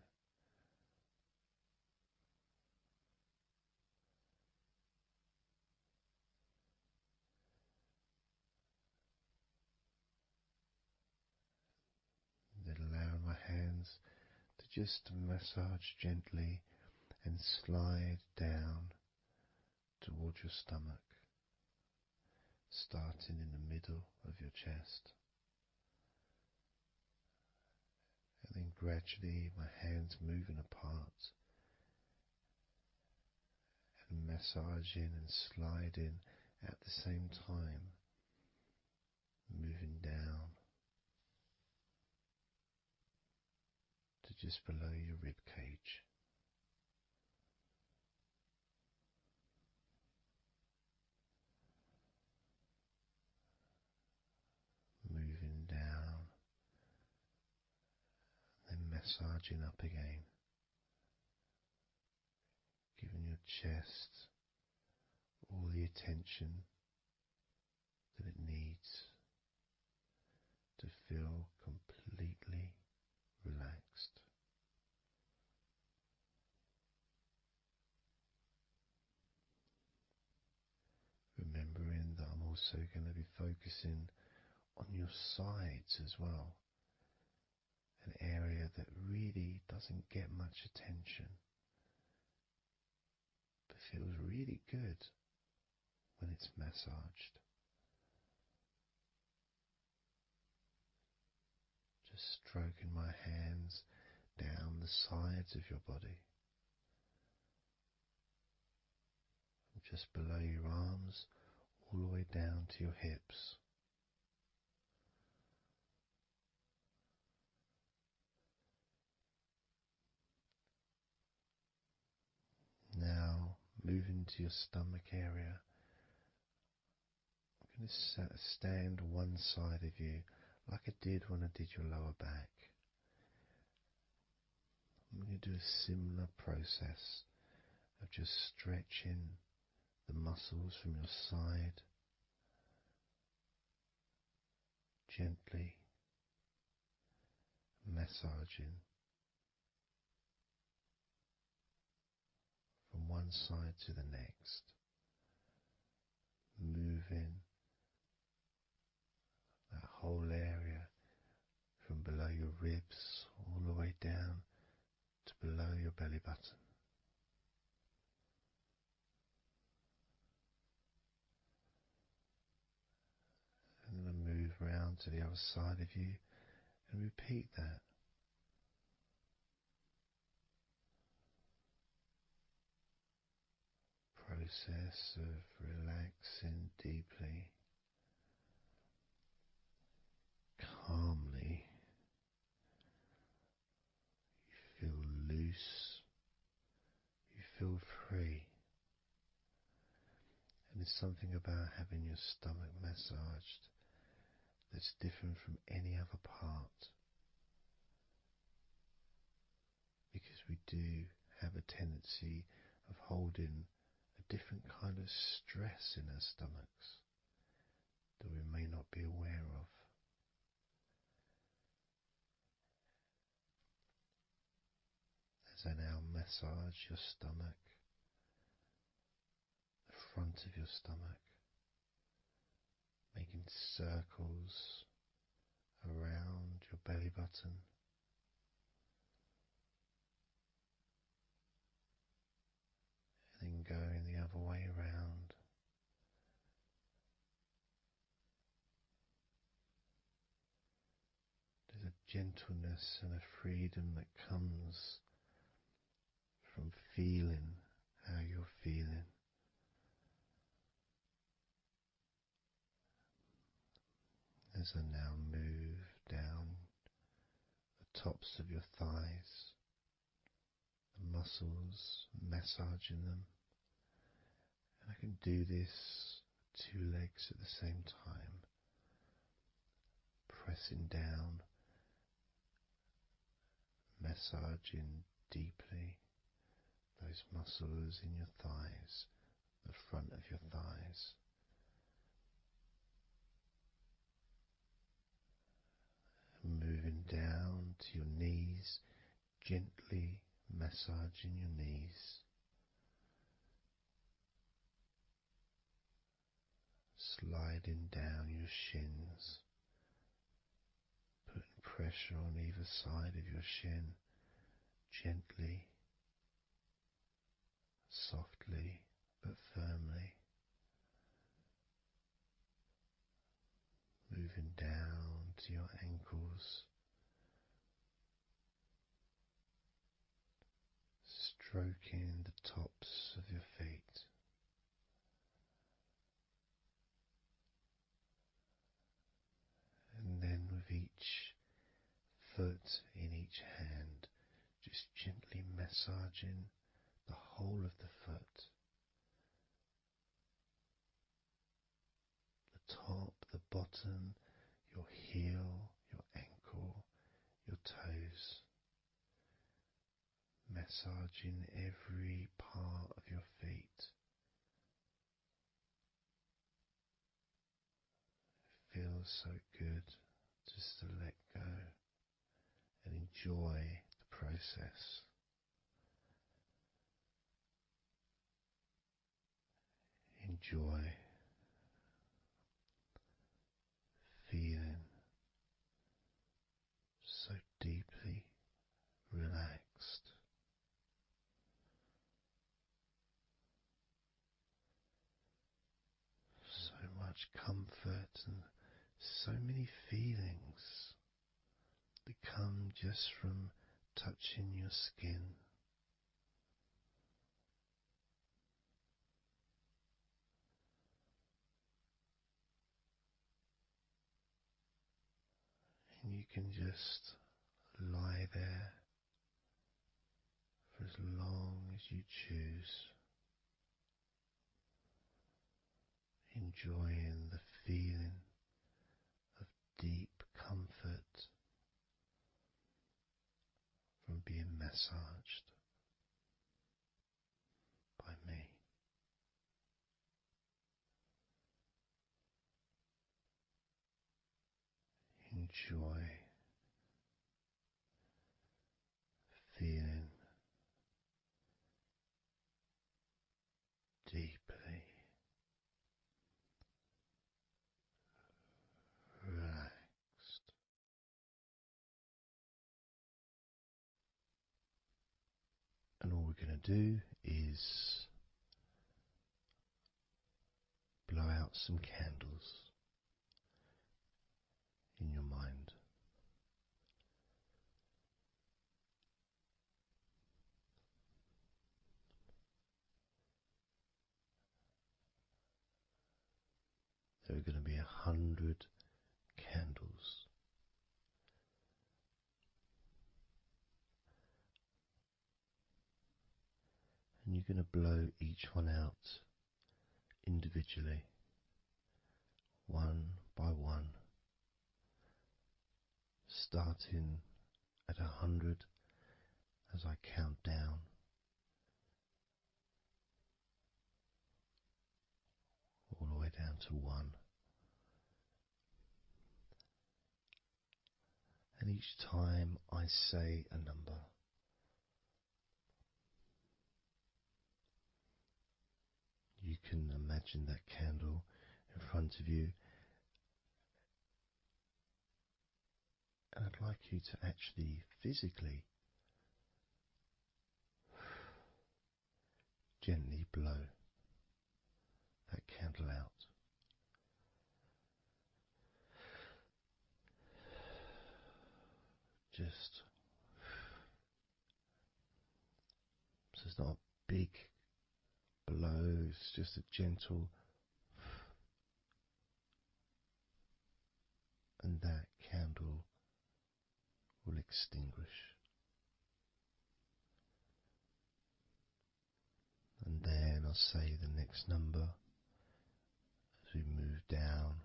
Then allowing my hands to just massage gently and slide down towards your stomach, starting in the middle of your chest. And then gradually my hands moving apart and massaging and sliding at the same time, moving down to just below your rib cage. Moving down, then massaging up again, giving your chest all the attention that it needs to feel completely relaxed. Remembering that I'm also going to be focusing on your sides as well, an area that really doesn't get much attention, but feels really good when it's massaged. Just stroking my hands down the sides of your body, just below your arms, all the way down to your hips. Now moving to your stomach area. I'm going to stand one side of you like I did when I did your lower back. I'm going to do a similar process of just stretching the muscles from your side gently, massaging from one side to the next, moving that whole area from below your ribs all the way down to below your belly button. And then move round to the other side of you and repeat that. Process of relaxing deeply, calmly. You feel loose, you feel free. And there's something about having your stomach massaged that's different from any other part, because we do have a tendency of holding a different kind of stress in our stomachs that we may not be aware of. As I now massage your stomach, the front of your stomach, making circles around your belly button, and then going the other way around. There's a gentleness and a freedom that comes from feeling how you're feeling. As I now move down the tops of your thighs, the muscles, massaging them. And I can do this with two legs at the same time, pressing down, massaging deeply those muscles in your thighs, the front of your thighs. And moving down to your knees, gently massaging your knees. Sliding down your shins, putting pressure on either side of your shin, gently, softly but firmly. Moving down to your ankles, stroking the tops of your feet. And then with each foot in each hand, just gently massaging the whole of the foot. The top, the bottom, your heel, your ankle, your toes. Massaging every part of your feet. It feels so good just to let go and enjoy the process. Enjoy feeling so deeply relaxed. So much comfort and so many feelings that come just from touching your skin. And you can just lie there for as long as you choose, enjoying the feeling of deep comfort from being massaged by me. Enjoy feeling deeply relaxed. And all we're going to do is blow out some candles in your mind. There are going to be 100 candles. And you're going to blow each one out individually, one by one, starting at 100 as I count down, all the way down to 1. And each time I say a number, you can imagine that candle in front of you, and I'd like you to actually physically gently blow that candle out. Just so it's not a big blow, it's just a gentle, and that candle will extinguish. And then I'll say the next number as we move down,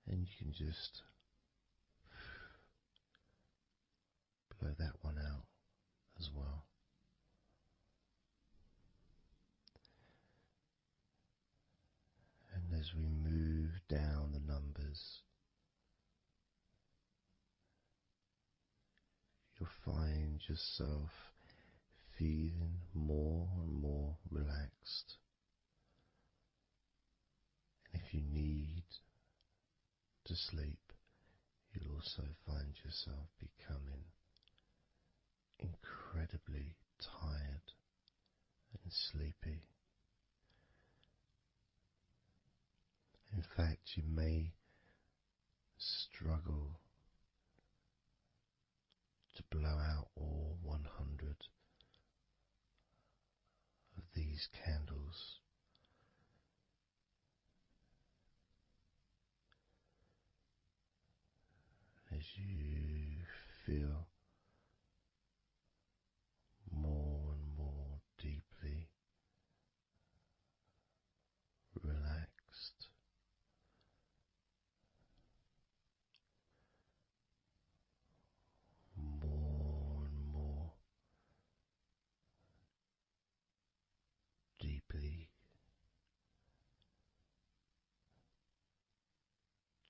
and you can just blow that one out as well. And as we move down the numbers, you'll find yourself feeling more and more relaxed. And if you need to sleep, you'll also find yourself becoming incredibly tired and sleepy. In fact, you may struggle to blow out all 100 of these candles. As you feel more and more deeply relaxed, more and more deeply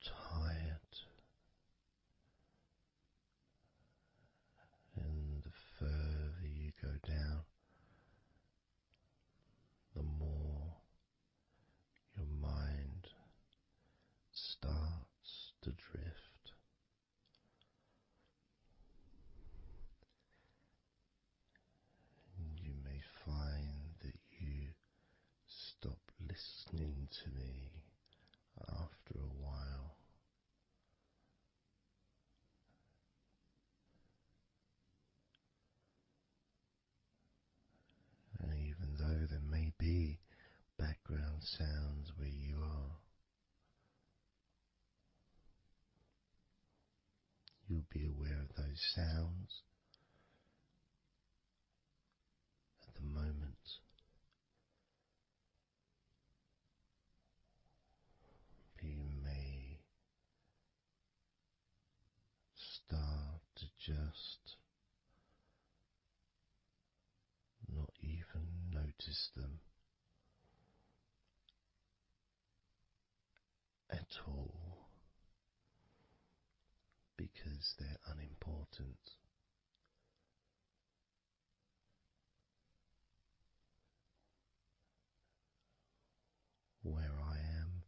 tired, and the further you go down, the more your mind starts to drift. And you may find that you stop listening to me after a while. sounds where you are. You'll be aware of those sounds at the moment. You may start to just not even notice them at all because they're unimportant. Where I am,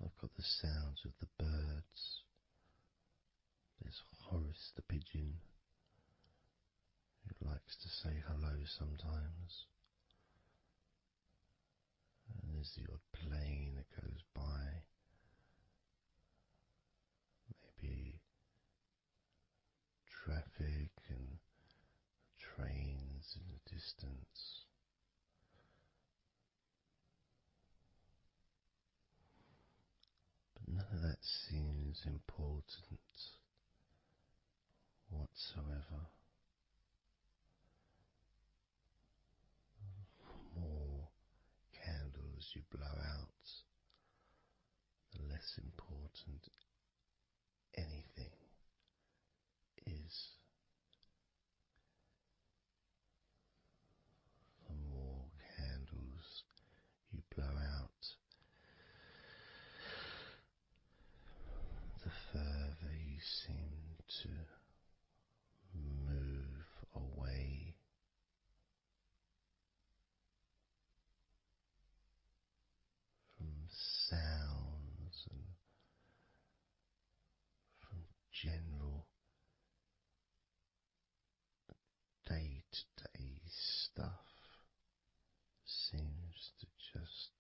I've got the sounds of the birds. There's Horace the pigeon, who likes to say hello sometimes. And there's the odd plane that goes by. Maybe traffic and trains in the distance. But none of that seems important whatsoever. The more candles you blow out, the less important anything is. The more candles you blow out, the further you seem to move away from sounds and from general day-to-day stuff. Seems to just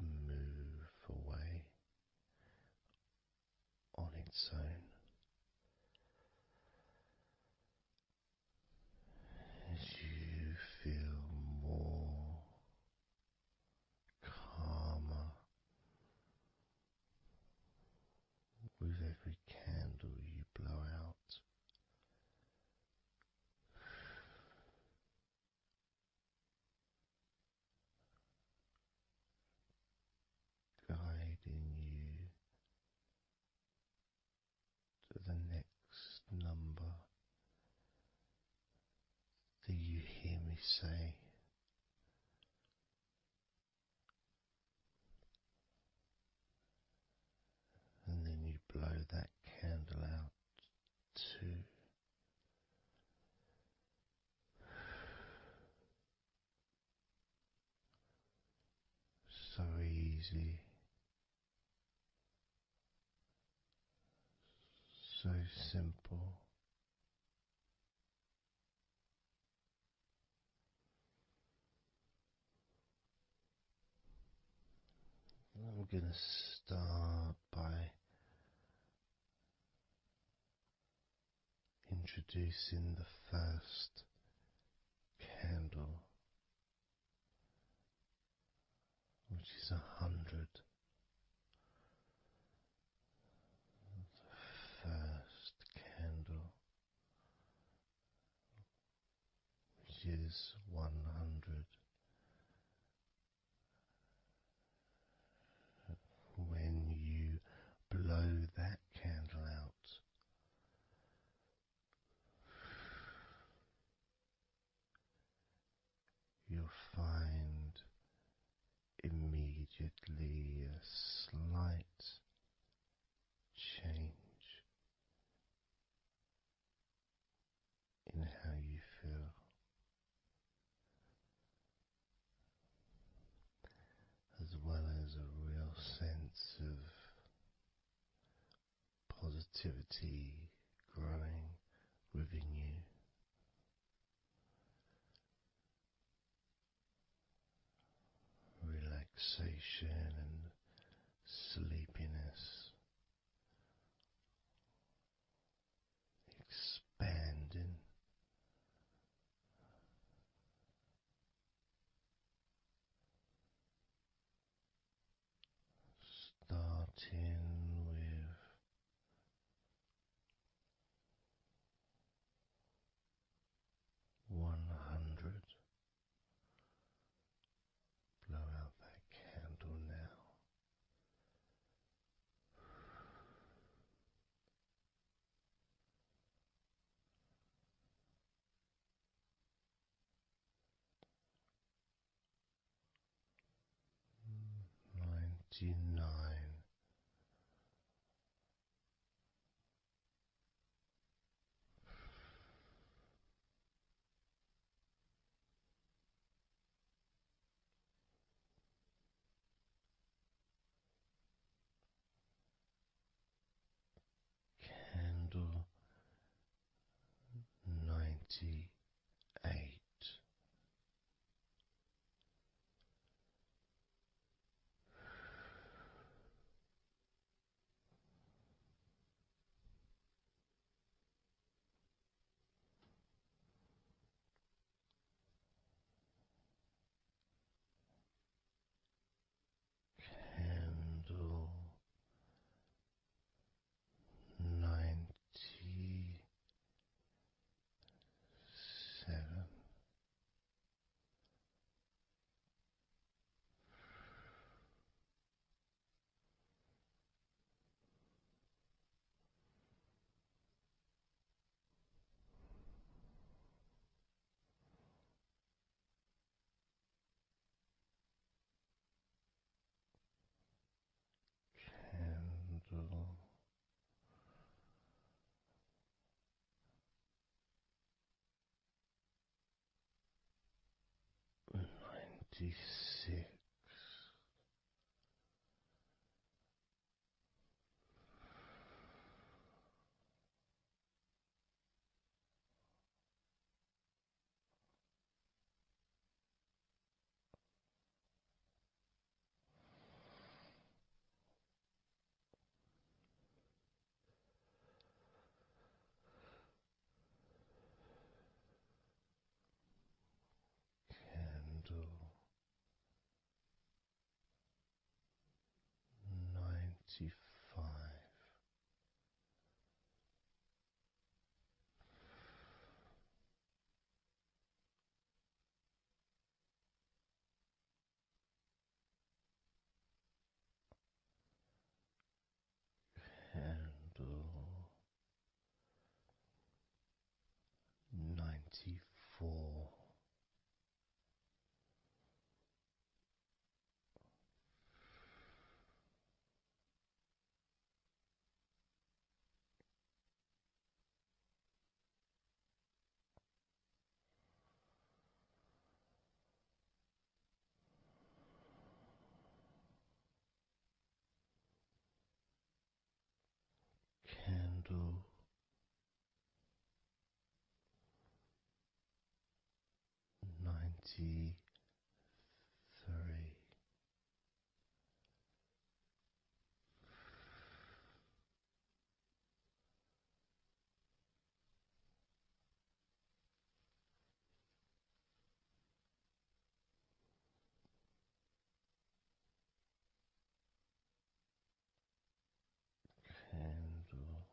move away on its own as you feel more calmer with every candle you blow out. Guiding you to the next number that you hear me say, and then you blow that candle out too. So easy, so simple. I'm going to start by introducing the first candle, which is 100. The first candle, which is 100. When you blow that candle out, you'll find immediately a slight change in how you feel. As well as a real sense of positivity growing within you. Relaxation and sleepiness expanding with 100. Blow out that candle now. 99. Candle 98. Candle 97. Candle 96. Candle 95. Candle 94. Candle 93. Candle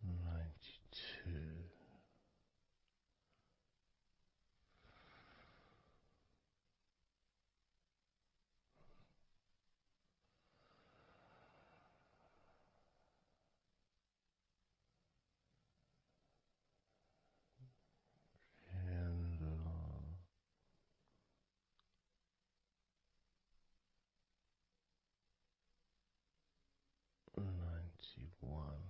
92. Candle 91.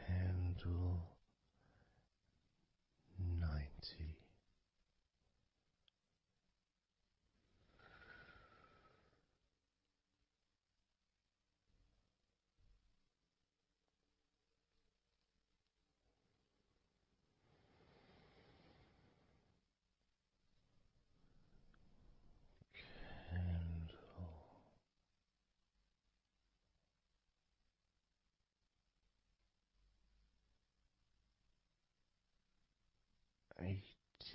Candle 90.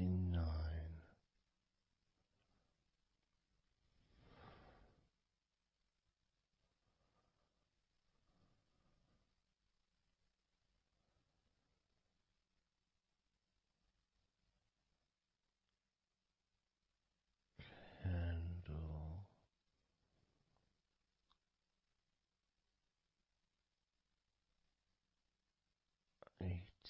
89, candle 88,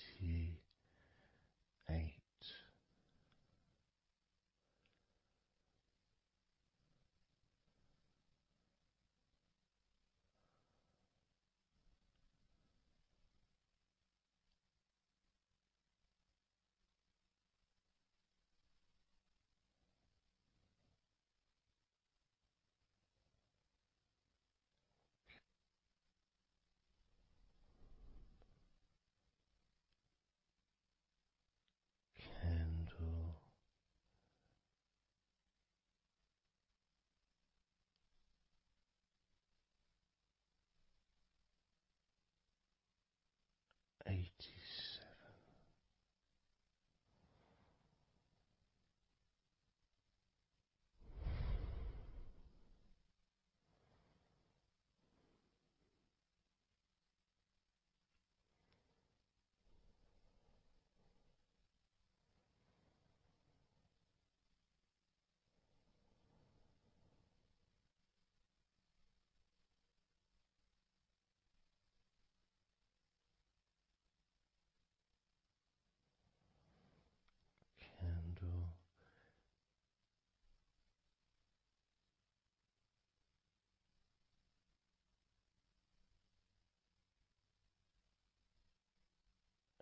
candle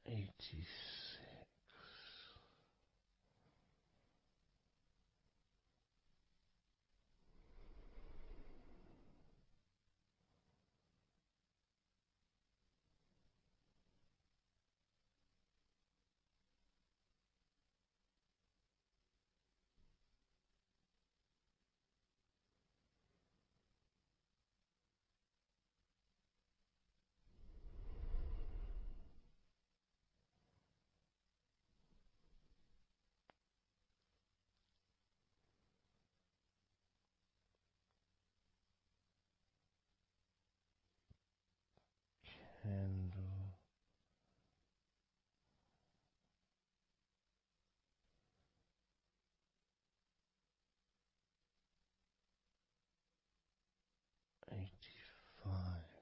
87, candle 86, candle 85,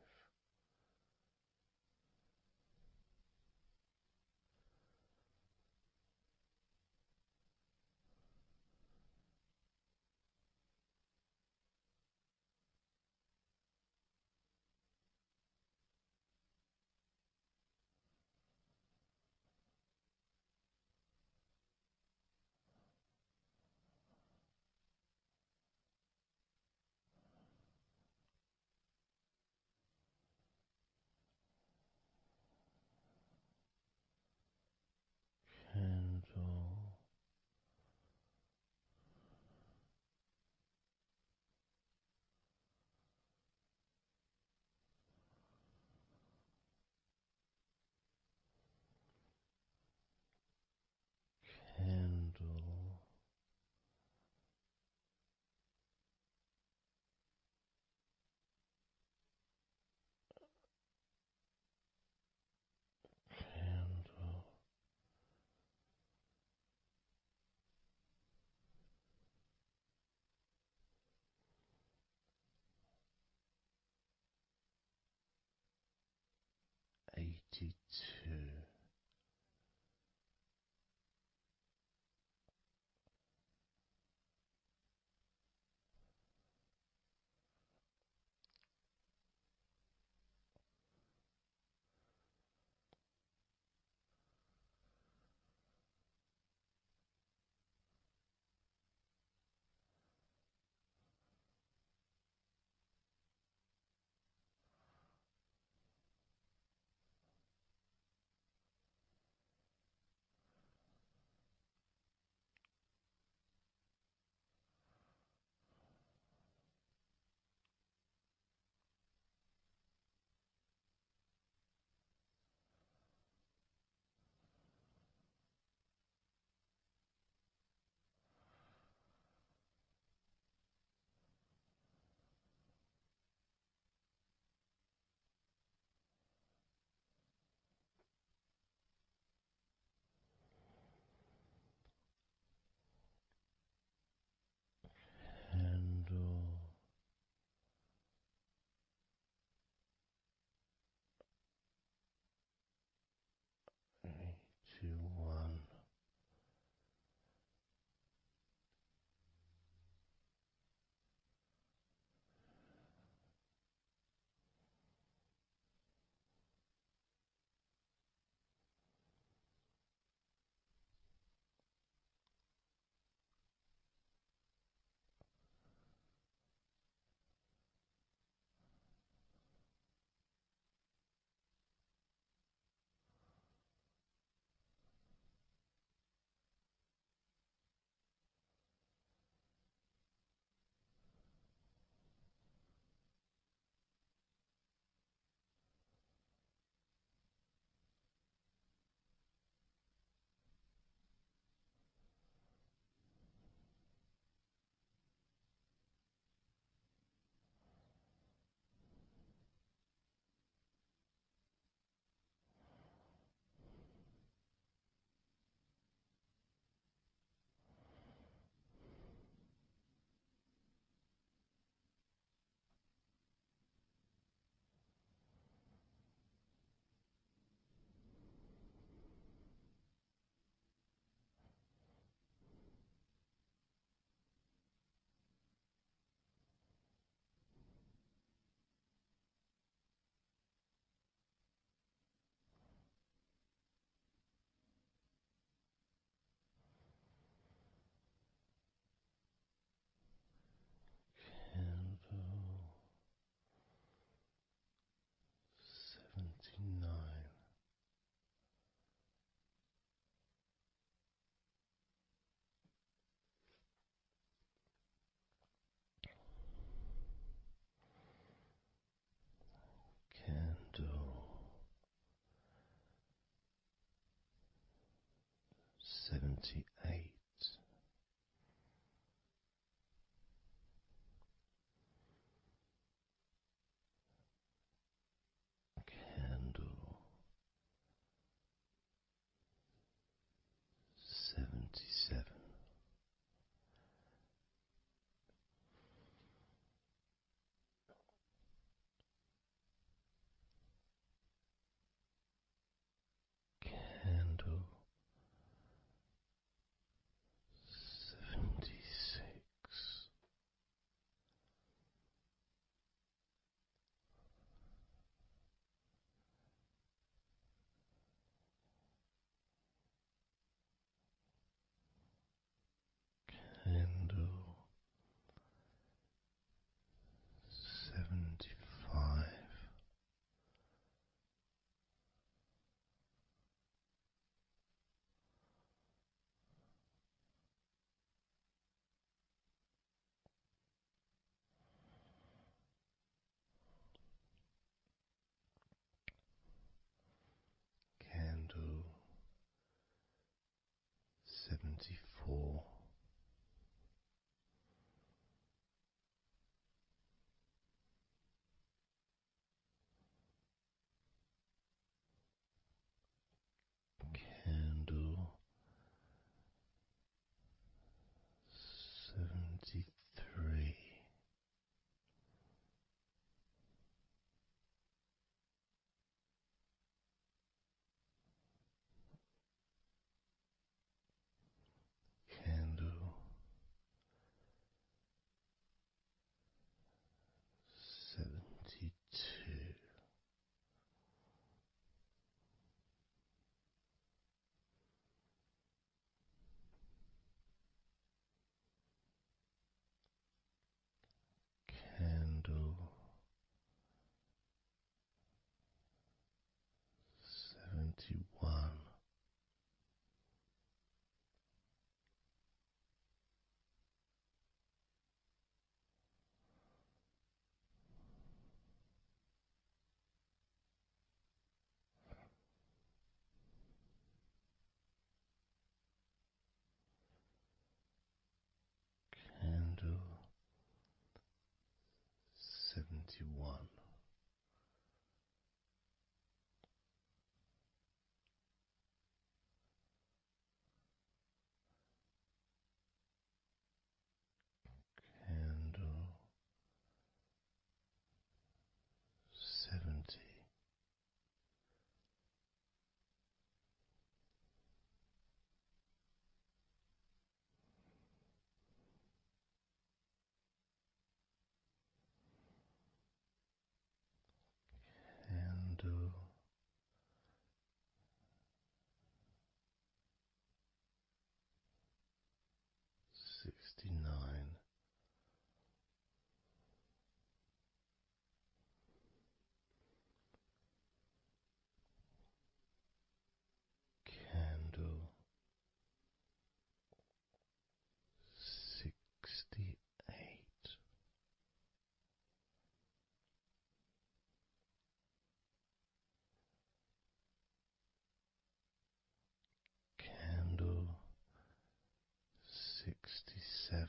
82, 78. Candle 77. Candle 76. Candle 75. Candle 74. Candle 73. Candle 72. Candle 71. Candle 71. Candle 70. Candle 69. Candle 68. Candle 67.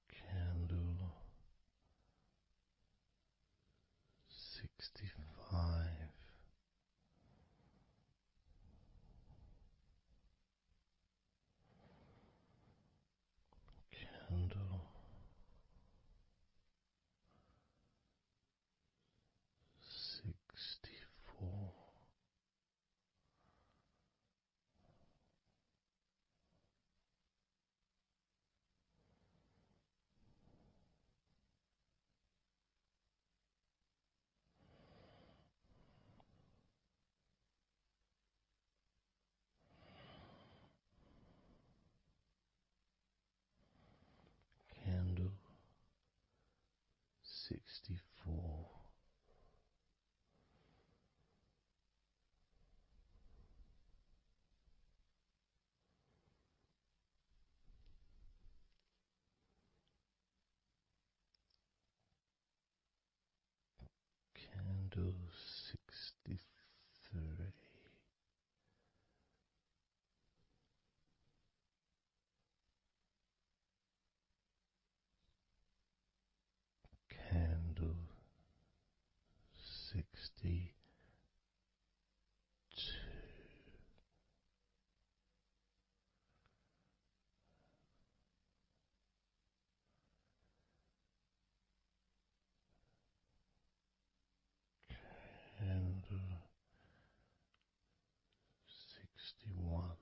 Candle 65. Candle 64. Candle 63. Candle 62. Candle 61.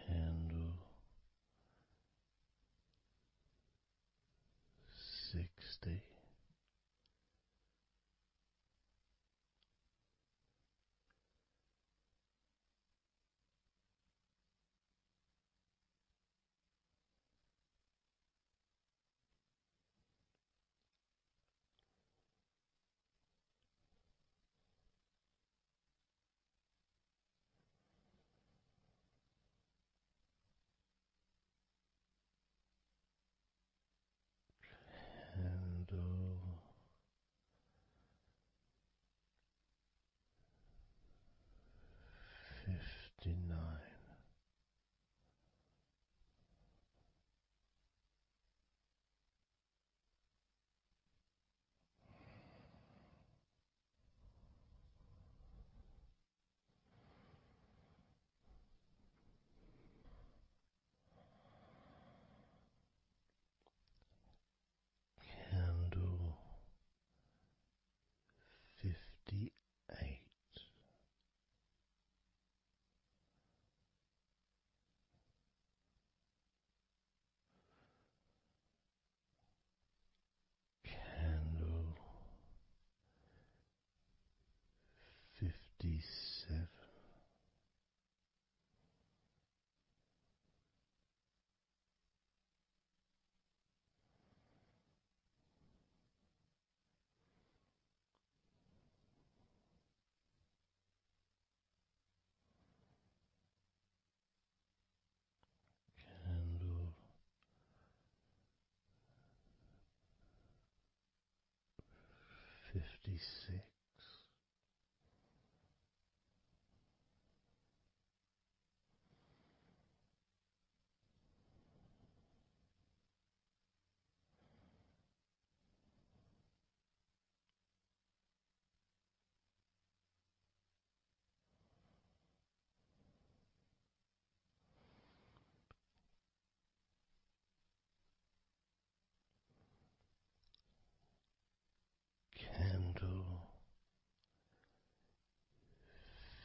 Candle 60. Candle 59. Candle 58. Candle 57. Candle 56. Candle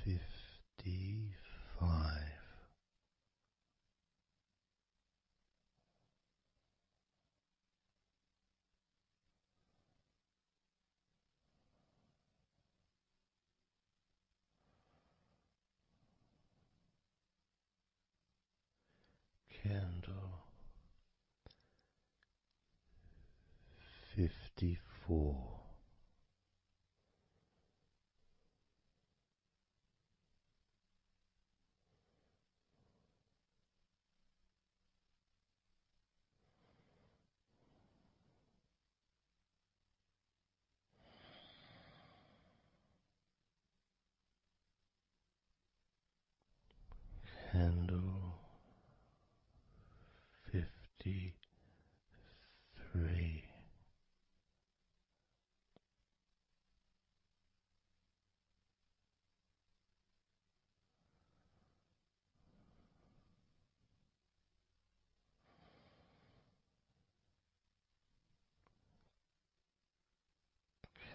55. Candle 54. Candle 53.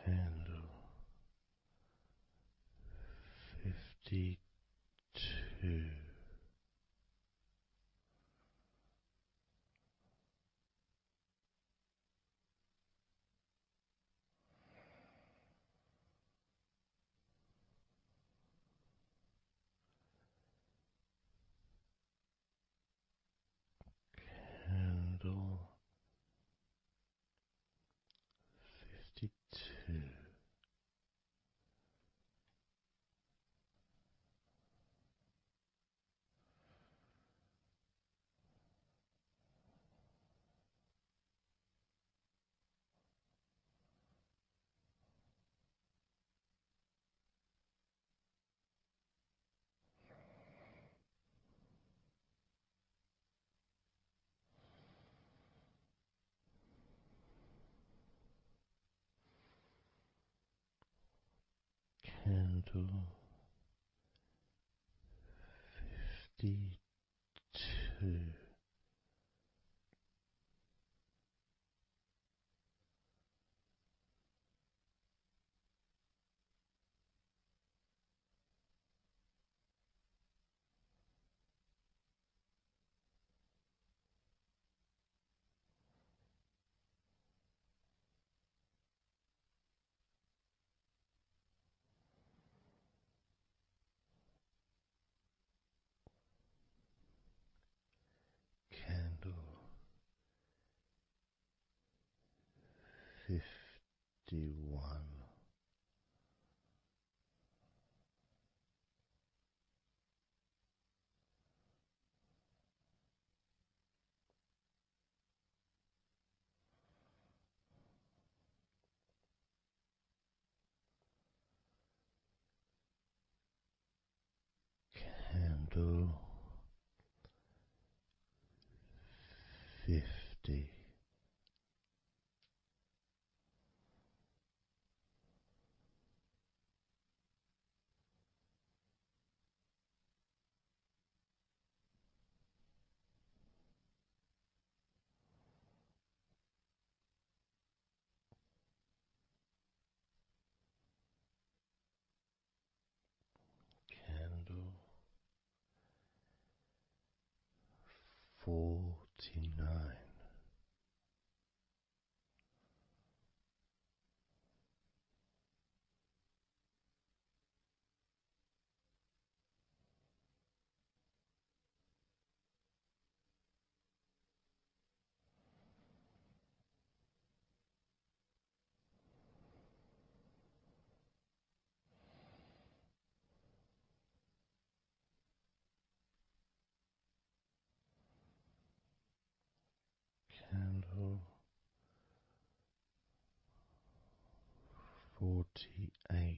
Candle 52. Candle 52. Candle 51. Candle 50. Candle 49. Candle 48.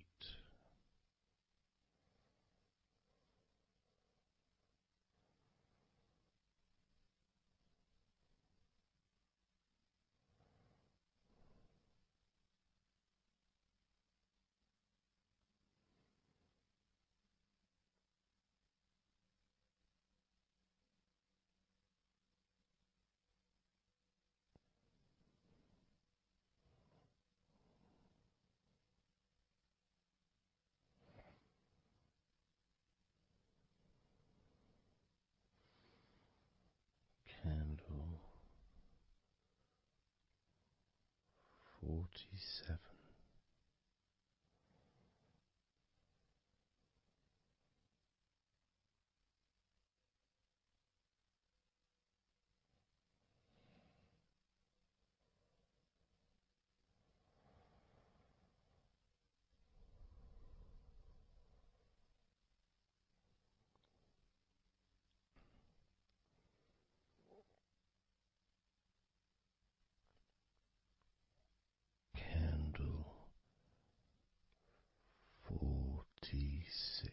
Candle 47. Candle 46.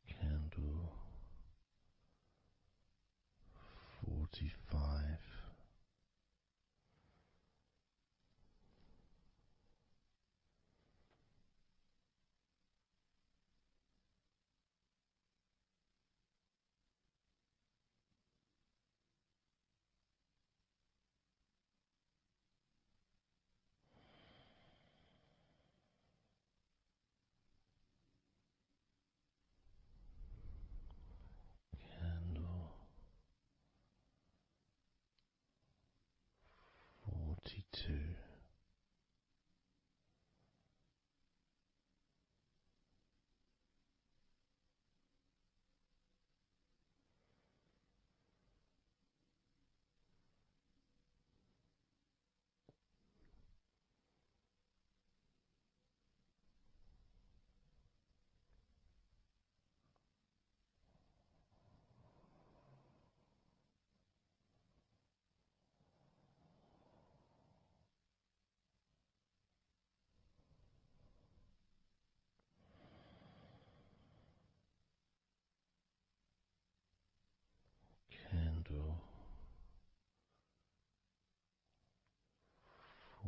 Candle 45. Candle 42. candle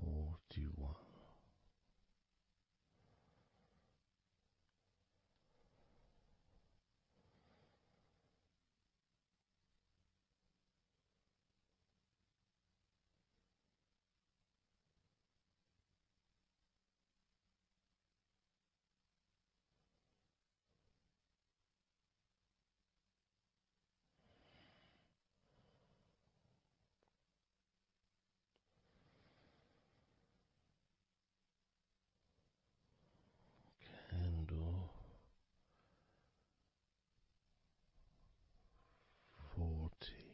41. Candle 40.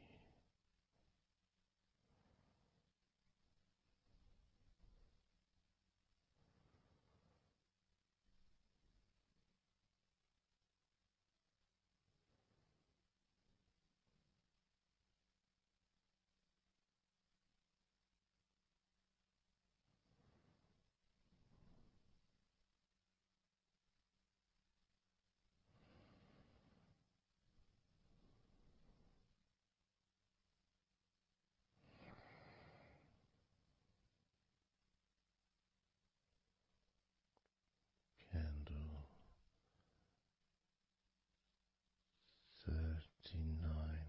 Candle 39.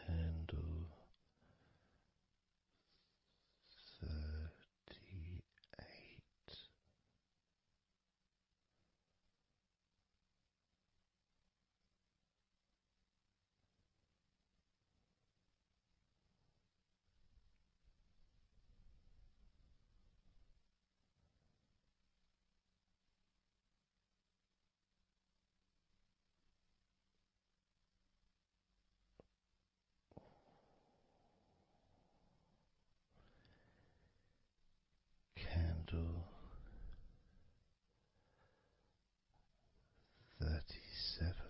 Candle 38. Candle 37.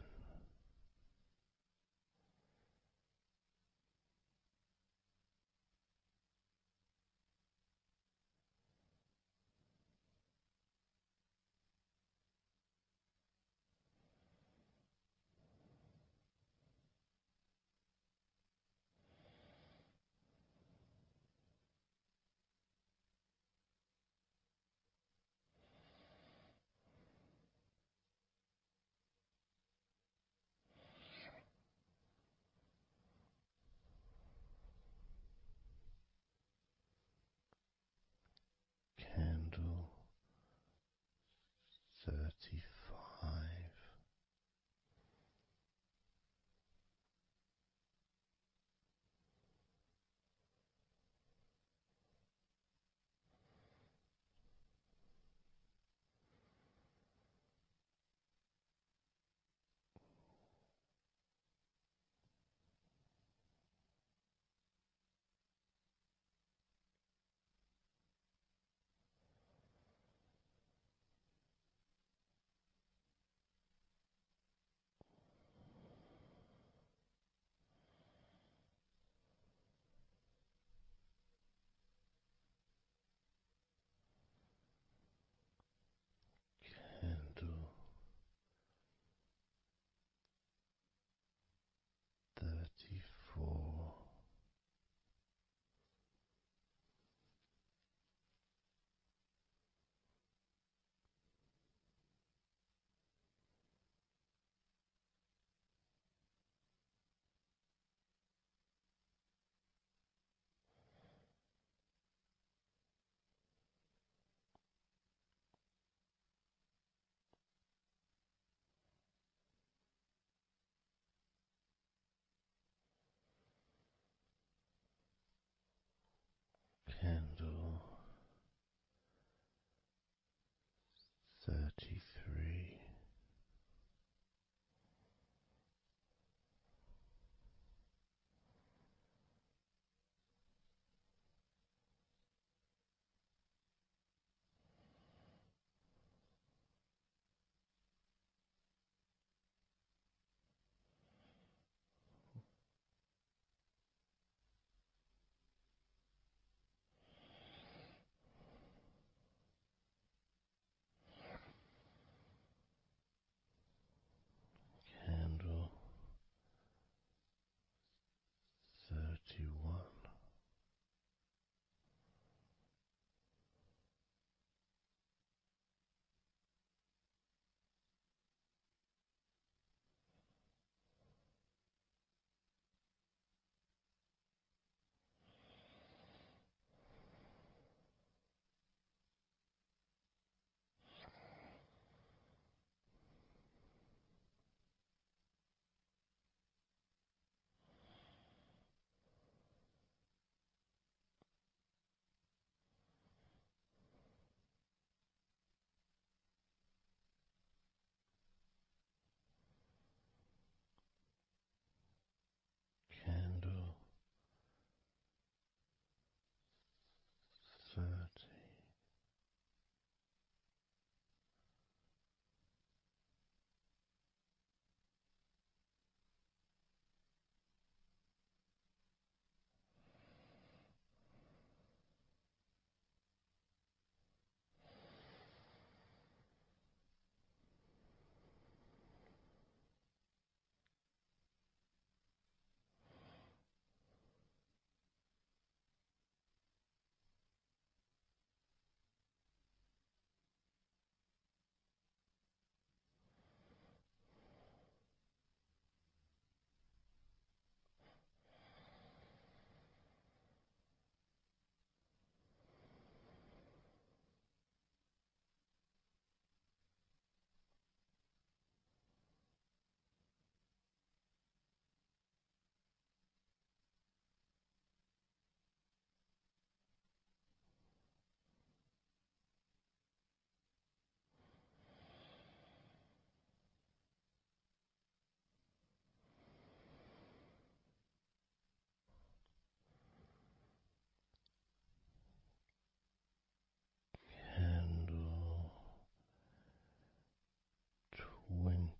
29.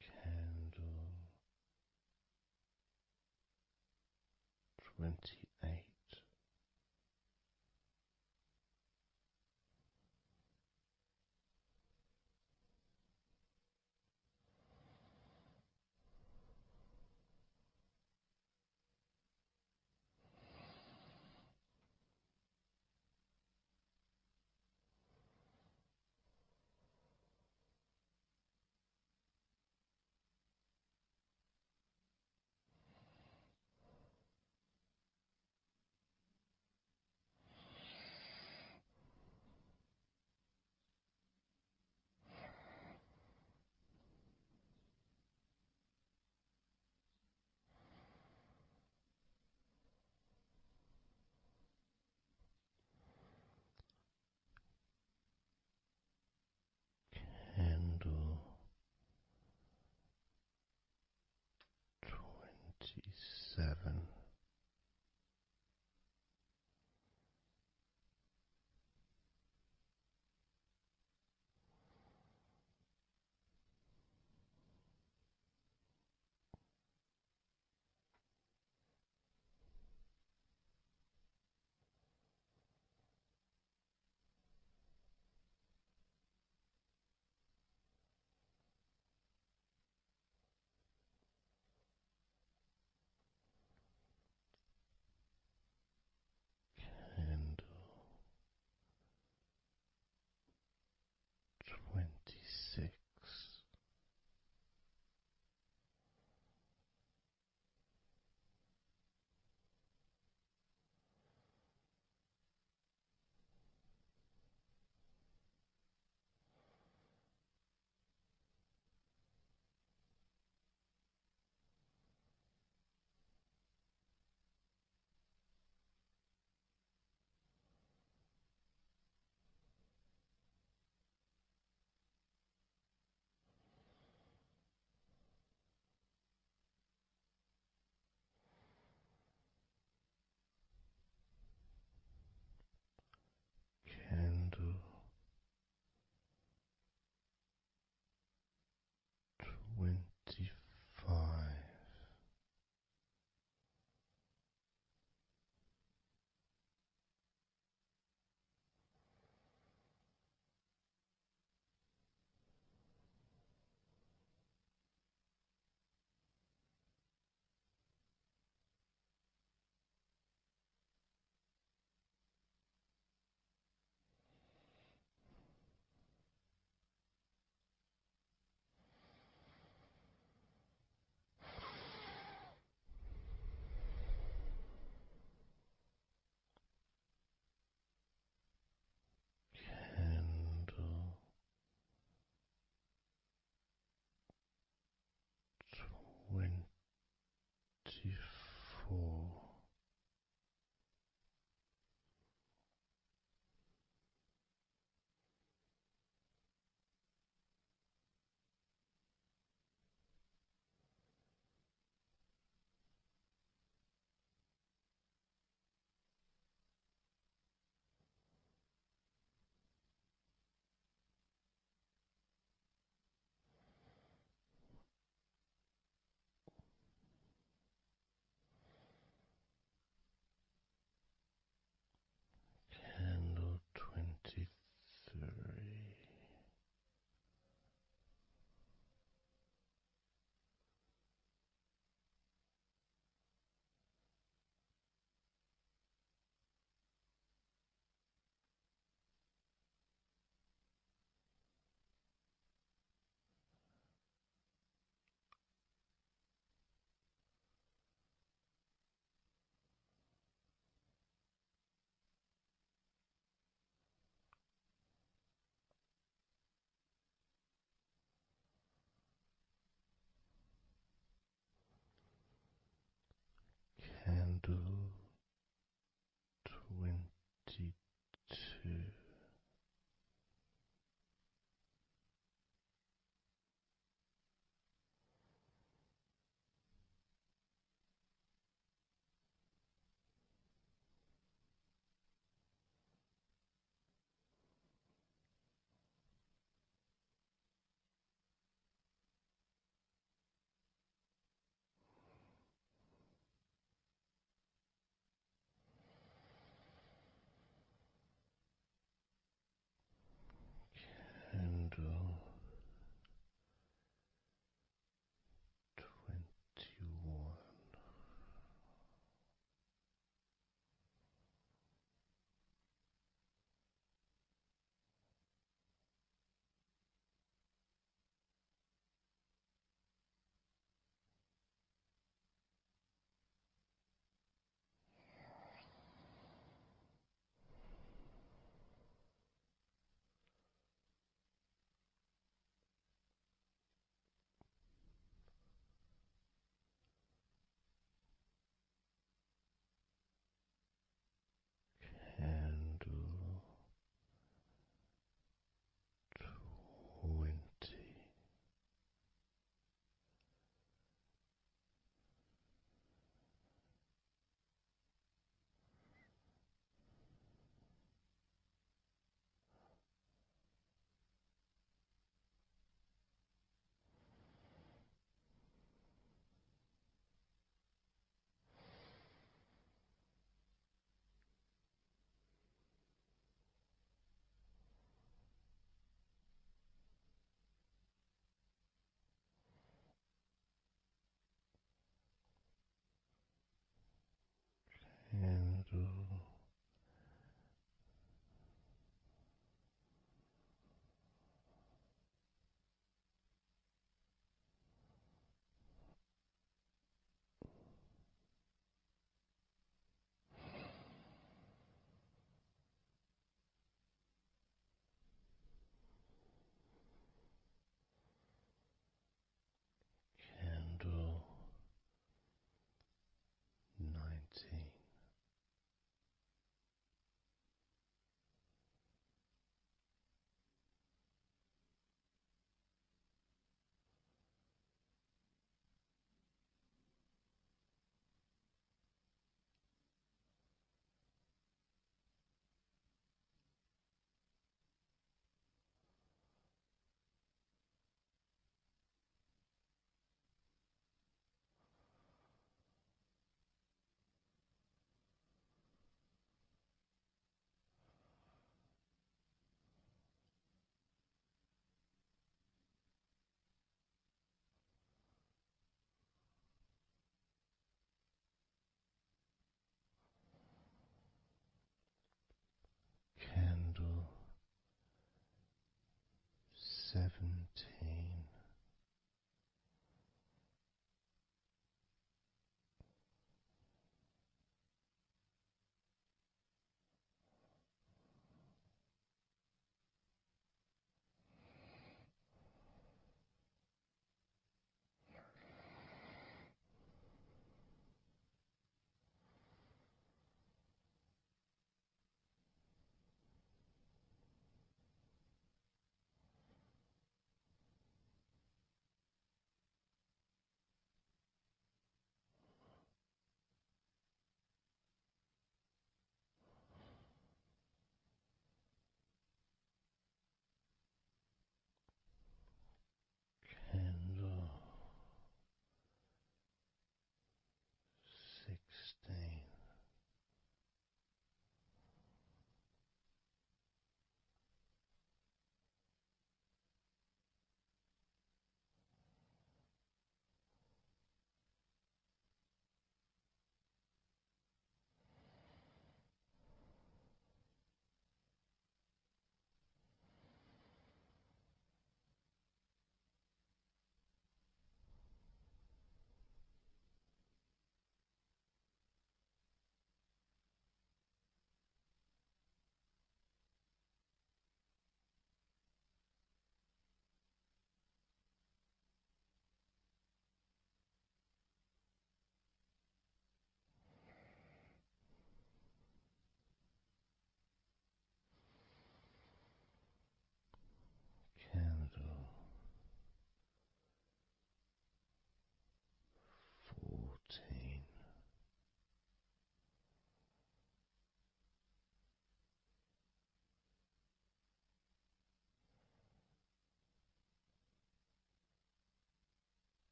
Candle 28.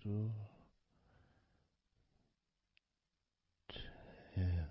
candle. 10.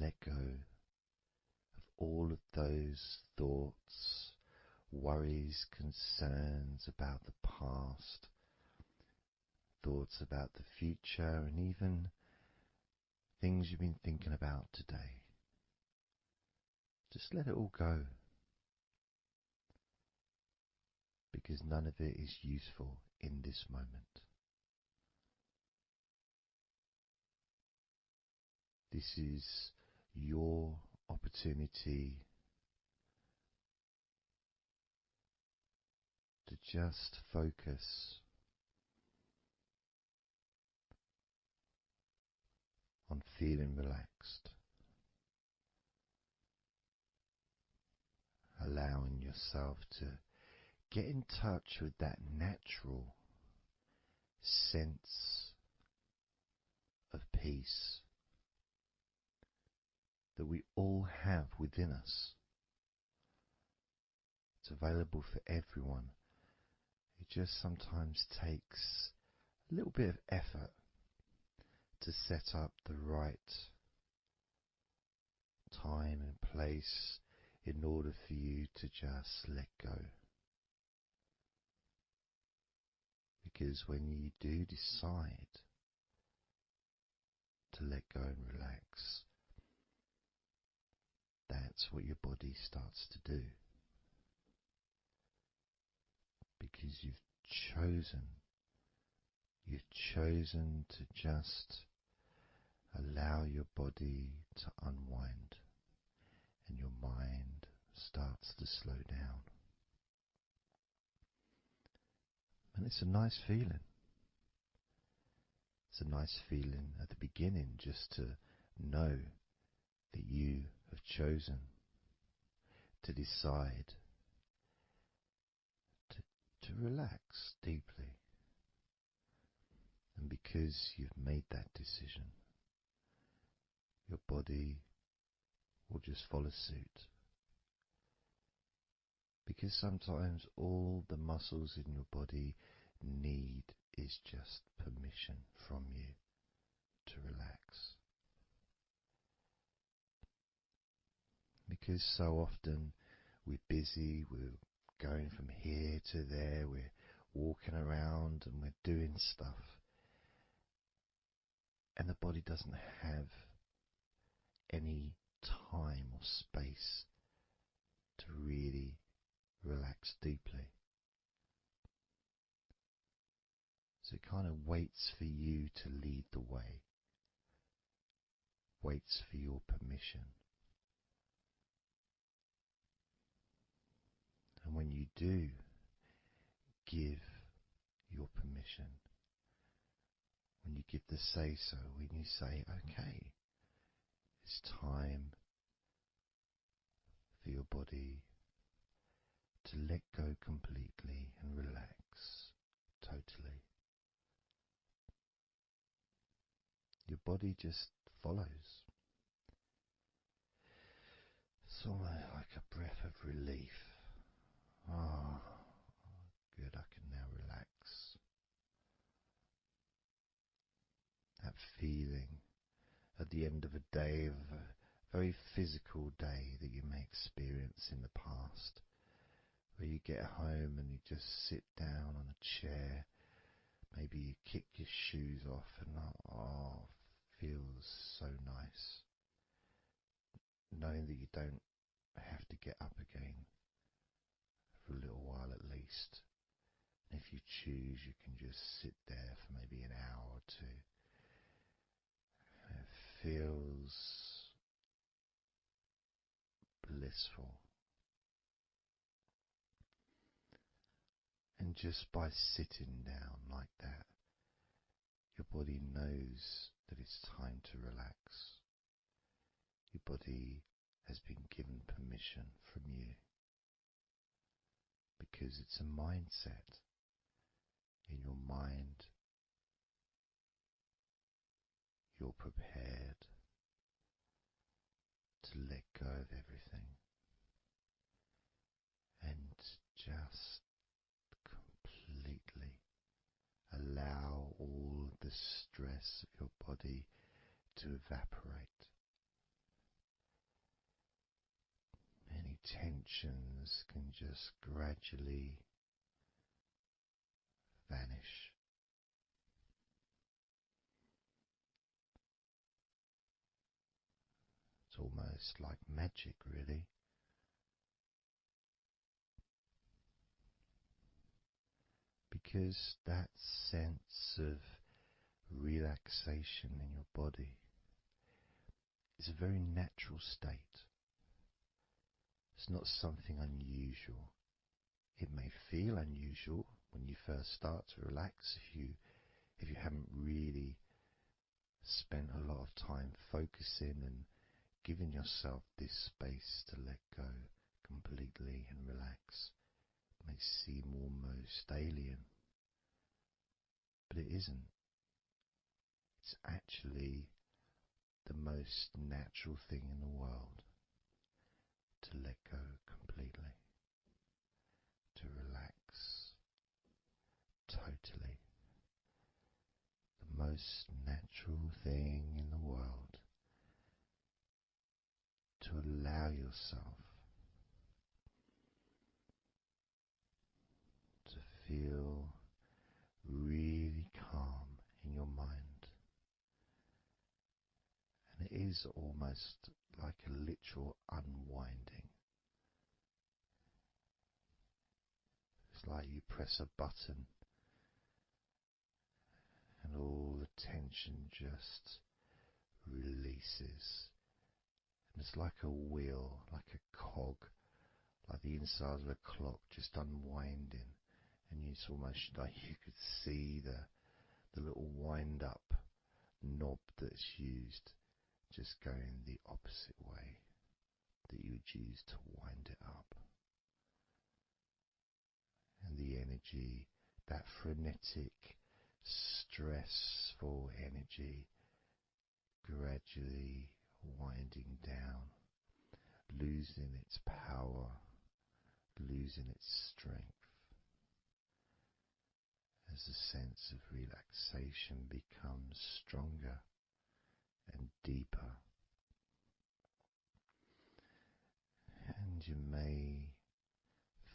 let go of all of those thoughts, worries, concerns about the past, thoughts about the future, and even things you've been thinking about today. Just let it all go, because none of it is useful in this moment. This is your opportunity to just focus on feeling relaxed, allowing yourself to get in touch with that natural sense of peace that we all have within us. It's available for everyone. It just sometimes takes a little bit of effort to set up the right time and place in order for you to just let go. Because when you do decide to let go and relax, that's what your body starts to do. Because you've chosen to just allow your body to unwind, and your mind starts to slow down. And it's a nice feeling. It's a nice feeling at the beginning just to know that you have chosen to decide to relax deeply. And because you've made that decision, your body will just follow suit. Because sometimes all the muscles in your body need is just permission from you to relax. Because so often we're busy, we're going from here to there, we're walking around and we're doing stuff, and the body doesn't have any time or space to really relax deeply. So it kind of waits for you to lead the way, waits for your permission. And when you do give your permission, when you give the say-so, when you say, okay, it's time for your body to let go completely and relax totally, your body just follows. It's almost like a breath of relief. Ah, good, I can now relax. That feeling at the end of a day, of a very physical day that you may experience in the past, where you get home and you just sit down on a chair, maybe you kick your shoes off, and feels so nice, knowing that you don't have to get up again for a little while at least. And if you choose, you can just sit there for maybe an hour or two. And it feels blissful. And just by sitting down like that, your body knows that it's time to relax. Your body has been given permission from you, because it's a mindset. In your mind, you're prepared to let go of everything and just completely allow all the stress of your body to evaporate, tensions can just gradually vanish. It's almost like magic, really, because that sense of relaxation in your body is a very natural state. It's not something unusual. It may feel unusual when you first start to relax if you haven't really spent a lot of time focusing and giving yourself this space to let go completely and relax. It may seem almost alien, but it isn't. It's actually the most natural thing in the world to let go completely, to relax totally. The most natural thing in the world to allow yourself to feel really calm in your mind. And it is almost like a literal unwinding. It's like you press a button and all the tension just releases. And it's like a wheel, like a cog, like the inside of a clock just unwinding. And it's almost like you could see the little wind up knob that's used just going the opposite way that you would use to wind it up. And the energy, that frenetic, stressful energy, gradually winding down, losing its power, losing its strength, as the sense of relaxation becomes stronger and deeper. And you may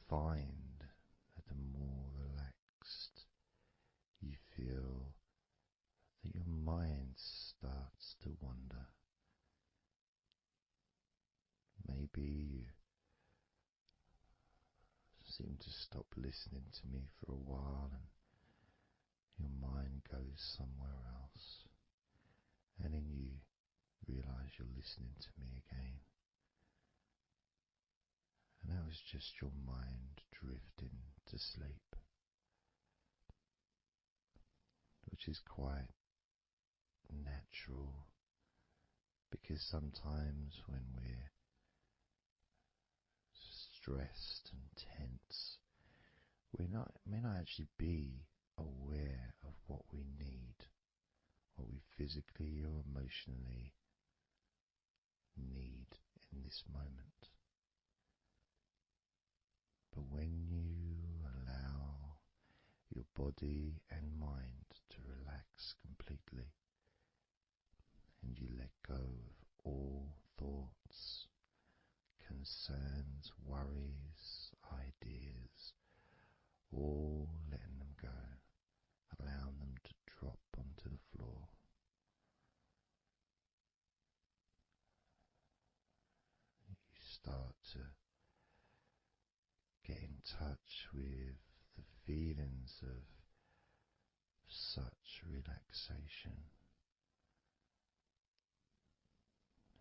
find that the more relaxed you feel, that your mind starts to wander. Maybe you seem to stop listening to me for a while and your mind goes somewhere else, and then you realize you're listening to me again. And that was just your mind drifting to sleep, which is quite natural, because sometimes when we're stressed and tense, we may not actually be aware of what we need, what we physically or emotionally need in this moment. But when you allow your body and mind to relax completely, and you let go of all thoughts, concerns, worries, ideas, all letting them go, allowing them to drop onto the floor, you start to get in touch with the feelings of such relaxation.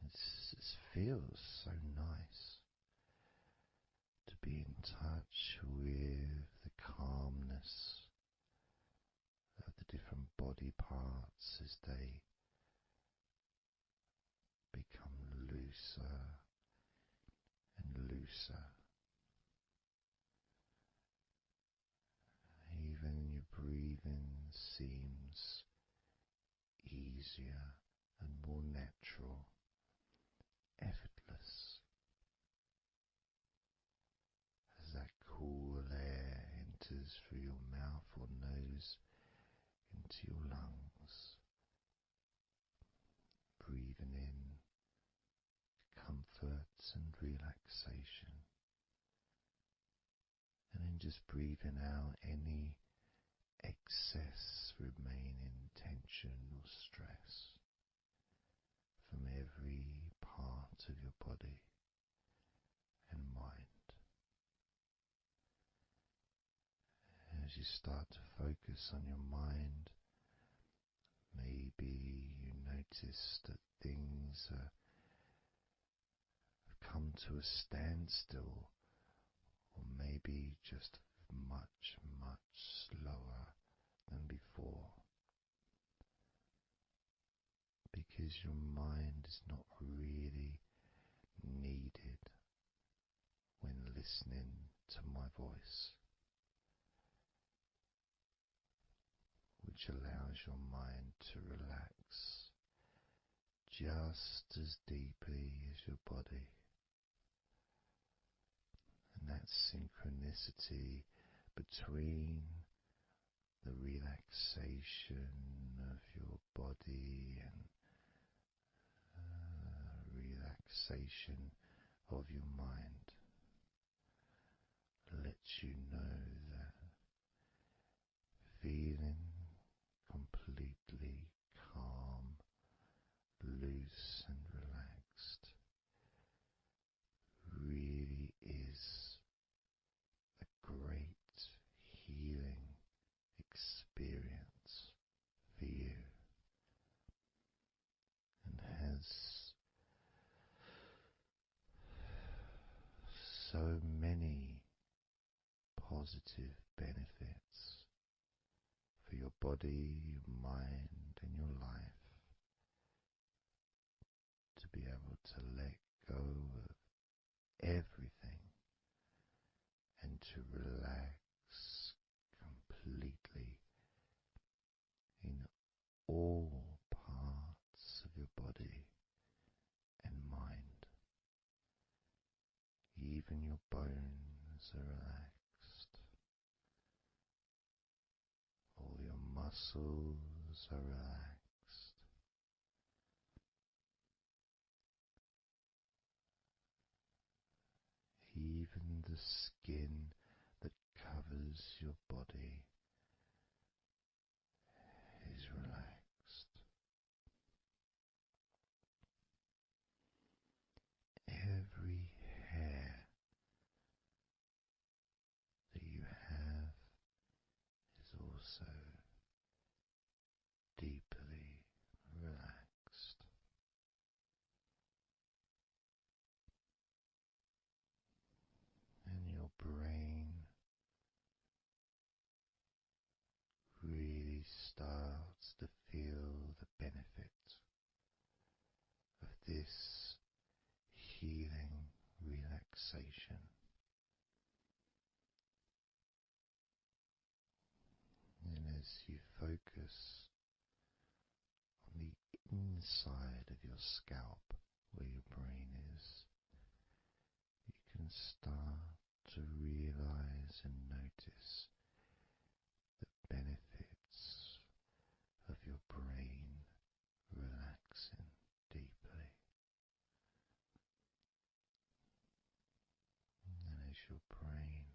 It feels so nice to be in touch with the calmness of the different body parts as they become looser and looser. Even your breathing seems easier and more natural, effortless, as that cool air enters through your mouth or nose into your lungs, breathing in comfort and relaxation, and then just breathing out any excess remaining tension or stress from every part of your body and mind. As you start to focus on your mind, maybe you notice that things have come to a standstill, or maybe just much, much slower than before, because your mind is not really needed when listening to my voice, which allows your mind to relax just as deeply as your body. And that synchronicity between the relaxation of your body and relaxation of your mind lets you know that feeling completely calm, loose and relaxed really is a great healing experience for you, and has so many positive benefits for your body, your mind and your life, to be able to let go of everything and to relax completely in all parts of your body and mind. Even your bones are relaxed. All your muscles are relaxed. Even the skin that covers your body is relaxed. Every hair that you have is also deeply relaxed. And your brain really starts to feel the benefit of this healing relaxation. And as you focus on the inside of your scalp where your brain is, you can start to realize and notice the benefits of your brain relaxing deeply. And as your brain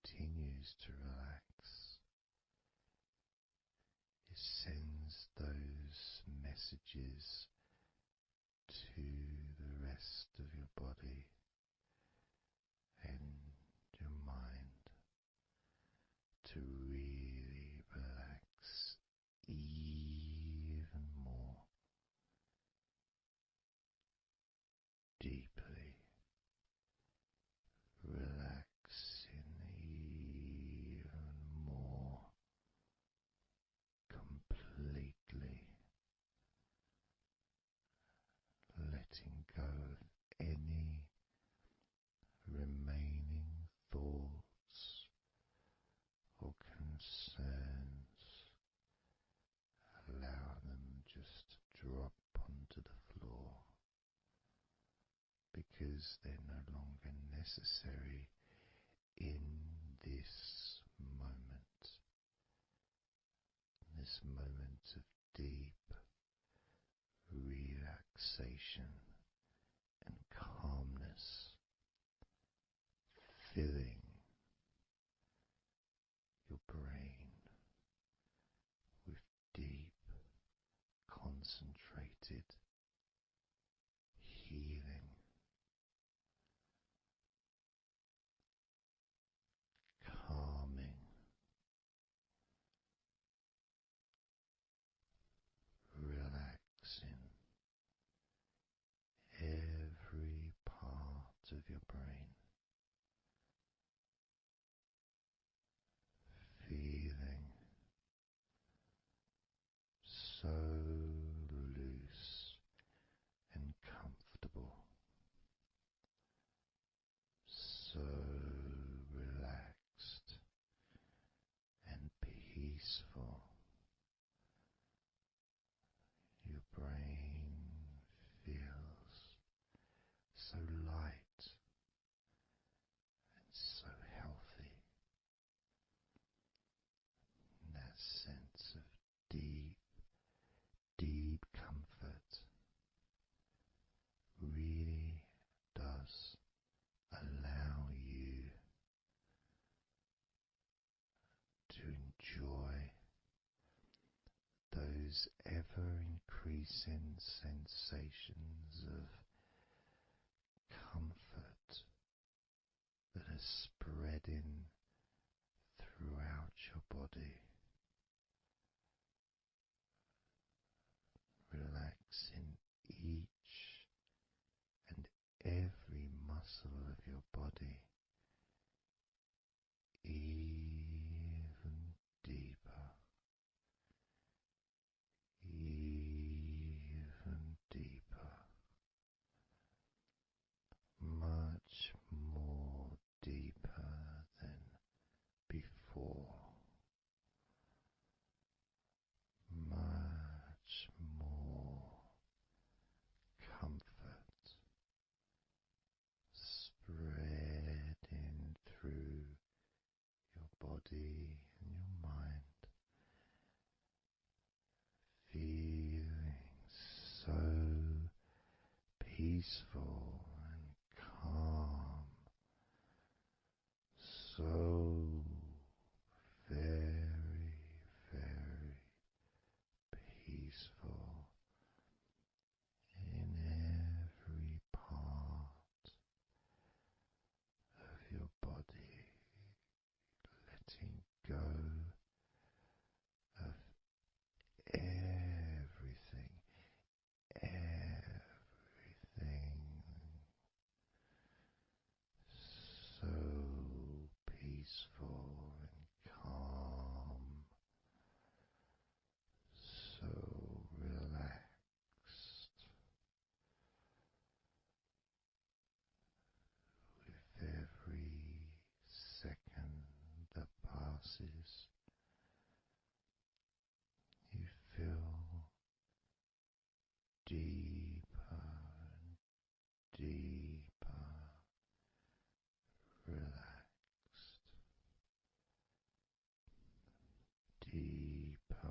continues to relax, it sends those messages to the rest of your body and your mind to really relax even more deeply, relaxing even more completely, letting go of any remaining thoughts or concerns. Allow them just to drop onto the floor, because they're no longer necessary in this moment. This moment of deep relaxation and concentrated healing, calming, relaxing every part of your brain, feeling so loose and comfortable, so relaxed and peaceful. Your brain feels so light and so healthy. And that sense of deep, deep comfort really does allow you to enjoy those ever increasing sensations of comfort that are spreading throughout your body, relaxing each and every muscle of your body even deeper, even deeper, much more deeper than before, much more comfort spreading through your body and your mind, feeling so peaceful and calm, so very, very peaceful in every part of your body, letting go of everything, everything, so peaceful and calm, so relaxed. With every second that passes, you feel deeper and deeper relaxed, deeper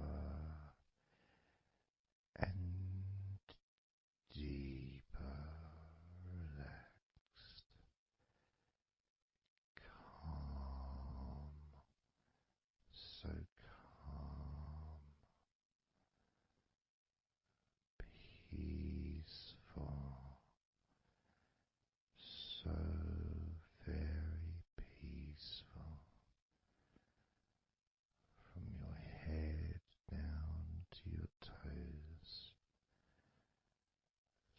and deeper relaxed, calm, so calm, peaceful, so very peaceful, from your head down to your toes,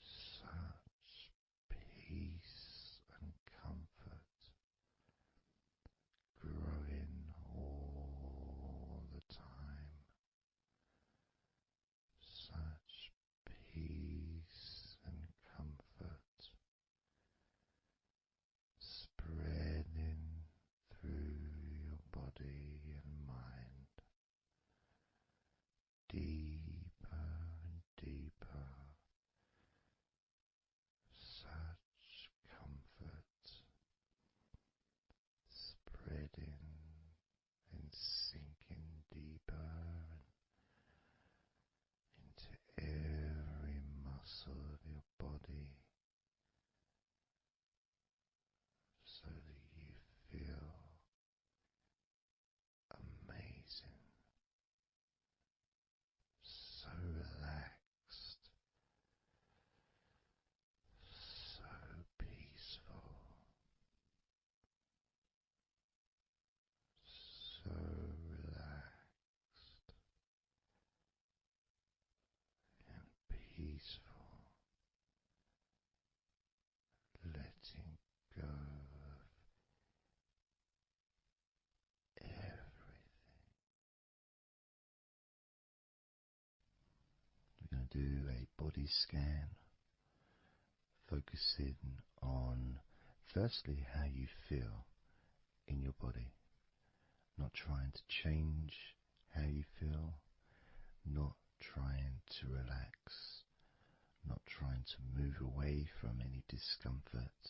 such peace and comfort growing all do a body scan, focusing on firstly how you feel in your body, not trying to change how you feel, not trying to relax, not trying to move away from any discomfort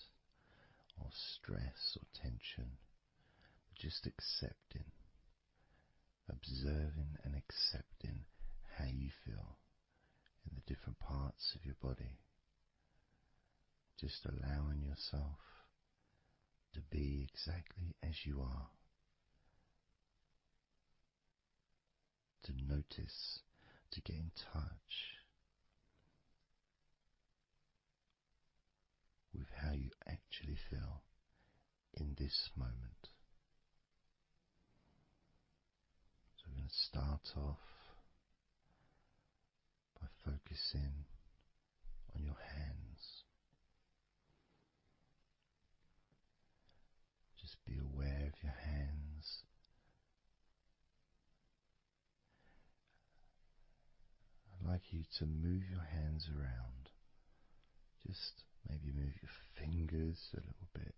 or stress or tension, but just accepting, observing and accepting how you feel in the different parts of your body. Just allowing yourself to be exactly as you are, to notice, to get in touch with how you actually feel in this moment. So we're going to start off by focusing on your hands. Just be aware of your hands. I'd like you to move your hands around. Just maybe move your fingers a little bit.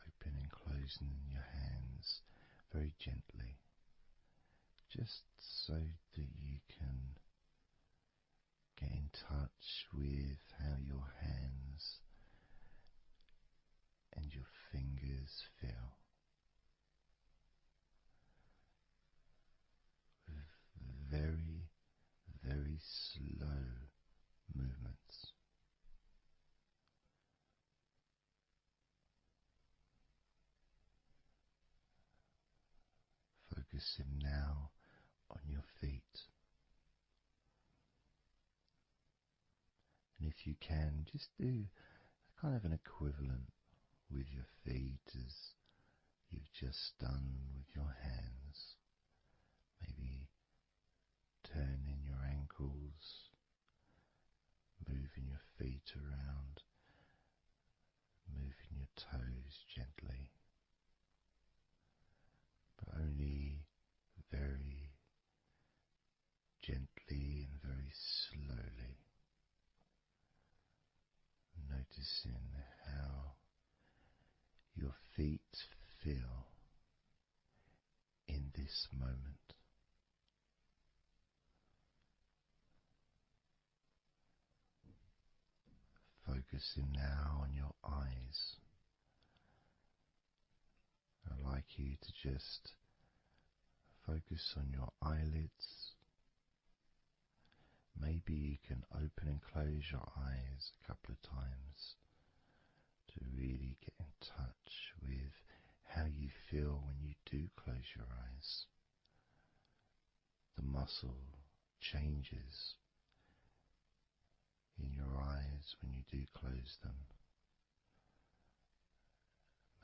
Open and closing your hands very gently. Just so that you can get in touch with how your hands and your fingers feel. With very, very slow movements. Focusing now on your feet. And if you can, just do kind of an equivalent with your feet as you've just done with your hands. Maybe turning your ankles, moving your feet around, moving your toes gently, but only very gently and very slowly, noticing how your feet feel in this moment. Focusing now on your eyes. I'd like you to just focus on your eyelids. Maybe you can open and close your eyes a couple of times to really get in touch with how you feel when you do close your eyes. The muscle changes in your eyes when you do close them.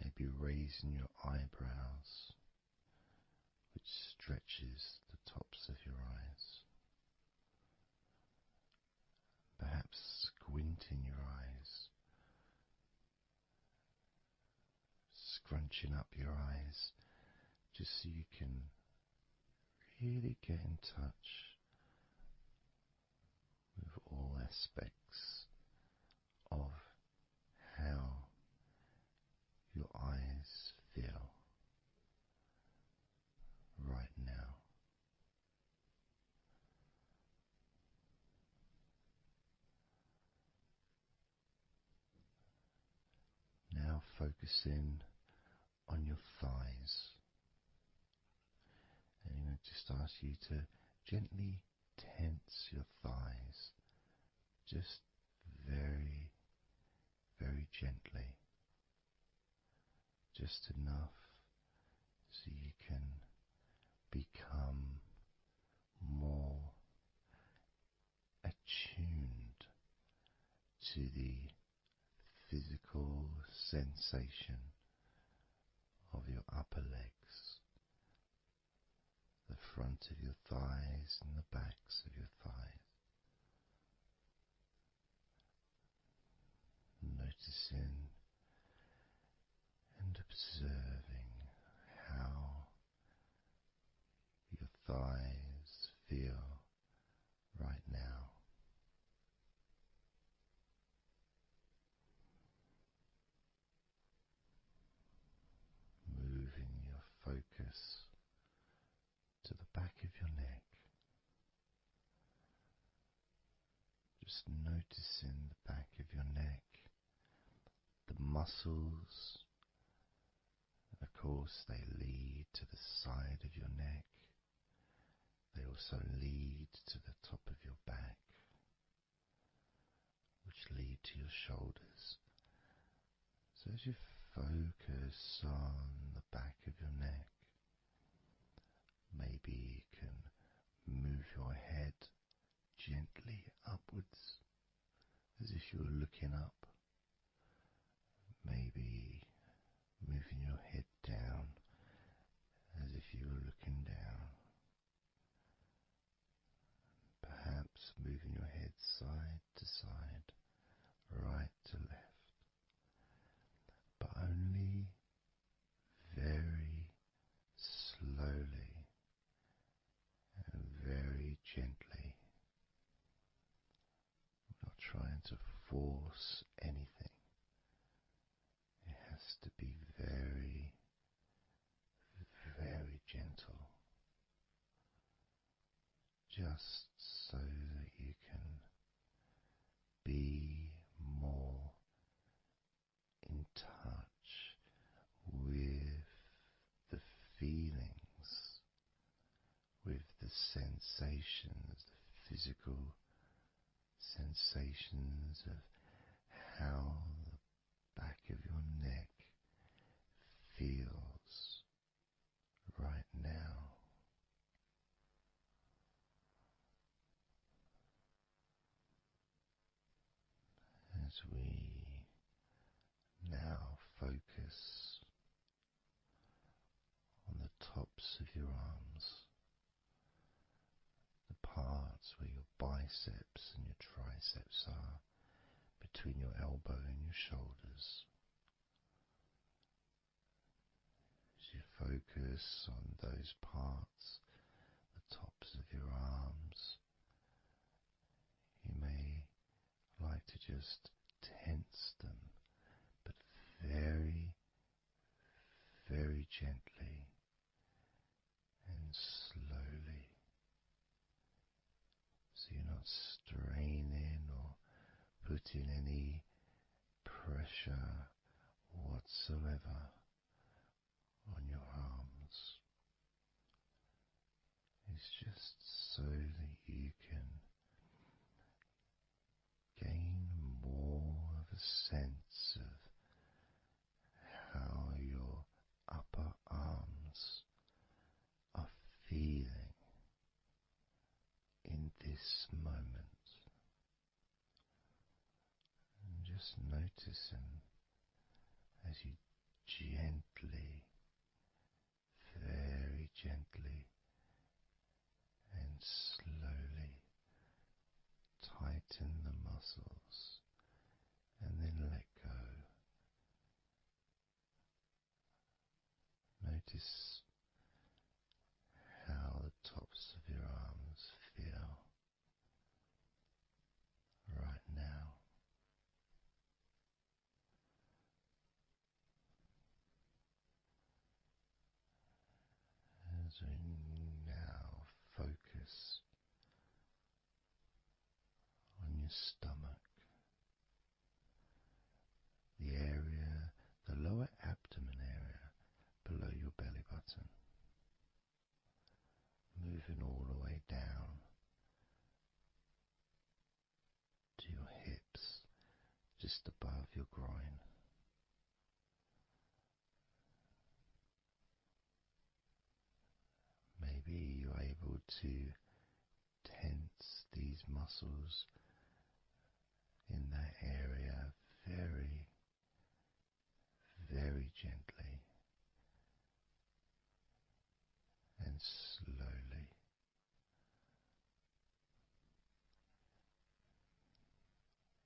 Maybe raising your eyebrows, which stretches the tops of your eyes. Perhaps squinting your eyes, scrunching up your eyes, just so you can really get in touch with all aspects of how your eyes feel right now. Now focusing on your thighs. And I'm going to just ask you to gently tense your thighs, just very, very gently, just enough so you can become more attuned to the physical sensation of your upper legs, the front of your thighs and the backs of your thighs. Noticing and observing how your thighs feel just noticing the back of your neck, the muscles, and of course they lead to the side of your neck. They also lead to the top of your back, which lead to your shoulders. So as you focus on the back of your neck, maybe you can move your head gently upwards as if you were looking up. Maybe moving your head down as if you were looking down. Perhaps moving your head side to side, right to left, but only very slowly and very gently. Not trying to force anything. It has to be very, very gentle, just so that you can be more in touch with the feelings, with the sensations, the physical sensations of how the back of your neck feels right now. As we now focus on the tops of your arms, the parts where your biceps and your triceps are, between your elbow and your shoulders. As you focus on those parts, the tops of your arms, you may like to just tense them, but very, very gently and slowly, so you're not straining or putting any pressure whatsoever on your arms. It's just so that you can gain more of a sense of how your upper arms are feeling in this moment. And just noticing as you gently, very gently and slowly tighten the muscles and then let go. Notice how the tops of your arms feel right now. As we now focus on your stomach, the area, the lower abdomen area below your belly button, moving all the way down to your hips, just above your groin. Maybe you're able to tense these muscles in that area very, very gently and slowly.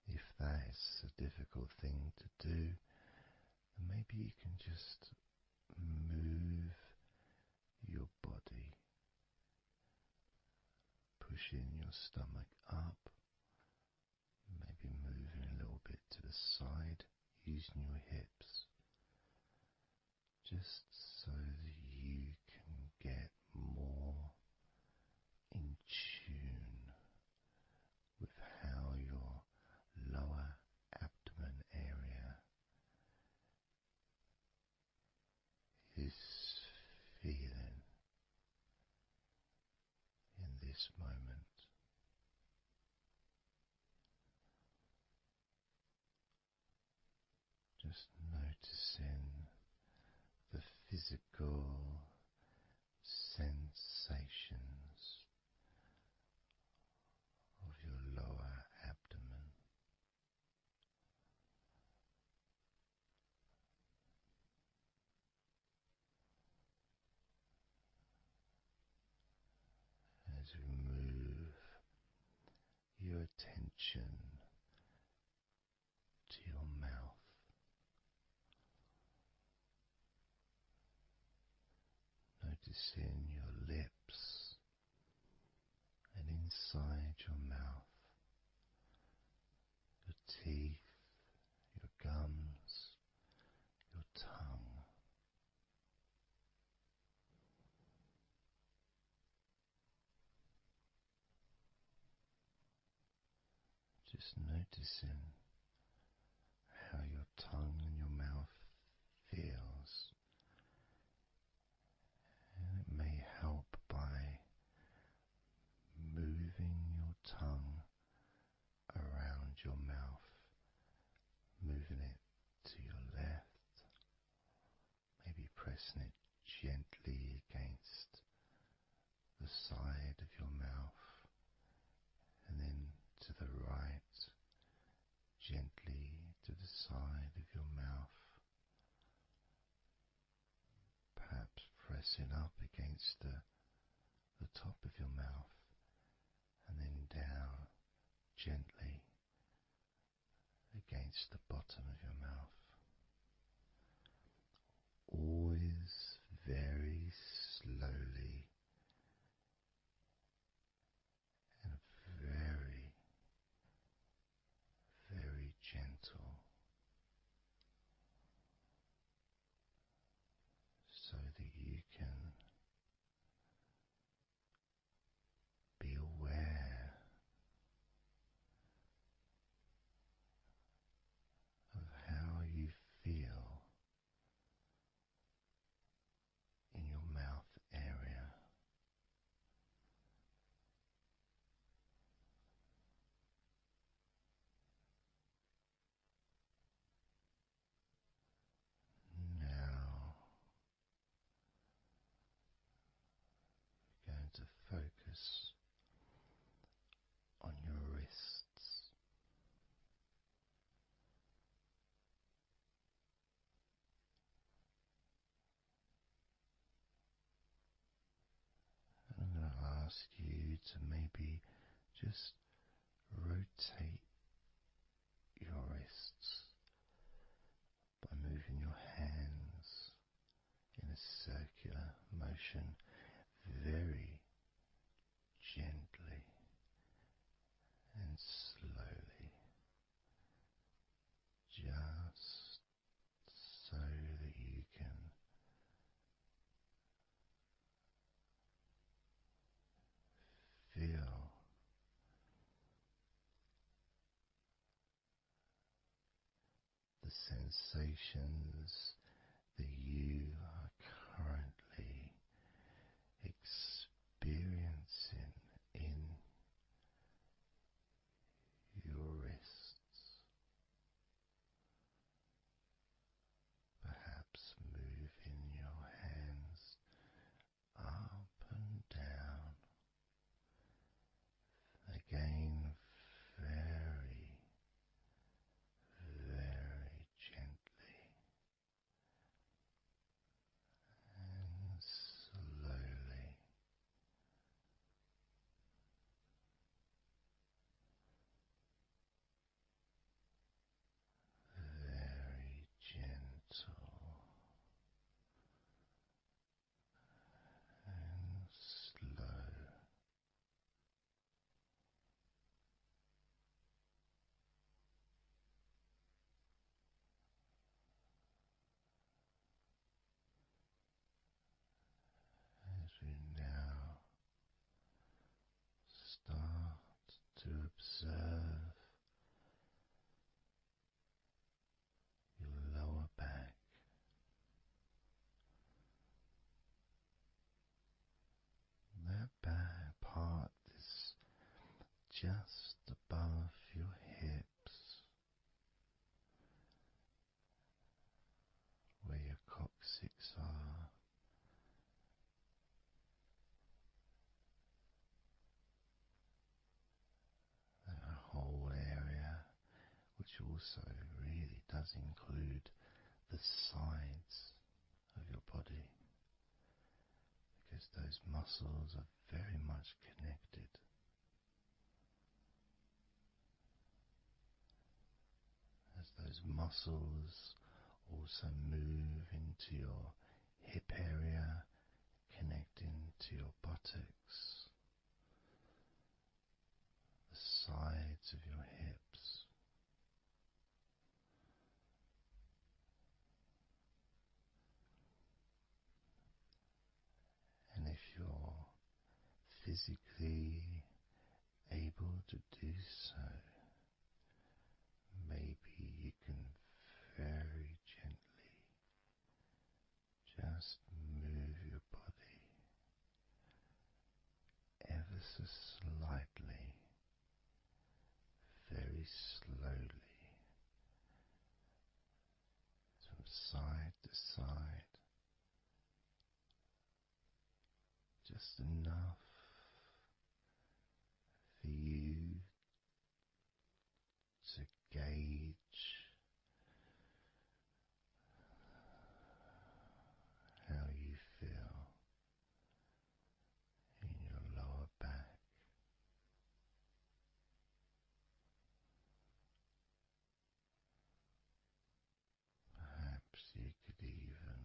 If that's a difficult thing to do, then maybe you can just move your body, pushing your stomach up, maybe moving a little bit to the side, using your hips, just so that you can get more in tune with how your this moment. Just noticing the physical sensations of your lower abdomen. As we move your attention to your mouth, noticing your lips and inside your mouth, your teeth, your gums, your tongue. Just noticing how your tongue and your mouth feels, and it may help by moving your tongue around your mouth, moving it to your left, maybe pressing it gently against the side of your mouth, and then to the right, gently to the side of your mouth, perhaps pressing up against the top of your mouth, and then down gently against the bottom of your mouth. Always very slowly and very, very gentle, so that you can be aware of how you feel in your mouth area. Now we're going to focus on your wrists. And I'm going to ask you to maybe just rotate your wrists by moving your hands in a circular motion very gently and slowly, just so that you can feel the sensations that you are currently experiencing in your wrists, perhaps moving your hands up and down, again very, very gently, just above your hips, where your coccyx are, that whole area, which also really does include the sides of your body, because those muscles are very much connected. As those muscles also move into your hip area, connecting to your buttocks, the sides of your hips, and if you're physically able to do so, maybe you can very gently just move your body ever so slightly, very slowly, from side to side, just enough for you to gauge how you feel in your lower back. Perhaps you could even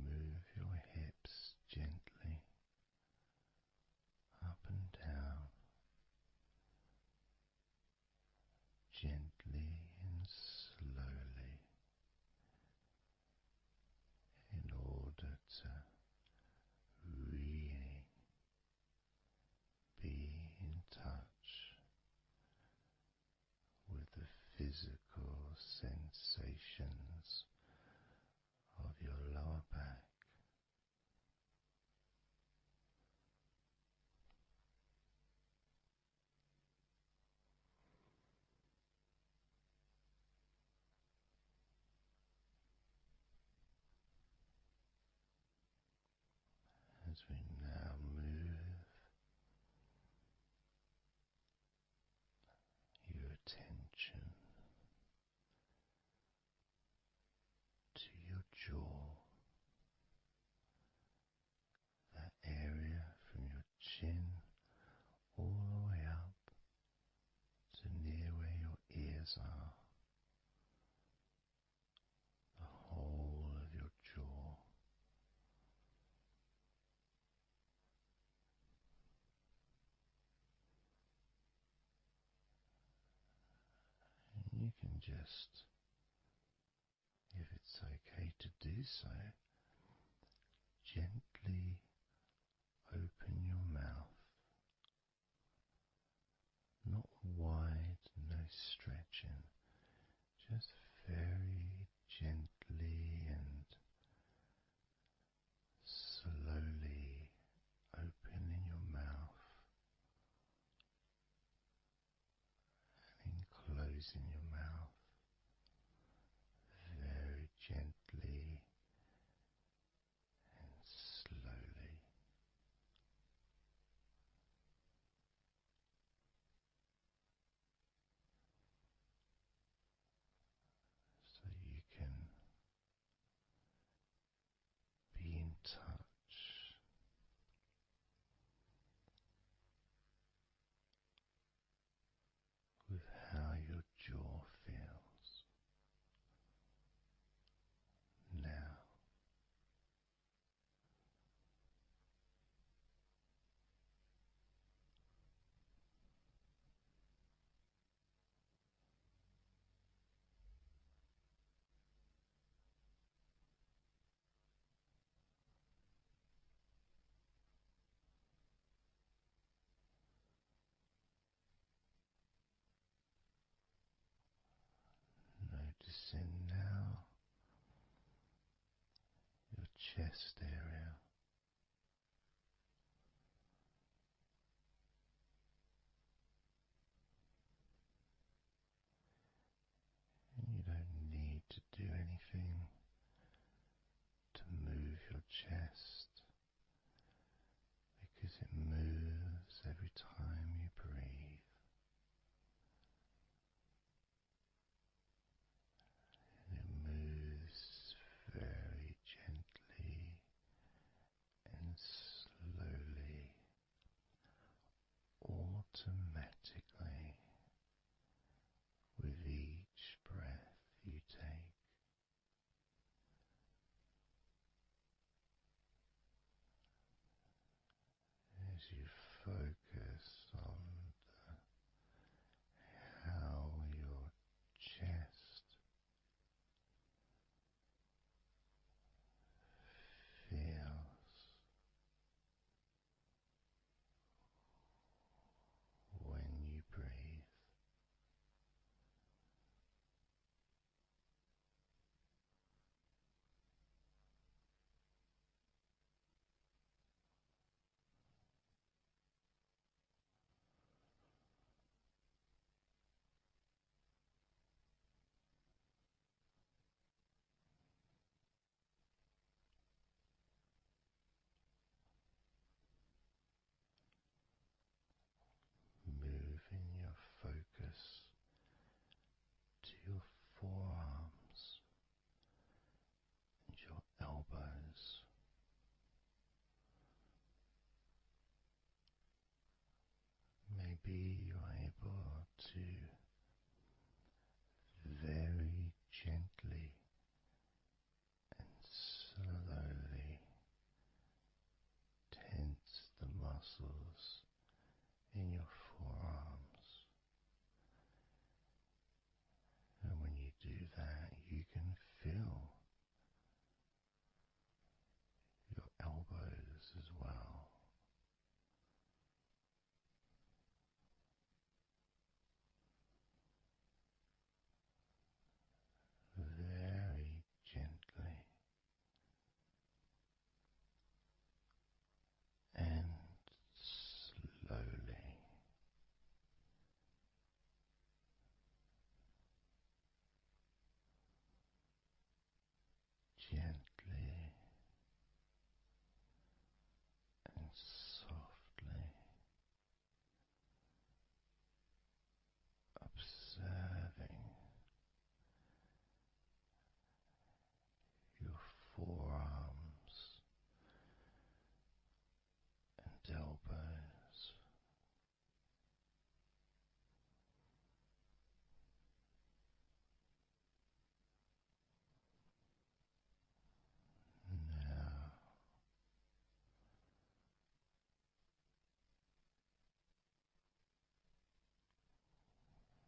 move your hips gently up and down, gently and slowly, in order to really be in touch with the physical sensations of your lower back. As we now move your attention to your jaw, that area from your chin all the way up to near where your ears are, the whole of your jaw. And you can just, if it's okay to do so, gently open your mouth, not wide, no stretching, just very gently and slowly opening your mouth and closing your mouth very gently and slowly. So you can be in touch with how your jaw feels now. Noticing now your chest area, focus on how your chest feels when you breathe. Moving your focus to your forearms and your elbows. Maybe you're able to very gently and slowly tense the muscles in your forearms. And when you do that, you can feel your elbows as well. Very gently and slowly. Gently and softly observing your forearms and elbows. Now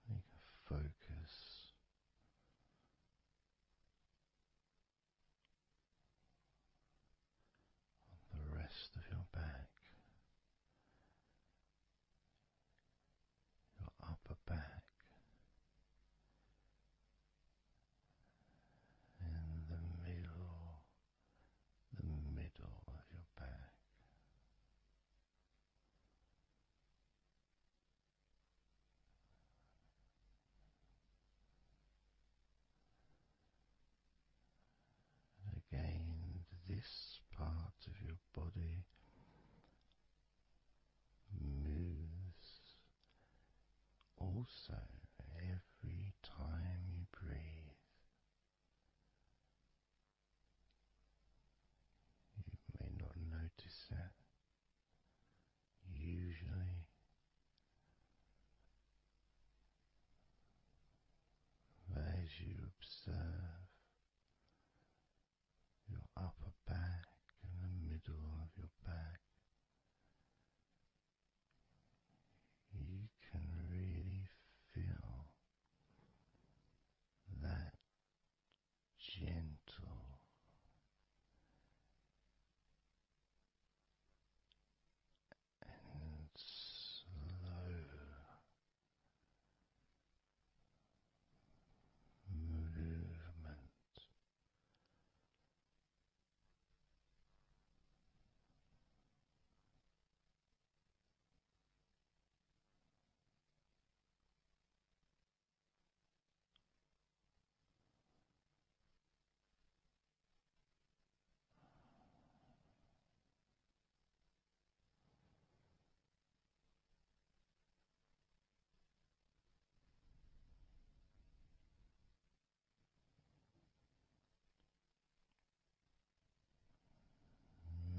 make a focus on the rest of your back, your upper back, and the middle of your back. Again, this part of your body moves also every time you breathe. You may not notice that usually, but as you observe your upper back and the middle of your back, you can really feel that gentle and slow movement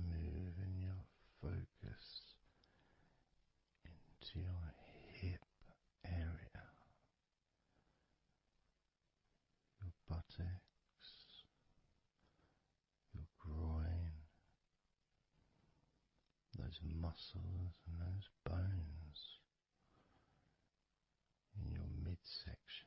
moving your focus into your hip area, your buttocks, your groin, those those muscles and those bones in your midsection.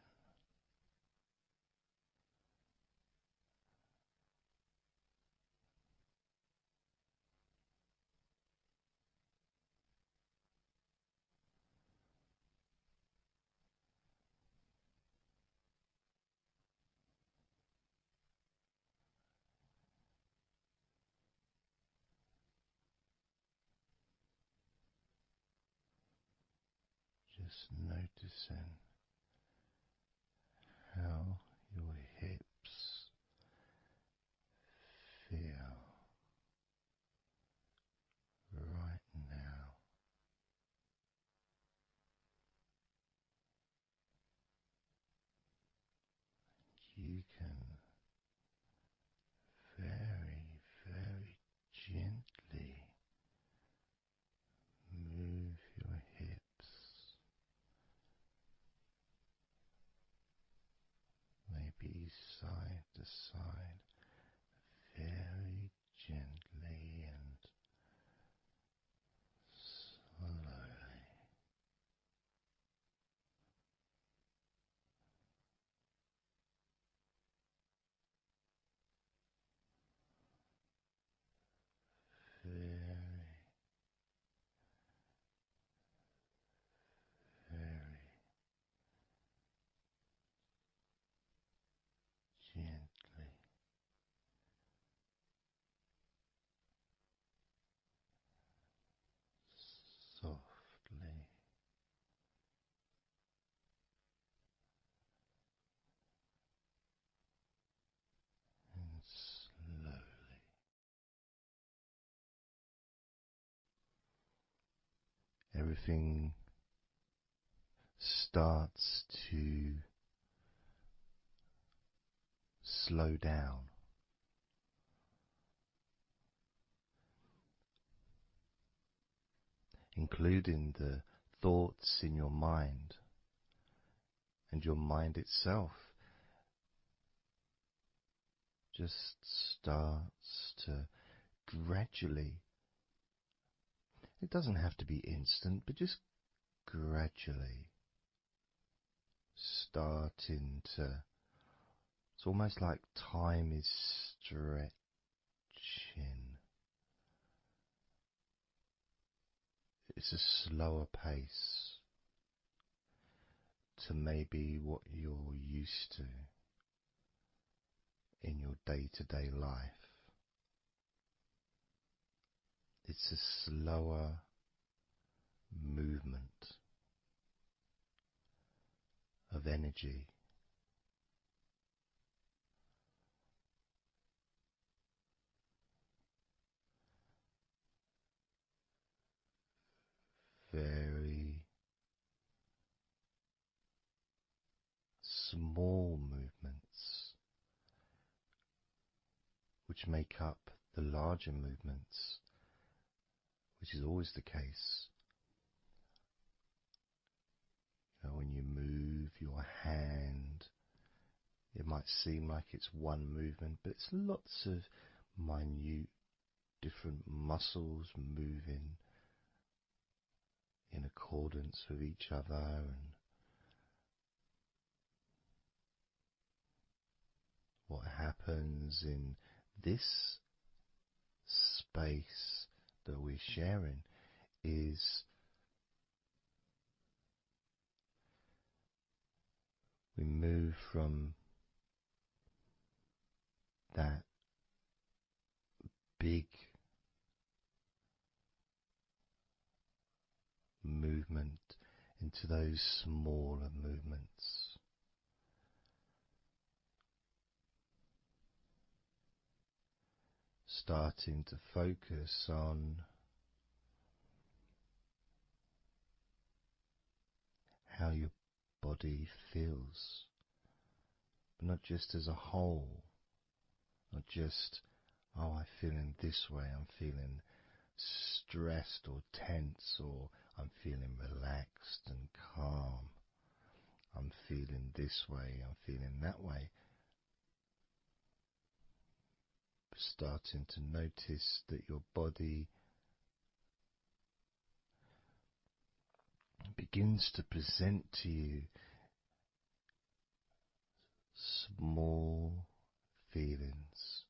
Just noticing how your hips feel right now. You can very, very gently move your hips, maybe side to side, very gently and slowly. Very, very gently, softly and slowly. Everything starts to slow down, including the thoughts in your mind, and your mind itself just starts to gradually, it doesn't have to be instant, but just gradually starting to, it's almost like time is stretching. It's a slower pace to maybe what you're used to in your day-to-day life. It's a slower movement of energy. Very small movements which make up the larger movements, which is always the case. You know, when you move your hand, it might seem like it's one movement, but it's lots of minute different muscles moving in accordance with each other, and what happens in this space that we're sharing is we move from that big movement into those smaller movements. Starting to focus on how your body feels, but not just as a whole, not just, oh, I'm feeling this way, I'm feeling stressed or tense, or I'm feeling relaxed and calm, I'm feeling this way, I'm feeling that way. Starting to notice that your body begins to present to you small feelings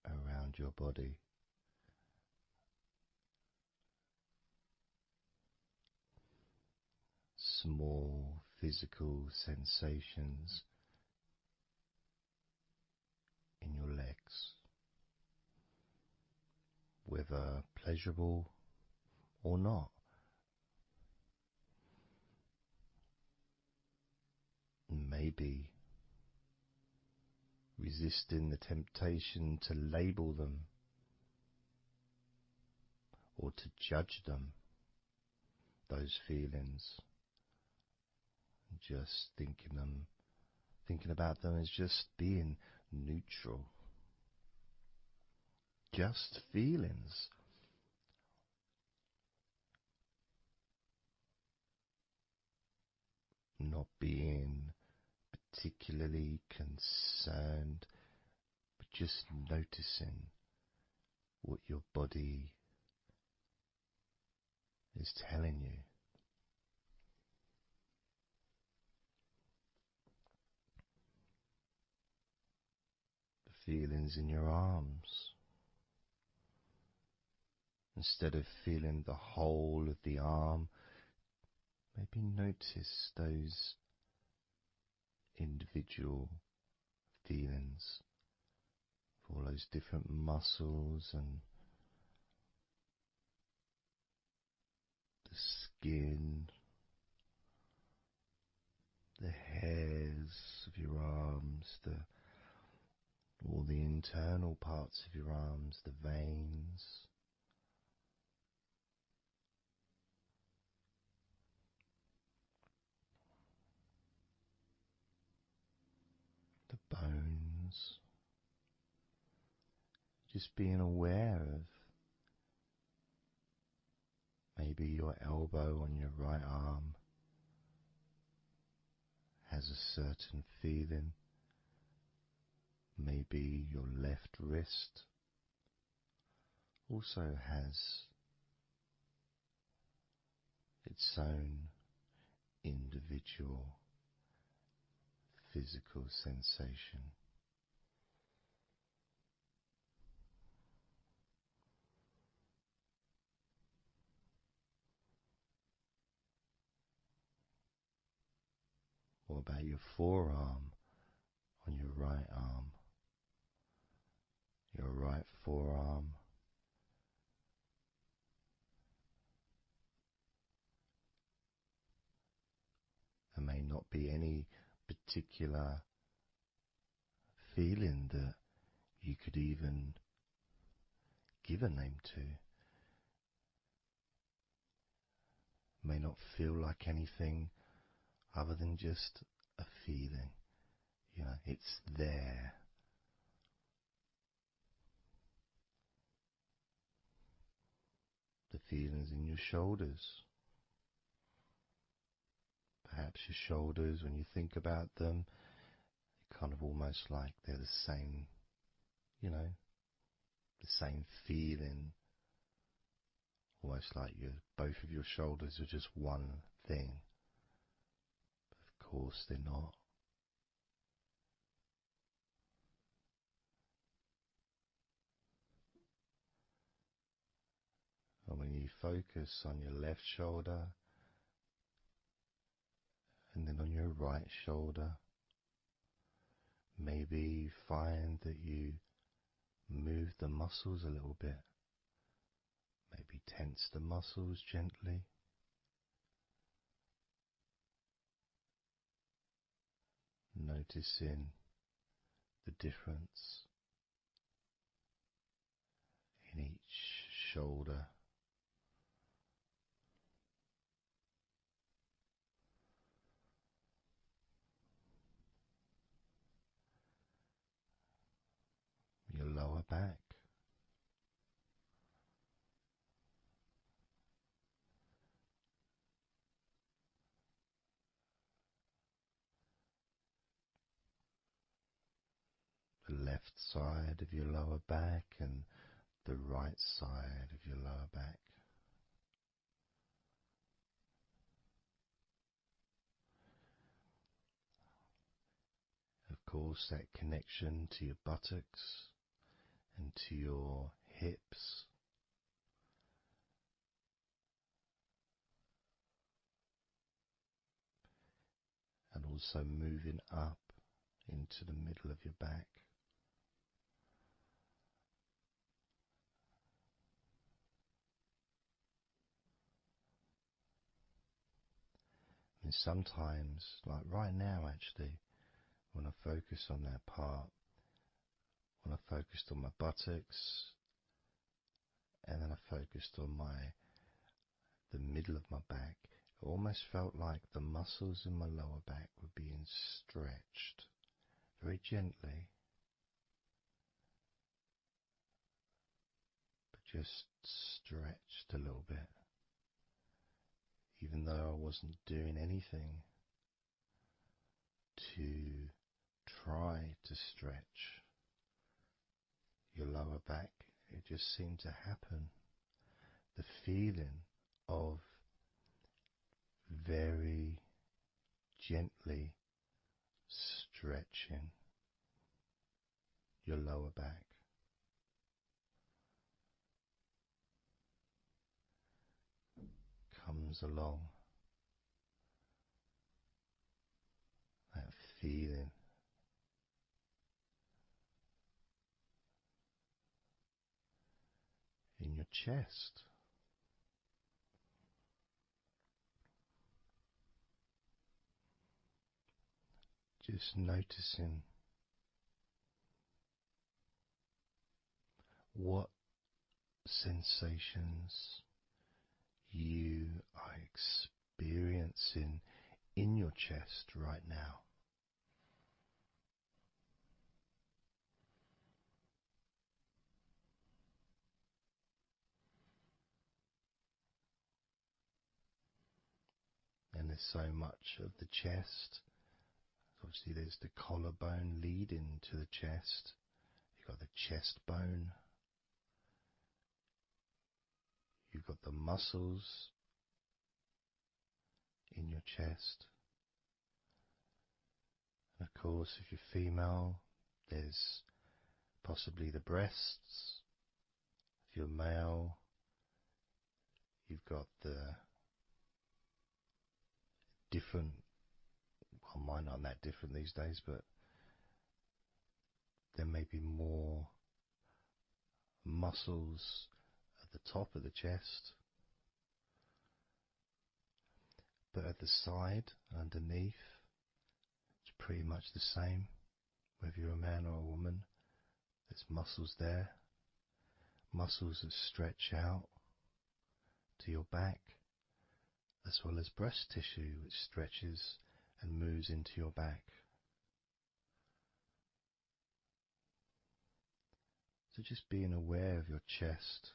around your body. Small physical sensations in your legs, whether pleasurable or not. Maybe resisting the temptation to label them or to judge them, those feelings, just thinking about them as just being neutral, just feelings. Not being particularly concerned, but just noticing what your body is telling you. The feelings in your arms. Instead of feeling the whole of the arm, maybe notice those individual feelings of all those different muscles and the skin, the hairs of your arms, all the internal parts of your arms, the veins, the bones. Just being aware of maybe your elbow on your right arm has a certain feeling. Maybe your left wrist also has its own individual physical sensation. What about your forearm on your right arm? Your right forearm. There may not be any particular feeling that you could even give a name to. May not feel like anything other than just a feeling. You know, it's there. The feelings in your shoulders. Perhaps your shoulders, when you think about them, kind of almost like they're the same, you know, the same feeling. Almost like both of your shoulders are just one thing. But of course they're not. And when you focus on your left shoulder and then on your right shoulder, maybe you find that you move the muscles a little bit. Maybe tense the muscles gently. Noticing the difference in each shoulder. Your lower back. The left side of your lower back and the right side of your lower back. course, that connection to your buttocks and to your hips. And also moving up into the middle of your back. And sometimes, like right now actually, when I focus on that part, when I focused on my buttocks, and then I focused on the middle of my back, it almost felt like the muscles in my lower back were being stretched very gently, but just stretched a little bit, even though I wasn't doing anything to try to stretch your lower back. It just seemed to happen. The feeling of very gently stretching your lower back. Comes along, that feeling in your chest. Just noticing what sensations you are experiencing in your chest right now. And there's so much of the chest. Obviously there's the collarbone leading to the chest. You've got the chest bone. You've got the muscles in your chest. And of course, if you're female, there's possibly the breasts. If you're male, you've got the different, well, mine aren't that different these days, but there may be more muscles at the top of the chest, but at the side, underneath, it's pretty much the same. Whether you're a man or a woman, there's muscles there, muscles that stretch out to your back, as well as breast tissue which stretches and moves into your back. So just being aware of your chest.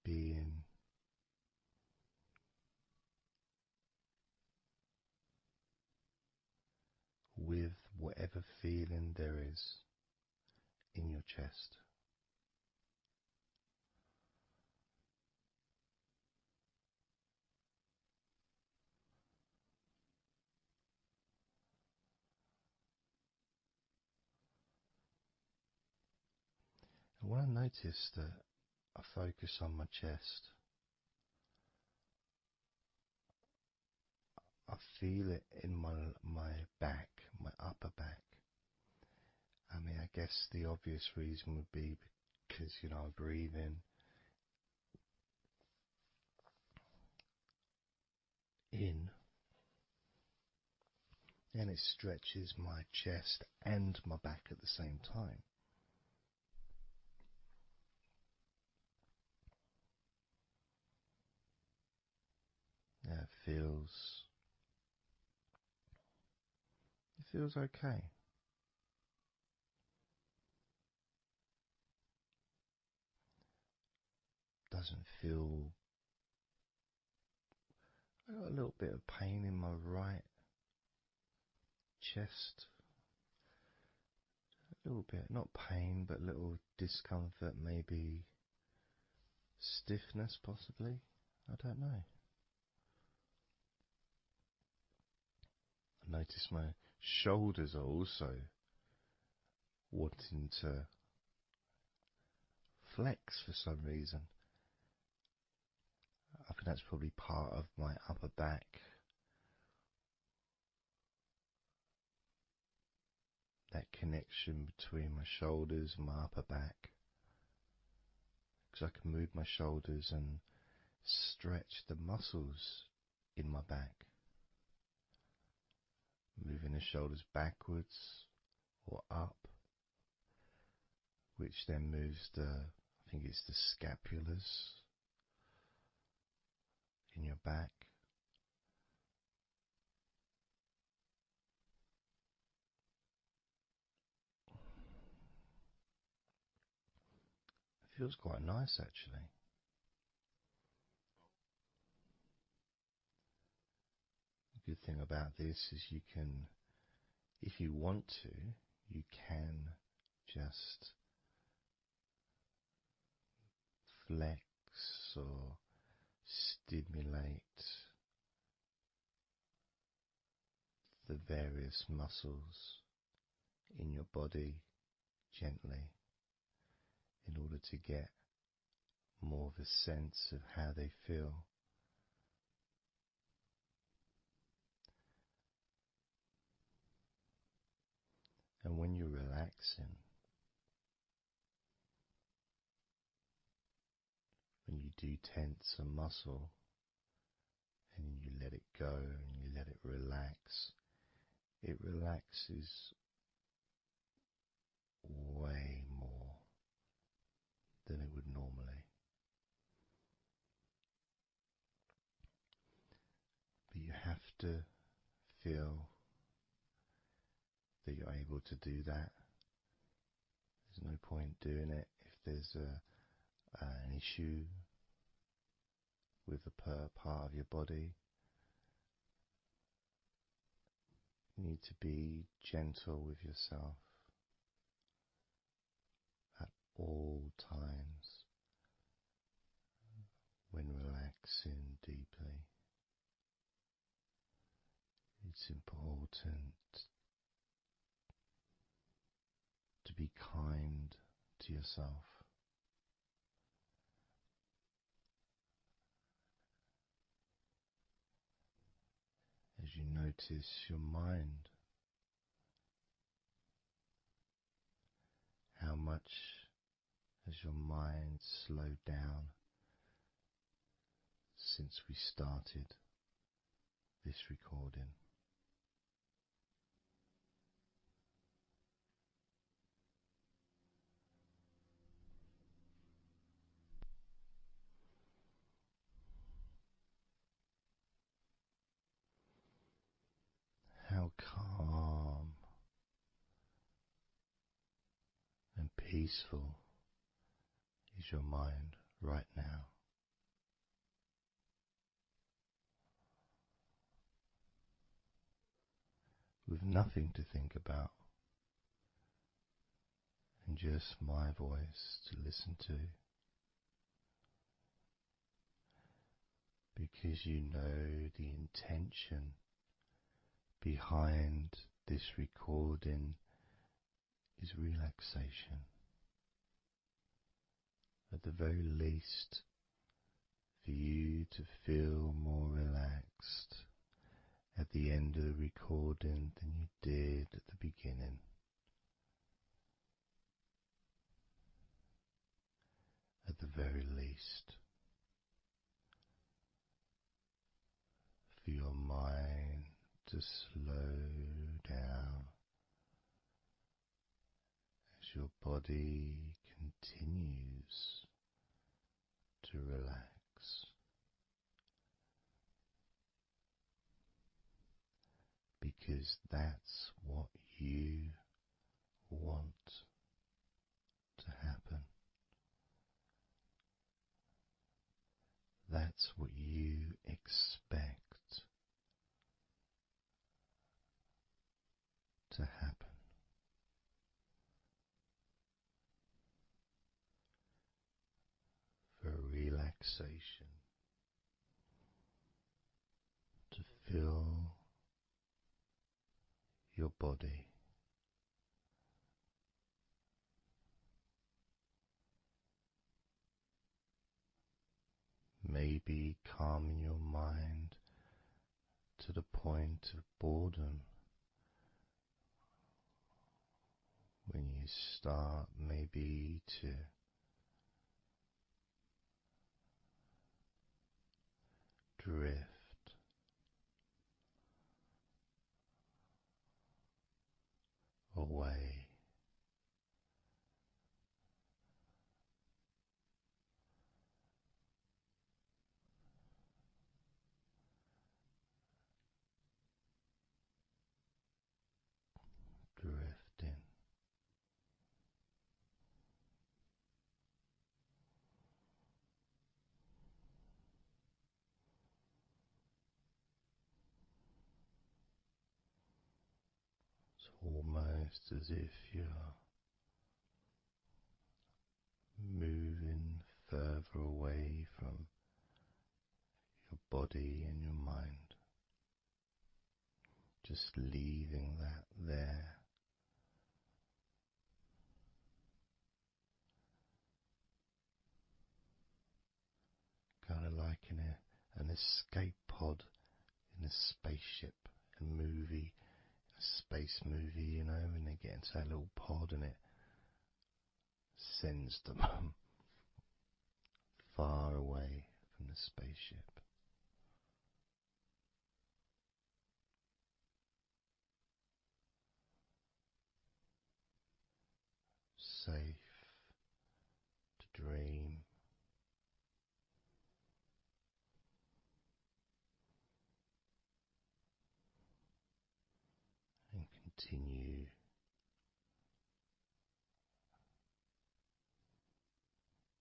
Being with whatever feeling there is in your chest. And when I notice that I focus on my chest, I feel it in my back, my upper back. I mean, I guess the obvious reason would be because, I breathe in, and it stretches my chest and my back at the same time. Yeah, it feels okay. Doesn't feel. I got a little bit of pain in my right chest. A little bit, not pain, but little discomfort, maybe stiffness, possibly. I don't know. I notice my shoulders are also wanting to flex for some reason. I think that's probably part of my upper back. That connection between my shoulders and my upper back. Because I can move my shoulders and stretch the muscles in my back. Moving the shoulders backwards or up, which then moves I think it's the scapulars in your back. It feels quite nice, actually. The good thing about this is you can, if you want to, you can just flex or stimulate the various muscles in your body gently in order to get more of a sense of how they feel. And when you're relaxing, when you do tense a muscle and you let it go and you let it relaxes way more than it would normally. But you have to feel that you're able to do that. There's no point doing it if there's an issue with a part of your body. You need to be gentle with yourself at all times when relaxing deeply. It's important to be kind to yourself. As you notice your mind, how much has your mind slowed down since we started this recording? How calm and peaceful is your mind right now? With nothing to think about and just my voice to listen to, because you know the intention behind this recording is relaxation. At the very least, for you to feel more relaxed at the end of the recording than you did at the beginning. At the very least, for your mind to slow down as your body continues to relax. Because that's what you want to happen. That's what you expect to happen. For relaxation relaxation, to feel your body. Maybe calming your mind to the point of boredom when you start maybe to drift away. Drifting. It's almost as if you're moving further away from your body and your mind, just leaving that there. Kind of like in an escape pod in a spaceship and movie, a space movie, you know, when they get into that little pod and it sends them far away from the spaceship. Safe to dream. And continue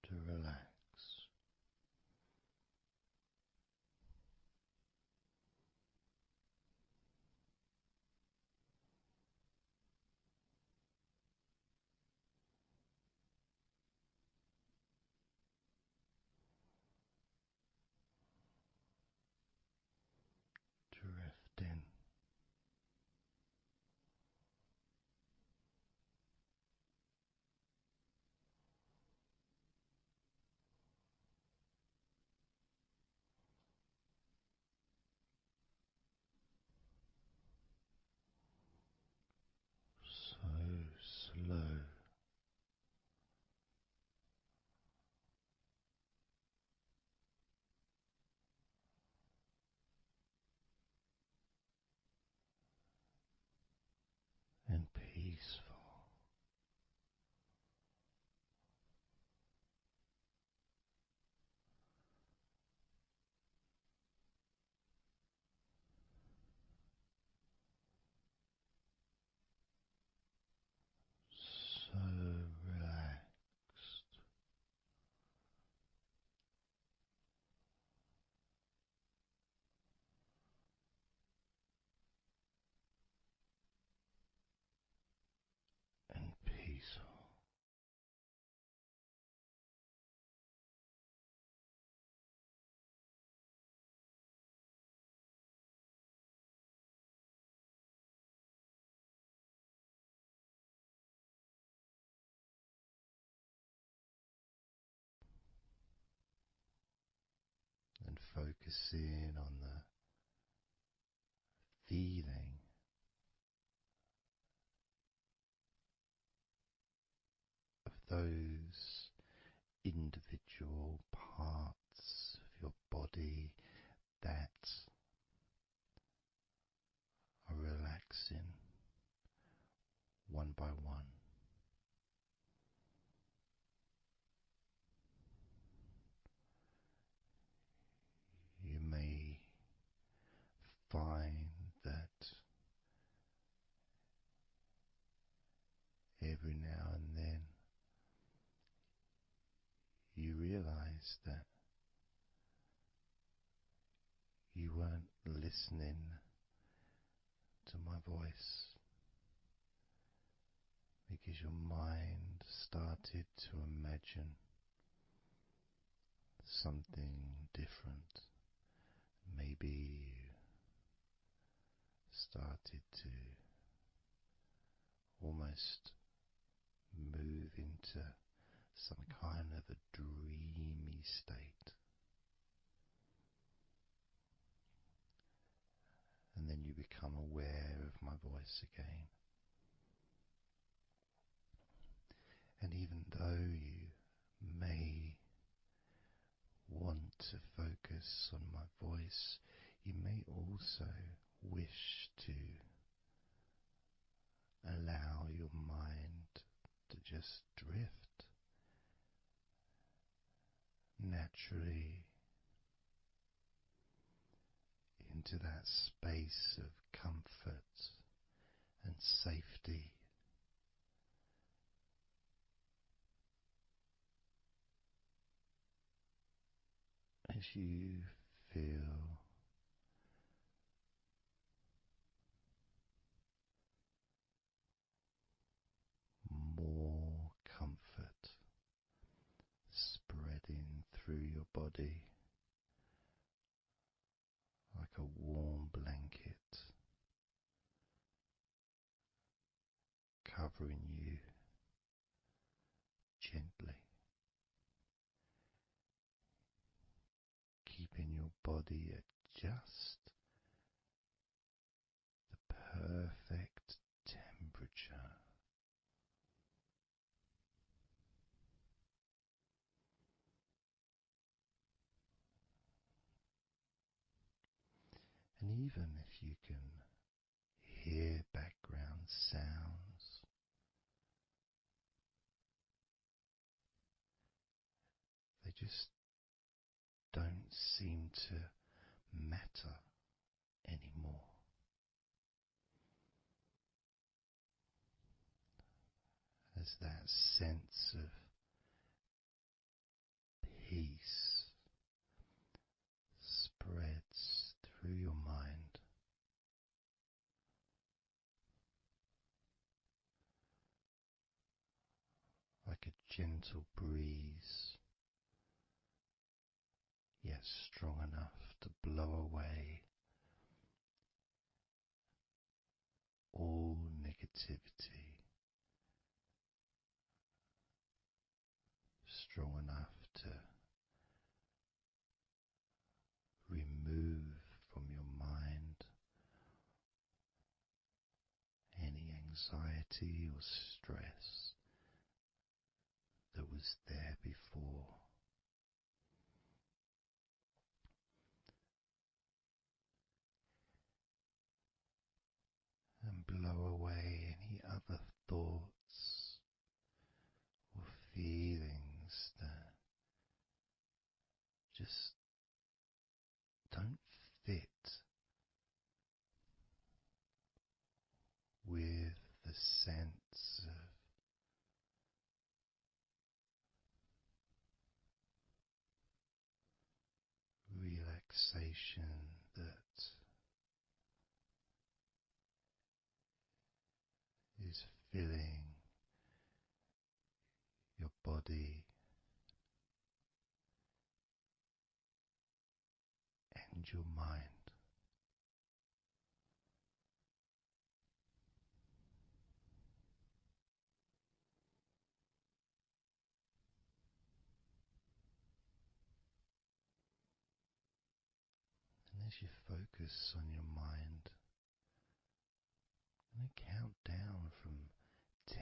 to relax. Drifting. So slow. And peaceful. So relaxed. And peaceful. And focusing on the feeling of those individual parts of your body that are relaxing one by one. You may find that every now and then you realize that you weren't listening to my voice because your mind started to imagine something different. Maybe you started to almost move into some kind of a dreamy state. And then you become aware of my voice again. And even though you may want to focus on my voice, you may also wish to allow your mind to just drift naturally into that space of comfort and safety. As you feel more comfort spreading through your body like a warm blanket, covering you gently, keeping your body at just the perfect temperature. And even if you can hear background sounds, they just don't seem to matter anymore. As that sense of peace spreads through your mind, like a gentle breeze, yet strong enough to blow away all negativity, strong enough to remove from your mind any anxiety or stress that was there before. And blow away any other thoughts or feelings that just don't fit with the sense of relaxation that is filling your body and your mind. And as you focus on your mind, I'm going to count down from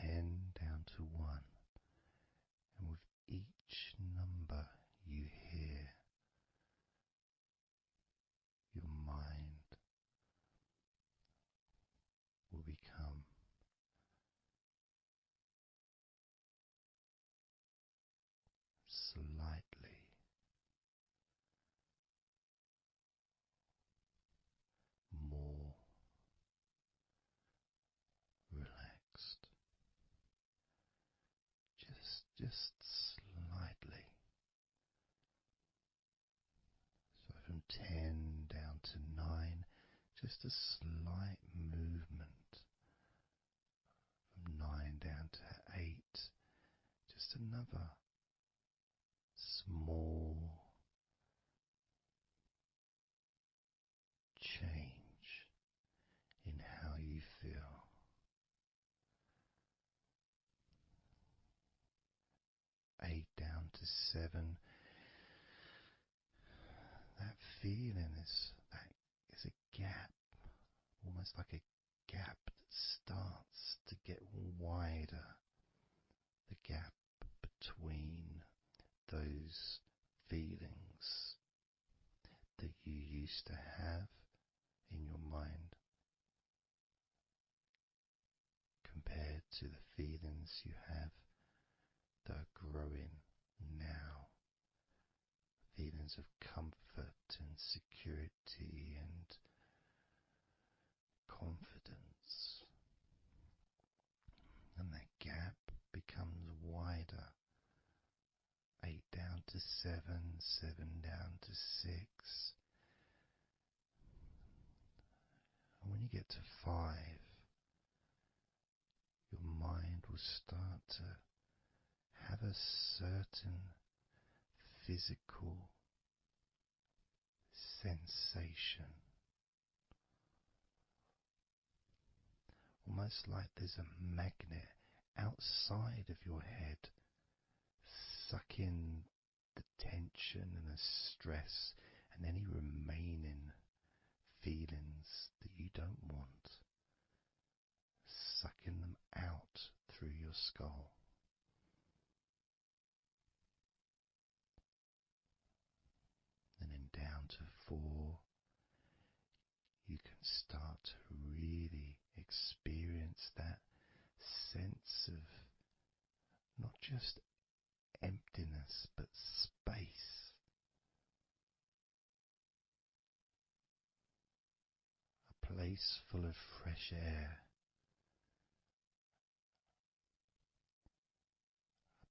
10 down to 1. And with each number you hear, your mind will become slightly more relaxed. Just slightly. So from 10 down to 9, just a slight movement. From 9 down to 8, just another small 7, that feeling is a gap, almost like a gap that starts to get wider, the gap between those feelings that you used to have in your mind compared to the feelings you have that are growing now, feelings of comfort and security and confidence. And that gap becomes wider. 8 down to 7, 7 down to 6. And when you get to 5, your mind will start to have a certain physical sensation, almost like there's a magnet outside of your head sucking the tension and the stress and any remaining feelings that you don't want, sucking them out through your skull. And then down to 4, you can start to really experience that sense of not just emptiness but space, a place full of fresh air,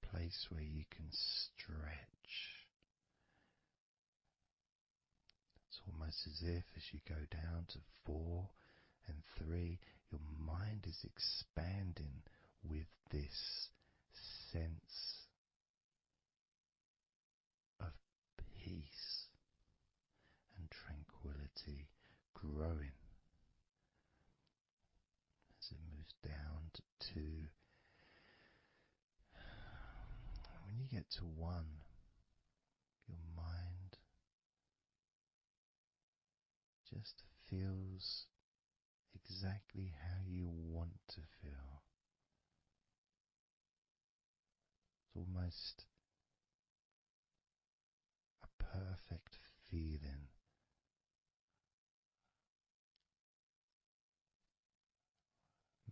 a place where you can stretch. It's almost as if as you go down to 4 and 3, your mind is expanding with this sense of peace and tranquility growing. As it moves down to 2, when you get to 1, your mind just feels exactly how you want to feel. It's almost a perfect feeling.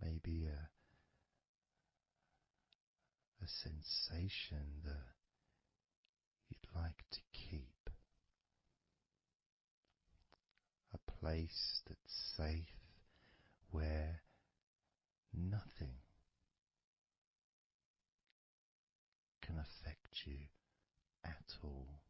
Maybe a sensation that you'd like to keep. A place that's safe where nothing can affect you at all.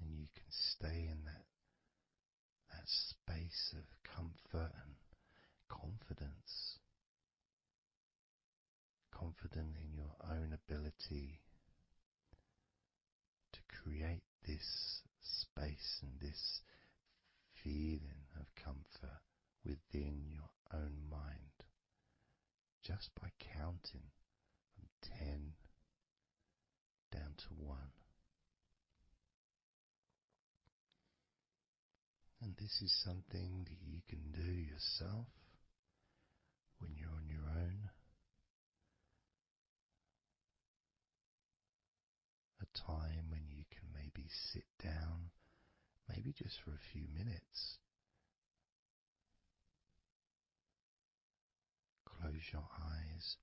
And you can stay in that space of comfort and confidence. Confident in your own ability to create this space and this feeling of comfort within your own mind, just by counting from 10 down to 1. And this is something that you can do yourself when you're on your own. A time when you can maybe sit down, maybe just for a few minutes. Close your eyes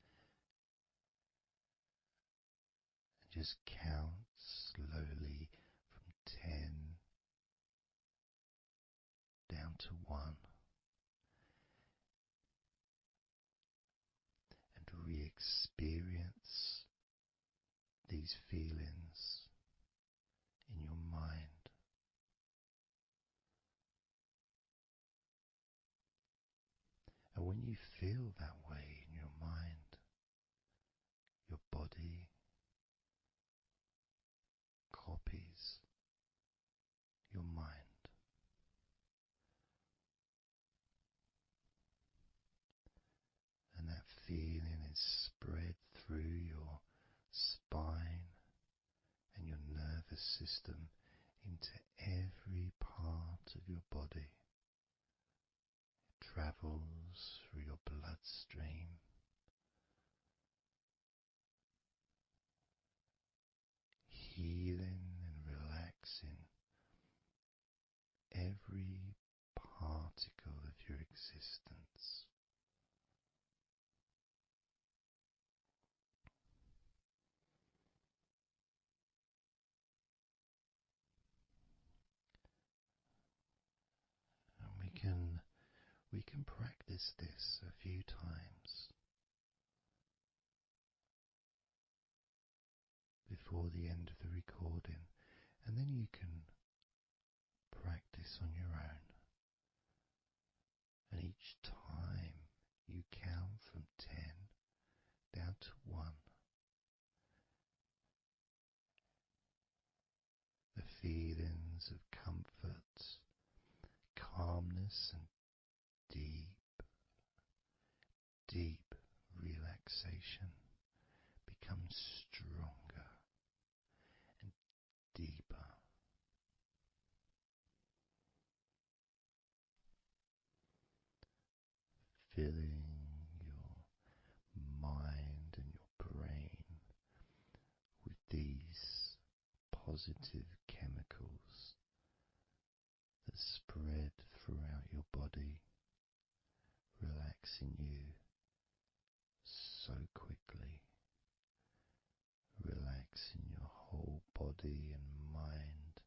and just count slowly from 10 down to 1. And re-experience these feelings in your mind. And when you feel that way in your mind, your body copies your mind. system into every part of your body. It travels through your bloodstream, healing and relaxing every particle of your existence. And we can practice this a few times before the end of the recording, and then you can practice on your own. And each time you count from 10 down to 1, the feelings of comfort, calmness, and deep relaxation become stronger and deeper. Filling your mind and your brain with these positive chemicals that spread throughout your body, relaxing you so quickly, relaxing your whole body and mind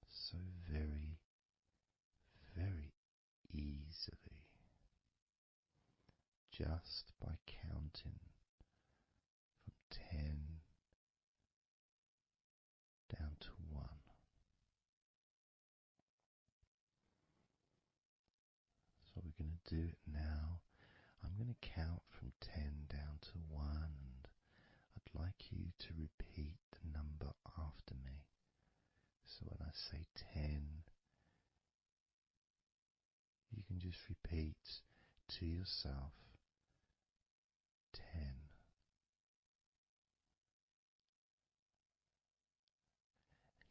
so very, very easily, just by counting from 10 down to 1. So we're going to do it now. I'm going to count from 10 down to 1, and I'd like you to repeat the number after me. So when I say 10, you can just repeat to yourself 10.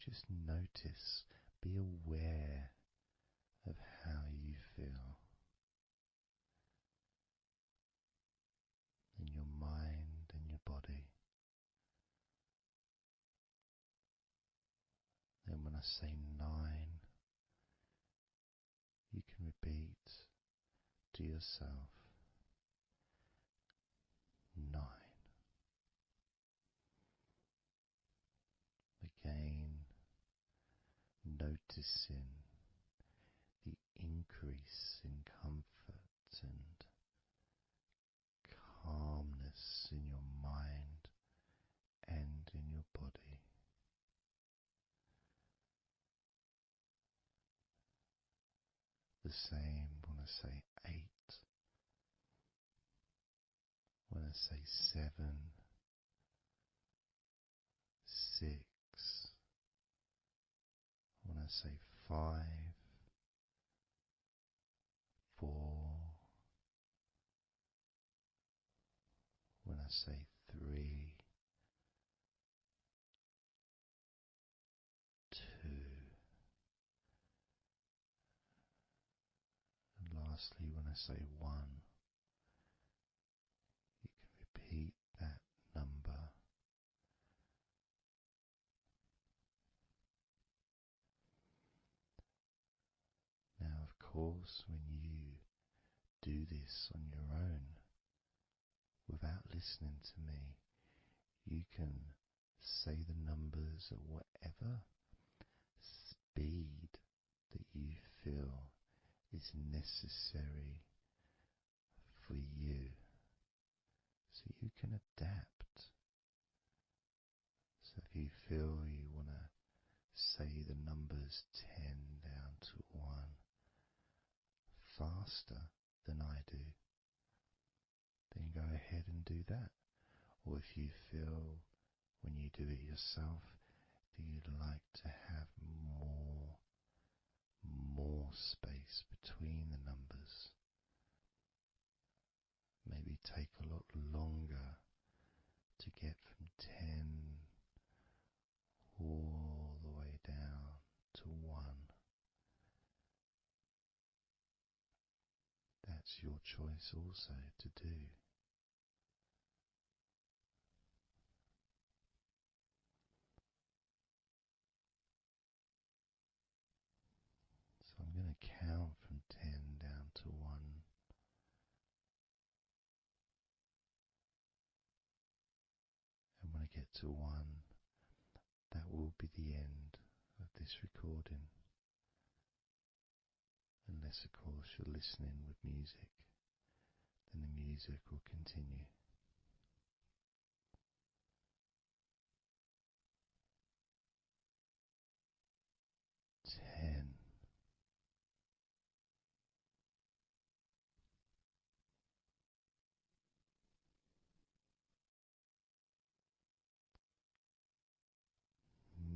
Just notice, be aware of how you feel in your mind and your body. Then when I say 9, you can repeat to yourself 9. Again, noticing the increase in comfort and calmness in your mind and in your body. The same when I say 8, when I say 7, 6, when I say 5, 4, when I say 3, 2, and lastly when I say 1, you can repeat that number. Now, of course, when you do this on your own, without listening to me, you can say the numbers at whatever speed that you feel is necessary for you, so you can adapt. So if you feel you want to say the numbers 10 down to 1 faster than I do, then go ahead and do that. Or if you feel when you do it yourself that you'd like to have more space between the numbers, maybe take a lot longer to get from 10 that's your choice also to do. So I'm going to count from 10 down to 1. And when I get to 1, that will be the end of this recording. Unless, of course, you're listening with music, then the music will continue. 10.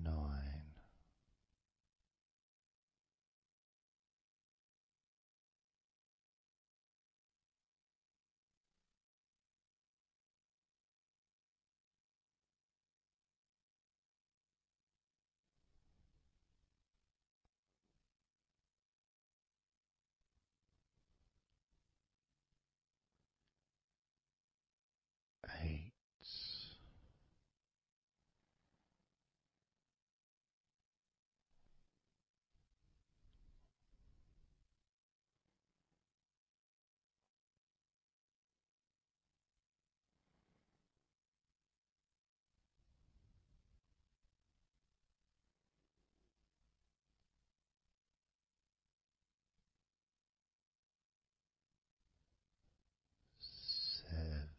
9. 8. 7.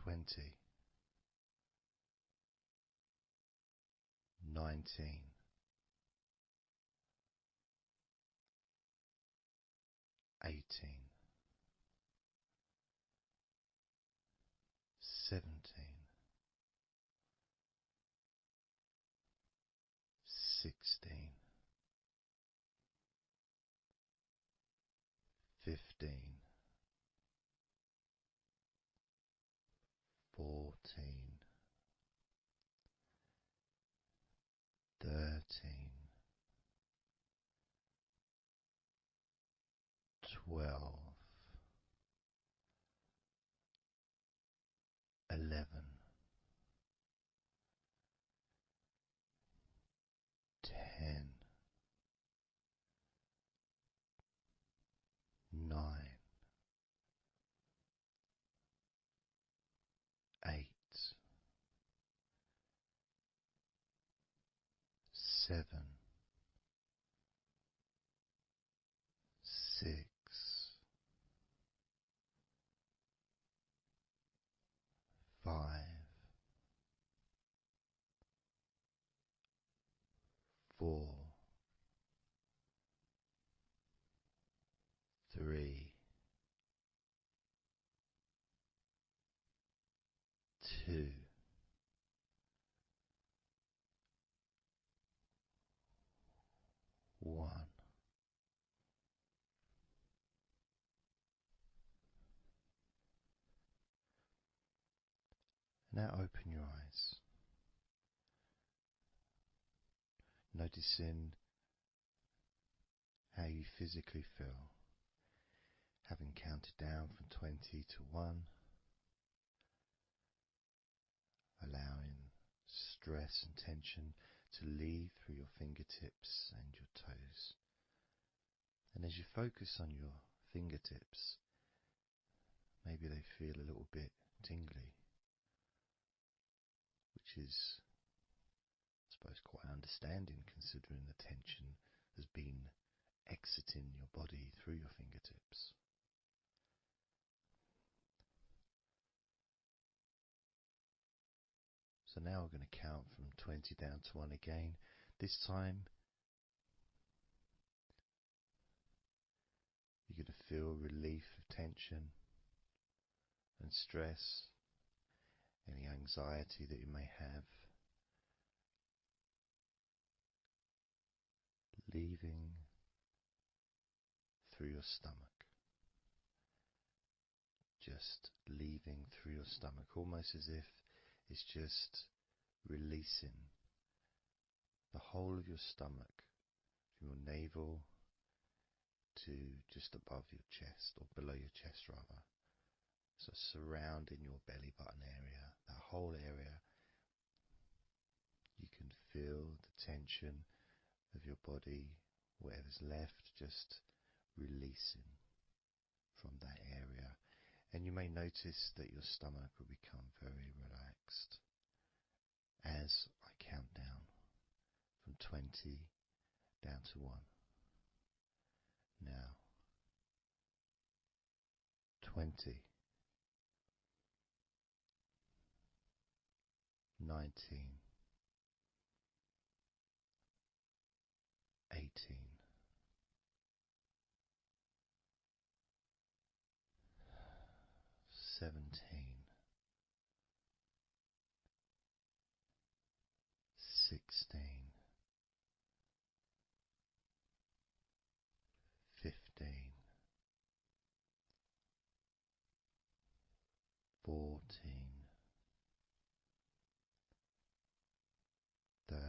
20, 19, 18, 17, 16, 15, 14, 13, 12, 11, 10, 9, 8, 7, 6, 5, 4, 3, 2, 1. Now open your eyes, noticing how you physically feel, having counted down from 20 to 1, allowing stress and tension to leave through your fingertips and your toes. And as you focus on your fingertips, maybe they feel a little bit tingly, which is, I suppose, quite understanding considering the tension has been exiting your body through your fingertips. So now we're going to count from 20 down to 1 again. This time you're going to feel relief of tension and stress, any anxiety that you may have, leaving through your stomach. Just leaving through your stomach, almost as if it's just releasing the whole of your stomach, from your navel to just above your chest, or below your chest rather. So surrounding your belly button area, that whole area, you can feel the tension of your body, whatever's left, just releasing from that area. And you may notice that your stomach will become very relaxed as I count down from 20 down to 1. Now, 20, 19, 18, 17, 16, 15, 14, 13,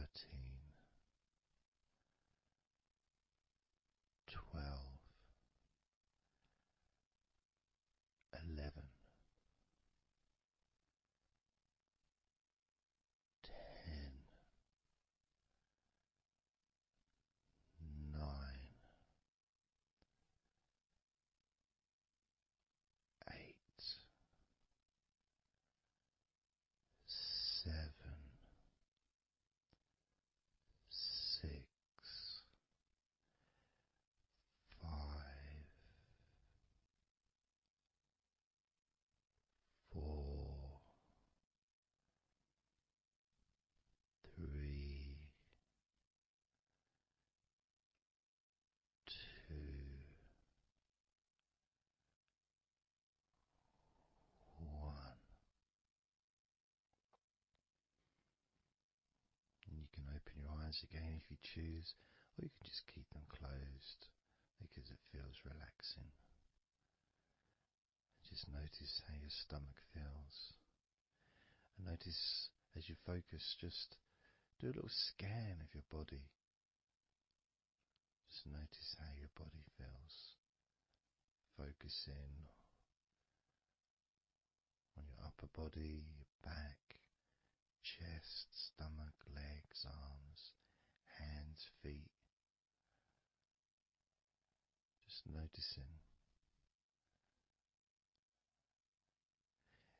eyes again if you choose, or you can just keep them closed because it feels relaxing. Just notice how your stomach feels. And notice as you focus, just do a little scan of your body. Just notice how your body feels. Focusing on your upper body, your back, chest, stomach, legs, arms, hands, feet. Just noticing.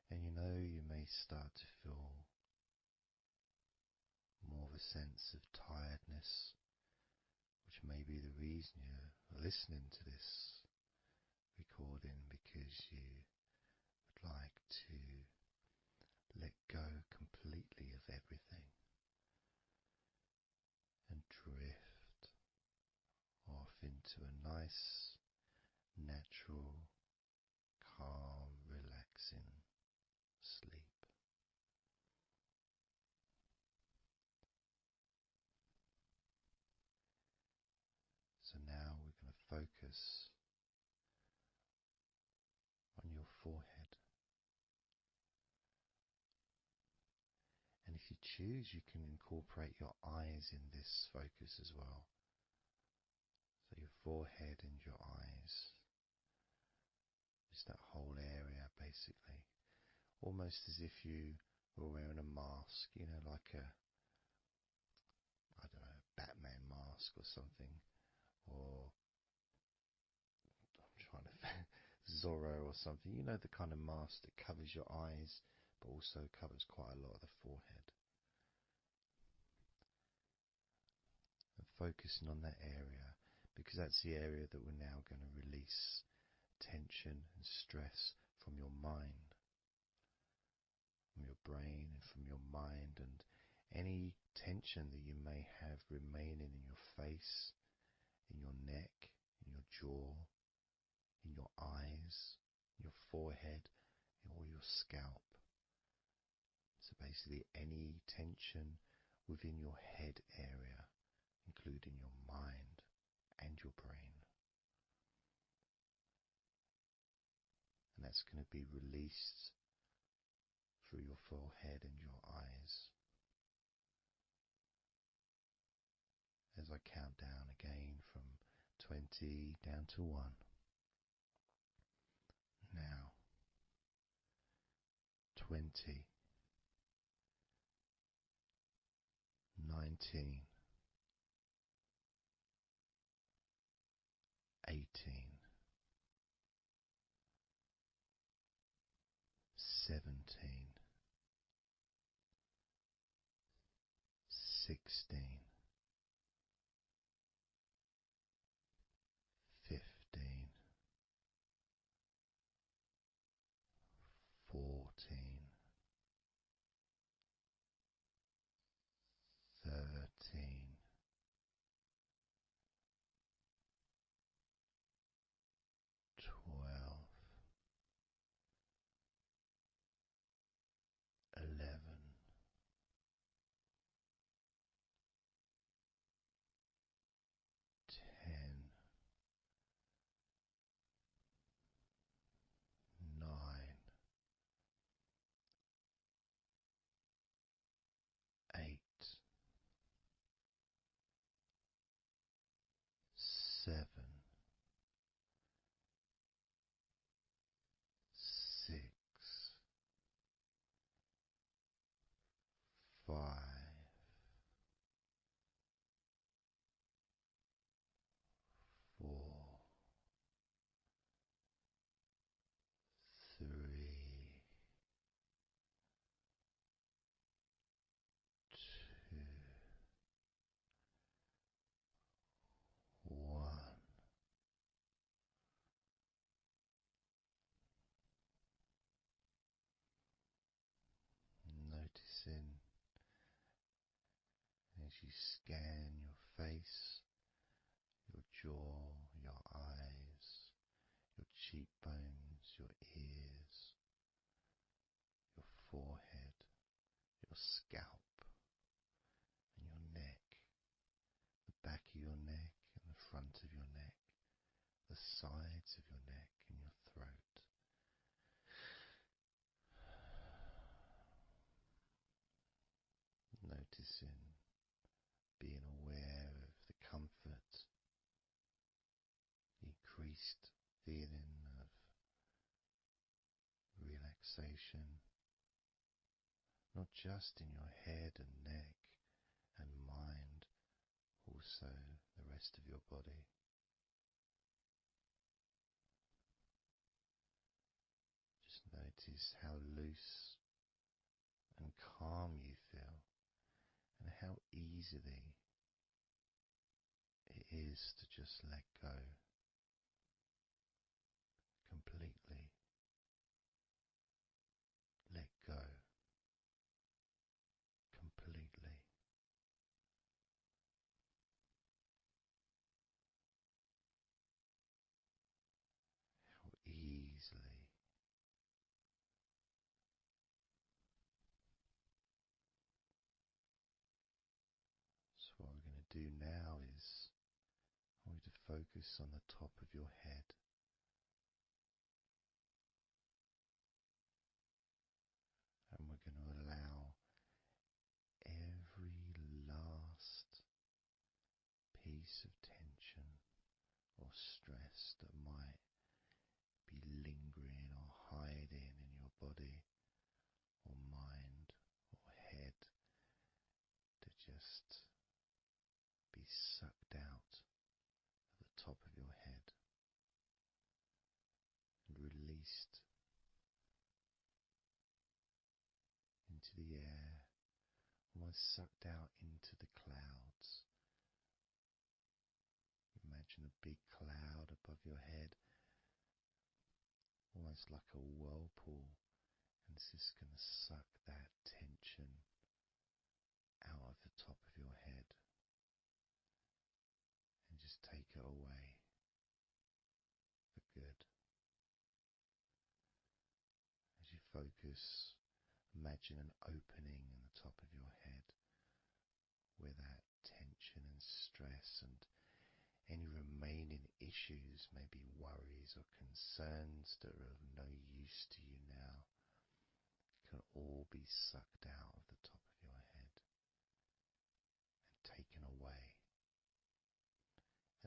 And you may start to feel more of a sense of tiredness, which may be the reason you're listening to this recording, because you would like to let go completely of everything and drift off into a nice, natural, calm, relaxing sleep. So now we're going to focus on your forehead. And if you choose, you can incorporate your eyes in this focus as well. So your forehead and your eyes. Just that whole area, basically. Almost as if you were wearing a mask, like a, I don't know, Batman mask or something. Or I'm trying to Zorro or something, the kind of mask that covers your eyes but also covers quite a lot of the forehead. And focusing on that area, because that's the area that we're now going to release tension and stress from your mind, from your brain and from your mind, and any tension that you may have remaining in your face, in your neck, in your jaw, in your eyes, your forehead, or your scalp. So basically any tension within your head area, including your mind and your brain. And that's going to be released through your forehead and your eyes. As I count down again from 20 down to 1. Now, 20, 19, 18, 17, 16, 15, 14, 13, 12, 11, 10, 9, 8, 7, 6, 5, 4, 3, 2, 1. Noticing as you scan your face, your jaw, your eyes, your cheekbones, your ears, your forehead, your scalp, and your neck, front of your neck, the sides of your neck, and your throat. Noticing, being aware of the comfort, the increased feeling of relaxation, not just in your head and neck and mind, also the rest of your body. Just notice how loose and calm you feel, and how easily it is to just let go completely. Let go completely. How easily. So what we're going to do now is I want you to focus on the top of your head. And we're going to allow every last piece of tension or stress that might be lingering or hiding in your body or mind or head to just be sucked out at the top of your head and released into the air, almost sucked out into the clouds. Imagine a big cloud above your head, almost like a whirlpool, and it's just going to suck that tension out of the top of your head and just take it away for good. As you focus, imagine an opening in the top of your head where that tension and stress and any remaining issues, maybe worries or concerns that are of no use to you now, can all be sucked out of the top of your head and taken away.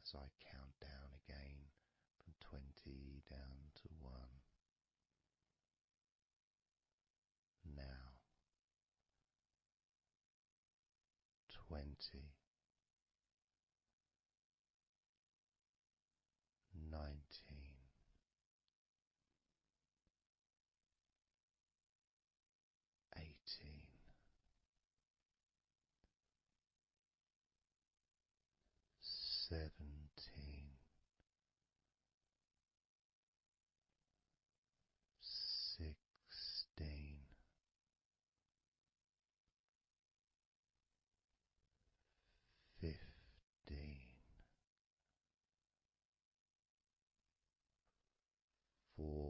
As I count down again from 20 down to 1. Now 20, 19, 18, 17, 16, 15, 14,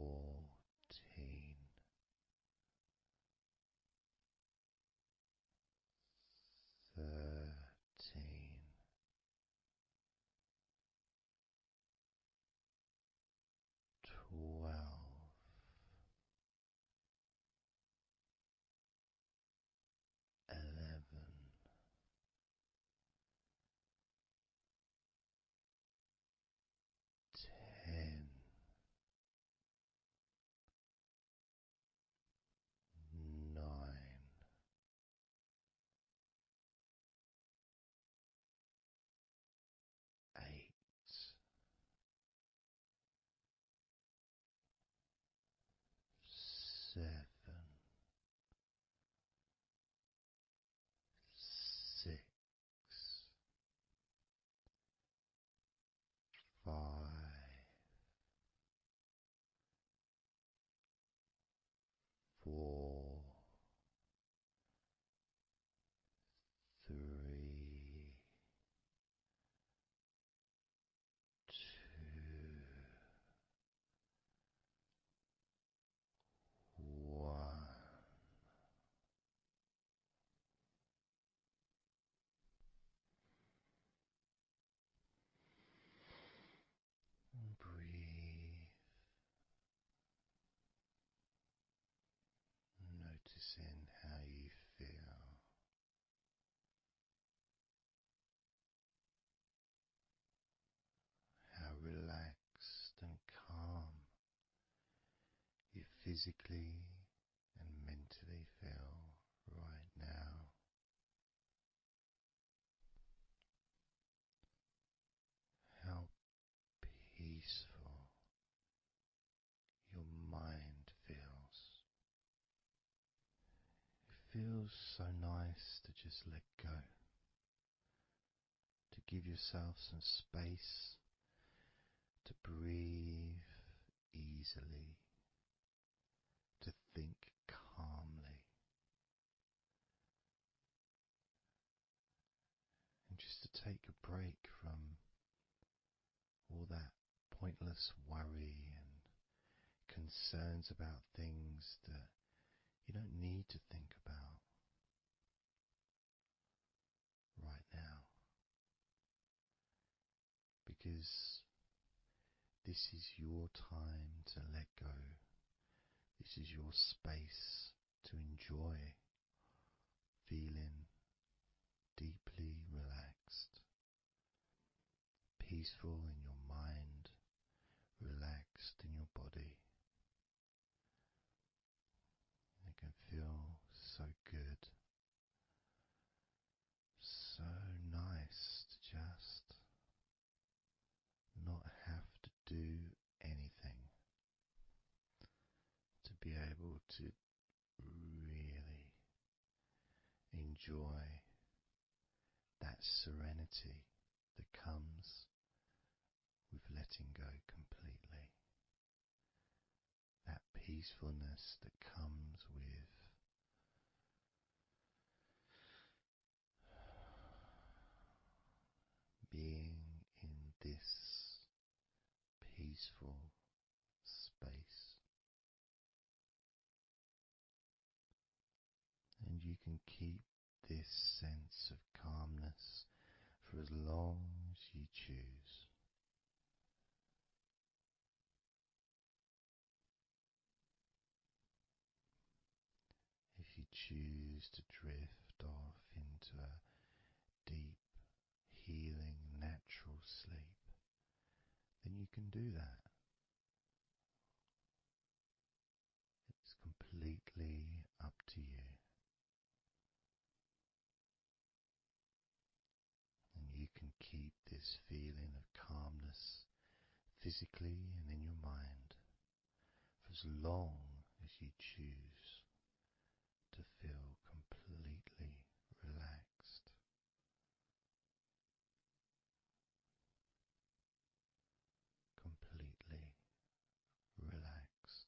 13, 12, 11, 10, 9, 8, Noticing how you feel, how relaxed and calm you physically and mentally feel right now. How peaceful your mind feels. It feels so nice to just let go, to give yourself some space to breathe easily, to think calmly, and just to take a break from all that pointless worry and concerns about things that you don't need to think about right now, because this is your time to let go. This is your space to enjoy feeling deeply relaxed, peaceful in your mind, relaxed in your body. It can feel so good, so nice to just not have to do anything, to be able to really enjoy that serenity that comes with letting go completely, that peacefulness that comes with being in this peaceful space. And you can keep this sense of calmness for as long as you choose. If you choose to drift off into a deep, healing, natural sleep, then you can do that. It's completely up to you. And you can keep this feeling of calmness physically and in your mind for as long as you choose to feel completely relaxed. Completely relaxed.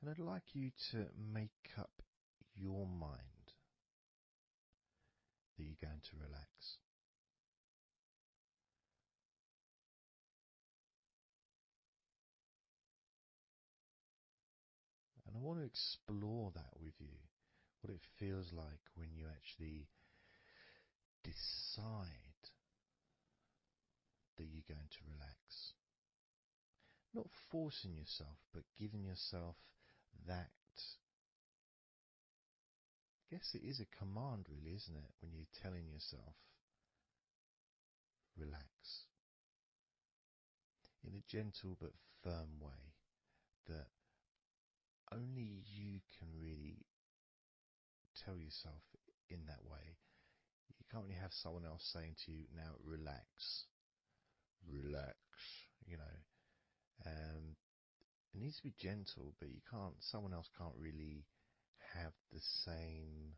And I'd like you to make up your mind that you're going to relax. And I want to explore that with you, what it feels like when you actually decide that you're going to relax. Not forcing yourself, but giving yourself that. I guess it is a command, really, isn't it? When you're telling yourself, relax. In a gentle but firm way that only you can really tell yourself in that way. You can't really have someone else saying to you, now relax, relax, you know. It needs to be gentle, but someone else can't really have the same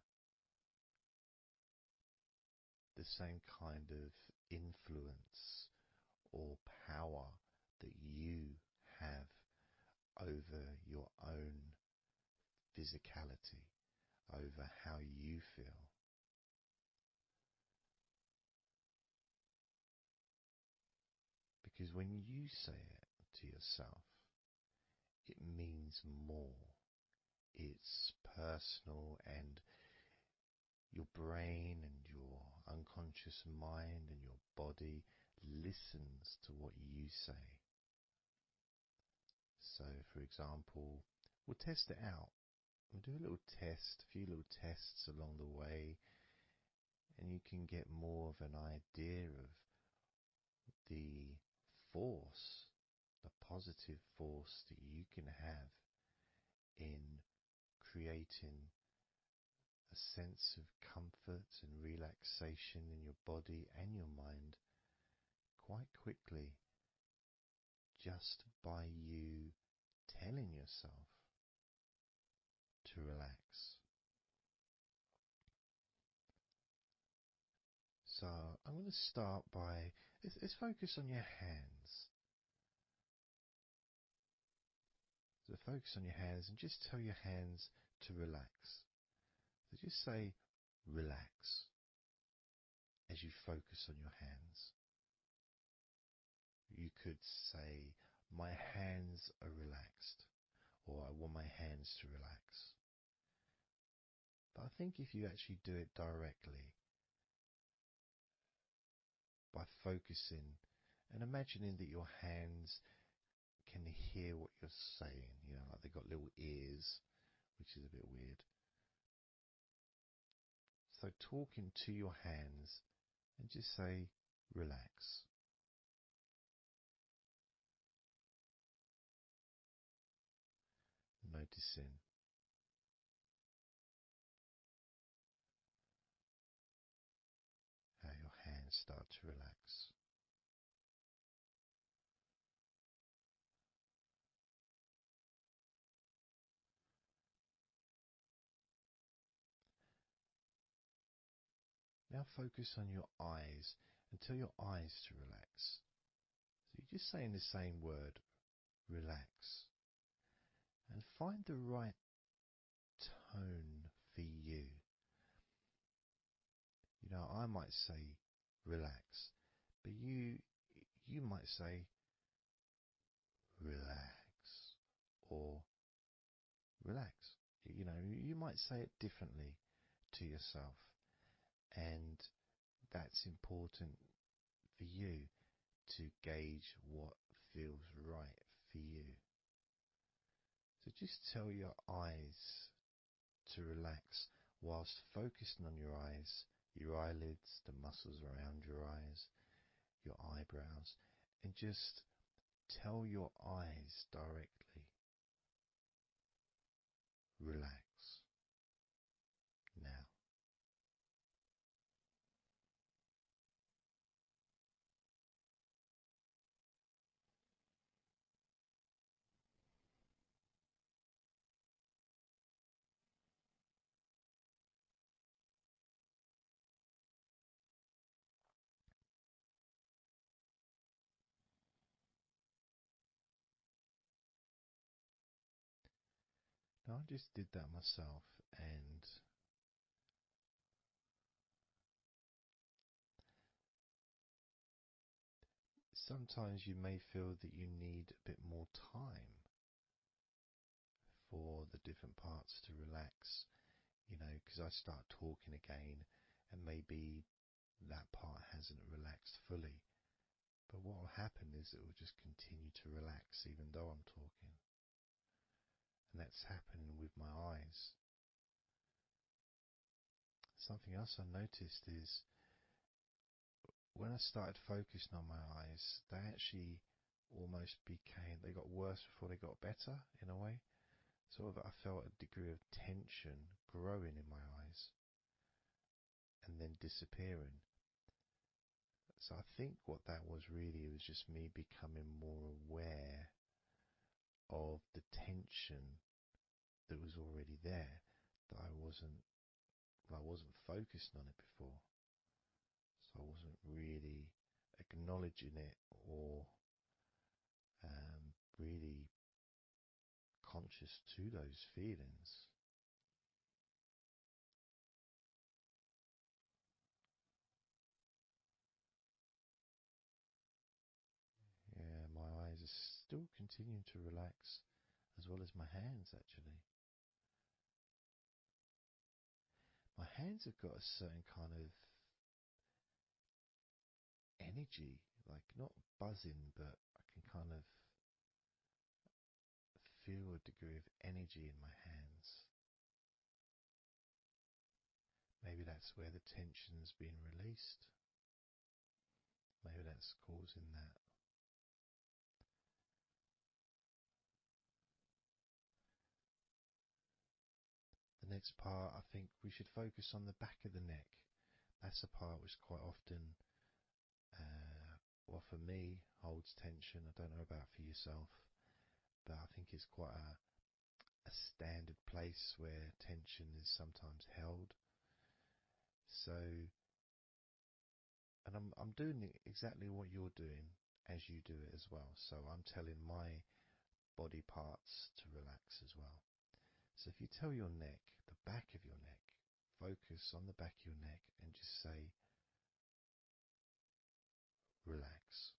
kind of influence or power that you have over your own physicality, over how you feel. Because when you say it to yourself, it means more. It's personal, and your brain and your unconscious mind and your body listens to what you say. So, for example, we'll test it out. We'll do a little test, a few little tests along the way, and you can get more of an idea of the force, the positive force that you can have in creating a sense of comfort and relaxation in your body and your mind quite quickly, just by you telling yourself to relax. So I'm going to start by, let's focus on your hands. So focus on your hands and just tell your hands to relax. So just say relax as you focus on your hands. You could say, my hands are relaxed, or I want my hands to relax. But I think if you actually do it directly, by focusing and imagining that your hands can hear what you're saying, like they've got little ears, which is a bit weird. So talking to your hands and just say, relax. Noticing how your hands start to relax. Now focus on your eyes and tell your eyes to relax. So you're just saying the same word, relax. And find the right tone for you. I might say relax, but you might say relax or relax. You might say it differently to yourself, and that's important for you to gauge what feels right for you. So just tell your eyes to relax whilst focusing on your eyes, your eyelids, the muscles around your eyes, your eyebrows, and just tell your eyes directly, relax now. Now I just did that myself, and sometimes you may feel that you need a bit more time for the different parts to relax, because I start talking again and maybe that part hasn't relaxed fully. But what will happen is it will just continue to relax even though I'm talking. And that's happening with my eyes. Something else I noticed is when I started focusing on my eyes, they actually almost they got worse before they got better in a way. Sort of I felt a degree of tension growing in my eyes and then disappearing. So I think what that was really was just me becoming more aware of the tension that was already there, that I wasn't focused on it before. So I wasn't really acknowledging it or really conscious to those feelings. Yeah, my eyes are still continuing to relax, as well as my hands actually. My hands have got a certain kind of energy, like not buzzing, but I can kind of feel a degree of energy in my hands. Maybe that's where the tension's been released. Maybe that's causing that. The next part, I think we should focus on the back of the neck. That's a part which quite often, well, for me, holds tension. I don't know about for yourself, but I think it's quite a standard place where tension is sometimes held. So, and I'm doing exactly what you're doing as you do it as well. So I'm telling my body parts to relax as well. So if you tell your neck, the back of your neck, focus on the back of your neck and just say, relax,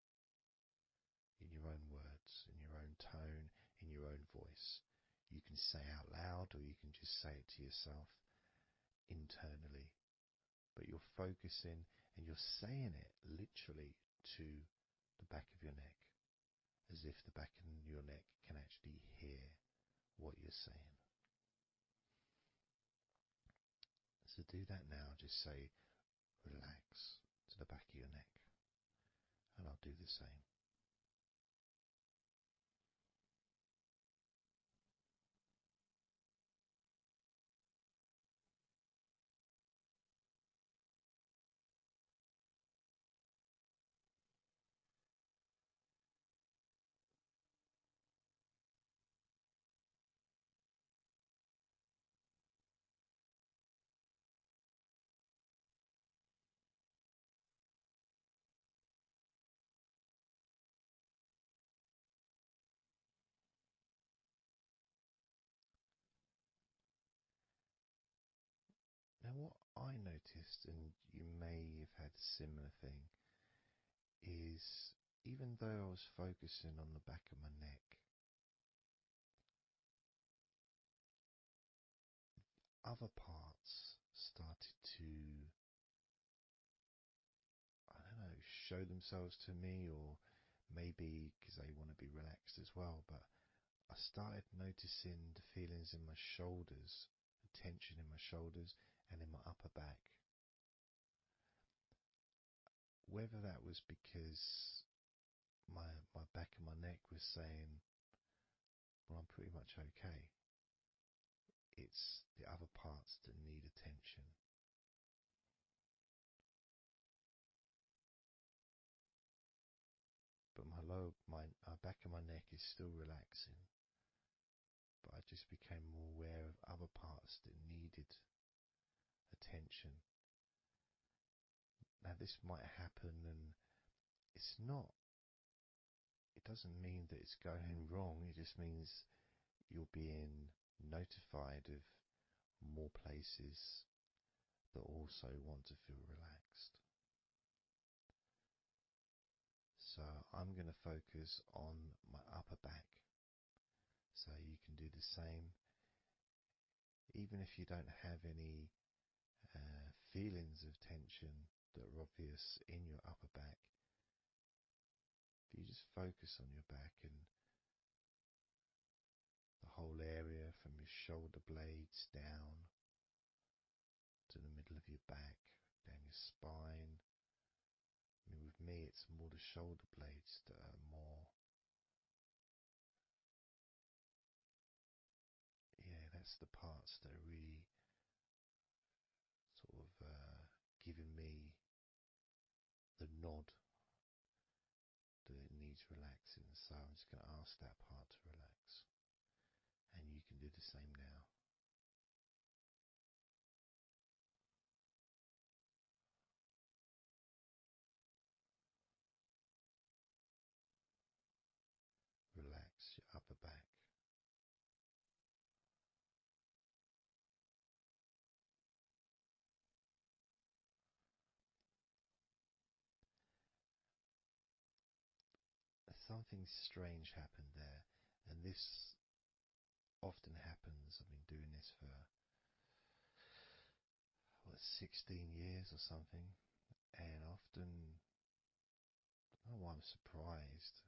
in your own words, in your own tone, in your own voice. You can say out loud or you can just say it to yourself internally. But you're focusing and you're saying it literally to the back of your neck, as if the back of your neck can actually hear what you're saying. So do that now. Just say relax to the back of your neck, and I'll do the same. Now what I noticed, and you may have had a similar thing, is even though I was focusing on the back of my neck, other parts started to, I don't know, show themselves to me, or maybe because they want to be relaxed as well, but I started noticing the feelings in my shoulders, the tension in my shoulders and in my upper back. Whether that was because my back of my neck was saying, well, I'm pretty much okay. It's the other parts that need attention. But my back of my neck is still relaxing. But I just became more aware of other parts that needed attention. Now this might happen, and it's not, it doesn't mean that it's going wrong. It just means you're being notified of more places that also want to feel relaxed. So I'm going to focus on my upper back. So you can do the same. Even if you don't have any feelings of tension that are obvious in your upper back, if you just focus on your back and the whole area from your shoulder blades down to the middle of your back, down your spine. I mean, with me, it's more the shoulder blades that are more, yeah, that's the parts that are really sort of giving me the nod that it needs relaxing. So I'm just going to ask that part to relax. And you can do the same now. Relax your upper back. Something strange happened there, and this often happens. I've been doing this for 16 years or something, and often, I don't know why I'm surprised,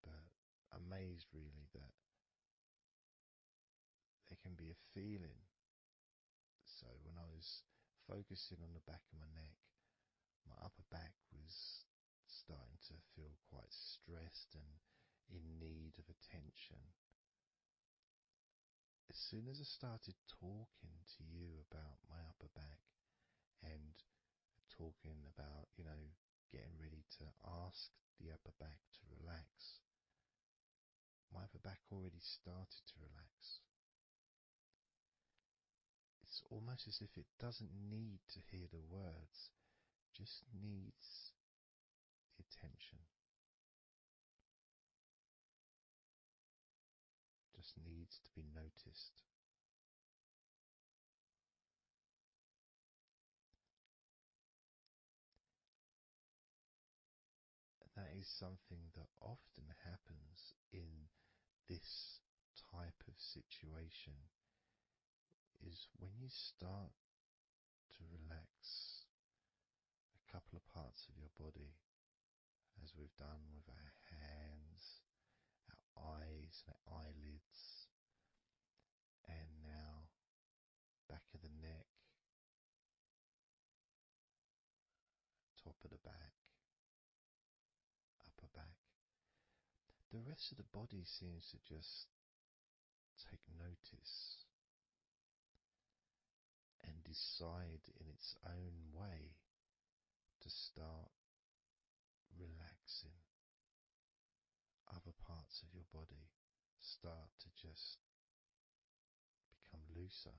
but amazed really that can be a feeling. So when I was focusing on the back of my neck, my upper back was starting to feel quite stressed and in need of attention. As soon as I started talking to you about my upper back and talking about, getting ready to ask the upper back to relax, my upper back already started to relax. It's almost as if it doesn't need to hear the words, just needs the attention. Just needs to be noticed. That is something that often happens in this type of situation, is when you start to relax a couple of parts of your body, as we've done with our hands, our eyes and our eyelids, and now back of the neck, top of the back, upper back. The rest of the body seems to just take notice and decide in its own way to start relaxing. Other parts of your body start to just become looser.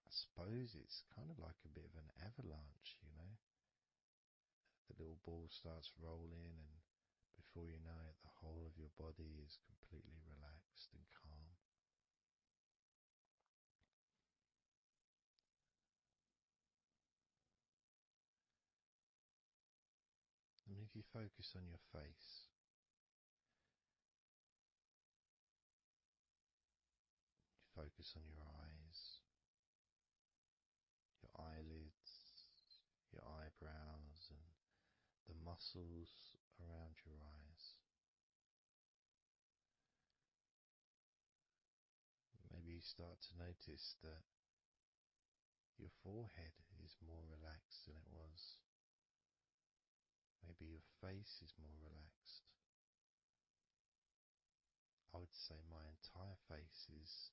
I suppose it's kind of like a bit of an avalanche, The little ball starts rolling, and before you know it, the whole of your body is completely relaxed and calm. And if you focus on your face, you focus on your eyes, your eyelids, your eyebrows, and the muscles around your eyes. Maybe you start to notice that your forehead is more relaxed than it was. Maybe your face is more relaxed. I would say my entire face is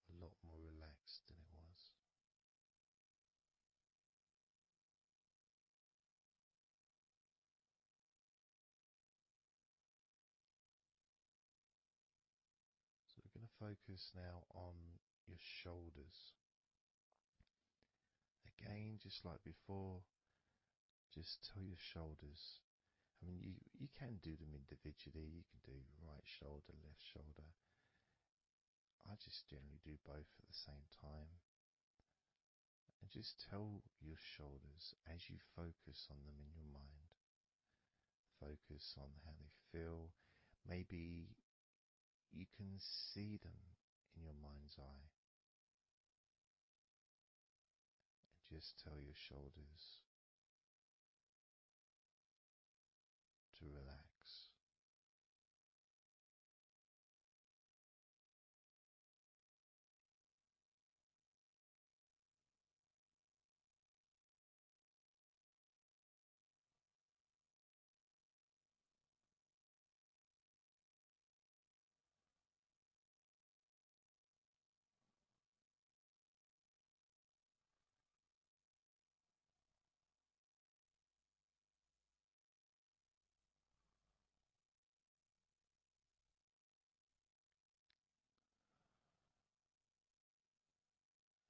a lot more relaxed than it was. So we're going to focus now on your shoulders. Again, just like before, just tell your shoulders. I mean, you can do them individually. You can do right shoulder, left shoulder. I just generally do both at the same time. And just tell your shoulders as you focus on them in your mind. Focus on how they feel. Maybe you can see them in your mind's eye. And just tell your shoulders to relax.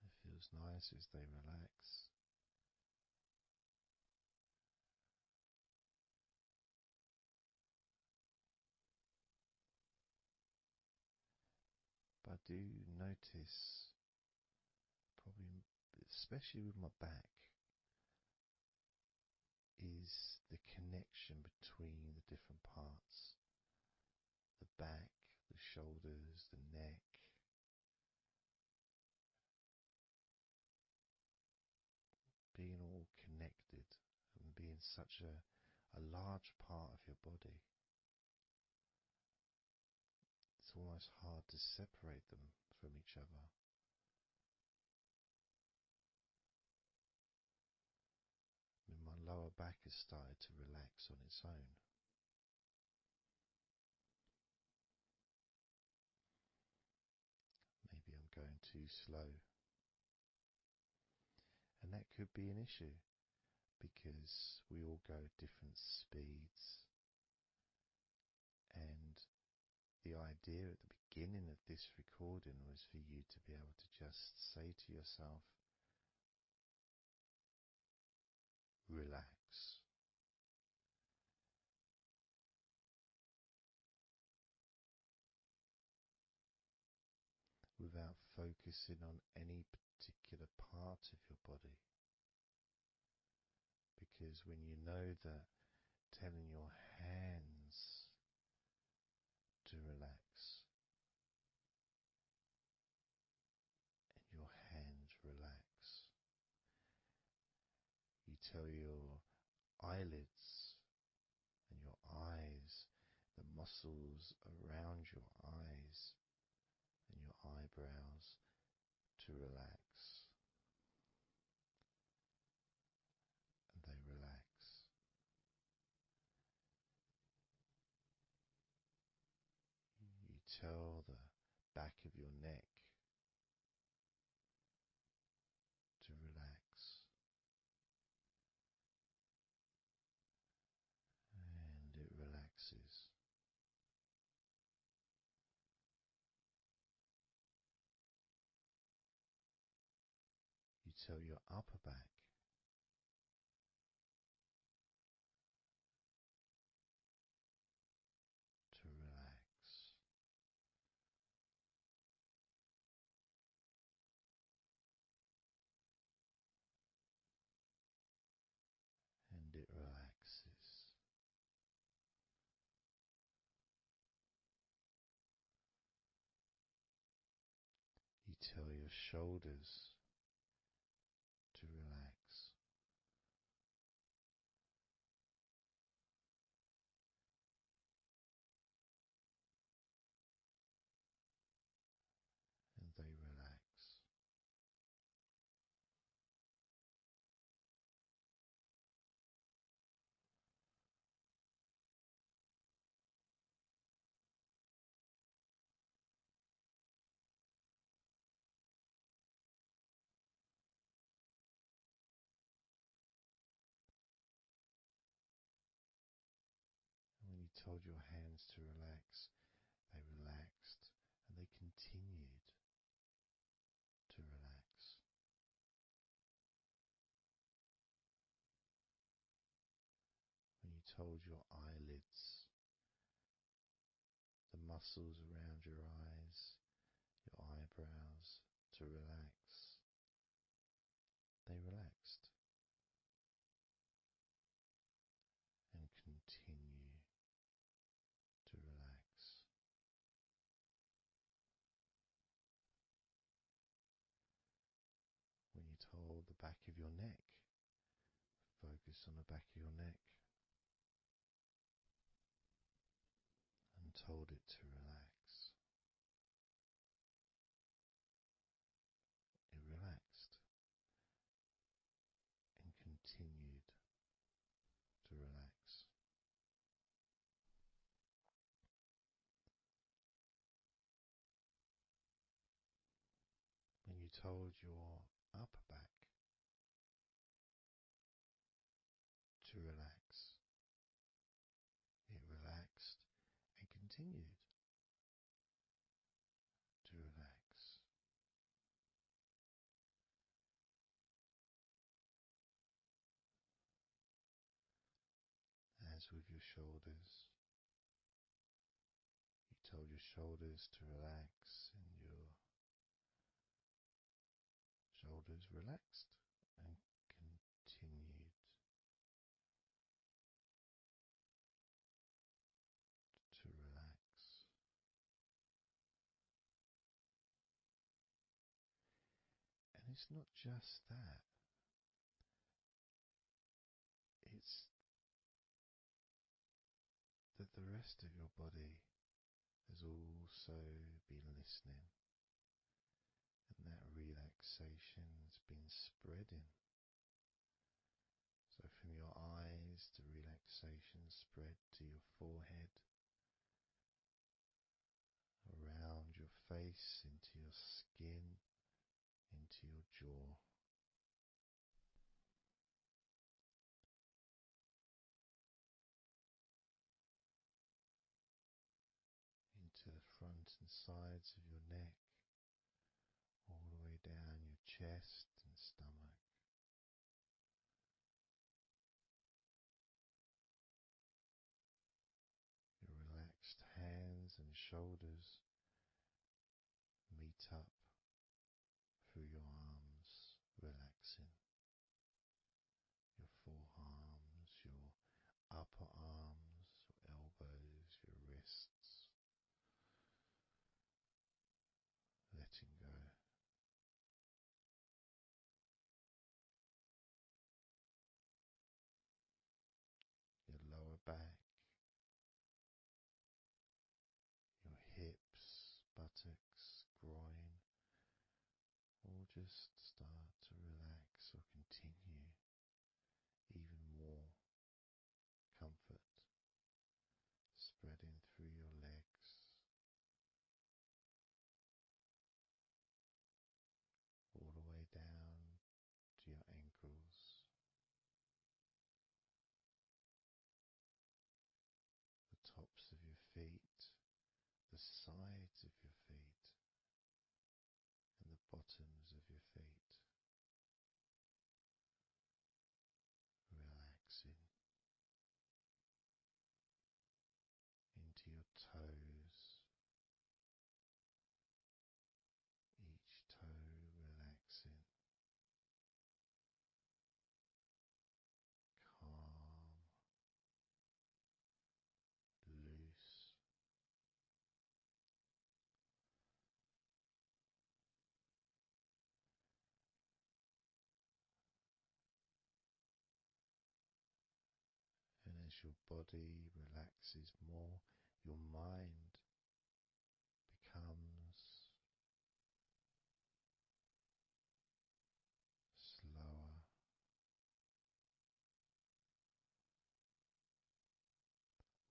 It feels nice as they relax. But I do notice, probably especially with my back, is the connection between the different parts. The back, the shoulders, the neck. Being all connected and being such a large part of your body. it's almost hard to separate them from each other. And my lower back has started to relax on its own. Maybe I'm going too slow. And that could be an issue, because we all go at different speeds. And the idea at the beginning of this recording was for you to be able to just say to yourself, relax. Without focusing on any particular part of your body. Because when you know that telling your hands to relax, and your hands relax, you tell your eyelids and your eyes, the muscles around your eyes and your eyebrows to relax, and they relax. You tell the back of your neck to relax, and it relaxes. You tell your upper back to relax, and it relaxes. You tell your shoulders to relax, and they relax. And when you told your hands to relax, they relaxed, and they continued to relax. When you told your eyelids, the muscles around your eyes, your eyebrows to relax, they relaxed and continue to relax. When you told the back of your neck, focus on the back of your neck, and told it to relax. It relaxed and continued to relax. When you told your upper back to relax, it relaxed and continued to relax. As with your shoulders, you told your shoulders to relax, and your shoulders relaxed and continued to relax. And it's not just that, it's that the rest of your body has also been listening, and that relaxation has been spreading. So from your eyes, the relaxation spread to your forehead, around your face, into your skin, into your jaw. Into the front and sides of your neck, all the way down your chest and stomach. Your relaxed hands and shoulders meet up through your arms, relaxing. Your forearms, your upper arms, your elbows, your wrists, letting go. Your lower back, your hips, buttocks, groin, all just start to relax or continue. Even more comfort spreading through your legs, all the way down to your ankles, the tops of your feet, the sides of your feet, and the bottoms of your feet. Relaxing into your toes, each toe relaxing, calm, loose. And as your body relaxes more, your mind becomes slower,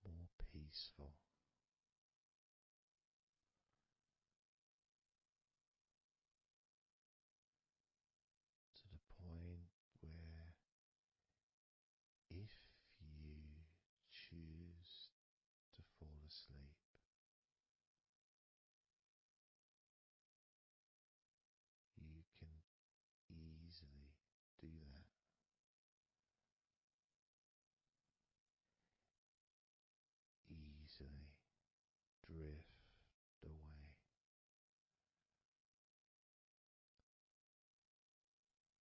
more peaceful, to the point where if you choose to fall asleep, you can easily do that. Easily drift away,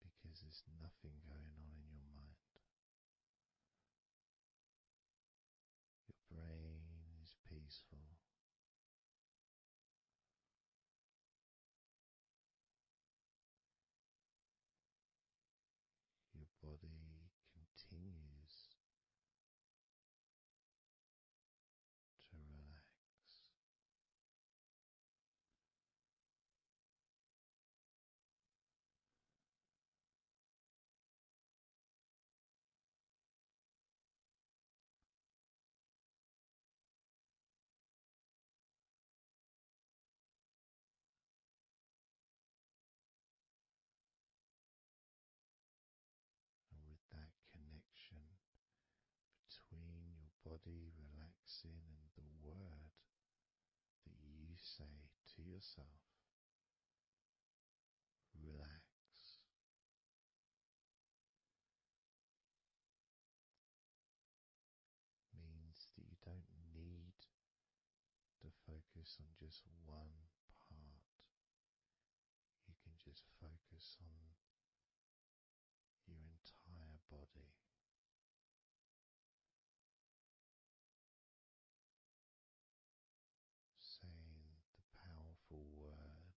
because there's nothing going on in your mind. Your brain is peaceful. Your body continues to relax. And with that connection between your body relaxing and the word that you say to yourself, relax, means that you don't need to focus on just one part. You can just focus on your entire body. Saying the powerful word,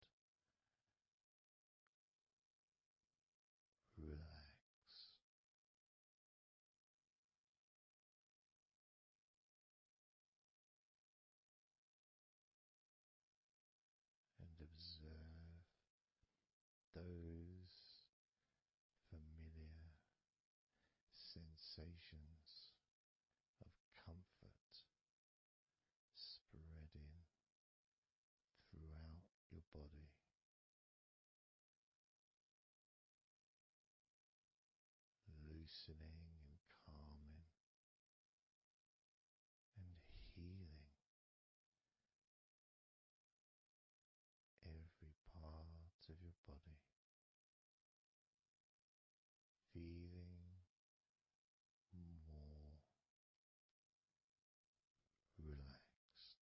relax. sensations of comfort spreading throughout your body, loosening and calming and healing every part of your body, feeling more relaxed.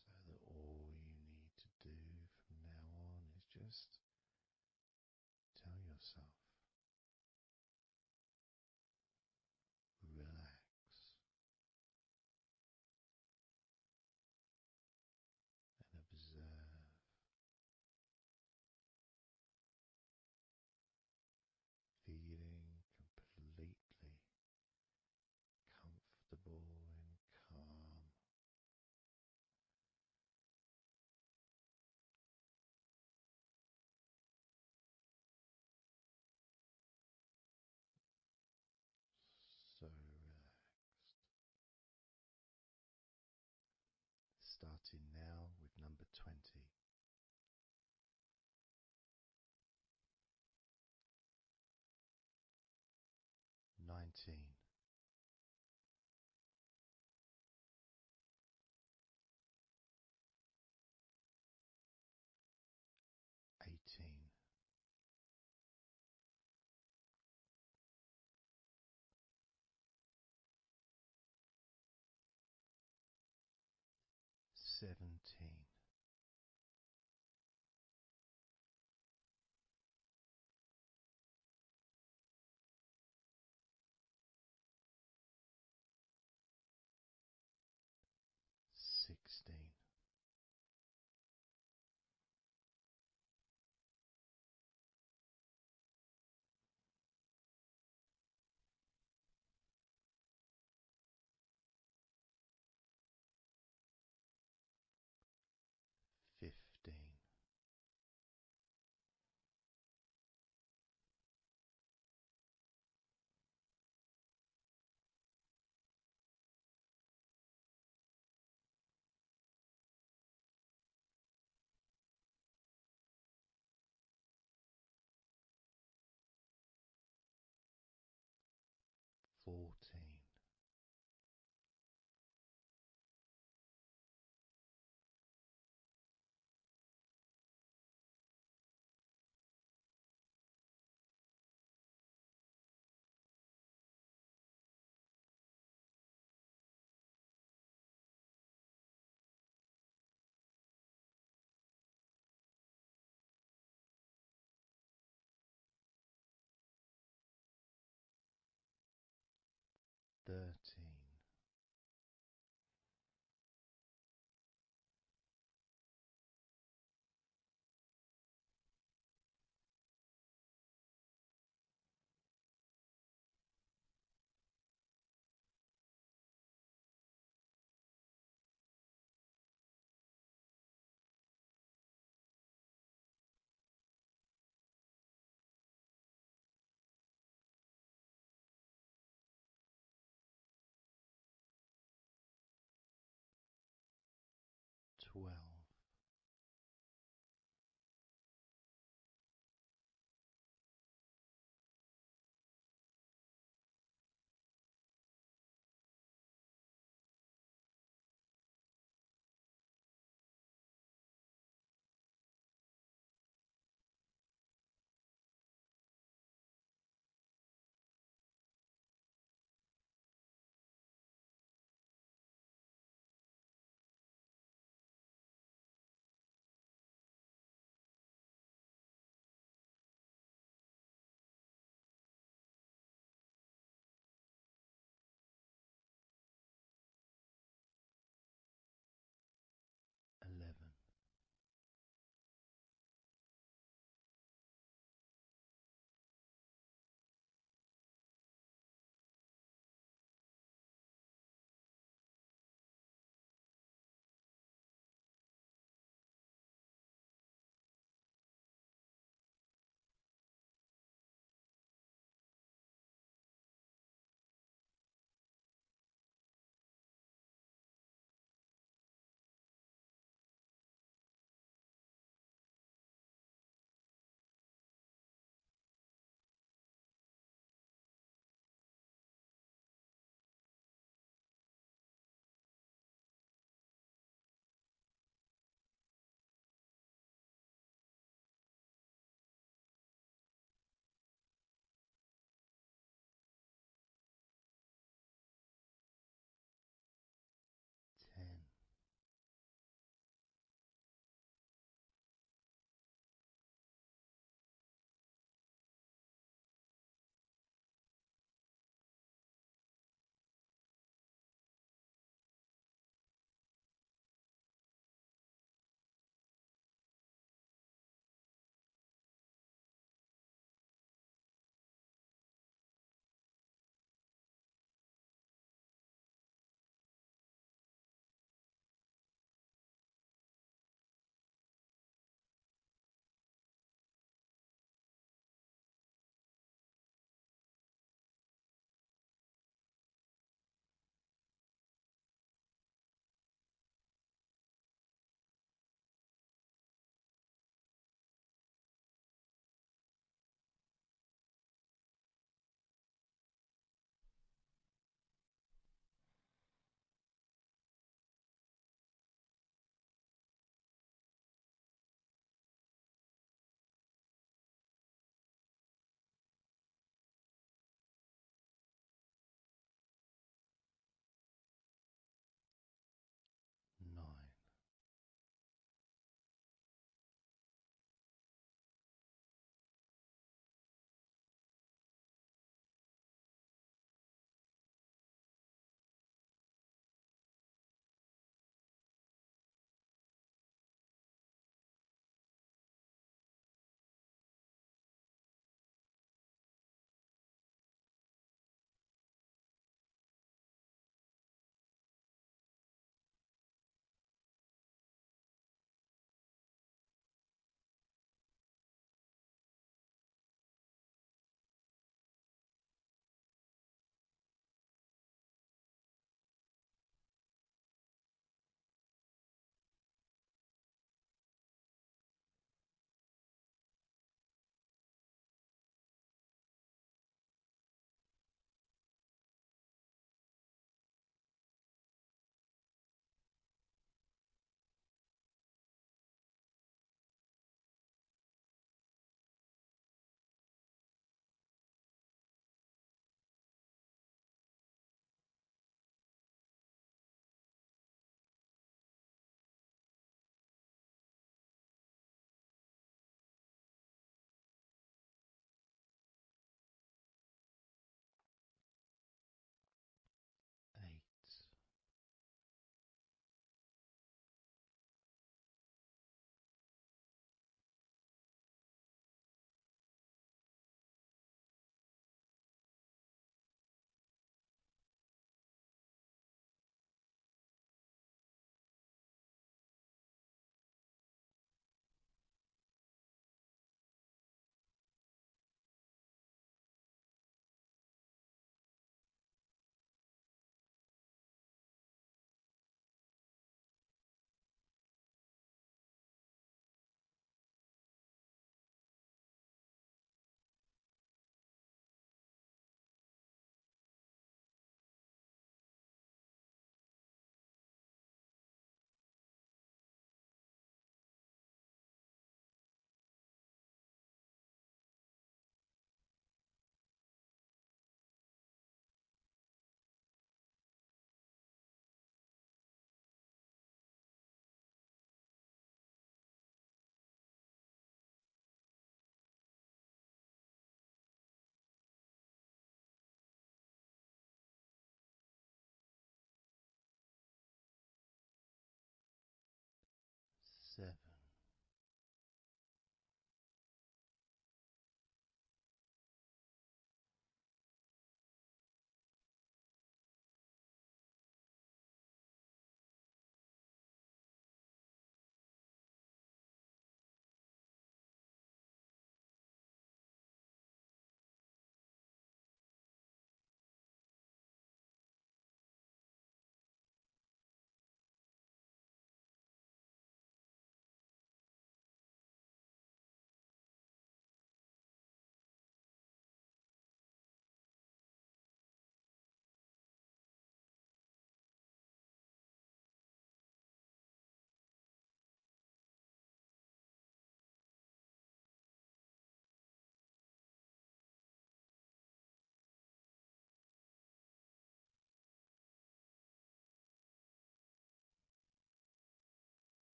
So that all you need to do from now on is just tell yourself, relax, and observe, feeling completely comfortable and calm. So relaxed. Starting now with number 20. 19. 18. 17. 16. 15. 14. 13. Twelve.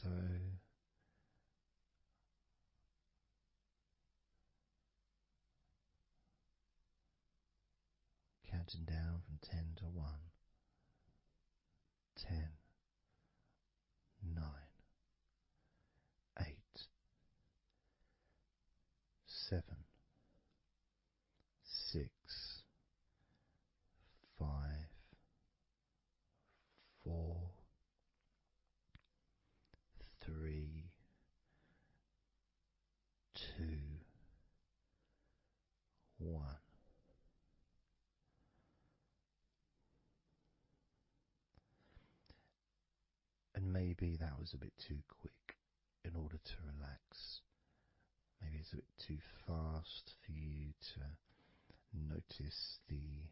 So counting down from 10 to 1, 10, 9, 8, 7, 6, 5, 4, 3, 2, 1. And maybe that was a bit too quick in order to relax. Maybe it's a bit too fast for you to notice the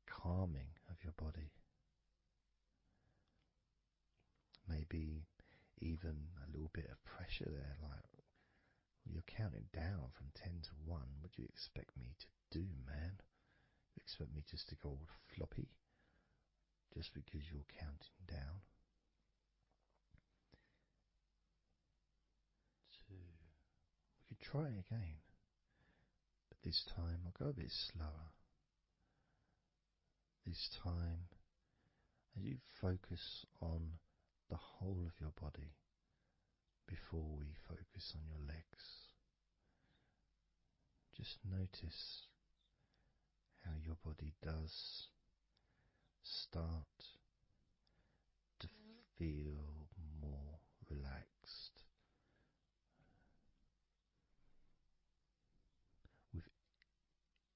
calming of your body. Maybe even a little bit of pressure there, like you're counting down from 10 to 1. What do you expect me to do, man? You expect me just to go all floppy just because you're counting down? 2. We could try again, but this time I'll go a bit slower. This time, as you focus on the whole of your body before we focus on your legs, just notice how your body does start to feel more relaxed with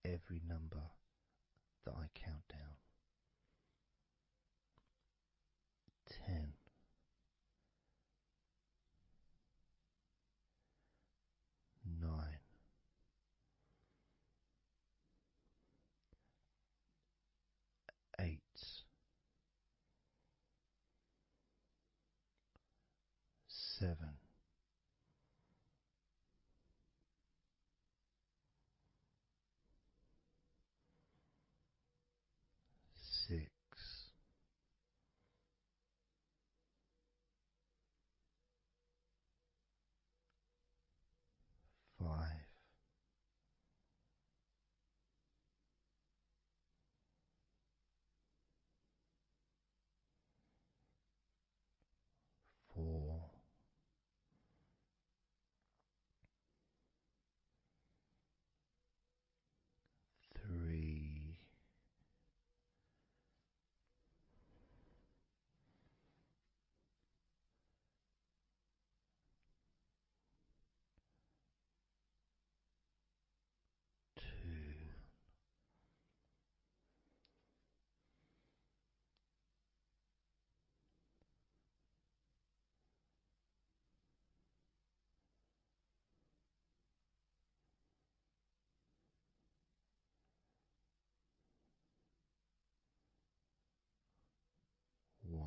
every number that I count down. 10, 9, 8, 7, 6, 5, 4, 3, 2, 1.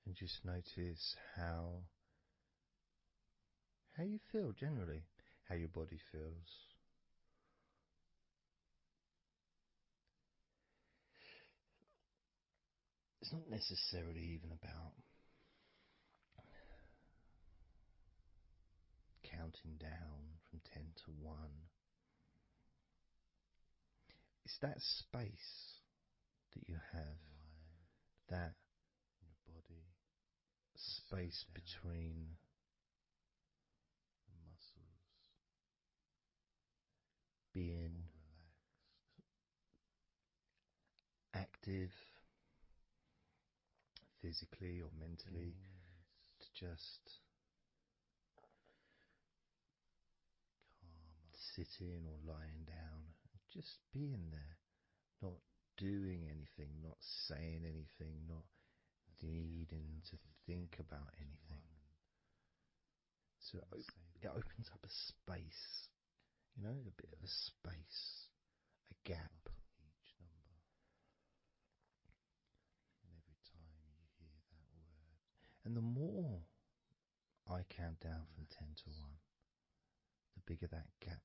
And just notice how you feel generally, how your body feels. It's not necessarily even about counting down from 10 to 1. It's that space that you have, that your body, space between the muscles, being active physically or mentally, to just sitting or lying down, just being there, not doing anything, not saying anything, not needing to think about anything. So it opens up a space, a bit of a space, a gap. Each number. And every time you hear that word. And the more I count down from 10 to 1, the bigger that gap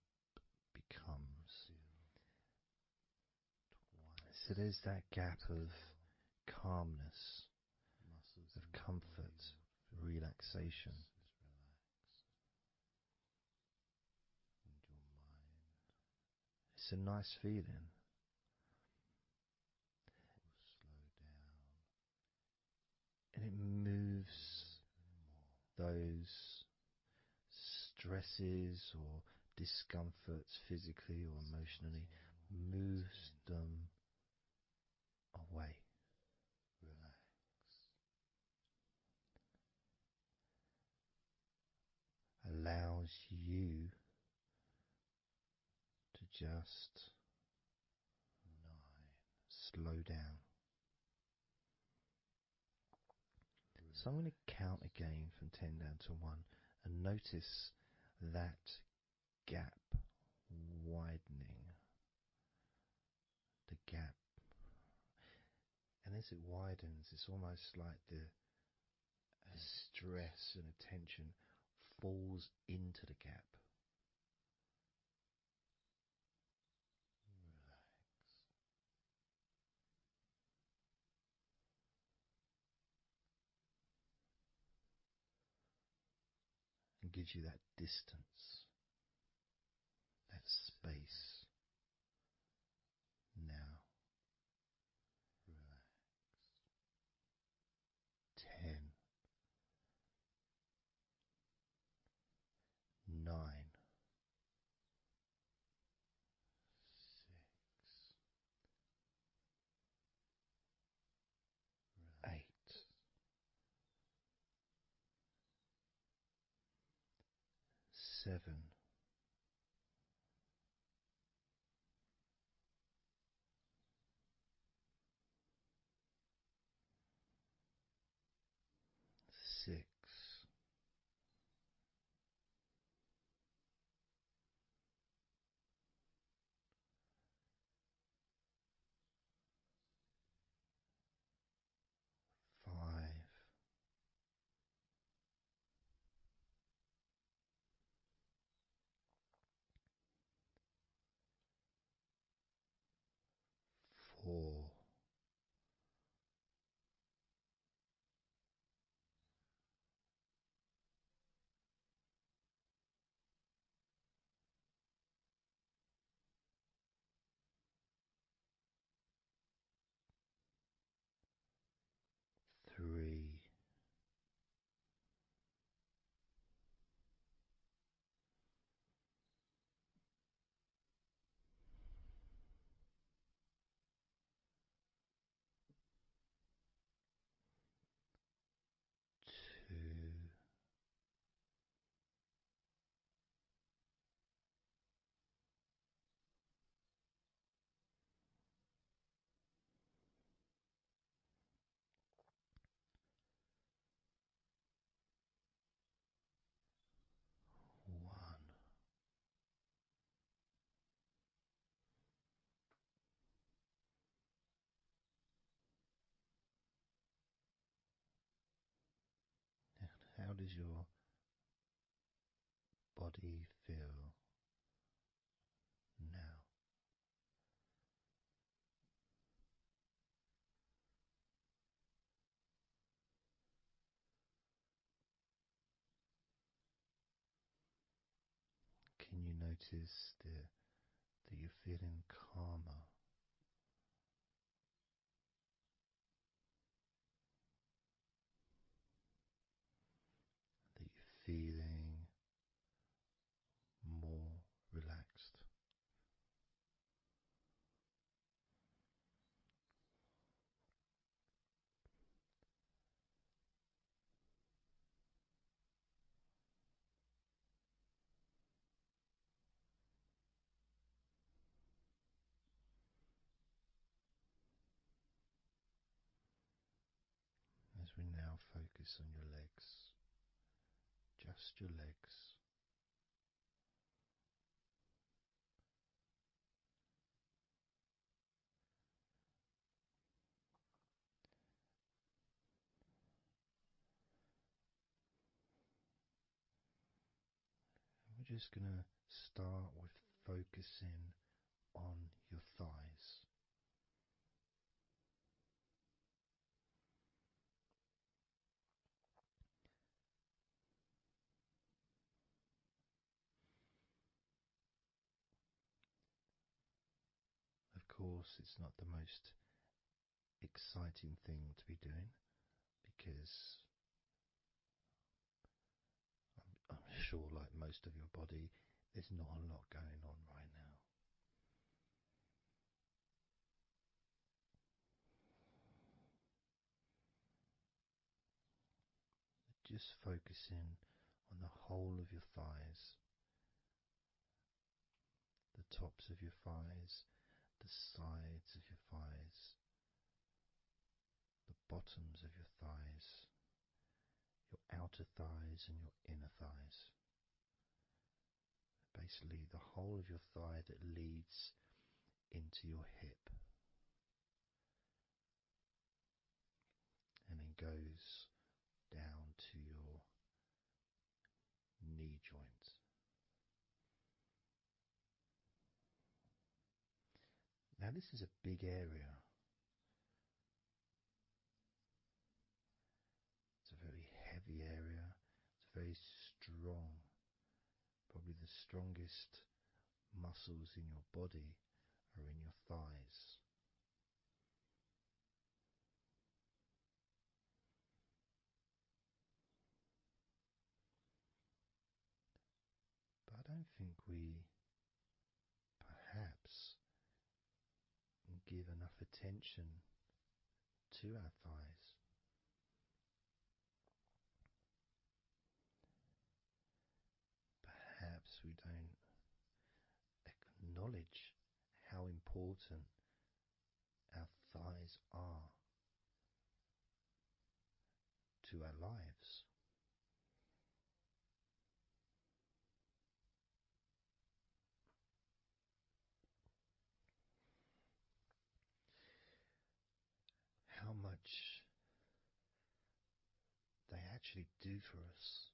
becomes. So there's that gap of calmness, of comfort, relaxation. It's a nice feeling. And it moves those stresses or discomforts physically or emotionally, moves them away. Allows you to just slow down. So I'm going to count again from 10 down to 1 and notice that gap widening. The gap. And as it widens, it's almost like the stress and attention falls into the gap. And gives you that distance, that space. Now, relax. 10, 9, 6, 8, 7, 6, 5, 4, 3, 2, 1. How does your body feel now? Can you notice that you're feeling calmer? That you're feeling more relaxed? As we now focus on your legs, just your legs. We're just going to start with focusing on your thighs. Of course, it's not the most exciting thing to be doing because I'm sure, like most of your body, there's not a lot going on right now. Just focusing on the whole of your thighs, the tops of your thighs, the sides of your thighs, the bottoms of your thighs, your outer thighs and your inner thighs. Basically, the whole of your thigh that leads into your hip and then goes down to your knee joint. Now, this is a big area. It's a very heavy area. It's very strong. Probably the strongest muscles in your body are in your thighs. But I don't think we perhaps give enough attention to our thighs. Perhaps we don't acknowledge how important our thighs are to our lives. How much they actually do for us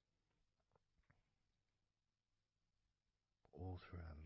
all through our